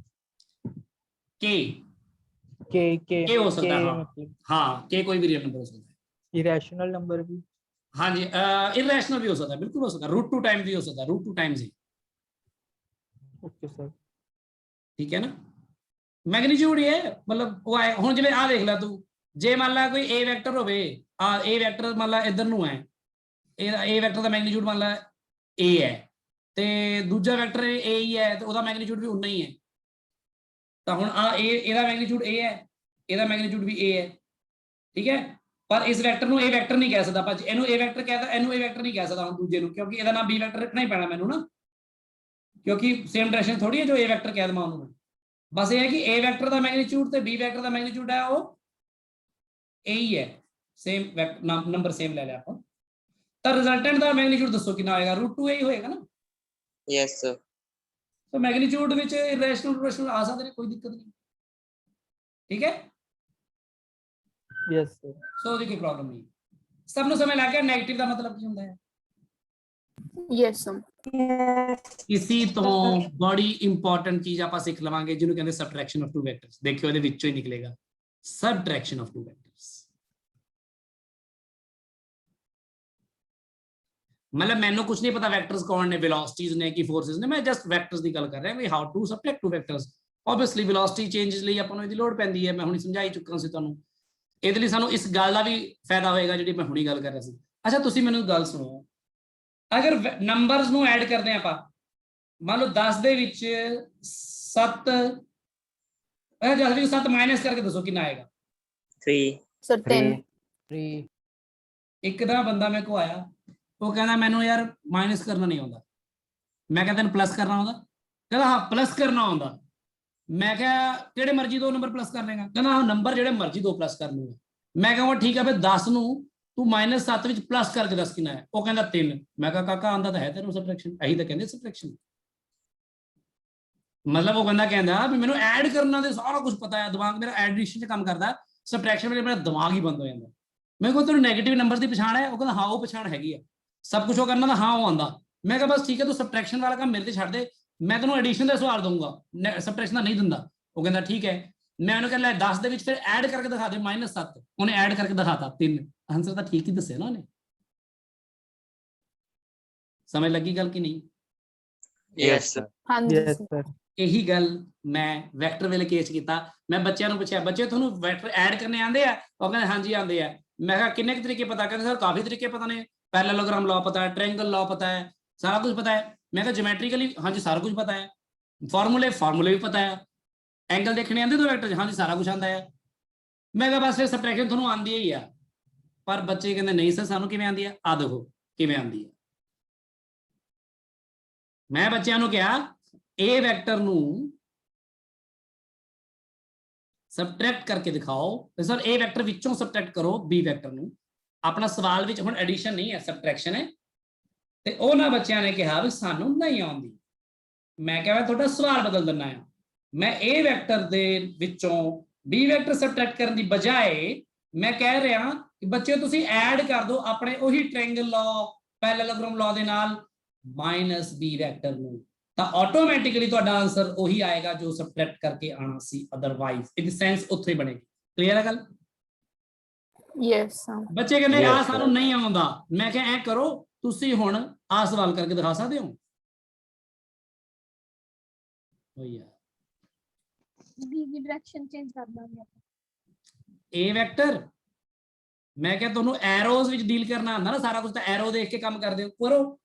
k ਹੋ ਸਕਦਾ ਹੈ ਮਤਲਬ ਹਾਂ k ਕੋਈ ਵੀ ਰੀਅਲ ਨੰਬਰ ਹੋ ਸਕਦਾ ਹੈ ਇਰੈਸ਼ਨਲ ਨੰਬਰ ਵੀ ਹਾਂਜੀ ਇਰੈਸ਼ਨਲ ਵੀ ਹੋ ਸਕਦਾ ਬਿਲਕੁਲ ਹੋ ਸਕਦਾ √2 ਟਾਈਮ ਵੀ ਹੋ ਸਕਦਾ √2 ਟਾਈਮਸ ਹੀ ਓਕੇ ਸਰ ठीक है ना, मैग्नीट्यूड ही है, मतलब वो है। हुण जिवें आ देख ला तू, जे मान ला कोई ए वैक्टर होवे, आ ए वैक्टर मान ला इधर नूं है, ए वैक्टर दा मैग्नीट्यूड मान ला ए है, ते दूजा वैक्टर ए ही है, ते ओदा मैग्नीट्यूड भी उन्ना ही है। तो हुण आ ए, एदा मैग्नीट्यूड ए है, एदा मैग्नीट्यूड भी ए है, ठीक है। पर इस वैक्टर ਨੂੰ ए वैक्टर नहीं कह सकदा, पर ਇਹਨੂੰ ए वैक्टर कहता, ਇਹਨੂੰ ए वैक्टर नहीं कह सकदा ਹੁਣ ਦੂਜੇ ਨੂੰ, ਕਿਉਂਕਿ ਇਹਦਾ ਨਾਮ b वैक्टर ਰੱਖਣਾ ਹੀ ਪੈਣਾ ਮੈਨੂੰ ਨਾ, ਕਿਉਂਕਿ ਸੇਮ ਡਾਇਰੈਕਸ਼ਨ ਥੋੜੀ ਹੈ ਜੋ a वैक्टर ਕਹਿ ਦਵਾਂ ਉਹਨੂੰ। ਬਸ ਇਹ ਹੈ ਕਿ a वैक्टर ਦਾ ਮੈਗਨੀਟਿਊਡ ਤੇ b वैक्टर ਦਾ ਮੈਗਨੀਟਿਊਡ ਹੈ ਉਹ a ਹੀ ਹੈ, ਸੇਮ ਨੰਬਰ ਸੇਮ ਲੈ ਲਿਆ ਆਪਾਂ। ਤਾਂ ਰਿਜ਼ਲਟੈਂਟ ਦਾ ਮੈਗਨੀਟਿਊਡ ਦੱਸੋ ਕਿੰਨਾ ਹੋਏਗਾ, √2a ਹੀ ਹੋਏਗਾ ਨਾ। Yes, sir. तो मैग्नीट्यूड ਵਿੱਚ इरेशनल आ सकते हैं, कोई दिक्कत नहीं, ठीक है। Yes sir. सो ਉਹਦੀ ਕੋਈ ਪ੍ਰੋਬਲਮ ਨਹੀਂ। ਸਭ ਨੂੰ ਸਮਝ ਲੱਗ ਗਿਆ ਨੈਗੇਟਿਵ ਦਾ ਮਤਲਬ ਕੀ ਹੁੰਦਾ ਹੈ। yes sir. ਇसी ਤੋਂ ਬੜੀ ਇੰਪੋਰਟੈਂਟ ਚੀਜ਼ ਆਪਾਂ ਸਿੱਖ ਲਵਾਂਗੇ ਜਿਹਨੂੰ ਕਹਿੰਦੇ ਸਬਟ੍ਰੈਕਸ਼ਨ ਆਫ ਟੂ ਵੈਕਟਰਸ। ਦੇਖਿਓ ਇਹਦੇ ਵਿੱਚੋਂ ਹੀ ਨਿਕਲੇਗਾ ਸਬਟ੍ਰੈਕਸ਼ਨ ਆਫ ਟੂ ਵੈਕਟਰਸ। मतलब मैंने कुछ नहीं पता वैक्टर्स कौन ने, वेलोसिटीज ने कि फोर्सेस ने, मैं जस्ट वैक्टर्स की गल कर रहा how to subtract two vectors. Obviously velocity changes ਲਈ ਆਪਾਂ ਨੂੰ ਇਹਦੀ ਲੋੜ ਪੈਂਦੀ ਹੈ, ਮੈਂ ਹੁਣੀ ਸਮਝਾਈ ਚੁੱਕਾ ਸੀ ਤੁਹਾਨੂੰ। ਇਹਦੇ ਲਈ ਸਾਨੂੰ ਇਸ ਗੱਲ ਦਾ ਵੀ ਫਾਇਦਾ ਹੋਏਗਾ ਜਿਹੜੀ ਮੈਂ ਹੁਣੀ ਗੱਲ ਕਰ ਰਿਹਾ ਸੀ। ਅੱਛਾ ਤੁਸੀਂ ਮੈਨੂੰ ਗੱਲ ਸੁਣੋ, ਅਗਰ ਨੰਬਰਸ ਨੂੰ ਐਡ ਕਰਦੇ ਆਪਾਂ, ਮੰਨ ਲਓ 10 ਦੇ ਵਿੱਚ 7, 10 ਵਿੱਚ 7 ਮਾਈਨਸ ਕਰਕੇ ਦੱਸੋ ਕਿੰਨਾ ਆਏਗਾ। 3. Sir 10. 3 ਇੱਕ ਦਾ ਬੰਦਾ ਮੇਰੇ ਕੋ ਆਇਆ, ਉਹ ਕਹਿੰਦਾ ਮੈਨੂੰ ਯਾਰ ਮਾਈਨਸ ਕਰਨਾ ਨਹੀਂ ਆਉਂਦਾ। ਮੈਂ ਕਿਹਾ ਤੈਨੂੰ ਪਲੱਸ ਕਰਨਾ ਆਉਂਦਾ? ਕਹਿੰਦਾ ਹਾਂ ਪਲੱਸ ਕਰਨਾ ਆਉਂਦਾ। ਮੈਂ ਕਿਹਾ ਕਿਹੜੇ ਮਰਜ਼ੀ 2 ਨੰਬਰ ਪਲੱਸ ਕਰ ਲੇਗਾ? ਕਹਿੰਦਾ ਹਾਂ ਨੰਬਰ ਜਿਹੜੇ ਮਰਜ਼ੀ 2 ਪਲੱਸ ਕਰ ਲੂੰਗਾ। ਮੈਂ ਕਹਾਂ ਠੀਕ ਹੈ ਫਿਰ 10 ਨੂੰ ਤੂੰ -7 ਵਿੱਚ ਪਲੱਸ ਕਰਕੇ ਦੱਸ ਕਿੰਨਾ ਹੈ। ਉਹ ਕਹਿੰਦਾ 3। ਮੈਂ ਕਿਹਾ ਕਾਕਾ ਆਂਦਾ ਤਾਂ ਹੈ ਤੈਨੂੰ ਸਬਟ੍ਰੈਕਸ਼ਨ, ਇਹੀ ਤਾਂ ਕਹਿੰਦੇ ਸਬਟ੍ਰੈਕਸ਼ਨ। ਮਤਲਬ ਉਹ ਕਹਿੰਦਾ ਵੀ ਮੈਨੂੰ ਐਡ ਕਰਨਾ ਤੇ ਸਾਰਾ ਕੁਝ ਪਤਾ ਹੈ, ਦਿਮਾਗ ਮੇਰਾ ਐਡੀਸ਼ਨ 'ਚ ਕੰਮ ਕਰਦਾ, ਸਬਟ੍ਰੈਕਸ਼ਨ ਵੇਲੇ ਮੇਰਾ ਦਿਮਾਗ ਹੀ ਬੰਦ ਹੋ ਜਾਂਦਾ। ਮੈਂ ਕਿਹਾ ਤੈਨੂੰ ਨੈਗੇਟਿਵ ਨੰਬਰ ਦੀ ਪਛਾਣ ਹੈ? ਉਹ ਕਹਿੰਦਾ ਹਾਂ ਉਹ ਪਛਾਣ ਹੈਗੀ ਹੈ, सब कुछ वो करना था, हाँ वो आंदा। मैं कहा बस ठीक है, तू सबट्रैक्शन वाला काम मेरे ते छड़ दे, मैं तेनों एडिशन का सवाल दूंगा, सबट्रैक्शन का नहीं दिंदा। वो कहता ठीक है। मैं उन्हें कह लिया 10 दे विच फिर ऐड करके दिखा दे -7, उन्हें ऐड करके दिखाता 3। आंसर तो ठीक ही दस्या ना उन्हें। समझ लगी गल की नहीं? Yes, sir. हाँ यस जी सर। यही गल मैं वैक्टर वेले केस किया। मैं बच्चों को पूछा, बच्चे तुहानू वैक्टर ऐड करने आंदे आ? वो कहंदे हाँ जी आंदे आ। मैं कहा किन्ने तरीके पता? कहंदे सर काफी तरीके पता ने, पैरेललोग्राम लॉ पता है, ट्रायंगल लॉ पता है, सारा कुछ पता है। मैं कहा ज्योमेट्रिकली हाँ जी सारा कुछ पता है, फार्मूले भी पता है, एंगल देखने आंदे तो वैक्टर हाँ जी सारा कुछ आंदा है। मैं कहा बस फिर सबट्रैक्शन तुहानू आंदी ही है। पर बच्चे कहंदे नहीं सर सानू किवें आंदी है, आ देखो किवें आंदी है। मैं बच्चों नू कहा ए वैक्टर नू सबट्रैक्ट करके दिखाओ, सर ए वैक्टर विचों सबट्रैक्ट करो बी वैक्टर नू। अपना सवाल विच हुण एडिशन नहीं है, सबट्रैक्शन है। ते उन्हां बच्चों ने कहा भी सानू नहीं आउंदी। मैं कहा तुहाडा सवाल बदल दिना है, मैं ए वैक्टर दे विचों बी वैक्टर सबट्रैक्ट करने की बजाय मैं कह रहा कि बच्चे तुसीं ऐड कर दो अपने उही ट्रायंगल लॉ, पैरेललोग्राम लॉ दे नाल -b वैक्टर नू, ਤਾਂ ਆਟੋਮੈਟਿਕਲੀ ਤੁਹਾਡਾ ਆਨਸਰ ਉਹੀ ਆਏਗਾ ਜੋ ਸਬਟ੍ਰੈਕਟ ਕਰਕੇ ਆਣਾ ਸੀ, ਅਦਰਵਾਈਜ਼ ਇਹਦੀ ਸੈਂਸ ਉੱਥੇ ਹੀ ਬਣੇਗੀ। ਕਲੀਅਰ ਹੈ ਗੱਲ? yes sir. ਬੱਚੇ ਕਹਿੰਦੇ ਆ ਸਾਨੂੰ ਨਹੀਂ ਆਉਂਦਾ। ਮੈਂ ਕਿਹਾ ਐ ਕਰੋ ਤੁਸੀਂ ਹੁਣ ਆ ਸਵਾਲ ਕਰਕੇ ਦਿਖਾ ਸਕਦੇ ਹੋ? ਓ ਯਾਰ b ਦੀ ਡਾਇਰੈਕਸ਼ਨ ਚੇਂਜ ਕਰ ਦਾਂਗੇ ਆਪਾਂ। a ਵੈਕਟਰ, ਮੈਂ ਕਿਹਾ ਤੁਹਾਨੂੰ ਐਰੋਜ਼ ਵਿੱਚ ਡੀਲ ਕਰਨਾ ਆਉਂਦਾ ਨਾ, ਸਾਰਾ ਕੁਝ ਤਾਂ ਐਰੋ ਦੇਖ ਕੇ ਕੰਮ ਕਰਦੇ ਹੋ। ਕਰੋ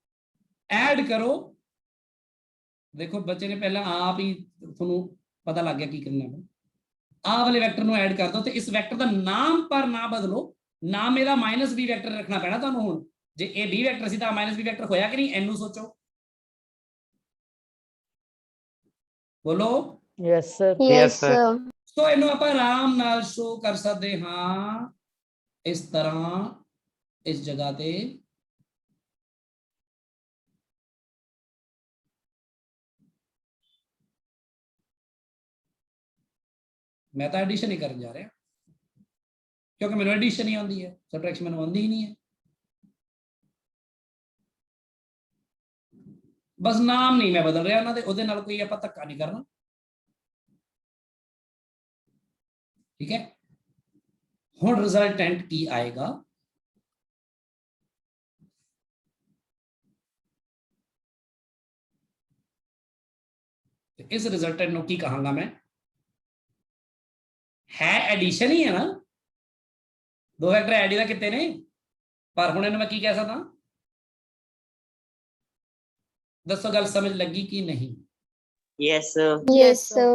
ਐਡ ਕਰੋ। देखो बच्चे ने पहला आप ही थोनू पता लग गया की करना है। आ वाले वैक्टर नू ऐड कर दो, तो इस वैक्टर का नाम पर ना बदलो, नाम एदा -b वैक्टर रखना पैना तुहानू। हुण जे ए b वैक्टर सी तां -b वैक्टर होया कि नहीं, इनू सोचो, बोलो। Yes sir. Yes, sir. सो इनू आपां आराम नाल शो कर सकते हां इस तरह, इस जगह ते मैं तो एडिशन ही करने जा रहा, क्योंकि मैंने एडिशन ही आती है, सबट्रैक्शन मैंने आती ही नहीं है। बस नाम नहीं मैं बदल रहा, उन्होंने उहदे नाल कोई आपां धक्का नहीं करना, ठीक है। हुण रिजल्टेंट की आएगा, इस रिजल्टेंट ਨੂੰ ਕੀ ਕਹਾਂਗਾ ਮੈਂ है एडिशन ही है ना दो वैक्टर ऐड ही कितने ने पर हुण इन्हूं मैं की कह सकदा दसो गल समझ लगी कि नहीं Yes, sir. Yes, sir.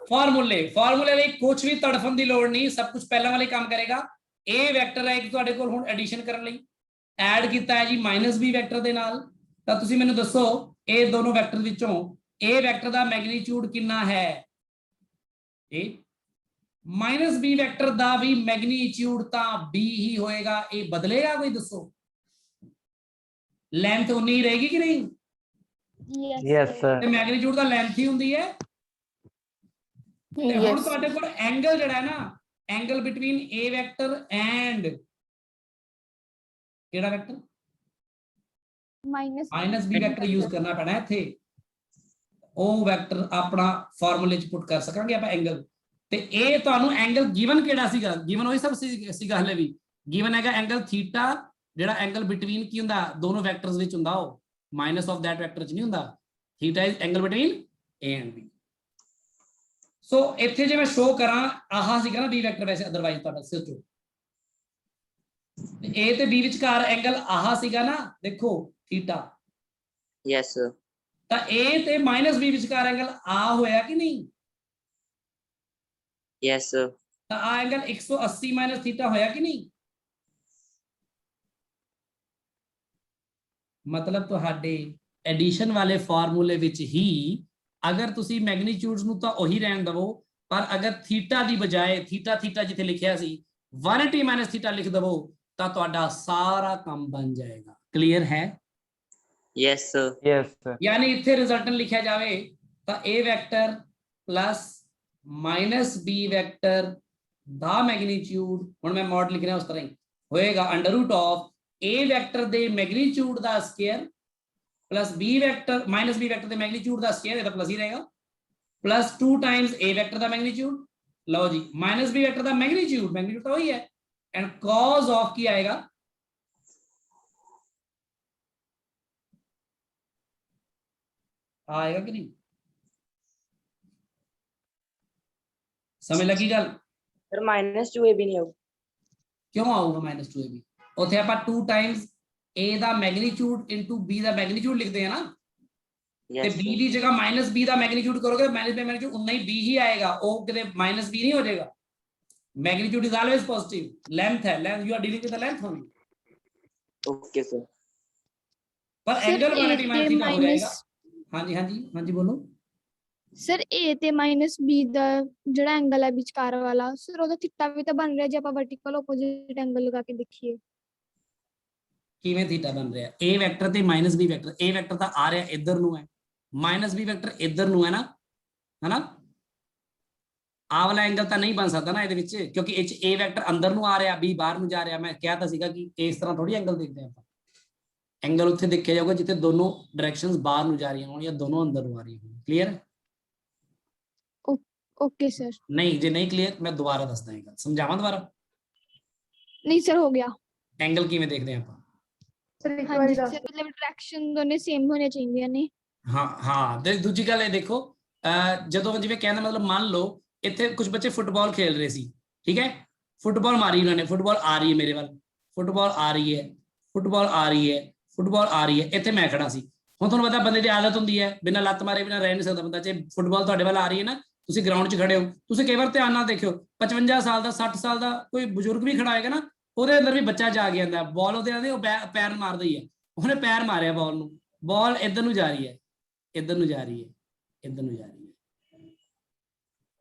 फार्मूले ਲਈ कुछ भी तड़फन की लोड़ नहीं सब कुछ पहला वाले काम करेगा ए वैक्टर है एक तुहाडे कोल हुण एडिशन करन लई ऐड कीता है जी -b वैक्टर दे नाल तां तुसीं मैनूं दसो ए दोनों वैक्टर विचों ए वैक्टर दा मैग्नीट्यूड कितना है ए -b वैक्टर दा भी मैग्नीट्यूड तां b ही होएगा ए बदलेगा कोई दसो लेंथ उन्नी ही रहेगी कि नहीं Yes, sir. ते मैग्नीट्यूड दा लेंथ ही हुंदी है ਤੇ ਹੁਣ ਤੁਹਾਡੇ ਕੋਲ ਐਂਗਲ ਜਿਹੜਾ ਹੈ ਨਾ angle between a vector and ਕਿਹੜਾ ਵੈਕਟਰ -b ਵੈਕਟਰ ਯੂਜ਼ ਕਰਨਾ ਪੈਣਾ ਇੱਥੇ ਉਹ ਵੈਕਟਰ ਆਪਣਾ ਫਾਰਮੂਲੇ ਚ ਪੁੱਟ ਕਰ ਸਕਾਂਗੇ ਆਪਾਂ ਐਂਗਲ ਤੇ ਇਹ ਤੁਹਾਨੂੰ ਐਂਗਲ ਗਿਵਨ ਕਿਹੜਾ ਸੀਗਾ ਗਿਵਨ ਉਹੀ ਸਭ ਸੀਗਾ ਹਲੇ ਵੀ ਗਿਵਨ ਹੈਗਾ ਐਂਗਲ ਥੀਟਾ ਜਿਹੜਾ ਐਂਗਲ ਬਿਟਵੀਨ ਕੀ ਹੁੰਦਾ ਦੋਨੋਂ ਵੈਕਟਰਸ ਵਿੱਚ ਹੁੰਦਾ ਉਹ ਮਾਈਨਸ ਆਫ ਦੈਟ ਵੈਕਟਰ ਚ ਨਹੀਂ ਹੁੰਦਾ theta is angle between a and b ਸੋ ਇੱਥੇ ਜੇ ਮੈਂ ਸ਼ੋ ਕਰਾਂ ਆਹ ਸੀਗਾ ਨਾ b ਵੈਕਟਰ ਵੈਸੇ ਅਦਰਵਾਈਜ਼ ਤੁਹਾਡਾ ਸਿਰ ਤੋਂ a ਤੇ b ਵਿਚਕਾਰ ਐਂਗਲ ਆਹ ਸੀਗਾ ਨਾ ਦੇਖੋ ਥੀਟਾ Yes, sir. ਤਾਂ a ਤੇ -b ਵਿਚਕਾਰ ਐਂਗਲ ਆ ਹੋਇਆ ਕਿ ਨਹੀਂ Yes, sir. ਤਾਂ ਆ ਐਂਗਲ 180 ਮਾਈਨਸ ਥੀਟਾ ਹੋਇਆ ਕਿ ਨਹੀਂ ਮਤਲਬ ਤੁਹਾਡੇ ਐਡੀਸ਼ਨ ਵਾਲੇ ਫਾਰਮੂਲੇ ਵਿੱਚ ਹੀ ਅਗਰ ਤੁਸੀਂ ਮੈਗਨੀਟਿਊਡਸ ਨੂੰ ਤਾਂ ਉਹੀ ਰਹਿਣ ਦਵੋ ਪਰ ਅਗਰ ਥੀਟਾ ਦੀ ਬਜਾਏ ਥੀਟਾ ਜਿੱਥੇ ਲਿਖਿਆ ਸੀ 180 ਮਾਈਨਸ ਥੀਟਾ ਲਿਖ ਦਵੋ ਤਾਂ ਤੁਹਾਡਾ ਸਾਰਾ ਕੰਮ ਬਣ ਜਾਏਗਾ ਕਲੀਅਰ ਹੈ Yes, sir. Yes, sir. यानी इत्थे रिजल्टेंट लिखा जावे तो a vector plus -b vector दा मैग्नीट्यूड हुण मैं मॉड लिख रहा उस तरह ही होएगा under root of a vector दे मैग्नीट्यूड दा square plus b vector -b vector दे मैग्नीट्यूड दा स्क्वायर ये तो प्लस ही रहेगा प्लस 2 टाइम्स a वेक्टर दा मैग्नीट्यूड लो जी -b वेक्टर दा मैग्नीट्यूड तो वही है एंड cos ऑफ की आएगा आएगा कि नहीं समझ लगी गल Sir, -2ab नहीं आऊ. क्यों आऊगा -2ab ਉੱਥੇ ਆਪਾਂ 2 Times a the magnitude into b the magnitude ਲਿਖਦੇ हैं ना ਤੇ Yes, b sir. ਦੀ ਜਗ੍ਹਾ -b ਦਾ ਮੈਗਨੀਟਿਊਡ ਕਰੋਗੇ -b ਮੈਗਨੀਟਿਊਡ ਉਨਾ ਹੀ b ਹੀ ਆਏਗਾ ਉਹ ਕਿਤੇ -b ਨਹੀਂ ਹੋ ਜਾਏਗਾ magnitude is always positive length ਹੈ length you are dealing with the length only Okay, sir. ਪਰ Sir, ਐਂਗਲ A ਬਣਾ ਤੇ ਡਿਮਾਂਡ ਹੋ ਜਾਏਗਾ minus- ਹਾਂਜੀ ਬੋਲੋ ਸਰ a ਤੇ -b ਦਾ ਜਿਹੜਾ ਐਂਗਲ ਹੈ ਵਿਚਕਾਰ ਵਾਲਾ ਸਰ ਉਹਦਾ ਥੀਟਾ ਵੀ ਤਾਂ ਬਣ ਰਿਹਾ ਜੇ ਆਪਾਂ ਵਰਟੀਕਲ ਆਪੋਜ਼ਿਟ ਐਂਗਲ ਲਗਾ ਕੇ ਦੇਖੀਏ ਕਿਵੇਂ ਥੀਟਾ ਬਣ ਰਿਹਾ a ਵੈਕਟਰ ਤੇ -b ਵੈਕਟਰ a ਵੈਕਟਰ ਤਾਂ ਆ ਰਿਹਾ ਇੱਧਰ ਨੂੰ ਹੈ -b ਵੈਕਟਰ ਇੱਧਰ ਨੂੰ ਹੈ ਨਾ ਹੈਨਾ ਆ ਵਾਲਾ ਐਂਗਲ ਤਾਂ ਨਹੀਂ ਬਣ ਸਕਦਾ ਨਾ ਇਹਦੇ ਵਿੱਚ ਕਿਉਂਕਿ ਇਹ ਚ a ਵੈਕਟਰ ਅੰਦਰ ਨੂੰ ਆ ਰਿਹਾ b ਬਾਹਰ ਨੂੰ ਜਾ ਰਿਹਾ ਮੈਂ ਕਿਹਾ ਤਾਂ ਸੀਗਾ ਕਿ ਇਸ ਤਰ੍ਹਾਂ ਥੋੜੀ ਐਂਗਲ ਦੇਖਦੇ ਆਪਾਂ ਐਂਗਲ ਉੱਥੇ ਦੇਖਿਆ ਜਾਊਗਾ ਜਿੱਥੇ ਦੋਨੋਂ ਡਾਇਰੈਕਸ਼ਨਸ ਬਾਹਰ ਨੂੰ ਜਾ ਰਹੀਆਂ ਹੋਣ ਜਾਂ ਦੋਨੋਂ ਅੰਦਰ ਨੂੰ ਆ ਰਹੀਆਂ ਹੋਣ ਕਲੀਅਰ ਓਕੇ ਸਰ ਨਹੀਂ ਜੇ ਨਹੀਂ ਕਲੀਅਰ ਮੈਂ ਦੁਬਾਰਾ ਦੱਸਦਾ ਇਹ ਗੱਲ ਸਮਝਾਵਾਂ ਦੁਬਾਰਾ ਨਹੀਂ ਸਰ ਹੋ ਗਿਆ ਐਂਗਲ ਕਿਵੇਂ ਦੇਖਦੇ ਆਪਾਂ ਹਾਂਜੀ ਸਰ ਮਤਲਬ ਡਾਇਰੈਕਸ਼ਨ ਦੋਨੇ ਸੇਮ ਹੋਣੇ ਚਾਹੀਦੀਆਂ ਨੇ ਹਾਂ ਤੇ ਦੂਜੀ ਗੱਲ ਇਹ ਦੇਖੋ ਜਦੋਂ ਜਿਵੇਂ ਕਹਿੰਦਾ ਮਤਲਬ ਮੰਨ ਲਓ ਇੱਥੇ ਕੁਝ ਬੱਚੇ ਫੁੱਟਬਾਲ ਖੇਡ ਰਹੇ ਸੀ ਠੀਕ ਹੈ ਫੁੱਟਬਾਲ ਮਾਰੀ ਉਹਨਾਂ ਨੇ ਫੁੱਟਬਾਲ ਆ ਰਹੀ ਹੈ ਮੇਰੇ ਵੱਲ ਫੁੱਟਬਾਲ ਆ ਰਹੀ ਹੈ ਫੁੱਟਬਾਲ ਆ ਰਹੀ ਹੈ ਫੁੱਟਬਾਲ ਆ ਰਹੀ ਹੈ ਇੱਥੇ ਮੈਂ ਖੜਾ ਸੀ ਹੁਣ ਤੁਹਾਨੂੰ ਪਤਾ ਬੰਦੇ ਦੀ ਆਦਤ ਹੁੰਦੀ ਹੈ ਬਿਨਾਂ ਲੱਤ ਮਾਰੇ ਬਿਨਾਂ ਰਹਿ ਨਹੀਂ ਸਕਦਾ ਬੰਦਾ ਜੇ ਫੁੱਟਬਾਲ ਤੁਹਾਡੇ ਵੱਲ ਆ ਰਹੀ ਹੈ ਨਾ ਤੁਸੀਂ ਗਰਾਊਂਡ 'ਚ ਖੜੇ ਹੋ ਤੁਸੀਂ ਕਈ ਵਾਰ ਧਿਆਨ ਨਾਲ ਦੇਖਿਓ 55 ਸਾਲ ਦਾ 60 ਸਾਲ ਦਾ ਕੋਈ ਬਜ਼ੁਰਗ ਵੀ ਖੜਾ ਹੋਏਗਾ ਨਾ ਉਹਦੇ ਅੰਦਰ ਵੀ ਬੱਚਾ ਜਾ ਕੇ ਜਾਂਦਾ ਬਾਲ ਉਹਦੇ ਆਂਦੇ ਉਹ ਪੈਰ ਮਾਰਦਾ ਹੀ ਹੈ ਉਹਨੇ ਪੈਰ ਮਾਰਿਆ ਬਾਲ ਨੂੰ ਬਾਲ ਇੱਧਰ ਨੂੰ ਜਾ ਰਹੀ ਹੈ ਇੱਧਰ ਨੂੰ ਜਾ ਰਹੀ ਹੈ ਇੱਧਰ ਨੂੰ ਜਾ ਰਹੀ ਹੈ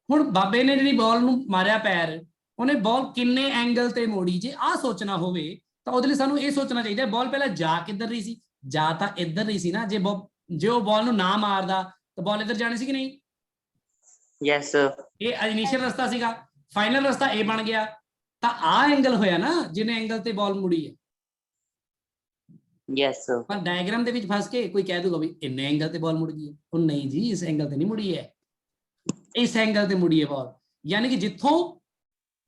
ਹੁਣ ਬਾਬੇ ਨੇ ਜਿਹੜੀ ਬਾਲ ਨੂੰ ਮਾਰਿਆ ਪੈਰ ਉਹਨੇ ਬਾਲ ਕਿੰਨੇ ਐਂਗਲ ਤੇ ਮੋੜੀ ਜੇ ਆਹ ਸੋਚਣਾ ਹੋਵੇ ਤਾਂ ਉਹਦੇ ਲਈ ਸਾਨੂੰ ਇਹ ਸੋਚਣਾ ਚਾਹੀਦਾ ਬਾਲ ਪਹਿਲਾਂ ਜਾ ਕਿੱਧਰ ਰਹੀ ਸੀ ਜਾ ਤਾਂ ਇੱਧਰ ਰਹੀ ਸੀ ਨਾ ਜੇ ਉਹ ਬਾਲ ਨੂੰ ਨਾ ਮਾਰਦਾ ਤਾਂ ਬਾਲ ਇੱਧਰ ਜਾਣੀ ਸੀ ਕਿ ਨਹੀਂ Yes, sir. ਇਹ ਇਨੀਸ਼ੀਅਲ ਰਸਤਾ ਸੀਗਾ ਫਾਈਨਲ ਰਸਤਾ ਇਹ ਬਣ ਗਿਆ ਤਾਂ ਆਹ ਐਂਗਲ ਹੋਇਆ ਨਾ ਜਿਹਨੇ ਐਂਗਲ ਤੇ ਬਾਲ ਮੁੜੀ ਹੈ Yes, sir. ਪਰ ਡਾਇਗਰਾਮ ਦੇ ਵਿੱਚ ਫਸ ਕੇ ਕੋਈ ਕਹਿ ਦੂਗਾ ਵੀ ਇੰਨੇ ਐਂਗਲ ਤੇ ਬਾਲ ਮੁੜ ਗਈ ਹੈ ਉਹ ਨਹੀਂ ਜੀ ਇਸ ਐਂਗਲ ਤੇ ਨਹੀਂ ਮੁੜੀ ਹੈ ਇਸ ਐਂਗਲ ਤੇ ਮੁੜੀ ਹੈ ਬਾਲ ਯਾਨੀ ਕਿ ਜਿੱਥੋਂ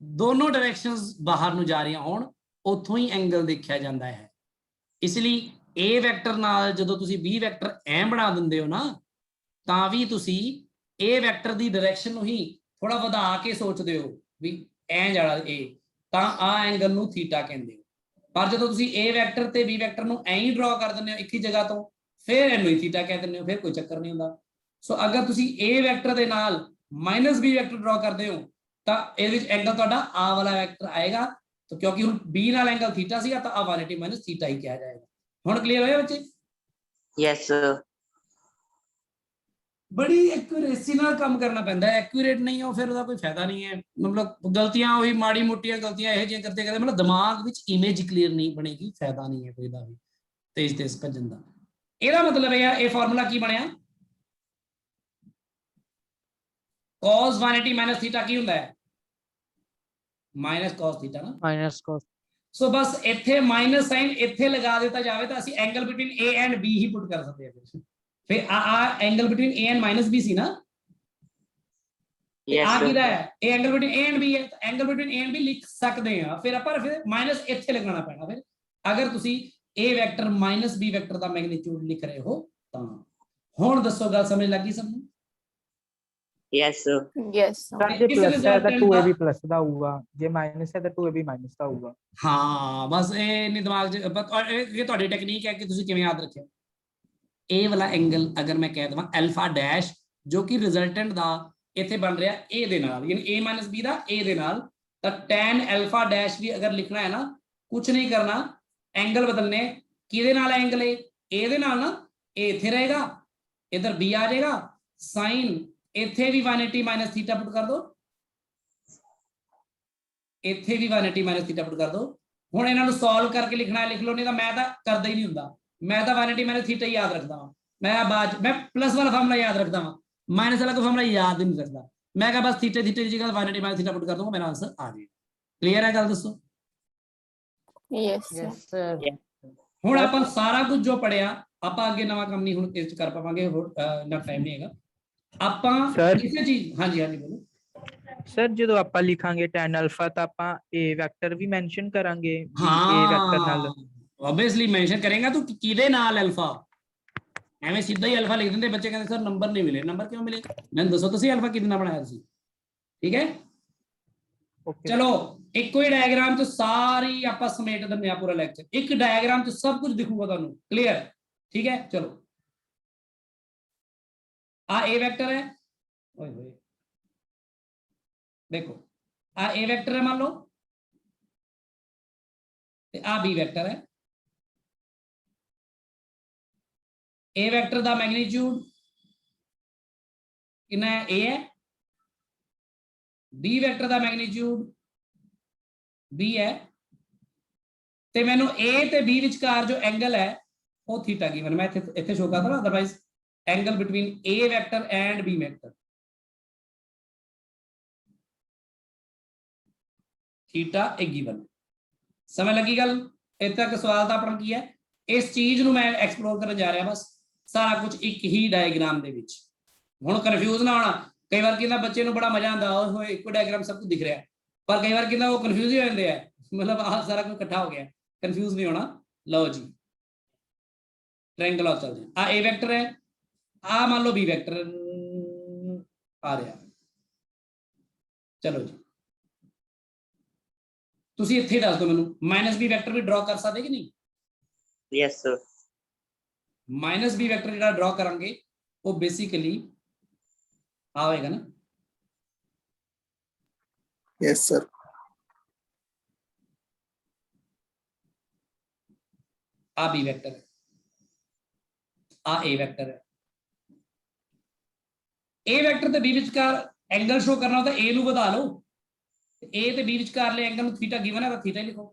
ਦੋਨੋਂ ਡਾਇਰੈਕਸ਼ਨਸ ਬਾਹਰ ਨੂੰ ਜਾ ਰਹੀਆਂ ਹੋਣ ਉੱਥੋਂ ਹੀ ਐਂਗਲ ਦੇਖਿਆ ਜਾਂਦਾ ਹੈ ਇਸ ਲਈ a ਵੈਕਟਰ ਨਾਲ ਜਦੋਂ ਤੁਸੀਂ b ਵੈਕਟਰ ਐ ਬਣਾ ਦਿੰਦੇ ਹੋ ਨਾ ਤਾਂ ਵੀ ਤੁਸੀਂ ए ਵੈਕਟਰ ਦੀ ਡਾਇਰੈਕਸ਼ਨ ਨੂੰ ਹੀ ਥੋੜਾ ਵਧਾ ਕੇ ਸੋਚਦੇ ਹੋ ਵੀ ਐਂ ਜਾਣਾ a ਤਾਂ ਆ ਐਂਗਲ ਨੂੰ ਥੀਟਾ ਕਹਿੰਦੇ ਹੋ। ਪਰ ਜਦੋਂ ਤੁਸੀਂ a ਵੈਕਟਰ ਤੇ b ਵੈਕਟਰ ਨੂੰ ਐਂ ਹੀ ਡਰਾ ਕਰ ਦਿੰਦੇ ਹੋ ਇੱਕ ਹੀ ਜਗ੍ਹਾ ਤੋਂ ਫਿਰ ਇਹਨੂੰ ਹੀ ਥੀਟਾ ਕਹਿ ਦਿੰਦੇ ਹੋ, ਫਿਰ ਕੋਈ ਚੱਕਰ ਨਹੀਂ ਹੁੰਦਾ। ਸੋ ਅਗਰ ਤੁਸੀਂ a ਵੈਕਟਰ ਦੇ ਨਾਲ -b ਵੈਕਟਰ ਡਰਾ ਕਰਦੇ ਹੋ ਤਾਂ ਇਹਦੇ ਵਿੱਚ ਐਂਗਲ ਤੁਹਾਡਾ ਆ ਵਾਲਾ ਵੈਕਟਰ ਆਏਗਾ, ਤਾਂ ਕਿਉਂਕਿ ਹੁਣ b ਨਾਲ ਐਂਗਲ ਥੀਟਾ ਸੀਗਾ ਤਾਂ ਆ 180 - ਥੀਟਾ ਹੀ ਕਿਹਾ ਜਾਏਗਾ। ਹੁਣ ਕਲੀਅਰ ਹੋਇਆ ਬੱਚੇ? Yes, sir. ਬੜੀ ਐਕੂਰੇਸੀ ਨਾਲ ਕੰਮ ਕਰਨਾ ਪੈਂਦਾ ਹੈ, ਐਕੂਰੇਟ ਨਹੀਂ ਹੋ ਫਿਰ ਉਹਦਾ ਕੋਈ ਫਾਇਦਾ ਨਹੀਂ ਹੈ। ਮਤਲਬ ਗਲਤੀਆਂ ਉਹੀ ਮਾੜੀ ਮੋਟੀਆਂ ਗਲਤੀਆਂ ਇਹੋ ਜਿਹੀਆਂ ਕਰਦੇ ਕਰਦੇ ਮਤਲਬ ਦਿਮਾਗ ਵਿੱਚ ਇਮੇਜ ਕਲੀਅਰ ਨਹੀਂ ਬਣੇਗੀ, ਫਾਇਦਾ ਨਹੀਂ ਹੈ ਕੋਈ ਦਾ ਵੀ ਤੇਜ਼ ਤੇਜ਼ ਭੱਜਣ ਦਾ। ਇਹਦਾ ਮਤਲਬ ਇਹ ਆ, ਇਹ ਫਾਰਮੂਲਾ ਕੀ ਬਣਿਆ? cos 180 - ਥੀਟਾ ਕੀ ਹੁੰਦਾ ਹੈ? -cos ਥੀਟਾ ਨਾ। ਮਾਈਨਸ ਕੋਸ। ਸੋ ਬਸ ਇੱਥੇ ਮਾਈਨਸ ਸਾਈਨ ਇੱਥੇ ਲਗਾ ਦਿੱਤਾ ਜਾਵੇ ਤਾਂ ਅਸੀਂ angle between a and b ਹੀ ਪੁੱਟ ਕਰ ਸਕਦੇ ਹਾਂ। ਫਿਰ ਆ angle between a and -b ਸੀ ਨਾ। Yes, ਆ sir. ਕਿਹਦਾ ਹੈ? ਇਹ angle between a and b ਹੈ, ਤਾਂ angle between a and b ਲਿਖ ਸਕਦੇ ਆ। ਫਿਰ ਆਪਾਂ ਫਿਰ ਮਾਈਨਸ ਇੱਥੇ ਲਗਾਉਣਾ ਪੈਣਾ। ਫਿਰ ਅਗਰ ਤੁਸੀਂ a vector -b vector the magnitude ਲਿਖ ਰਹੇ ਹੋ ਤਾਂ ਹੁਣ ਦੱਸੋ ਗੱਲ ਸਮਝ ਲੱਗੀ ਸਭ ਨੂੰ? Yes, sir. Yes. ਸਰ ਜੇ ਇਸ ਪਲੱਸ ਹੈ ਤਾਂ resultant 2ab ਦਾ- ਪਲੱਸ ਦਾ ਆਊਗਾ, ਜੇ ਮਾਈਨਸ ਹੈ ਤਾਂ 2ab ਮਾਈਨਸ ਦਾ ਆਊਗਾ। ਹਾਂ ਬਸ ਇਹ ਨਹੀਂ ਦਿਮਾਗ 'ਚ ਇਹ ਤੁਹਾਡੀ ਟੈਕਨੀਕ ਹੈ ਕਿ ਤੁਸੀਂ ਕਿਵੇਂ ਯਾਦ ਰੱਖਿਆ। ਇਹ ਵਾਲਾ ਐਂਗਲ ਅਗਰ ਮੈਂ ਕਹਿ ਦਵਾਂ ਅਲਫਾ ਡੈਸ਼ ਜੋ ਕਿ ਰਿਜ਼ਲਟੈਂਟ ਦਾ ਇੱਥੇ ਬਣ ਰਿਹਾ a ਦੇ ਨਾਲ, ਯਾਨੀ a - b ਦਾ a ਦੇ ਨਾਲ, ਤਾਂ tan ਅਲਫਾ ਡੈਸ਼ ਵੀ ਅਗਰ ਲਿਖਣਾ ਹੈ ਨਾ ਕੁਝ ਨਹੀਂ ਕਰਨਾ, ਐਂਗਲ ਬਦਲਨੇ। ਕਿਹਦੇ ਨਾਲ ਐਂਗਲ a ਦੇ ਨਾਲ ਨਾ, a ਇੱਥੇ ਰਹੇਗਾ, ਇਧਰ b ਆ ਜਾਏਗਾ, ਸਾਈਨ ਇੱਥੇ ਵੀ 180 - ਥੀਟਾ ਪੁੱਟ ਕਰ ਦੋ, ਇੱਥੇ ਵੀ 180 - ਥੀਟਾ ਪੁੱਟ ਕਰ ਦੋ। ਹੁਣ ਇਹਨਾਂ ਨੂੰ ਸੋਲਵ ਕਰਕੇ ਲਿਖਣਾ ਲਿਖ ਲਓ, ਨਹੀਂ ਤਾਂ ਮੈਂ ਤਾਂ ਕਰਦਾ ਹੀ ਨਹੀਂ ਹੁੰਦਾ। ਮੈਂ ਤਾਂ 180 - ਥੀਟਾ ਹੀ ਯਾਦ ਰੱਖਦਾ ਹਾਂ। ਮੈਂ ਪਲੱਸ ਵਾਲਾ ਫਾਰਮੂਲਾ ਯਾਦ ਰੱਖਦਾ ਹਾਂ, ਮਾਈਨਸ ਵਾਲਾ ਕੋਈ ਫਾਰਮੂਲਾ ਯਾਦ ਨਹੀਂ ਰੱਖਦਾ। ਮੈਂ ਕਿਹਾ ਬਸ ਥੀਟੇ ਦੀ ਜਗ੍ਹਾ 180 - ਥੀਟਾ ਪੁੱਟ ਕਰ ਦੂੰਗਾ, ਮੇਰਾ ਆਂਸਰ ਆ ਜਾਏਗਾ। ਕਲੀਅਰ ਹੈ ਗੱਲ? ਦੱਸੋ। Yes, sir. Yes sir. ਹੁਣ ਆਪਾਂ ਸਾਰਾ ਕੁਝ ਜੋ ਪੜਿਆ ਆਪਾਂ ਅੱਗੇ ਨਵਾਂ ਕੰਮ ਨਹੀਂ ਹੁਣ ਇਸ ਚ ਕਰ ਪਾਵਾਂਗੇ, ਹੋਰ ਨਾ ਟਾਈਮ ਨਹੀਂ ਹੈਗਾ। ਆਪਾਂ Sir? ਕਿਸੇ ਚੀਜ਼ ਹਾਂਜੀ ਬੋਲੋ। ਸਰ ਜਦੋਂ ਆਪਾਂ ਲਿਖਾਂਗੇ tan ਅਲਫਾ ਤਾਂ ਆਪਾਂ a ਵੈਕਟਰ ਵੀ ਮੈਂਸ਼ਨ ਕਰਾਂਗੇ ਵੀ a ਵੈਕਟਰ ਨਾਲ। ਹਾਂ ਆਬਵੀਅਸਲੀ ਮੈਂਸ਼ਨ ਕਰੇਗਾ ਤੂੰ ਕਿਹਦੇ ਨਾਲ ਅਲਫਾ। ਐਵੇਂ ਸਿੱਧਾ ਹੀ ਅਲਫਾ ਲਿਖ ਦਿੰਦੇ ਬੱਚੇ, ਕਹਿੰਦੇ ਸਰ ਨੰਬਰ ਨਹੀਂ ਮਿਲੇ। ਨੰਬਰ ਕਿਉਂ ਮਿਲੇ? ਮੈਨੂੰ ਦੱਸੋ ਤੁਸੀਂ ਅਲਫਾ ਕਿਹਦੇ ਨਾਲ ਬਣਾਇਆ ਤੁਸੀਂ? ਠੀਕ ਹੈ ਓਕੇ ਚਲੋ ਇੱਕੋ ਹੀ ਡਾਇਗਰਾਮ ਚ ਸਾਰੀ ਆਪਾਂ ਸਮੇਟ ਦਿੰਦੇ ਆ ਪੂਰਾ ਲੈਕਚਰ। ਇੱਕ ਡਾਇਗਰਾਮ ਚ ਸਭ ਕੁਝ ਦਿਖੂਗਾ ਤੁਹਾਨੂੰ ਕਲੀਅਰ। ਠੀਕ ਹੈ ਚਲੋ ਆ a ਵੈਕਟਰ ਹੈ, ਓਏ ਹੋਏ देखो आ ए वेक्टर है मान लो, आ बी वेक्टर है। ए वेक्टर का मैग्नीट्यूड कितना है? ए है। बी वेक्टर का मैग्नीट्यूड बी है। ते मैनू ए ते बी विचकार जो एंगल है वो थीटा गिवन, मैं इत्थे शो करता ना, otherwise angle between A vector and B vector theta a given. समझ लगी गल? इत्थे तक सवाल तो अपना की है, इस चीज ਨੂੰ मैं एक्सप्लोर करन जा रहा बस सारा कुछ एक ही डायग्राम ਦੇ ਵਿੱਚ। ਹੁਣ ਕਨਫਿਊਜ਼ ਨਾ ਹੋਣਾ, ਕਈ ਵਾਰ ਕਿੰਨਾ ਬੱਚੇ ਨੂੰ ਬੜਾ ਮਜ਼ਾ ਆਉਂਦਾ ਹੋਏ ਇੱਕੋ ਡਾਇਗਰਾਮ ਸਭ ਕੁਝ ਦਿਖ ਰਿਹਾ, ਪਰ ਕਈ ਵਾਰ ਕਿੰਨਾ ਉਹ ਕਨਫਿਊਜ਼ ਹੀ ਹੋ ਜਾਂਦੇ ਆ, ਮਤਲਬ ਆਹ ਸਾਰਾ ਕੁਝ ਇਕੱਠਾ ਹੋ ਗਿਆ। ਕਨਫਿਊਜ਼ ਨਹੀਂ ਹੋਣਾ। ਲਓ ਜੀ ट्रायंगल और चलते हैं। आ ए वेक्टर है, आ मान लो बी वेक्टर आ रहा। चलो जी ਤੁਸੀਂ ਇੱਥੇ ਦੱਸ ਦਿਓ ਮੈਨੂੰ, -b ਵੈਕਟਰ ਵੀ ਡਰਾ ਕਰ ਸਕਦੇ ਕਿ ਨਹੀਂ? Yes, sir. -b ਵੈਕਟਰ ਜਿਹੜਾ ਡਰਾ ਕਰਾਂਗੇ ਉਹ ਬੇਸਿਕਲੀ ਆਵੇਗਾ ਨਾ। Yes, sir. आ बी वेक्टर है, आ ए वेक्टर है। ए वेक्टर ਤੇ b ਵਿਚਕਾਰ ਐਂਗਲ ਸ਼ੋ ਕਰਨਾ ਤਾਂ a ਨੂੰ ਵਧਾ ਲਓ, a ਤੇ b ਵਿਚਕਾਰਲੇ ਐਂਗਲ ਨੂੰ ਥੀਟਾ ਗਿਵਨ ਹੈ ਤਾਂ ਥੀਟਾ ਹੀ ਲਿਖੋ।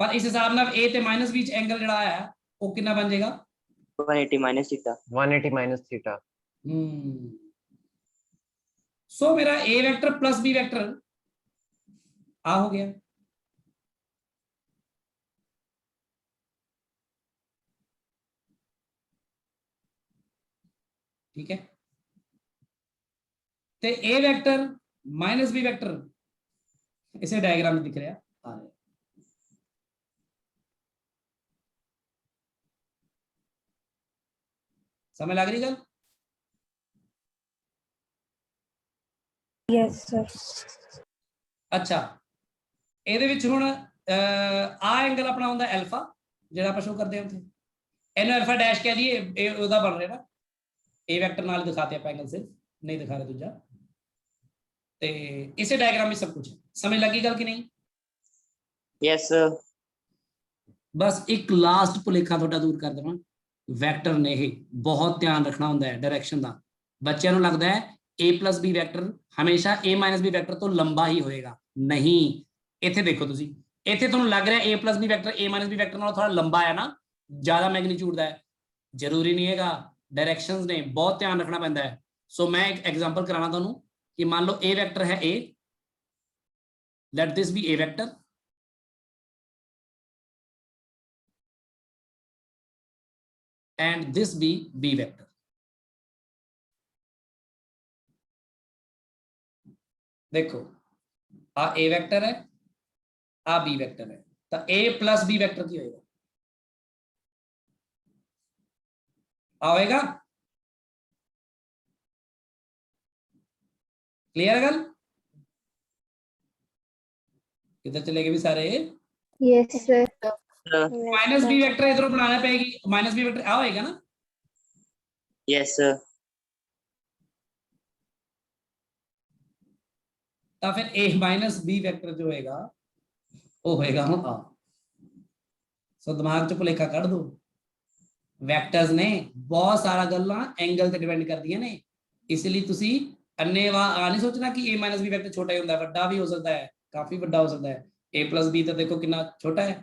ਪਰ ਇਸ ਹਿਸਾਬ ਨਾਲ a ਤੇ -b ਚ ਐਂਗਲ ਜਿਹੜਾ ਆਇਆ ਉਹ ਕਿੰਨਾ ਬਣ ਜਾਏਗਾ? 180 - theta. 180 - theta. सो मेरा a vector plus b vector आ हो गया। ठीक है ते a वेक्टर -b वेक्टर इसे डायग्राम में दिख रहा आ रहा है। समझ लग रही गल? yes sir, ਅੱਛਾ ਇਹਦੇ ਵਿੱਚ ਹੁਣ ਆ ਐਂਗਲ ਆਪਣਾ ਹੁੰਦਾ ਐਲਫਾ ਜਿਹੜਾ ਆਪਾਂ ਸ਼ੋ ਕਰਦੇ ਹਾਂ ਉੱਥੇ, ਇਹਨੂੰ ਐਲਫਾ ਡੈਸ਼ ਕਹਿ ਦਈਏ, ਇਹ ਉਹਦਾ ਬਣ ਰਿਹਾ ਨਾ, ਇਹ ਵੈਕਟਰ ਨਾਲ ਦਿਖਾਤੇ ਆਪਾਂ ਐਂਗਲ ਸਿਰਫ, ਨਹੀਂ ਦਿਖਾ ਰਹੇ ਦੂਜਾ। ਤੇ ਇਸੇ ਡਾਇਗਰਾਮ ਵਿੱਚ ਸਭ ਕੁਝ ਹੈ। ਸਮਝ ਲੱਗੀ ਗੱਲ ਕਿ ਨਹੀਂ? Yes, sir. ਬਸ ਇੱਕ ਲਾਸਟ ਭੁਲੇਖਾ ਤੁਹਾਡਾ ਦੂਰ ਕਰ ਦੇਵਾਂ, ਵੈਕਟਰ ਨੇ ਇਹ ਬਹੁਤ ਧਿਆਨ ਰੱਖਣਾ ਹੁੰਦਾ ਹੈ ਡਾਇਰੈਕਸ਼ਨ ਦਾ। ਬੱਚਿਆਂ ਨੂੰ ਲੱਗਦਾ ਹੈ a plus b ਵੈਕਟਰ ਹਮੇਸ਼ਾ a minus b ਵੈਕਟਰ ਤੋਂ ਲੰਬਾ ਹੀ ਹੋਏਗਾ, ਨਹੀਂ। ਇੱਥੇ ਦੇਖੋ ਤੁਸੀਂ, ਇੱਥੇ ਤੁਹਾਨੂੰ ਲੱਗ ਰਿਹਾ a plus b vector a minus b vector ਨਾਲੋਂ ਥੋੜਾ ਲੰਬਾ ਹੈ ਨਾ, ਜ਼ਿਆਦਾ ਮੈਗਨੀਟਿਊਡ ਦਾ ਹੈ, ਜ਼ਰੂਰੀ ਨਹੀਂ ਹੈਗਾ। ਡਾਇਰੈਕਸ਼ਨਸ ਨੇ ਬਹੁਤ ਧਿਆਨ ਰੱਖਣਾ ਪੈਂਦਾ ਹੈ। ਸੋ ਮੈਂ ਇੱਕ ਐਗਜ਼ਾਮਪਲ ਕਰਾਣਾ ਤੁਹਾਨੂੰ ਕਿ ਮੰਨ ਲਓ a ਵੈਕਟਰ ਹੈ a, let this be a vector, and this be b vector। देखो आ a वेक्टर है, आ b वेक्टर है, तो a प्लस b वेक्टर की होएगा, आएगा? क्लियर है गल? किधर चले गए भी सारे? yes sir, minus b vector इधर बनाना पड़ेगी, माइनस b वेक्टर आएगा ना? Yes, sir. तो फिर a माइनस b वेक्टर जो होएगा वो होएगा हम आ। सो दिमाग च भुलेखा कढ़ दो, वैक्टर्स ने बहुत सारा गल्लां एंगल ते डिपेंड करदियां ने, इसलिए तुसी अन्नेवाह आ नहीं सोचना कि a माइनस b वेक्टर छोटा ही होंदा है, बड़ा भी हो सकता है, काफी बड़ा हो सकता है। a प्लस b तो देखो कितना छोटा है।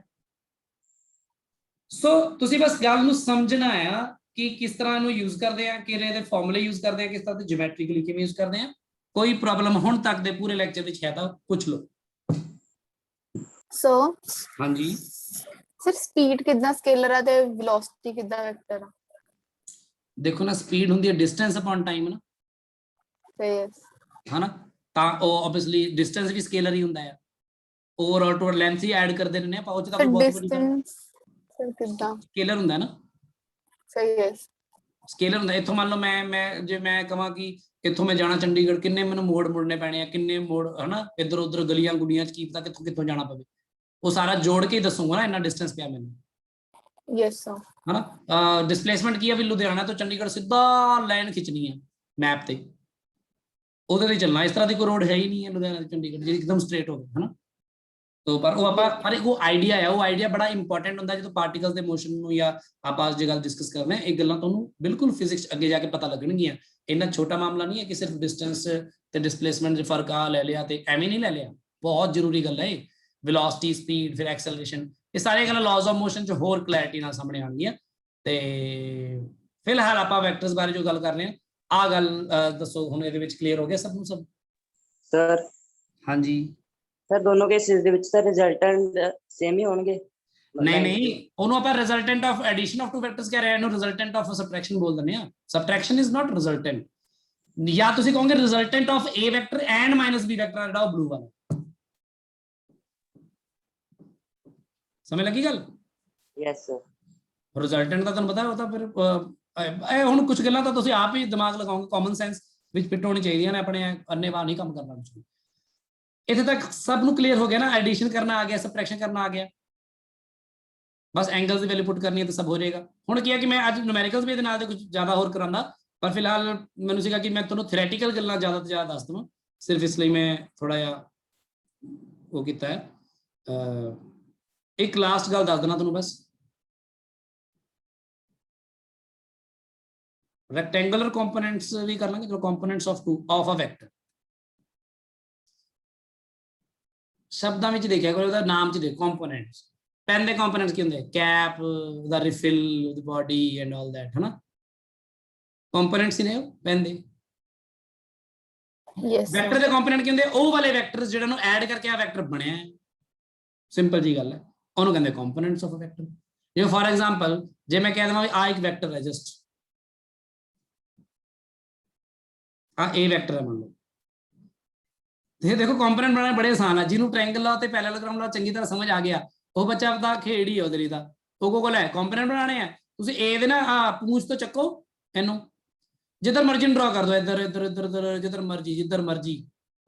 सो तुसी बस गल नूं समझना है कि किस तरह इहनूं यूज करदे आ, किहड़े इहदे फार्मूले यूज करदे आ, किस तरह ते ज्योमेट्रिकली किवें यूज करदे आ। कोई प्रॉब्लम हुण तक दे पूरे लेक्चर विच है तां पुछ लो। सो हाँ जी सर स्पीड कितना स्केलर है ते वेलोसिटी कितना वेक्टर है? देखो ना, स्पीड हुंदी है डिस्टेंस अपॉन टाइम ना, सही है। है ना, तां ऑब्वियसली डिस्टेंस भी स्केलर ही हुंदा है, ओवरऑल टोटल लेंथ ही ऐड करदे ने ਆਪਾਂ, ਉਹ ਚ ਤਾਂ ਕੋਈ ਬਹੁਤ ਵੱਡੀ डिस्टेंस सर कितना? स्केलर ਹੁੰਦਾ ਨਾ, सही है। स्केलर ਹੁੰਦਾ। ਇੱਥੋਂ ਮੰਨ ਲਓ ਮੈਂ ਜੇ ਮੈਂ ਕਹਾਂ ਕਿ ਇੱਥੋਂ ਮੈਂ ਜਾਣਾ ਚੰਡੀਗੜ੍ਹ, ਕਿੰਨੇ ਮੈਨੂੰ ਮੋੜ ਮੁੜਨੇ ਪੈਣੇ ਆ, ਕਿੰਨੇ ਮੋੜ, ਹਨਾ, ਇੱਧਰ ਉੱਧਰ ਗਲੀਆਂ ਗੁਲੀਆਂ ਚ ਕੀ ਪਤਾ ਕਿੱਥੋਂ ਕਿੱਥੋਂ ਜਾਣਾ ਪਵੇ, ਉਹ ਸਾਰਾ ਜੋੜ ਕੇ ਹੀ ਦੱਸੂਗਾ ਨਾ ਇੰਨਾ ਡਿਸਟੈਂਸ ਪਿਆ ਮੈਨੂੰ, यस सर। ਹਨਾ। ਡਿਸਪਲੇਸਮੈਂਟ ਕੀ ਆ ਵੀ ਲੁਧਿਆਣਾ ਤੋਂ ਚੰਡੀਗੜ੍ਹ ਸਿੱਧਾ ਲਾਈਨ ਖਿੱਚਣੀ ਹੈ ਮੈਪ ਤੇ, ਉਹਦੇ ਤੇ ਚੱਲਣਾ। ਇਸ ਤਰ੍ਹਾਂ ਦੀ ਕੋਈ ਰੋਡ ਹੈ ਹੀ ਨਹੀਂ ਹੈ ਲੁਧਿਆਣਾ ਤੋਂ ਚੰਡੀਗੜ੍ਹ ਜਿਹੜੀ ਇੱਕਦਮ ਸਟ੍ਰੇਟ ਹੋਵੇ, ਹਨਾ। तो पर वो ਆਪਾਂ ਪਰ ਉਹ ਆਈਡੀਆ ਹੈ, ਉਹ ਆਈਡੀਆ ਬੜਾ ਇੰਪੋਰਟੈਂਟ ਹੁੰਦਾ ਜਦੋਂ ਪਾਰਟੀਕਲਸ ਦੇ ਮੋਸ਼ਨ ਨੂੰ ਜਾਂ ਆਪਾਂ ਅੱਜ ਦੀ ਗੱਲ ਡਿਸਕਸ ਕਰਨਾ ਹੈ। ਇਹ ਗੱਲਾਂ ਤੁਹਾਨੂੰ ਬਿਲਕੁਲ ਫਿਜ਼ਿਕਸ ਅੱਗੇ ਜਾ ਕੇ ਪਤਾ ਲੱਗਣਗੀਆਂ। ਇੰਨਾ ਛੋਟਾ ਮਾਮਲਾ ਨਹੀਂ ਹੈ ਕਿ ਸਿਰਫ ਡਿਸਟੈਂਸ ਤੇ ਡਿਸਪਲੇਸਮੈਂਟ ਦੇ ਫਰਕ ਆ ਲੈ ਲਿਆ ਤੇ ਐਵੇਂ ਨਹੀਂ ਲੈ ਲਿਆ, ਬਹੁਤ ਜ਼ਰੂਰੀ ਗੱਲ ਹੈ ਇਹ। ਵੈਲੋਸਿਟੀ, ਸਪੀਡ, ਫਿਰ ਐਕਸਲਰੇਸ਼ਨ, ਇਹ ਸਾਰੀਆਂ ਗੱਲਾਂ ਲਾਜ਼ ਆਫ ਮੋਸ਼ਨ ਚ ਹੋਰ ਕਲੈਰਿਟੀ ਨਾਲ ਸਾਹਮਣੇ ਆਉਣਗੀਆਂ। ਤੇ ਫਿਲਹਾਲ ਆਪਾਂ ਵੈਕਟਰਸ ਬਾਰੇ ਜੋ ਗੱਲ ਕਰ ਰਹੇ ਹਾਂ, ਆ ਗੱਲ ਦੱਸੋ ਹੁਣ ਇਹਦੇ ਵਿੱਚ ਕਲੀਅਰ ਹੋ ਗਿਆ ਸਭ ਨੂੰ? ਸਭ Sir, ਹਾਂਜੀ। sir ਦੋਨੋਂ ਕੇਸਿਸ ਦੇ ਵਿੱਚ ਤਾਂ ਰਿਜ਼ਲਟੈਂਟ ਸੇਮ ਹੀ ਹੋਣਗੇ? नहीं, ਉਹਨੂੰ ਆਪਾਂ resultant of addition of two vectors ਕਹਿ ਰਹੇ ਹਾਂ, ਇਹਨੂੰ ਰਿਜ਼ਲਟੈਂਟ ਆਫ ਸਬਟ੍ਰੈਕਸ਼ਨ ਬੋਲ ਦਿੰਦੇ ਆ। ਸਬਟ੍ਰੈਕਸ਼ਨ ਇਜ਼ ਨਾਟ ਰਿਜ਼ਲਟੈਂਟ, ਜਾਂ ਤੁਸੀਂ ਕਹੋਗੇ resultant of a vector and minus b vector, ਜਿਹੜਾ ਉਹ ਬਲੂ ਵਾਲਾ। ਸਮਝ ਲੱਗੀ ਗੱਲ? Yes, sir. ਰਿਜ਼ਲਟੈਂਟ ਦਾ ਤੁਹਾਨੂੰ ਪਤਾ ਉਹ ਤਾਂ ਫਿਰ ਇਹ ਹੁਣ ਕੁਝ ਗੱਲਾਂ ਤਾਂ ਤੁਸੀਂ ਆਪ ਹੀ ਦਿਮਾਗ ਲਗਾਓਗੇ, ਕਾਮਨ ਸੈਂਸ ਵਿੱਚ ਫਿੱਟ ਹੋਣੀ ਚਾਹੀਦੀਆਂ ਨੇ, ਆਪਣੇ ਅੰਨੇਵਾਹ ਨਹੀਂ ਕੰਮ ਕਰਨਾ ਕੁਝ ਵੀ। ਇੱਥੇ ਤੱਕ ਸਭ ਨੂੰ ਕਲੀਅਰ ਹੋ ਗਿਆ ਨਾ? ਐਡੀਸ਼ਨ ਕਰਨਾ ਆ ਗਿਆ, ਸਬਟ੍ਰੈਕਸ਼ਨ ਕਰਨਾ ਆ ਗਿਆ, ਬਸ ਐਂਗਲਸ ਦੀ ਵੈਲਿਊ ਪੁੱਟ ਕਰਨੀ ਹੈ ਤਾਂ ਸਭ ਹੋ ਜਾਏਗਾ। ਹੁਣ ਕੀ ਹੈ ਕਿ ਮੈਂ ਅੱਜ ਨੂਮੈਰੀਕਲਸ ਵੀ ਇਹਦੇ ਨਾਲ ਦੇ ਕੁਝ ਜ਼ਿਆਦਾ ਹੋਰ ਕਰਾਂਦਾ, ਪਰ ਫਿਲਹਾਲ ਮੈਨੂੰ ਸੀਗਾ ਕਿ ਮੈਂ ਤੁਹਾਨੂੰ ਥਿਓਰੈਟੀਕਲ ਗੱਲਾਂ ਜ਼ਿਆਦਾ ਤੋਂ ਜ਼ਿਆਦਾ ਦੱਸ ਦਵਾਂ, ਸਿਰਫ ਇਸ ਲਈ ਮੈਂ ਥੋੜਾ ਜਿਹਾ ਉਹ ਕੀਤਾ ਹੈ। ਇੱਕ ਲਾਸਟ ਗੱਲ ਦੱਸ ਦੇਣਾ ਤੁਹਾਨੂੰ ਬਸ, ਰੈਕਟੈਂਗੂਲਰ ਕੰਪੋਨੈਂਟਸ ਵੀ ਕਰ ਲਾਂਗੇ, ਕੰਪੋਨੈਂਟਸ ਆਫ ਅ ਵੈਕਟਰ। ਸ਼ਬਦਾਂ ਵਿੱਚ ਦੇਖਿਆ ਕਰੋ, ਉਹਦਾ ਨਾਮ ਚ ਦੇਖੋ ਕੰਪੋਨੈਂਟਸ। ਪੈਨ ਦੇ ਕੰਪੋਨੈਂਟਸ ਕੀ ਹੁੰਦੇ? Cap, the refill, the body and all that, ਹਨਾ। ਕੰਪੋਨੈਂਟਸ ਹੀ ਨੇ ਪੈਨ ਦੇ। यस ਵੈਕਟਰ ਦੇ ਕੰਪੋਨੈਂਟ ਕੀ ਹੁੰਦੇ? ਉਹ ਵਾਲੇ ਵੈਕਟਰਸ ਜਿਹੜਾ ਨੂੰ ਐਡ ਕਰਕੇ ਆ ਵੈਕਟਰ ਬਣਿਆ ਹੈ, ਸਿੰਪਲ ਜੀ ਗੱਲ ਹੈ, ਉਹਨੂੰ ਕਹਿੰਦੇ ਕੰਪੋਨੈਂਟਸ ਆਫ ਅ ਵੈਕਟਰ। ਜਿਵੇਂ ਫॉर ਐਗਜ਼ਾਮਪਲ ਜੇ ਮੈਂ ਕਹਿ ਦਵਾਂ ਵੀ ਆ ਇੱਕ ਵੈਕਟਰ ਹੈ, ਜਸਟ ਆ a ਵੈਕਟਰ ਹੈ ਮੰਨ ਲਓ, ਇਹ ਦੇਖੋ ਕੰਪੋਨੈਂਟ ਬਣਾਉਣਾ ਬੜੇ ਆਸਾਨ ਹੈ। ਜਿਹਨੂੰ ਟ੍ਰਾਇੰਗਲ ਲਾ ਤੇ ਪੈਰਲਲੋਗ੍ਰਾਮ ਲਾ ਚੰਗੀ ਤਰ੍ਹਾਂ ਸਮਝ ਆ ਗਿਆ, ਉਹ ਬੱਚਾ ਪਤਾ ਖੇੜੀ ਹੈ ਉਹਦੇ ਲਈ ਤਾਂ, ਉਹ ਕੋਲ ਹੈ ਕੰਪੋਨੈਂਟ ਬਣਾਉਣੇ ਆ। ਤੁਸੀਂ a ਦੇ ਨਾ ਆ ਪੂੰਛ ਤੋਂ ਚੱਕੋ, ਇਹਨੂੰ ਜਿੱਧਰ ਮਰਜ਼ੀ ਡਰਾ ਕਰ ਦਿਓ, ਇੱਧਰ ਇੱਧਰ ਇੱਧਰ ਇੱਧਰ, ਜਿੱਧਰ ਮਰਜ਼ੀ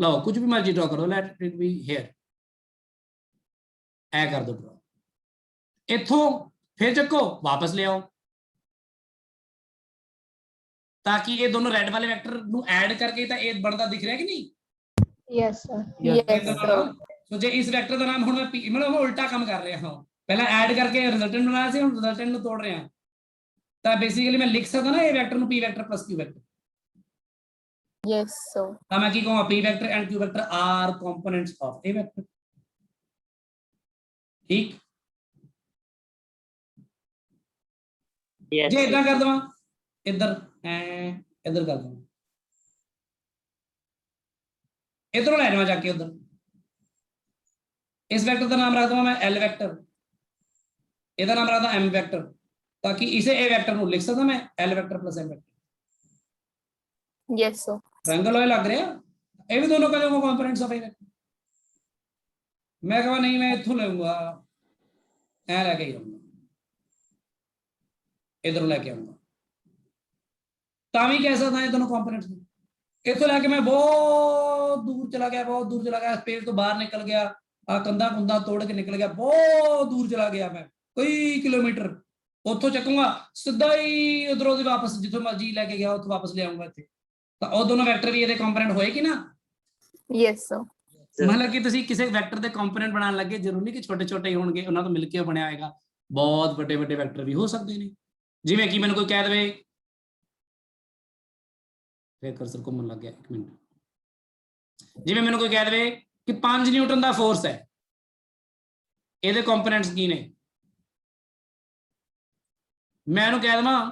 ਲਓ ਕੁਝ ਵੀ ਮਰਜ਼ੀ ਡਰਾ ਕਰੋ, ਲੈਟ ਇਟ ਬੀ ਹੇਅਰ, ਐ ਕਰ ਦੋ ਡਰਾ। ਇੱਥੋਂ ਫਿਰ ਚੱਕੋ ਵਾਪਸ ਲਿਆਓ, ਤਾਂ ਕਿ ਇਹ ਦੋਨੋਂ ਰੈਡ ਵਾਲੇ ਵੈਕਟਰ ਨੂੰ ਐਡ ਕਰਕੇ ਤਾਂ ਇਹ ਬਣਦਾ ਦਿਖ ਰਿਹਾ ਕਿ ਨਹੀਂ? Yes, sir. Yes, sir. ਸੋ ਜੇ ਇਸ ਵੈਕਟਰ ਦਾ ਨਾਮ ਹੁਣ ਮੈਂ ਮਤਲਬ ਮੈਂ ਉਲਟਾ ਕੰਮ ਕਰ ਰਿਹਾ ਹਾਂ, ਪਹਿਲਾਂ ਐਡ ਕਰਕੇ ਰਿਜ਼ਲਟੈਂਟ ਬਣਾਇਆ ਸੀ, ਹੁਣ ਰਿਜ਼ਲਟੈਂਟ ਨੂੰ ਤੋੜ ਰਿਹਾ, ਤਾਂ ਬੇਸਿਕਲੀ ਮੈਂ ਲਿਖ ਸਕਦਾ ਨਾ ਇਹ ਵੈਕਟਰ ਨੂੰ p vector plus q vector. Yes, sir. ਤਾਂ ਮੈਂ ਕੀ ਕਹਾਂ, p vector and q vector are components of a vector. ਠੀਕ, Yes. ਜੇ ਇਦਾਂ ਕਰ ਦਵਾਂ, ਇੱਧਰ ਇੱਧਰ ਕਰ ਦਵਾਂ, ਇੱਧਰੋਂ ਲੈ ਜਾਵਾਂ ਜਾ ਕੇ ਉੱਧਰ, ਇਸ ਵੈਕਟਰ ਦਾ ਨਾਮ ਰੱਖ ਦਵਾਂ ਮੈਂ l ਵੈਕਟਰ, ਇਹਦਾ ਨਾਮ ਰੱਖਦਾ m ਵੈਕਟਰ, ਤਾਂ ਕਿ ਇਸੇ a ਵੈਕਟਰ ਨੂੰ ਲਿਖ ਸਕਦਾ ਮੈਂ l vector plus m vector. Yes, sir. Triangle होए लग रहा, ये भी दोनों का जो कंपोनेंट्स ऑफ ए वेक्टर। मैं कहा नहीं मैं इथों लूंगा, ऐ लेके आऊंगा, इधरों लेके आऊंगा, तावी कह सकता है दोनों कंपोनेंट्स में। इथों लेके मैं बहुत दूर चला गया, बहुत दूर चला गया, स्पेस तो बाहर निकल गया, कंधा कुंधा तोड़ के निकल गया, बहुत दूर चला गया मैं, कई किलोमीटर, उतों चकूंगा सीधा ही उधरों से वापस जिथों मर्जी लेके गया उतो वापस ले आऊंगा इत्थे। ਤਾਂ ਉਹ ਦੋਨੋਂ ਵੈਕਟਰ ਵੀ ਇਹਦੇ ਕੰਪੋਨੈਂਟ ਹੋਏਗੀ ਨਾ? Yes, sir. ਮਤਲਬ ਕਿ ਤੁਸੀਂ ਕਿਸੇ ਵੈਕਟਰ ਦੇ ਕੰਪੋਨੈਂਟ ਬਣਾਉਣ ਲੱਗੇ, ਜ਼ਰੂਰੀ ਨਹੀਂ ਕਿ ਛੋਟੇ ਛੋਟੇ ਹੀ ਹੋਣਗੇ, ਉਹਨਾਂ ਤੋਂ ਮਿਲ ਕੇ ਬਣਿਆ ਹੋਏਗਾ, ਬਹੁਤ ਵੱਡੇ ਵੱਡੇ ਵੈਕਟਰ ਵੀ ਹੋ ਸਕਦੇ ਨੇ। ਜਿਵੇਂ ਕਿ ਮੈਨੂੰ ਕੋਈ ਕਹਿ ਦੇਵੇ, ਫੇਰ ਕਰਸਰ ਘੁੰਮਣ ਲੱਗ ਗਿਆ, 1 ਮਿੰਟ, ਜਿਵੇਂ ਮੈਨੂੰ ਕੋਈ ਕਹਿ ਦੇਵੇ ਕਿ 5 ਨਿਊਟਨ ਦਾ ਫੋਰਸ ਹੈ, ਇਹਦੇ ਕੰਪੋਨੈਂਟਸ ਕੀ ਨੇ? ਮੈਂ ਇਹਨੂੰ ਕਹਿ ਦੇਵਾਂ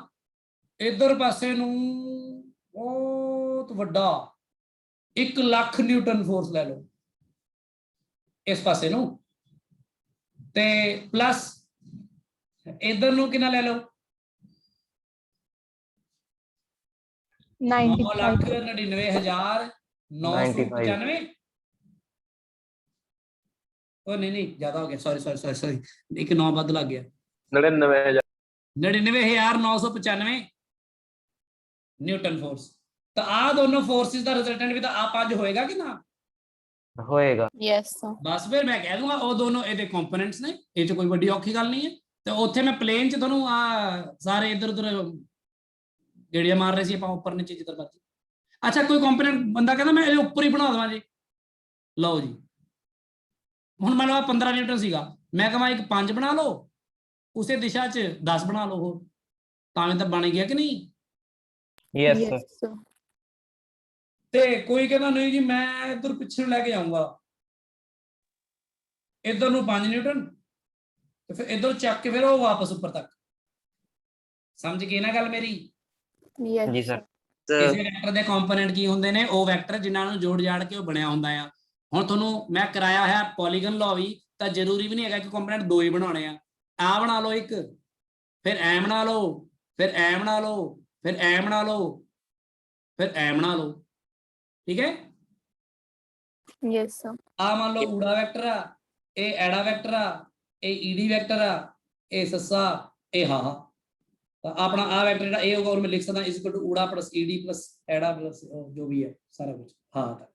ਇਧਰ ਪਾਸੇ ਨੂੰ ਬਹੁਤ ਵੱਡਾ 1 ਲੱਖ ਨਿਊਟਨ ਫੋਰਸ ਲੈ ਲਓ ਇਸ ਪਾਸੇ ਨੂੰ, ਤੇ ਪਲੱਸ ਇਧਰ ਨੂੰ ਕਿੰਨਾ ਲੈ ਲਓ 9,99,995। ਉਹ ਨਹੀਂ ਜ਼ਿਆਦਾ ਹੋ ਗਿਆ, ਸੌਰੀ ਇੱਕ 9 ਵੱਧ ਲੱਗ ਗਿਆ, 99,995 ਨਿਊਟਨ ਫੋਰਸ। ਤਾਂ ਆ ਦੋਨੋਂ ਫੋਰਸਿਸ ਦਾ ਰਿਜ਼ਲਟੈਂਟ ਵੀ ਤਾਂ ਆ 5 ਹੋਏਗਾ ਕਿ ਨਾ ਹੋਏਗਾ? Yes, sir. ਬਸ ਫਿਰ ਮੈਂ ਕਹਿ ਦੂੰਗਾ ਉਹ ਦੋਨੋਂ ਇਹਦੇ ਕੰਪੋਨੈਂਟਸ ਨੇ, ਇਹ ਚ ਕੋਈ ਵੱਡੀ ਔਖੀ ਗੱਲ ਨਹੀਂ ਹੈ। ਤੇ ਉੱਥੇ ਮੈਂ ਪਲੇਨ ਚ ਤੁਹਾਨੂੰ ਆ ਸਾਰੇ ਇੱਧਰ ਉੱਧਰ ਜਿਹੜੀਆਂ ਮਾਰ ਰਹੇ ਸੀ ਆਪਾਂ ਉੱਪਰ ਨੀਚੇ ਜਿੱਧਰ ਮਰਜ਼ੀ। ਅੱਛਾ ਕੋਈ ਕੰਪੋਨੈਂਟ ਬੰਦਾ ਕਹਿੰਦਾ ਮੈਂ ਇਹਦੇ ਉੱਪਰ ਹੀ ਬਣਾ ਦੇਵਾਂ ਜੀ, ਲਓ ਜੀ ਹੁਣ ਮੰਨ ਲਓ 15 ਨਿਊਟਨ ਸੀਗਾ, ਮੈਂ ਕਹਾਂ ਇੱਕ 5 ਬਣਾ ਲਓ, ਉਸੇ ਦਿਸ਼ਾ ਚ 10 ਬਣਾ ਲਓ, ਹੋਰ ਤਾਂ ਵੀ ਤਾਂ ਬਣ ਗਿਆ ਕਿ ਨਹੀਂ? Yes Yes, sir. sir. ਤੇ ਕੋਈ ਕਹਿੰਦਾ ਨਹੀਂ ਜੀ ਮੈਂ ਇੱਧਰ ਪਿੱਛੇ ਨੂੰ ਲੈ ਕੇ ਜਾਊਂਗਾ, ਇੱਧਰ ਨੂੰ 5 ਨਿਊਟਨ ਤੇ ਫਿਰ ਇੱਧਰ ਚੱਕ ਕੇ ਫਿਰ ਉਹ ਵਾਪਸ ਉੱਪਰ ਤੱਕ। ਸਮਝ ਗਏ ਨਾ ਗੱਲ ਮੇਰੀ? Yes, ਜੀ ਸਰ। ਕਿਸੇ ਵੈਕਟਰ ਦੇ ਕੰਪੋਨੈਂਟ ਕੀ ਹੁੰਦੇ ਨੇ? ਉਹ ਵੈਕਟਰ ਜਿਨ੍ਹਾਂ ਨੂੰ ਜੋੜ ਜਾੜ ਕੇ ਉਹ ਬਣਿਆ ਹੁੰਦਾ ਆ। ਹੁਣ ਤੁਹਾਨੂੰ ਮੈਂ ਕਰਾਇਆ ਹੈ ਪੋਲੀਗਨ ਲਾਅ ਵੀ, ਤਾਂ ਜ਼ਰੂਰੀ ਵੀ ਨਹੀਂ ਹੈਗਾ ਕਿ ਕੰਪੋਨੈਂਟ 2 ਹੀ ਬਣਾਉਣੇ ਆ। ਆ ਬਣਾ ਲਓ ਇੱਕ, ਫਿਰ ਐ ਬਣਾ ਲਓ, ਫਿਰ ਐ ਬਣਾ ਲਓ, ਫਿਰ ਐ ਬਣਾ ਲਓ, ਫਿਰ ਐ ਬਣਾ ਲਓ, ਠੀਕ ਹੈ? yes, sir. ਆ ਮੰਨ ਲਓ ਊੜਾ ਵੈਕਟਰ ਆ, ਇਹ ਐੜਾ ਵੈਕਟਰ ਆ, ਇਹ ਈਡੀ ਵੈਕਟਰ ਆ, ਇਹ ਸੱਸਾ, ਇਹ ਹਾ। ਤਾਂ ਆਪਣਾ ਆ ਵੈਕਟਰ ਜਿਹੜਾ ਇਹ ਹੋਗਾ ਉਹ ਮੈਂ ਲਿਖ ਸਕਦਾ ਇਜ਼ ਇਕੁਅਲ ਟੂ ਊੜਾ ਪਲੱਸ ਈਡੀ ਪਲੱਸ ਐੜਾ ਪਲੱਸ ਜੋ ਵੀ ਹੈ ਸਾਰਾ ਕੁਝ ਹਾਂ ਤੱਕ।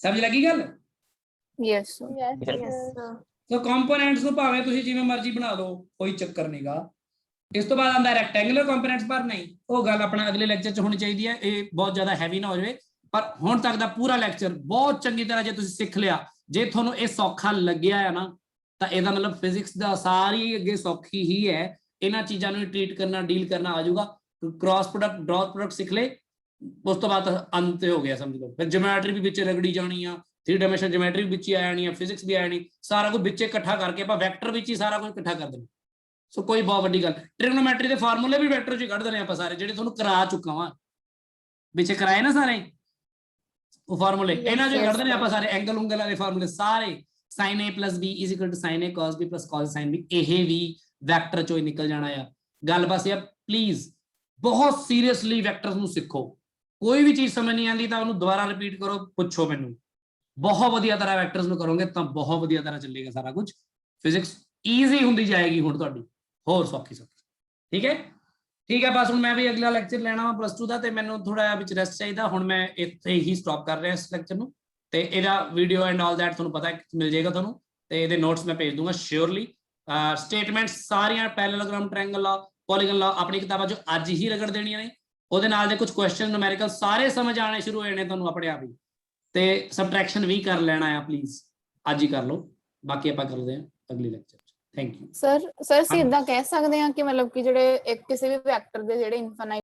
ਸਮਝ ਲੱਗੀ ਗੱਲ? Yes, sir. Yes, sir. ਸੋ ਕੰਪੋਨੈਂਟਸ ਨੂੰ ਭਾਵੇਂ ਤੁਸੀਂ ਜਿਵੇਂ ਮਰਜ਼ੀ ਬਣਾ ਦਿਓ, ਕੋਈ ਚੱਕਰ ਨਹੀਂਗਾ। ਇਸ ਤੋਂ ਬਾਅਦ ਆਉਂਦਾ ਰੈਕਟੈਂਗੂਲਰ ਕੰਪੋਨੈਂਟਸ, ਪਰ ਨਹੀਂ ਉਹ ਗੱਲ ਆਪਣਾ ਅਗਲੇ ਲੈਕਚਰ 'ਚ ਹੋਣੀ ਚਾਹੀਦੀ ਹੈ, ਇਹ ਬਹੁਤ ਜ਼ਿਆਦਾ ਹੈਵੀ ਨਾ ਹੋ ਜਾਵੇ। ਪਰ ਹੁਣ ਤੱਕ ਦਾ ਪੂਰਾ ਲੈਕਚਰ ਬਹੁਤ ਚੰਗੀ ਤਰ੍ਹਾਂ ਜੇ ਤੁਸੀਂ ਸਿੱਖ ਲਿਆ, ਜੇ ਤੁਹਾਨੂੰ ਇਹ ਸੌਖਾ ਲੱਗਿਆ ਹੈ ਨਾ, ਤਾਂ ਇਹਦਾ ਮਤਲਬ ਫਿਜ਼ਿਕਸ ਦਾ ਸਾਰੀ ਅੱਗੇ ਸੌਖੀ ਹੀ ਹੈ। ਇਹਨਾਂ ਚੀਜ਼ਾਂ ਨੂੰ ਟ੍ਰੀਟ ਕਰਨਾ, ਡੀਲ ਕਰਨਾ ਆ ਜਾਊਗਾ। ਕ੍ਰਾਸ ਪ੍ਰੋਡਕਟ, ਡਾਟ ਪ੍ਰੋਡਕਟ ਸਿੱਖ ਲੈ, ਉਸ ਤੋਂ ਬਾਅਦ ਅੰਤ ਹੋ ਗਿਆ ਸਮਝ ਲਓ। ਫਿਰ ਜਿਓਮੈਟਰੀ ਵੀ ਵਿੱਚ ਰਗੜੀ ਜਾਣੀ ਆ, 3 ਡਾਇਮੈਂਸ਼ਨਲ ਜਿਓਮੈਟਰੀ ਵੀ ਵਿੱਚ ਹੀ ਆ ਜਾਣੀ ਆ, ਫਿਜ਼ਿਕਸ ਵੀ ਆ ਜਾਣੀ, ਸਾਰਾ ਕੁਝ ਵਿੱਚੇ ਇਕੱਠਾ ਕਰਕੇ ਆਪਾਂ ਵੈਕਟਰ ਵਿੱਚ ਹੀ ਸਾਰਾ ਕੁਝ ਇਕੱਠਾ ਕਰ ਦੇਣਾ। ਸੋ ਕੋਈ ਬਹੁਤ ਵੱਡੀ ਗੱਲ, ਟ੍ਰਿਗਨੋਮੈਟਰੀ ਦੇ ਫਾਰਮੂਲੇ ਵੀ ਵੈਕਟਰ 'ਚ ਕੱਢ ਦੇਣੇ ਆਪਾਂ ਸਾਰੇ, ਜਿਹੜੇ ਤੁਹਾਨੂੰ ਕਰਾ ਚੁੱਕਾ ਵਾਂ, ਵਿੱਚੇ ਕਰਾਏ ਨਾ ਸਾਰੇ ਉਹ ਫਾਰਮੂਲੇ, ਇਹਨਾਂ 'ਚ ਕੱਢ ਦੇਣੇ ਆਪਾਂ ਸਾਰੇ, ਐਂਗਲ ਉਂਗਲ ਵਾਲੇ ਫਾਰਮੂਲੇ ਸਾਰੇ। sin a plus b is equal to sin a cos b plus cos sin b, ਇਹ ਵੀ ਵੈਕਟਰ 'ਚੋਂ ਹੀ ਨਿਕਲ ਜਾਣਾ ਆ। ਗੱਲ ਬਸ ਇਹ ਪਲੀਜ਼ ਬਹੁਤ ਸੀਰੀਅਸਲੀ ਵੈਕਟਰਸ ਨੂੰ ਸਿੱਖੋ। ਕੋਈ ਵੀ ਚੀਜ਼ ਸਮਝ ਨਹੀਂ ਆਉਂਦੀ ਤਾਂ ਉਹਨੂੰ ਦੁਬਾਰਾ ਰਿਪੀਟ ਕਰੋ, ਪੁੱਛੋ ਮੈਨੂੰ। ਬਹੁਤ ਵਧੀਆ ਤਰ੍ਹਾਂ ਵੈਕਟਰਸ ਨੂੰ ਕਰੋਗੇ ਤਾਂ ਬਹੁਤ ਵਧੀਆ ਤਰ੍ਹਾਂ ਚੱਲੇਗਾ ਸਾਰਾ ਕੁਝ। ਫਿਜ਼ਿਕਸ ਈਜ਼ੀ ਹੁੰਦੀ ਜਾਏਗੀ ਹੁਣ ਤੁਹਾਡੀ, ਹੋਰ ਸੌਖੀ ਸੌਖੀ। ਠੀਕ ਹੈ, ਠੀਕ ਹੈ। ਬਸ ਹੁਣ ਮੈਂ ਵੀ ਅਗਲਾ ਲੈਕਚਰ ਲੈਣਾ ਵਾ +2 ਦਾ, ਤੇ ਮੈਨੂੰ ਥੋੜਾ ਜਿਹਾ ਵਿੱਚ ਰੈਸਟ ਚਾਹੀਦਾ। ਹੁਣ ਮੈਂ ਇੱਥੇ ਹੀ ਸਟਾਪ ਕਰ ਰਿਹਾ ਇਸ ਲੈਕਚਰ ਨੂੰ। ਤੇ ਇਹਦਾ ਵੀਡੀਓ ਐਂਡ ਆਲ ਦੈਟ ਤੁਹਾਨੂੰ ਪਤਾ ਮਿਲ ਜਾਏਗਾ ਤੁਹਾਨੂੰ, ਤੇ ਇਹਦੇ ਨੋਟਸ ਮੈਂ ਭੇਜ ਦੂੰਗਾ ਸ਼ੋਰਲੀ। ਸਟੇਟਮੈਂਟਸ ਸਾਰੀਆਂ ਪੈਰਲਲੋਗ੍ਰਾਮ, ਟ੍ਰਾਇੰਗਲ ਲਾ, ਪੋਲੀਗਨ ਲਾ ਆਪਣੀ ਕਿਤਾਬਾਂ 'ਚ ਅੱਜ ਹੀ ਰਗੜ ਦੇਣੀਆਂ ਨੇ। ਉਹਦੇ ਨਾਲ ਦੇ ਕੁਝ ਕੁਐਸਚਨ ਨੂਮੈਰੀਕਲ ਸਾਰੇ ਸਮਝ ਆਣੇ ਸ਼ੁਰੂ ਹੋ ਜਾਣੇ ਤੁਹਾਨੂੰ ਆਪਣੇ ਆਪ ਹੀ, ਤੇ ਸਬਟ੍ਰੈਕਸ਼ਨ ਵੀ ਕਰ ਲੈਣਾ ਆ ਪਲੀਜ਼, ਅੱਜ ਹੀ ਕਰ ਲਓ। ਬਾਕੀ ਆਪਾਂ ਕਰਦੇ ਹਾਂ ਅਗਲੀ ਲੈਕਚਰ 'ਚ। Thank you. ਸਰ ਅਸੀਂ ਇਦਾਂ ਕਹਿ ਸਕਦੇ ਹਾਂ ਕਿ ਮਤਲਬ ਕਿ ਜਿਹੜੇ ਕਿਸੇ ਵੀ ਵੈਕਟਰ ਦੇ ਜਿਹੜੇ ਇਨਫਾਈਨਾਈਟ